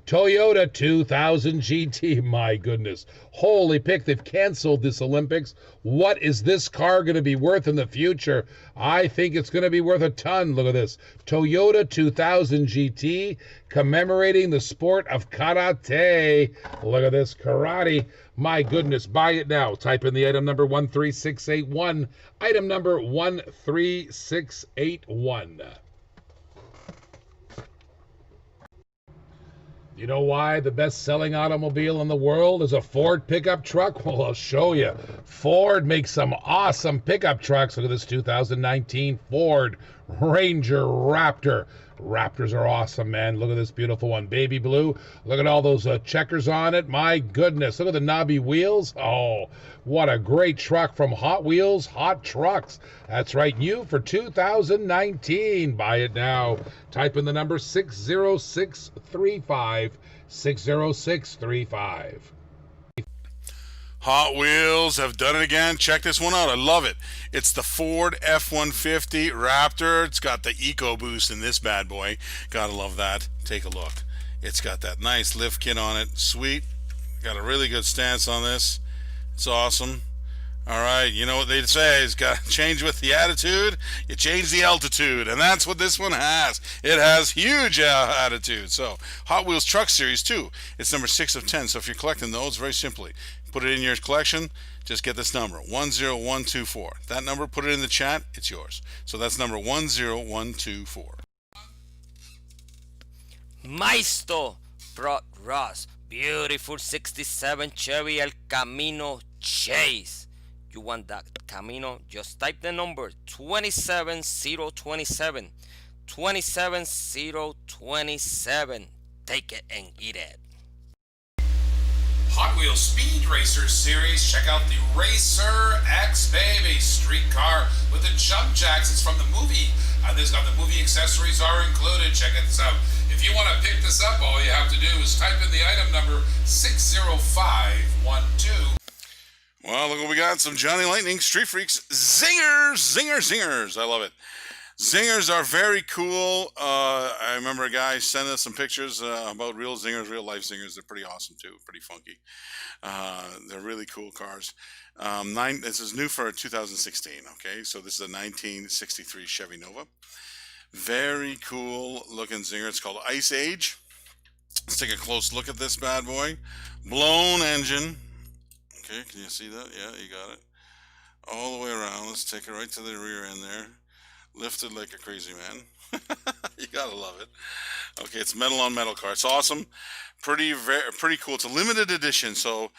Toyota 2000 GT. My goodness. Holy pick, they've canceled this Olympics. What is this car going to be worth in the future? I think it's going to be worth a ton. Look at this. Toyota 2000 GT commemorating the sport of karate. Look at this karate. Maserati. My goodness, buy it now. Type in the item number 13681. Item number 13681. You know why the best-selling automobile in the world is a Ford pickup truck? Well, I'll show you. Ford makes some awesome pickup trucks. Look at this 2019 Ford Ranger Raptor. Raptors are awesome, man. Look at this beautiful one. Baby blue. Look at all those checkers on it. My goodness. Look at the knobby wheels. Oh, what a great truck from Hot Wheels Hot Trucks. That's right. New for 2019. Buy it now. Type in the number 60635. 60635. Hot Wheels have done it again. Check this one out. I love it. It's the Ford F-150 Raptor. It's got the EcoBoost in this bad boy. Gotta love that. Take a look. It's got that nice lift kit on it. Sweet. Got a really good stance on this. It's awesome. All right, you know what they say, it's got to change with the attitude, you change the altitude, and that's what this one has. It has huge attitude. So, Hot Wheels Truck Series 2, it's number 6 of 10. So if you're collecting those, very simply, put it in your collection, just get this number, 10124. That number, put it in the chat, it's yours. So that's number 10124. Maisto brought Ross beautiful 67 Chevy El Camino Chase. You want that Camino? Just type the number 27027. 27027. Take it and eat it. Hot Wheels Speed Racer Series. Check out the Racer X Baby street car with the jump jacks. It's from the movie. This got the movie accessories are included. Check this out. If you want to pick this up, all you have to do is type in the item number 60512. Well, look what we got. Some Johnny Lightning Street Freaks zingers, zingers. I love it. Zingers are very cool. I remember a guy sent us some pictures about real zingers, real life zingers. They're pretty awesome too, pretty funky. They're really cool cars. This is new for 2016. Okay, so this is a 1963 Chevy Nova. Very cool looking zinger. It's called Ice Age. Let's take a close look at this bad boy. Blown engine. Okay, can you see that? Yeah, you got it. All the way around. Let's take it right to the rear end there. Lifted like a crazy man. You gotta love it. Okay, it's metal on metal car. It's awesome. Pretty cool. It's a limited edition, so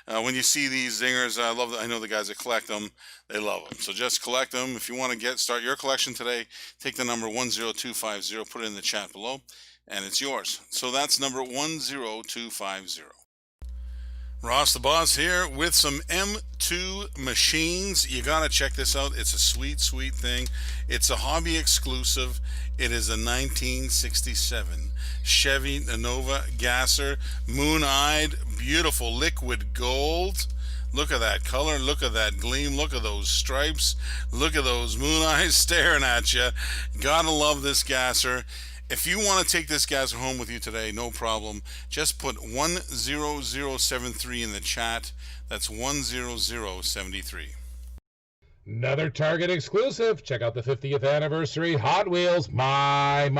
when you see these zingers, I know the guys that collect them. They love them. So just collect them. If you want to start your collection today, take the number 10250. Put it in the chat below, and it's yours. So that's number 10250. Ross the Boss here with some M2 machines. You gotta check this out. It's a sweet thing. It's a hobby exclusive. It is a 1967 Chevy Nova Gasser, moon-eyed, beautiful liquid gold. Look at that color, look at that gleam, look at those stripes, look at those moon eyes staring at you. Gotta love this Gasser. If you want to take this Gasser home with you today, no problem. Just put 10073 in the chat. That's 10073. Another Target exclusive. Check out the 50th anniversary Hot Wheels. My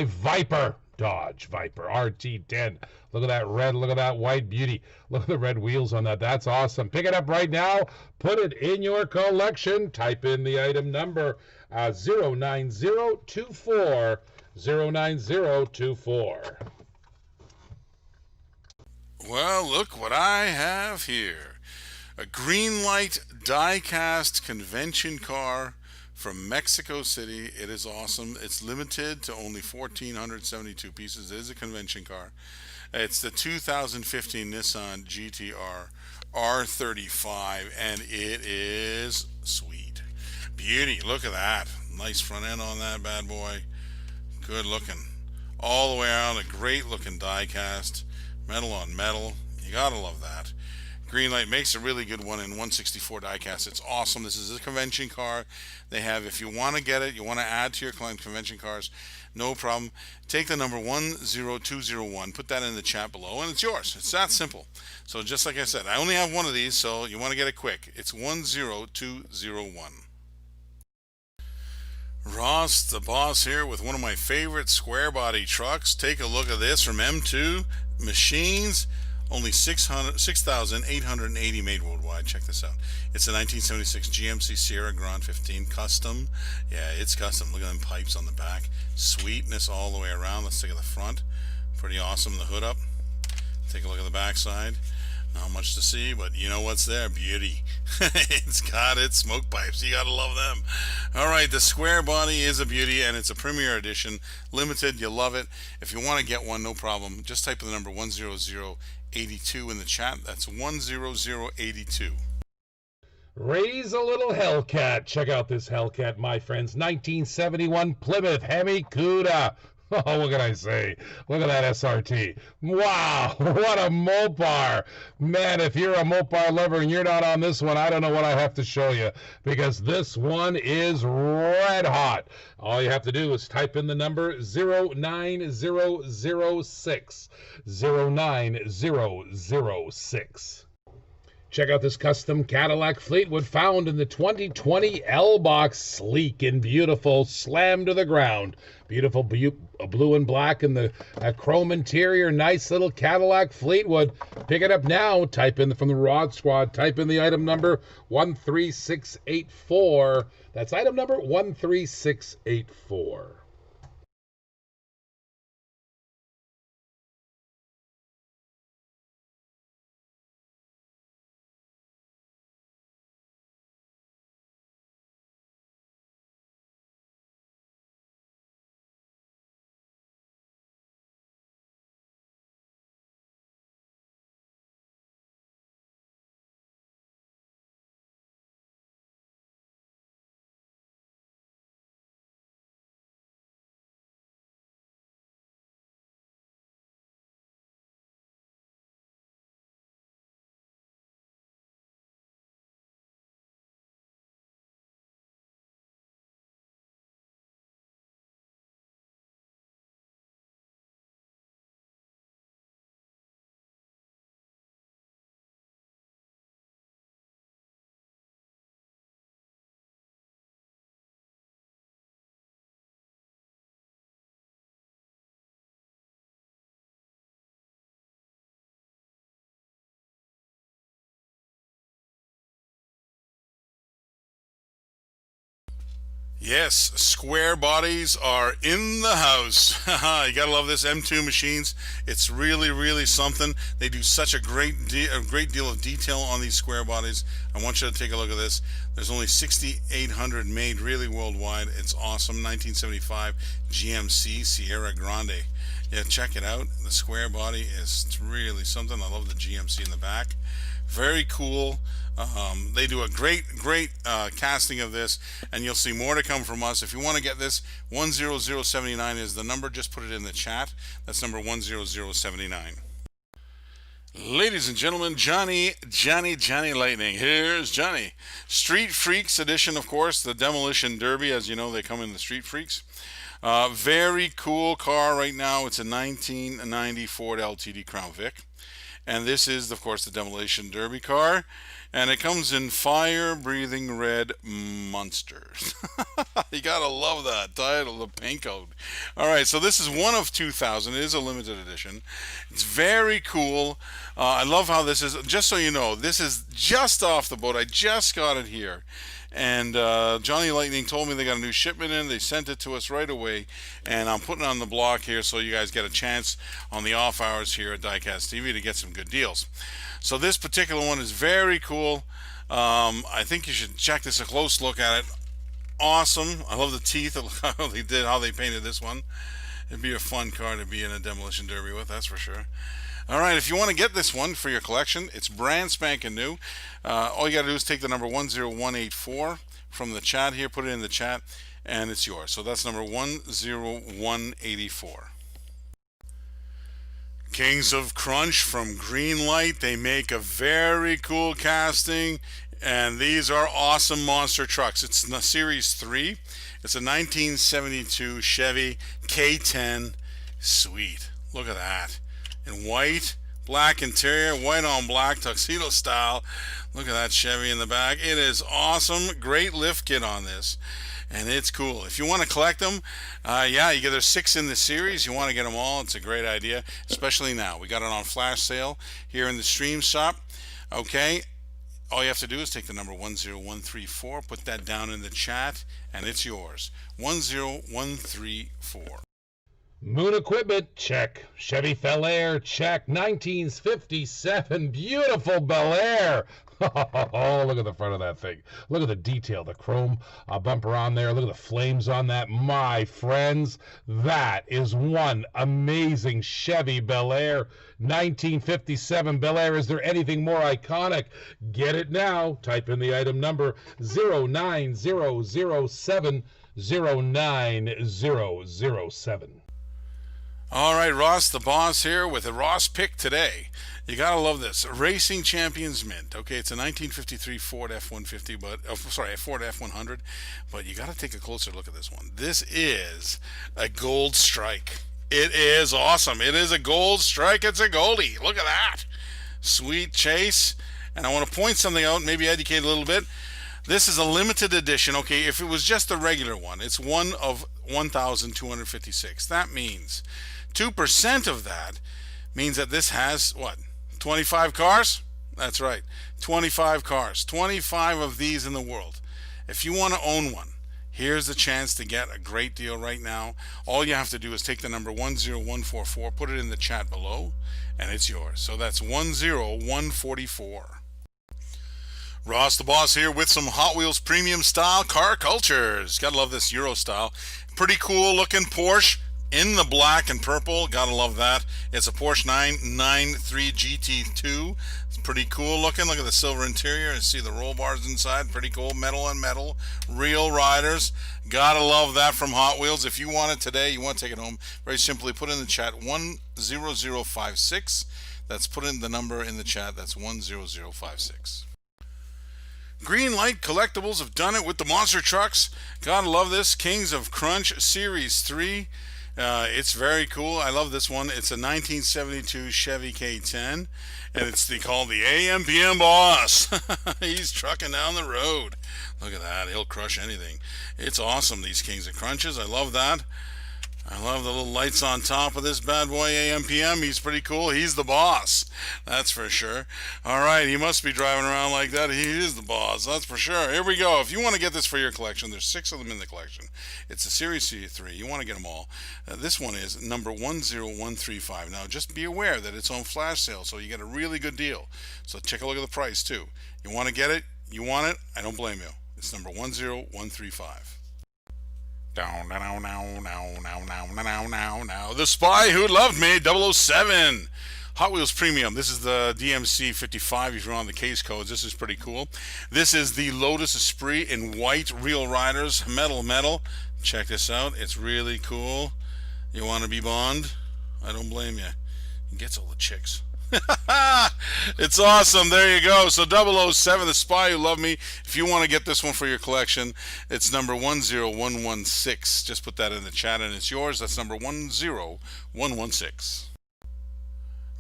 Viper. Dodge Viper RT10. Look at that red. Look at that white beauty. Look at the red wheels on that. That's awesome. Pick it up right now. Put it in your collection. Type in the item number 09024. 09024. Well, look what I have here. A Greenlight die-cast convention car from Mexico City. It is awesome. It's limited to only 1,472 pieces. It is a convention car. It's the 2015 Nissan GTR R35, and it is sweet. Beauty. Look at that. Nice front end on that bad boy. Good looking. All the way around, a great looking die cast. Metal on metal. You gotta love that. Greenlight makes a really good one in 164 die cast. It's awesome. This is a convention car. They have, if you want to get it, you want to add to your convention cars, no problem. Take the number 10201, put that in the chat below, and it's yours. It's that simple. So just like I said, I only have one of these, so you want to get it quick. It's 10201. Ross the Boss here with one of my favorite square body trucks. Take a look at this from M2 Machines. Only 6,880 made worldwide. Check this out. It's a 1976 GMC Sierra Grand 15 custom. Yeah, it's custom. Look at them pipes on the back. Sweetness all the way around. Let's take a look at the front. Pretty awesome. The hood up. Take a look at the back side. Not much to see, but you know what's there? Beauty. It's got its smoke pipes. You gotta love them. All right, the square body is a beauty, and it's a premiere edition, limited. You love it. If you want to get one, no problem. Just type in the number 10082 in the chat. That's 10082. Raise a little Hellcat. Check out this Hellcat, my friends. 1971 Plymouth Hemi Cuda. Oh, what can I say? Look at that SRT. Wow, what a Mopar. Man, if you're a Mopar lover and you're not on this one, I don't know what I have to show you, because this one is red hot. All you have to do is type in the number 09006. 09006. Check out this custom Cadillac Fleetwood found in the 2020 L-Box. Sleek and beautiful, slammed to the ground. Beautiful blue and black in the chrome interior. Nice little Cadillac Fleetwood. Pick it up now. Type in from the Rod Squad. Type in the item number 13684. That's item number 13684. Yes, square bodies are in the house. You gotta love this M2 machines. It's really, really something. They do such a great deal of detail on these square bodies. I want you to take a look at this. There's only 6,800 made really worldwide. It's awesome. 1975 GMC Sierra Grande. Yeah, check it out. The square body is really something. I love the GMC in the back. Very cool. They do a great casting of this, and you'll see more to come from us. If you want to get this, 10079 is the number. Just put it in the chat. That's number 10079. Ladies and gentlemen, Johnny Lightning. Here's Johnny. Street Freaks edition, of course, the Demolition Derby. As you know, they come in the Street Freaks. Very cool car right now. It's a 1990 Ford LTD Crown Vic. And this is, of course, the Demolition Derby car. And it comes in fire-breathing red monsters. You gotta love that title, the paint code. All right, so this is one of 2,000. It is a limited edition. It's very cool. I love how this is. Just so you know, this is just off the boat. I just got it here. And Johnny Lightning told me they got a new shipment in. They sent it to us right away, and I'm putting it on the block here so you guys get a chance on the off hours here at Diecast TV to get some good deals. So this particular one is very cool. I think you should check this, a close look at it. Awesome. I love the teeth. How they painted this one. It'd be a fun car to be in a demolition derby with, that's for sure. All right, if you want to get this one for your collection, it's brand spanking new. All you got to do is take the number 10184 from the chat here, put it in the chat, and it's yours. So that's number 10184. Kings of Crunch from Greenlight. They make a very cool casting, and these are awesome monster trucks. It's the Series 3. It's a 1972 Chevy K10. Sweet. Look at that. In white, black interior, white on black, tuxedo style. Look at that Chevy in the back. It is awesome. Great lift kit on this. and it's cool. If you want to collect them, yeah, you get there's 6 in the series. You want to get them all. It's a great idea, especially now. We got it on flash sale here in the stream shop. Okay, all you have to do is take the number 10134, put that down in the chat, and it's yours. 10134. Moon Equipment, check. Chevy Bel Air, check. 1957, beautiful Bel Air. Oh, look at the front of that thing. Look at the detail, the chrome bumper on there. Look at the flames on that. My friends, that is one amazing Chevy Bel Air. 1957 Bel Air. Is there anything more iconic? Get it now. Type in the item number 09007 09007. All right, Ross, the boss here with a Ross pick today. You gotta love this. Racing Champions Mint. Okay, it's a 1953 Ford F-150, Ford F-100, but you gotta take a closer look at this one. This is a gold strike. It is awesome. It is a gold strike. It's a goldie. Look at that. Sweet chase. And I want to point something out, maybe educate a little bit. This is a limited edition. Okay, if it was just a regular one, it's one of 1,256. That means 2% of that means that this has, what, 25 cars? That's right, 25 cars. 25 of these in the world. If you want to own one, here's the chance to get a great deal right now. All you have to do is take the number 10144, put it in the chat below, and it's yours. So that's 10144. Ross the Boss here with some Hot Wheels premium style car cultures. Gotta love this Euro style. Pretty cool looking Porsche in the black and purple. Gotta love that. It's a Porsche 993 GT2. It's pretty cool looking. Look at the silver interior and see the roll bars inside. Pretty cool. Metal on metal. Real riders. Gotta love that from Hot Wheels. If you want it today, you want to take it home, very simply put in the chat 10056. That's put in the number in the chat. That's 10056. Green Light Collectibles have done it with the monster trucks. Gotta love this. Kings of Crunch Series 3. It's very cool. I love this one. It's a 1972 Chevy K10, and it's called the AMPM Boss. He's trucking down the road. Look at that. He'll crush anything. It's awesome, these Kings of Crunches. I love that. I love the little lights on top of this bad boy AMPM. He's pretty cool. He's the boss. That's for sure. All right, he must be driving around like that. He is the boss. That's for sure. Here we go. If you want to get this for your collection, there's 6 of them in the collection. It's a Series 3. You want to get them all. This one is number 10135. Now, just be aware that it's on flash sale, so you get a really good deal. So take a look at the price, too. You want to get it? You want it? I don't blame you. It's number 10135. The Spy Who Loved Me, 007. Hot Wheels Premium. This is the DMC 55 if you're on the case codes. This is pretty cool. This is the Lotus Esprit in white, Real Riders, metal. Check this out. It's really cool. You want to be Bond? I don't blame you. He gets all the chicks. It's awesome. There you go. So 007, The Spy Who Loved Me. If you want to get this one for your collection, it's number 10116. Just put that in the chat and it's yours. That's number 10116.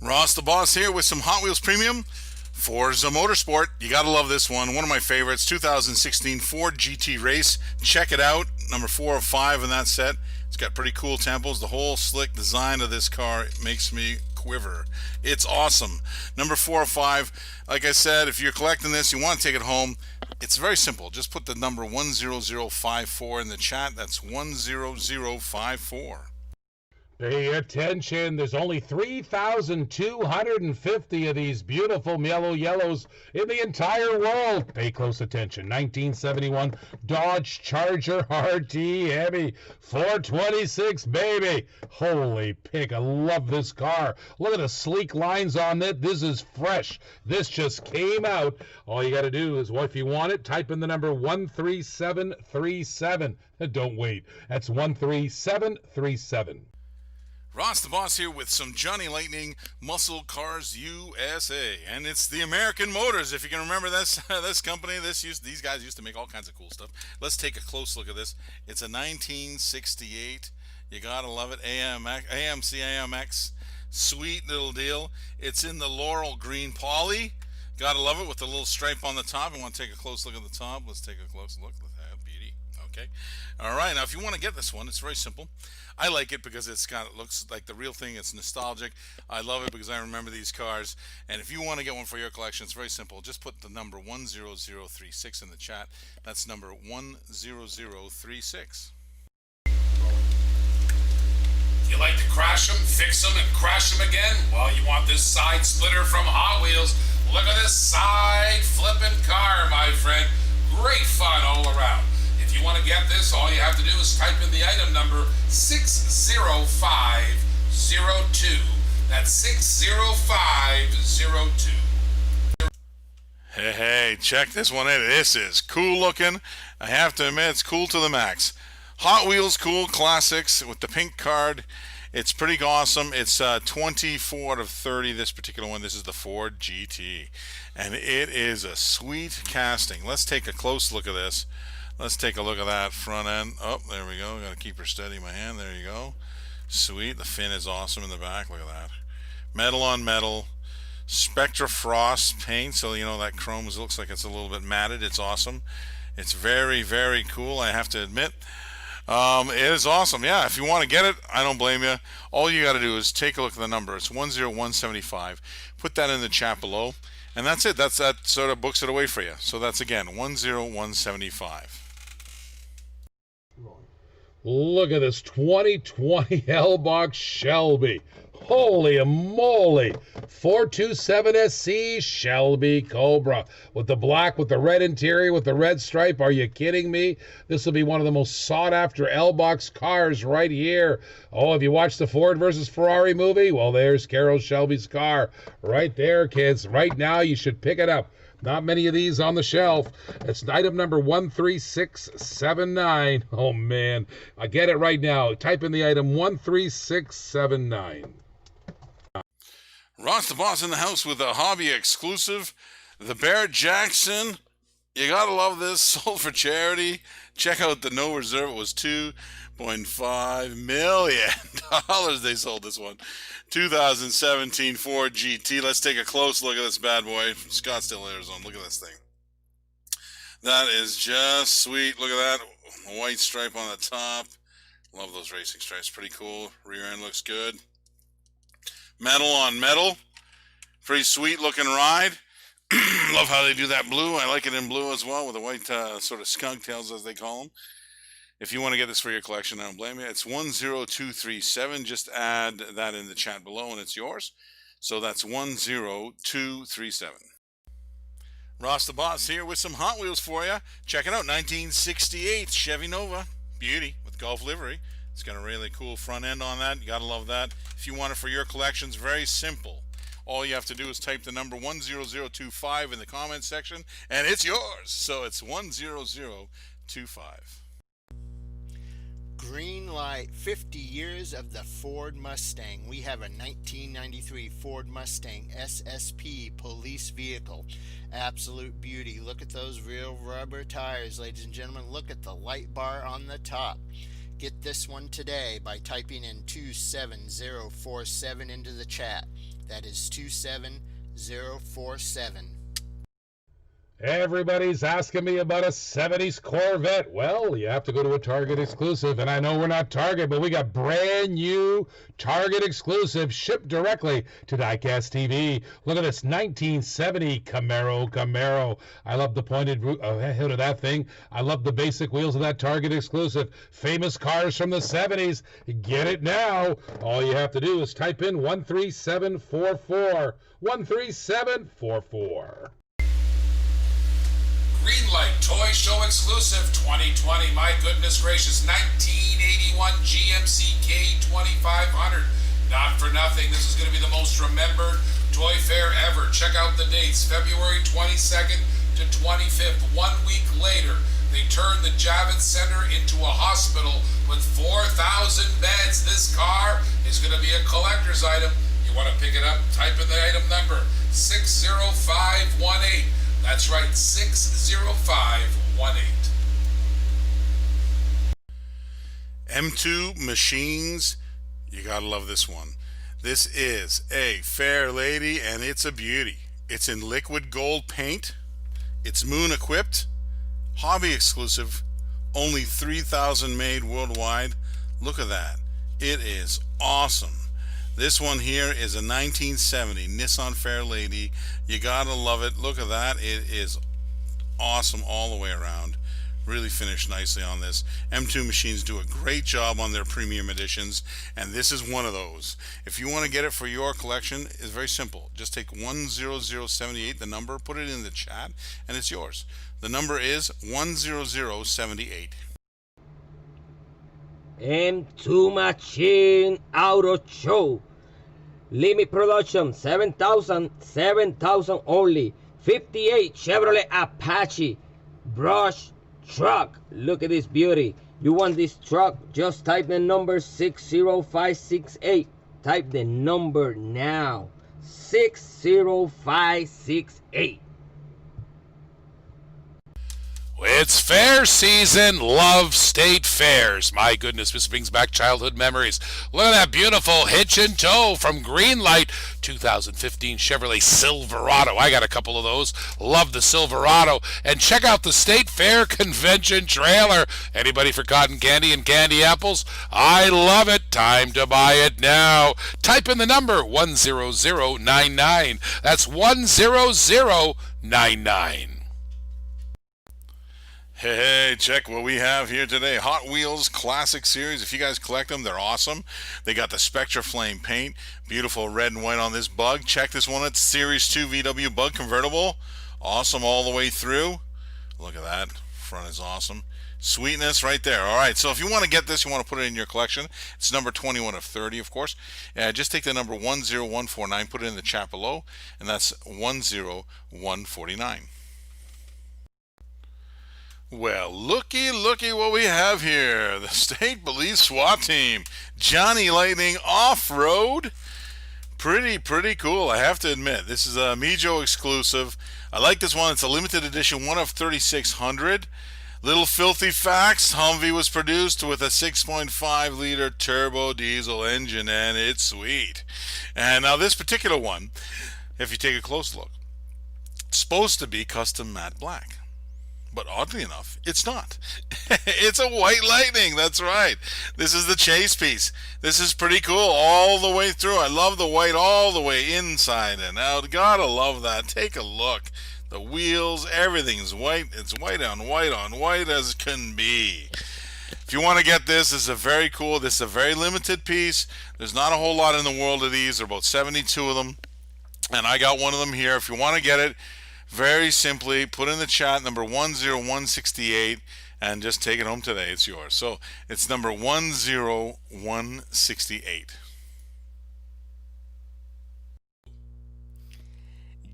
Ross the Boss here with some Hot Wheels Premium. Forza Motorsport. You gotta love this one. One of my favorites. 2016 Ford GT Race. Check it out. Number 4 of 5 in that set. It's got pretty cool tempos. The whole slick design of this car makes me quiver. It's awesome. Number 4 of 5. Like I said, if you're collecting this, you want to take it home, it's very simple. Just put the number 10054 in the chat. That's 10054. Pay attention, there's only 3,250 of these beautiful mellow yellows in the entire world. Pay close attention. 1971 Dodge Charger RT Heavy 426, baby. Holy pig, I love this car. Look at the sleek lines on it. This is fresh. This just came out. All you got to do is, well, if you want it, type in the number 13737. Don't wait. That's 13737. Ross the Boss here with some Johnny Lightning Muscle Cars USA, and it's the American Motors. If you can remember this company, these guys used to make all kinds of cool stuff. Let's take a close look at this. It's a 1968. You gotta love it. AMC AMX, sweet little deal. It's in the Laurel Green Poly. Gotta love it with the little stripe on the top. I want to take a close look at the top. Let's take a close look at that beauty. Okay. All right. Now, if you want to get this one, it's very simple. I like it because it looks like the real thing. It's nostalgic. I love it because I remember these cars. And if you want to get one for your collection, it's very simple. Just put the number 10036 in the chat. That's number 10036. You like to crash them, fix them, and crash them again? Well, you want this side splitter from Hot Wheels. Look at this side flipping car, my friend. Great fun all around. If you want to get this, all you have to do is type in the item number 60502. That's 60502. Hey, check this one out. This is cool looking. I have to admit, it's cool to the max. Hot Wheels Cool Classics with the pink card. It's pretty awesome. It's 24 out of 30, this particular one. This is the Ford GT. And it is a sweet casting. Let's take a close look at this. Let's take a look at that front end. Oh, there we go. Got to keep her steady in my hand. There you go. Sweet. The fin is awesome in the back. Look at that. Metal on metal. Spectra Frost paint. So, you know, that chrome looks like it's a little bit matted. It's awesome. It's very, very cool, I have to admit. It is awesome. Yeah, if you want to get it, I don't blame you. All you got to do is take a look at the number. It's 10175. Put that in the chat below. And that's it. That sort of books it away for you. So that's, again, 10175. Look at this 2020 L-Box Shelby. Holy moly. 427SC Shelby Cobra. With the black, with the red interior, with the red stripe. Are you kidding me? This will be one of the most sought-after L-Box cars right here. Oh, have you watched the Ford versus Ferrari movie? Well, there's Carroll Shelby's car. Right there, kids. Right now, you should pick it up. Not many of these on the shelf. It's item number 13679. Oh, man. I get it right now. Type in the item 13679. Ross the Boss in the house with a hobby exclusive. The Barrett Jackson. You gotta love this. Sold for charity. Check out the no reserve. It was $2.5 million they sold this one. 2017 Ford GT. Let's take a close look at this bad boy from Scottsdale, Arizona. Look at this thing. That is just sweet. Look at that. A white stripe on the top. Love those racing stripes. Pretty cool. Rear end looks good. Metal on metal. Pretty sweet looking ride. Love how they do that blue. I like it in blue as well with the white sort of skunk tails, as they call them. If you want to get this for your collection, I don't blame you. It's 10237. Just add that in the chat below and it's yours. So that's 10237. Ross the Boss here with some Hot Wheels for you. Check it out. 1968 Chevy Nova. Beauty with Golf livery. It's got a really cool front end on that. You got to love that. If you want it for your collection, it's very simple. All you have to do is type the number 10025 in the comments section, and it's yours. So it's 10025. Green light, 50 years of the Ford Mustang. We have a 1993 Ford Mustang SSP police vehicle. Absolute beauty. Look at those real rubber tires, ladies and gentlemen. Look at the light bar on the top. Get this one today by typing in 27047 into the chat. That is 27047. Everybody's asking me about a 70s Corvette. Well, you have to go to a Target exclusive, and I know we're not Target, but we got brand new Target exclusive shipped directly to Diecast TV. Look at this 1970 Camaro. I love the pointed hood of that thing. I love the basic wheels of that Target exclusive. Famous cars from the 70s. Get it now. All you have to do is type in 13744. 13744. Greenlight Toy Show exclusive 2020. My goodness gracious, 1981 GMC K2500. Not for nothing, this is going to be the most remembered toy fair ever. Check out the dates, February 22nd to 25th. 1 week later, they turned the Javits Center into a hospital with 4,000 beds. This car is going to be a collector's item. You want to pick it up? Type in the item number 60518. That's right, 60518. M2 Machines. You gotta love this one. This is a fair lady, and it's a beauty. It's in liquid gold paint. It's moon equipped, hobby exclusive, Only 3,000 made worldwide. Look at that. It is awesome. This one here is a 1970 Nissan Fairlady. You gotta love it. Look at that. It is awesome all the way around. Really finished nicely on this. M2 Machines do a great job on their premium editions, and this is one of those. If you want to get it for your collection, it's very simple. Just take 10078, the number, put it in the chat, and it's yours. The number is 10078. M2 Machine Auto Show. Limit production 7,000 only. 58 Chevrolet Apache brush truck. Look at this beauty. You want this truck? Just type the number 60568. Type the number now. 60568. It's fair season. Love state fairs. My goodness, this brings back childhood memories. Look at that beautiful hitch and tow from Greenlight 2015 Chevrolet Silverado. I got a couple of those. Love the Silverado. And check out the State Fair Convention trailer. Anybody for cotton candy and candy apples? I love it. Time to buy it now. Type in the number 10099. That's 10099. Hey, check what we have here today. Hot Wheels Classic Series. If you guys collect them, they're awesome. They got the Spectra Flame paint. Beautiful red and white on this bug. Check this one. It's Series 2 VW Bug Convertible. Awesome all the way through. Look at that. Front is awesome. Sweetness right there. All right, so if you want to get this, you want to put it in your collection. It's number 21 of 30, of course. Just take the number 10149, put it in the chat below, and that's 10149. Well, looky what we have here. The State Police SWAT Team. Johnny Lightning Off-Road. Pretty cool, I have to admit. This is a Mijo exclusive. I like this one. It's a limited edition, one of 3,600. Little filthy facts. Humvee was produced with a 6.5 liter turbo diesel engine, and it's sweet. And now this particular one, if you take a close look, it's supposed to be custom matte black. But oddly enough, it's not. It's a white Lightning, that's right. This is the chase piece. This is pretty cool all the way through. I love the white all the way inside and out. Gotta love that. Take a look. The wheels, everything's white. It's white on white as can be. If you want to get this, this is a very cool, this is a very limited piece. There's not a whole lot in the world of these. There are about 72 of them. And I got one of them here. If you want to get it, very simply, put in the chat number 10168 and just take it home today. It's yours. So it's number 10168.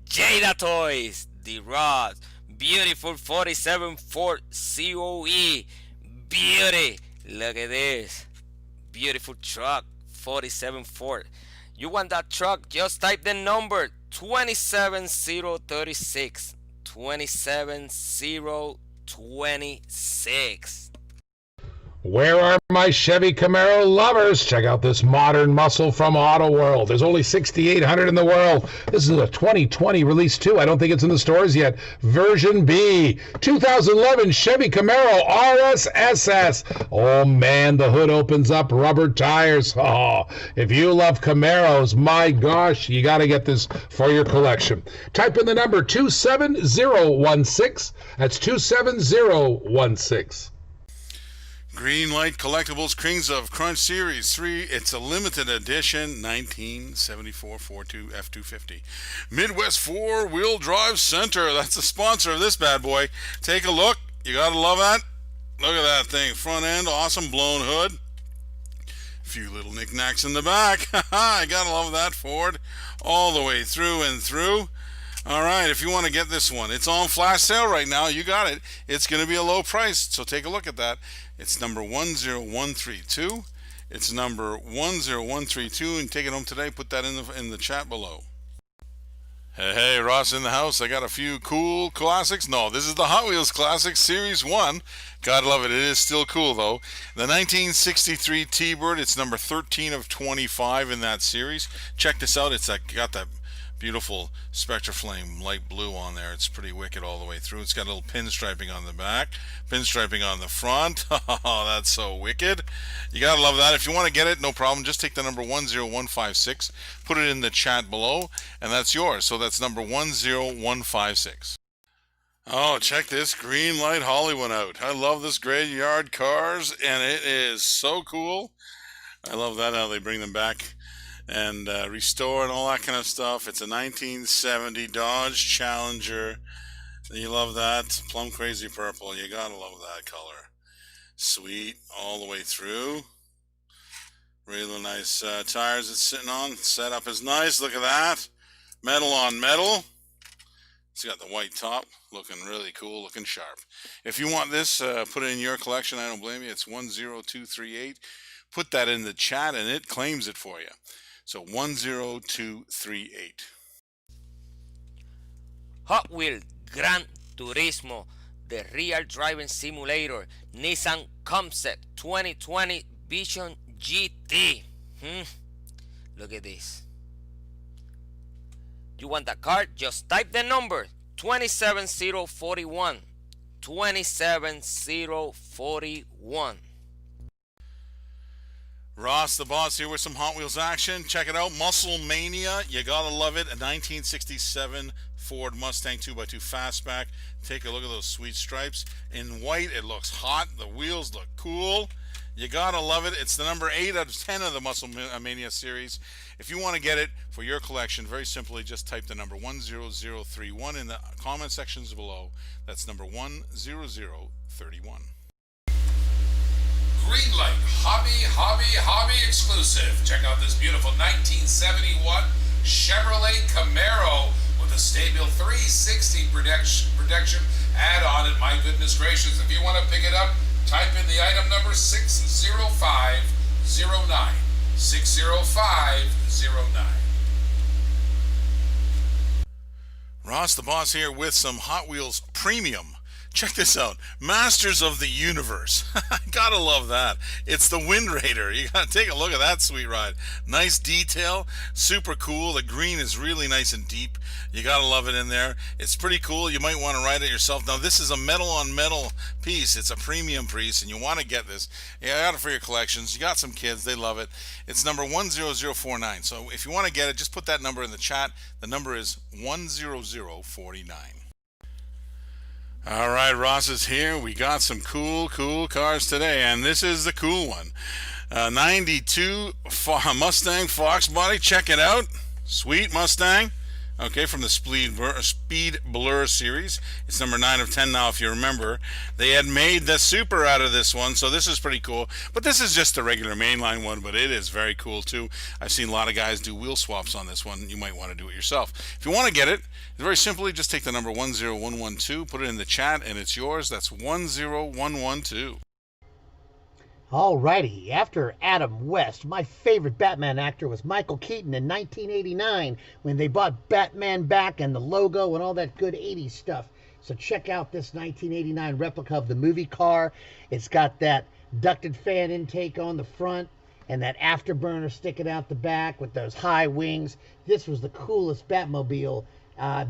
Jada Toys, the Rods, beautiful 47 Ford COE, beauty. Look at this, beautiful truck, 47 Ford. You want that truck? Just type the number 27036. 27026. Where are my Chevy Camaro lovers? Check out this modern muscle from Auto World. There's only 6,800 in the world. This is a 2020 release too. I don't think it's in the stores yet. Version B. 2011 Chevy Camaro RSSS. Oh man, the hood opens up. Rubber tires. Oh, if you love Camaros, my gosh, you got to get this for your collection. Type in the number 27016. That's 27016. Greenlight Collectibles Kings of Crunch Series 3. It's a limited edition 1974 42 F250. Midwest 4-wheel drive center. That's the sponsor of this bad boy. Take a look. You gotta love that. Look at that thing. Front end, awesome blown hood. Few little knickknacks in the back. I gotta love that Ford. All the way through and through. Alright, if you want to get this one, it's on flash sale right now. You got it. It's going to be a low price, so take a look at that. It's number 10132. It's number 10132, and take it home today. Put that in the chat below. Hey, Ross in the house. I got a few cool classics. No, this is the Hot Wheels Classic Series 1. God love it. It is still cool, though. The 1963 T-Bird. It's number 13 of 25 in that series. Check this out. It's got that Beautiful Spectra Flame light blue on there. It's pretty wicked all the way through. It's got a little pinstriping on the back, pinstriping on the front. Oh, that's so wicked. You gotta love that. If you want to get it, no problem. Just take the number 10156, put it in the chat below, and that's yours. So that's number 10156. Oh, check this green light Hollywood out. I love this graveyard cars, and it is so cool. I love that, how they bring them back and restore and all that kind of stuff. It's a 1970 Dodge Challenger. You love that. Plum Crazy Purple. You gotta love that color. Sweet all the way through. Really nice tires it's sitting on. Setup is nice. Look at that. Metal on metal. It's got the white top, looking really cool, looking sharp. If you want this, put it in your collection. I don't blame you. It's 10238. Put that in the chat, and it claims it for you. So 10238. Hot Wheels Gran Turismo, the real driving simulator, Nissan Concept 2020 Vision GT. Look at this. You want the car? Just type the number 27041. 27041. Ross the Boss here with some Hot Wheels action. Check it out. Muscle Mania. You gotta love it. A 1967 Ford Mustang 2x2 Fastback. Take a look at those sweet stripes. In white, it looks hot. The wheels look cool. You gotta love it. It's the number 8 out of 10 of the Muscle Mania series. If you want to get it for your collection, very simply, just type the number 10031 in the comment sections below. That's number 10031. Greenlight Hobby exclusive. Check out this beautiful 1971 Chevrolet Camaro with a Stable 360 protection add-on. And my goodness gracious, if you want to pick it up, type in the item number 60509. 60509. Ross the Boss here with some Hot Wheels Premium. Check this out. Masters of the Universe. Gotta love that. It's the Wind Raider. You gotta take a look at that sweet ride. Nice detail. Super cool. The green is really nice and deep. You gotta love it in there. It's pretty cool. You might want to ride it yourself. Now, this is a metal on metal piece. It's a premium piece, and you want to get this. You got it for your collections. You got some kids. They love it. It's number 10049. So if you want to get it, just put that number in the chat. The number is 10049. All right, Ross is here. We got some cool cars today, and this is the cool one. 92 Mustang Fox body. Check it out. Sweet Mustang. Okay, from the Speed Blur series. It's number 9 of 10 now, if you remember. They had made the Super out of this one, so this is pretty cool. But this is just a regular mainline one, but it is very cool, too. I've seen a lot of guys do wheel swaps on this one. You might want to do it yourself. If you want to get it, very simply, just take the number 10112, put it in the chat, and it's yours. That's 10112. Alrighty, after Adam West, my favorite Batman actor was Michael Keaton in 1989 when they brought Batman back and the logo and all that good 80s stuff. So check out this 1989 replica of the movie car. It's got that ducted fan intake on the front and that afterburner sticking out the back with those high wings. This was the coolest Batmobile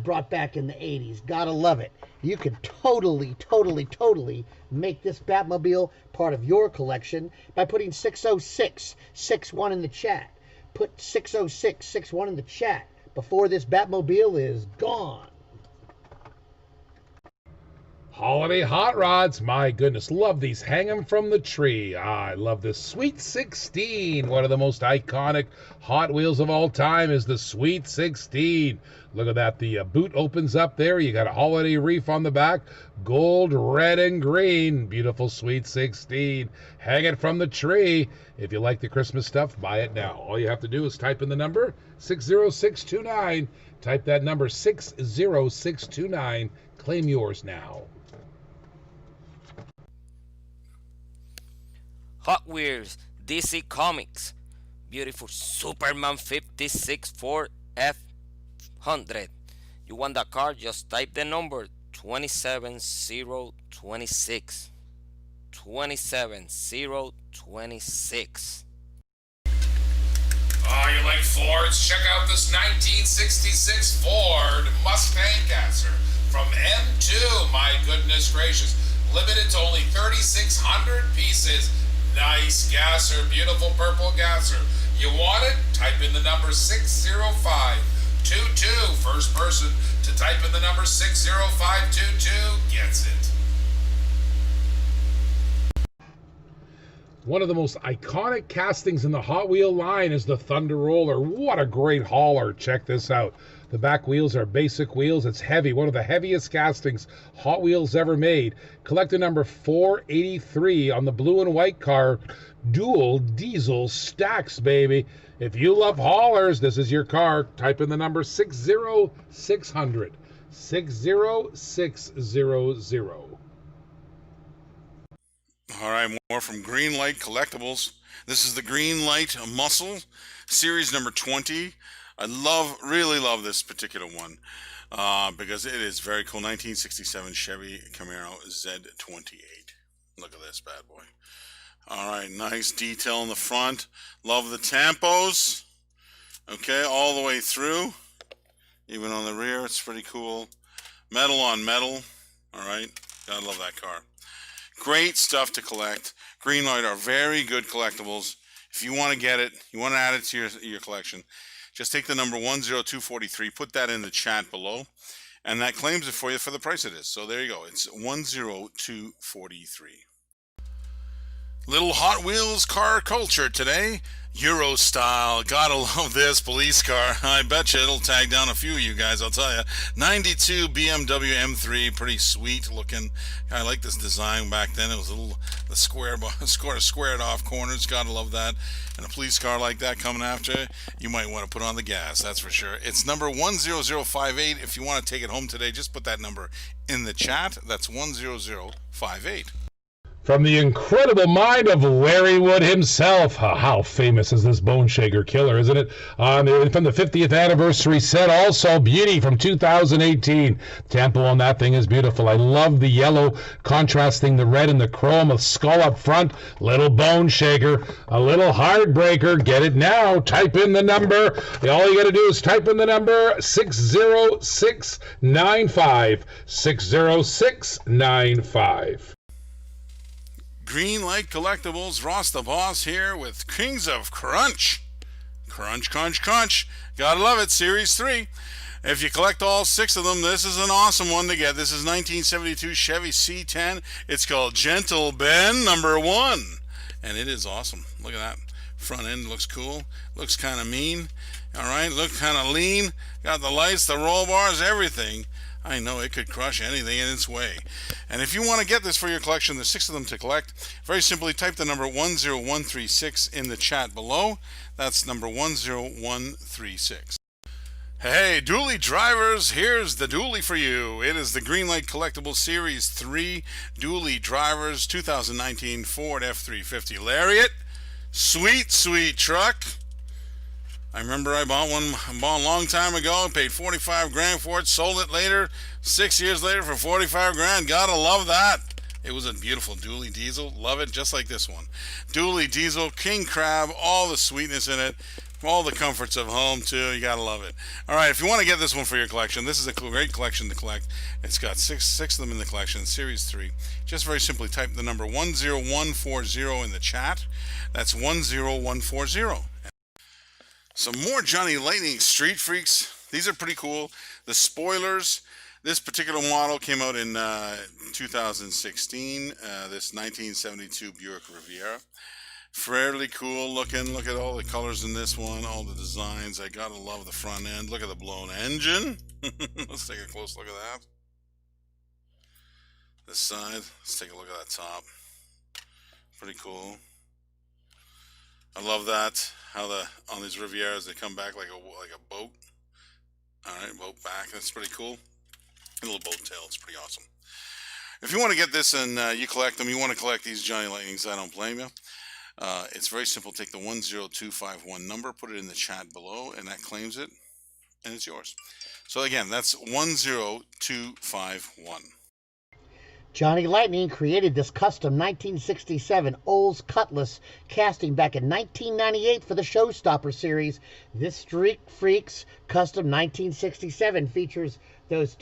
brought back in the 80s. Gotta love it. You can totally make this Batmobile part of your collection by putting 60661 in the chat. Put 60661 in the chat before this Batmobile is gone. Holiday hot rods, my goodness, love these. Hang them from the tree. I love this Sweet 16. One of the most iconic Hot Wheels of all time is the Sweet 16. Look at that. The boot opens up there. You got a holiday wreath on the back. Gold, red, and green. Beautiful Sweet 16. Hang it from the tree. If you like the Christmas stuff, buy it now. All you have to do is type in the number 60629. Type that number 60629. Claim yours now. Hot Wheels DC Comics, beautiful Superman 56 Ford F100. You want that car? Just type the number 27026. 27026. Oh, you like Fords? Check out this 1966 Ford Mustang Gasser from M2. My goodness gracious. Limited to only 3,600 pieces. Nice gasser, beautiful purple gasser. You want it? Type in the number 60522. First person to type in the number 60522 gets it. One of the most iconic castings in the Hot Wheel line is the Thunder Roller. What a great hauler. Check this out. The back wheels are basic wheels. It's heavy. One of the heaviest castings Hot Wheels ever made. Collector number 483 on the blue and white car. Dual diesel stacks, baby. If you love haulers, this is your car. Type in the number 60600. 60600. All right, more from Greenlight Collectibles. This is the Greenlight Muscle, series number 20. I really love this particular one because it is very cool. 1967 Chevy Camaro Z28. Look at this bad boy. All right, nice detail in the front. Love the tampos. Okay, all the way through. Even on the rear, it's pretty cool. Metal on metal. All right, gotta love that car. Great stuff to collect. Greenlight are very good collectibles. If you want to get it, you want to add it to your collection, just take the number 10243, put that in the chat below, and that claims it for you for the price it is. So there you go. It's 10243. Little Hot Wheels car culture today. Euro style. Gotta love this police car. I bet you it'll tag down a few of you guys, I'll tell you. 92 BMW M3. Pretty sweet looking. I like this design back then. It was a little, the squared off corners. Gotta love that. And a police car like that coming after you might want to put on the gas, that's for sure. It's number 10058. If you want to take it home today, just put that number in the chat. That's 10058. From the incredible mind of Larry Wood himself. How famous is this Bone Shaker killer, isn't it? From the 50th anniversary set, also beauty from 2018. Tempo on that thing is beautiful. I love the yellow contrasting the red and the chrome. A skull up front. Little Bone Shaker. A little heartbreaker. Get it now. Type in the number. All you got to do is type in the number 60695. 60695. Greenlight Collectibles, Ross the Boss here with Kings of Crunch. Crunch, crunch, crunch. Gotta love it, Series 3. If you collect all 6 of them, this is an awesome one to get. This is 1972 Chevy C10. It's called Gentle Ben number 1. And it is awesome. Look at that. Front end looks cool. Looks kind of mean. All right, look kind of lean. Got the lights, the roll bars, everything. I know it could crush anything in its way. And if you want to get this for your collection, there's 6 of them to collect. Very simply, type the number 10136 in the chat below. That's number 10136. Hey, dually drivers, here's the dually for you. It is the Greenlight Collectible Series 3 dually drivers 2019 Ford F350 Lariat. Sweet, sweet truck. I remember I bought one a long time ago, paid 45 grand for it, sold it later, 6 years later for 45 grand. Gotta love that. It was a beautiful dually diesel. Love it, just like this one. Dually diesel, king crab, all the sweetness in it, all the comforts of home too. You gotta love it. All right, if you want to get this one for your collection, this is a great collection to collect. It's got six of them in the collection, Series 3. Just very simply type the number 10140 in the chat. That's 10140. Some more Johnny Lightning Street Freaks. These are pretty cool. The spoilers. This particular model came out in 2016. This 1972 Buick Riviera. Fairly cool looking. Look at all the colors in this one. All the designs. I gotta love the front end. Look at the blown engine. Let's take a close look at that. This side. Let's take a look at that top. Pretty cool. I love that. How on these Rivieras they come back like a boat. All right, boat back. That's pretty cool. A little boat tail. It's pretty awesome. If you want to get this and you collect them, you want to collect these Johnny Lightnings, I don't blame you. It's very simple. Take the 10251 number, put it in the chat below, and that claims it, and it's yours. So again, that's 10251. Johnny Lightning created this custom 1967 Olds Cutlass casting back in 1998 for the Showstopper series. This Street Freaks custom 1967 features those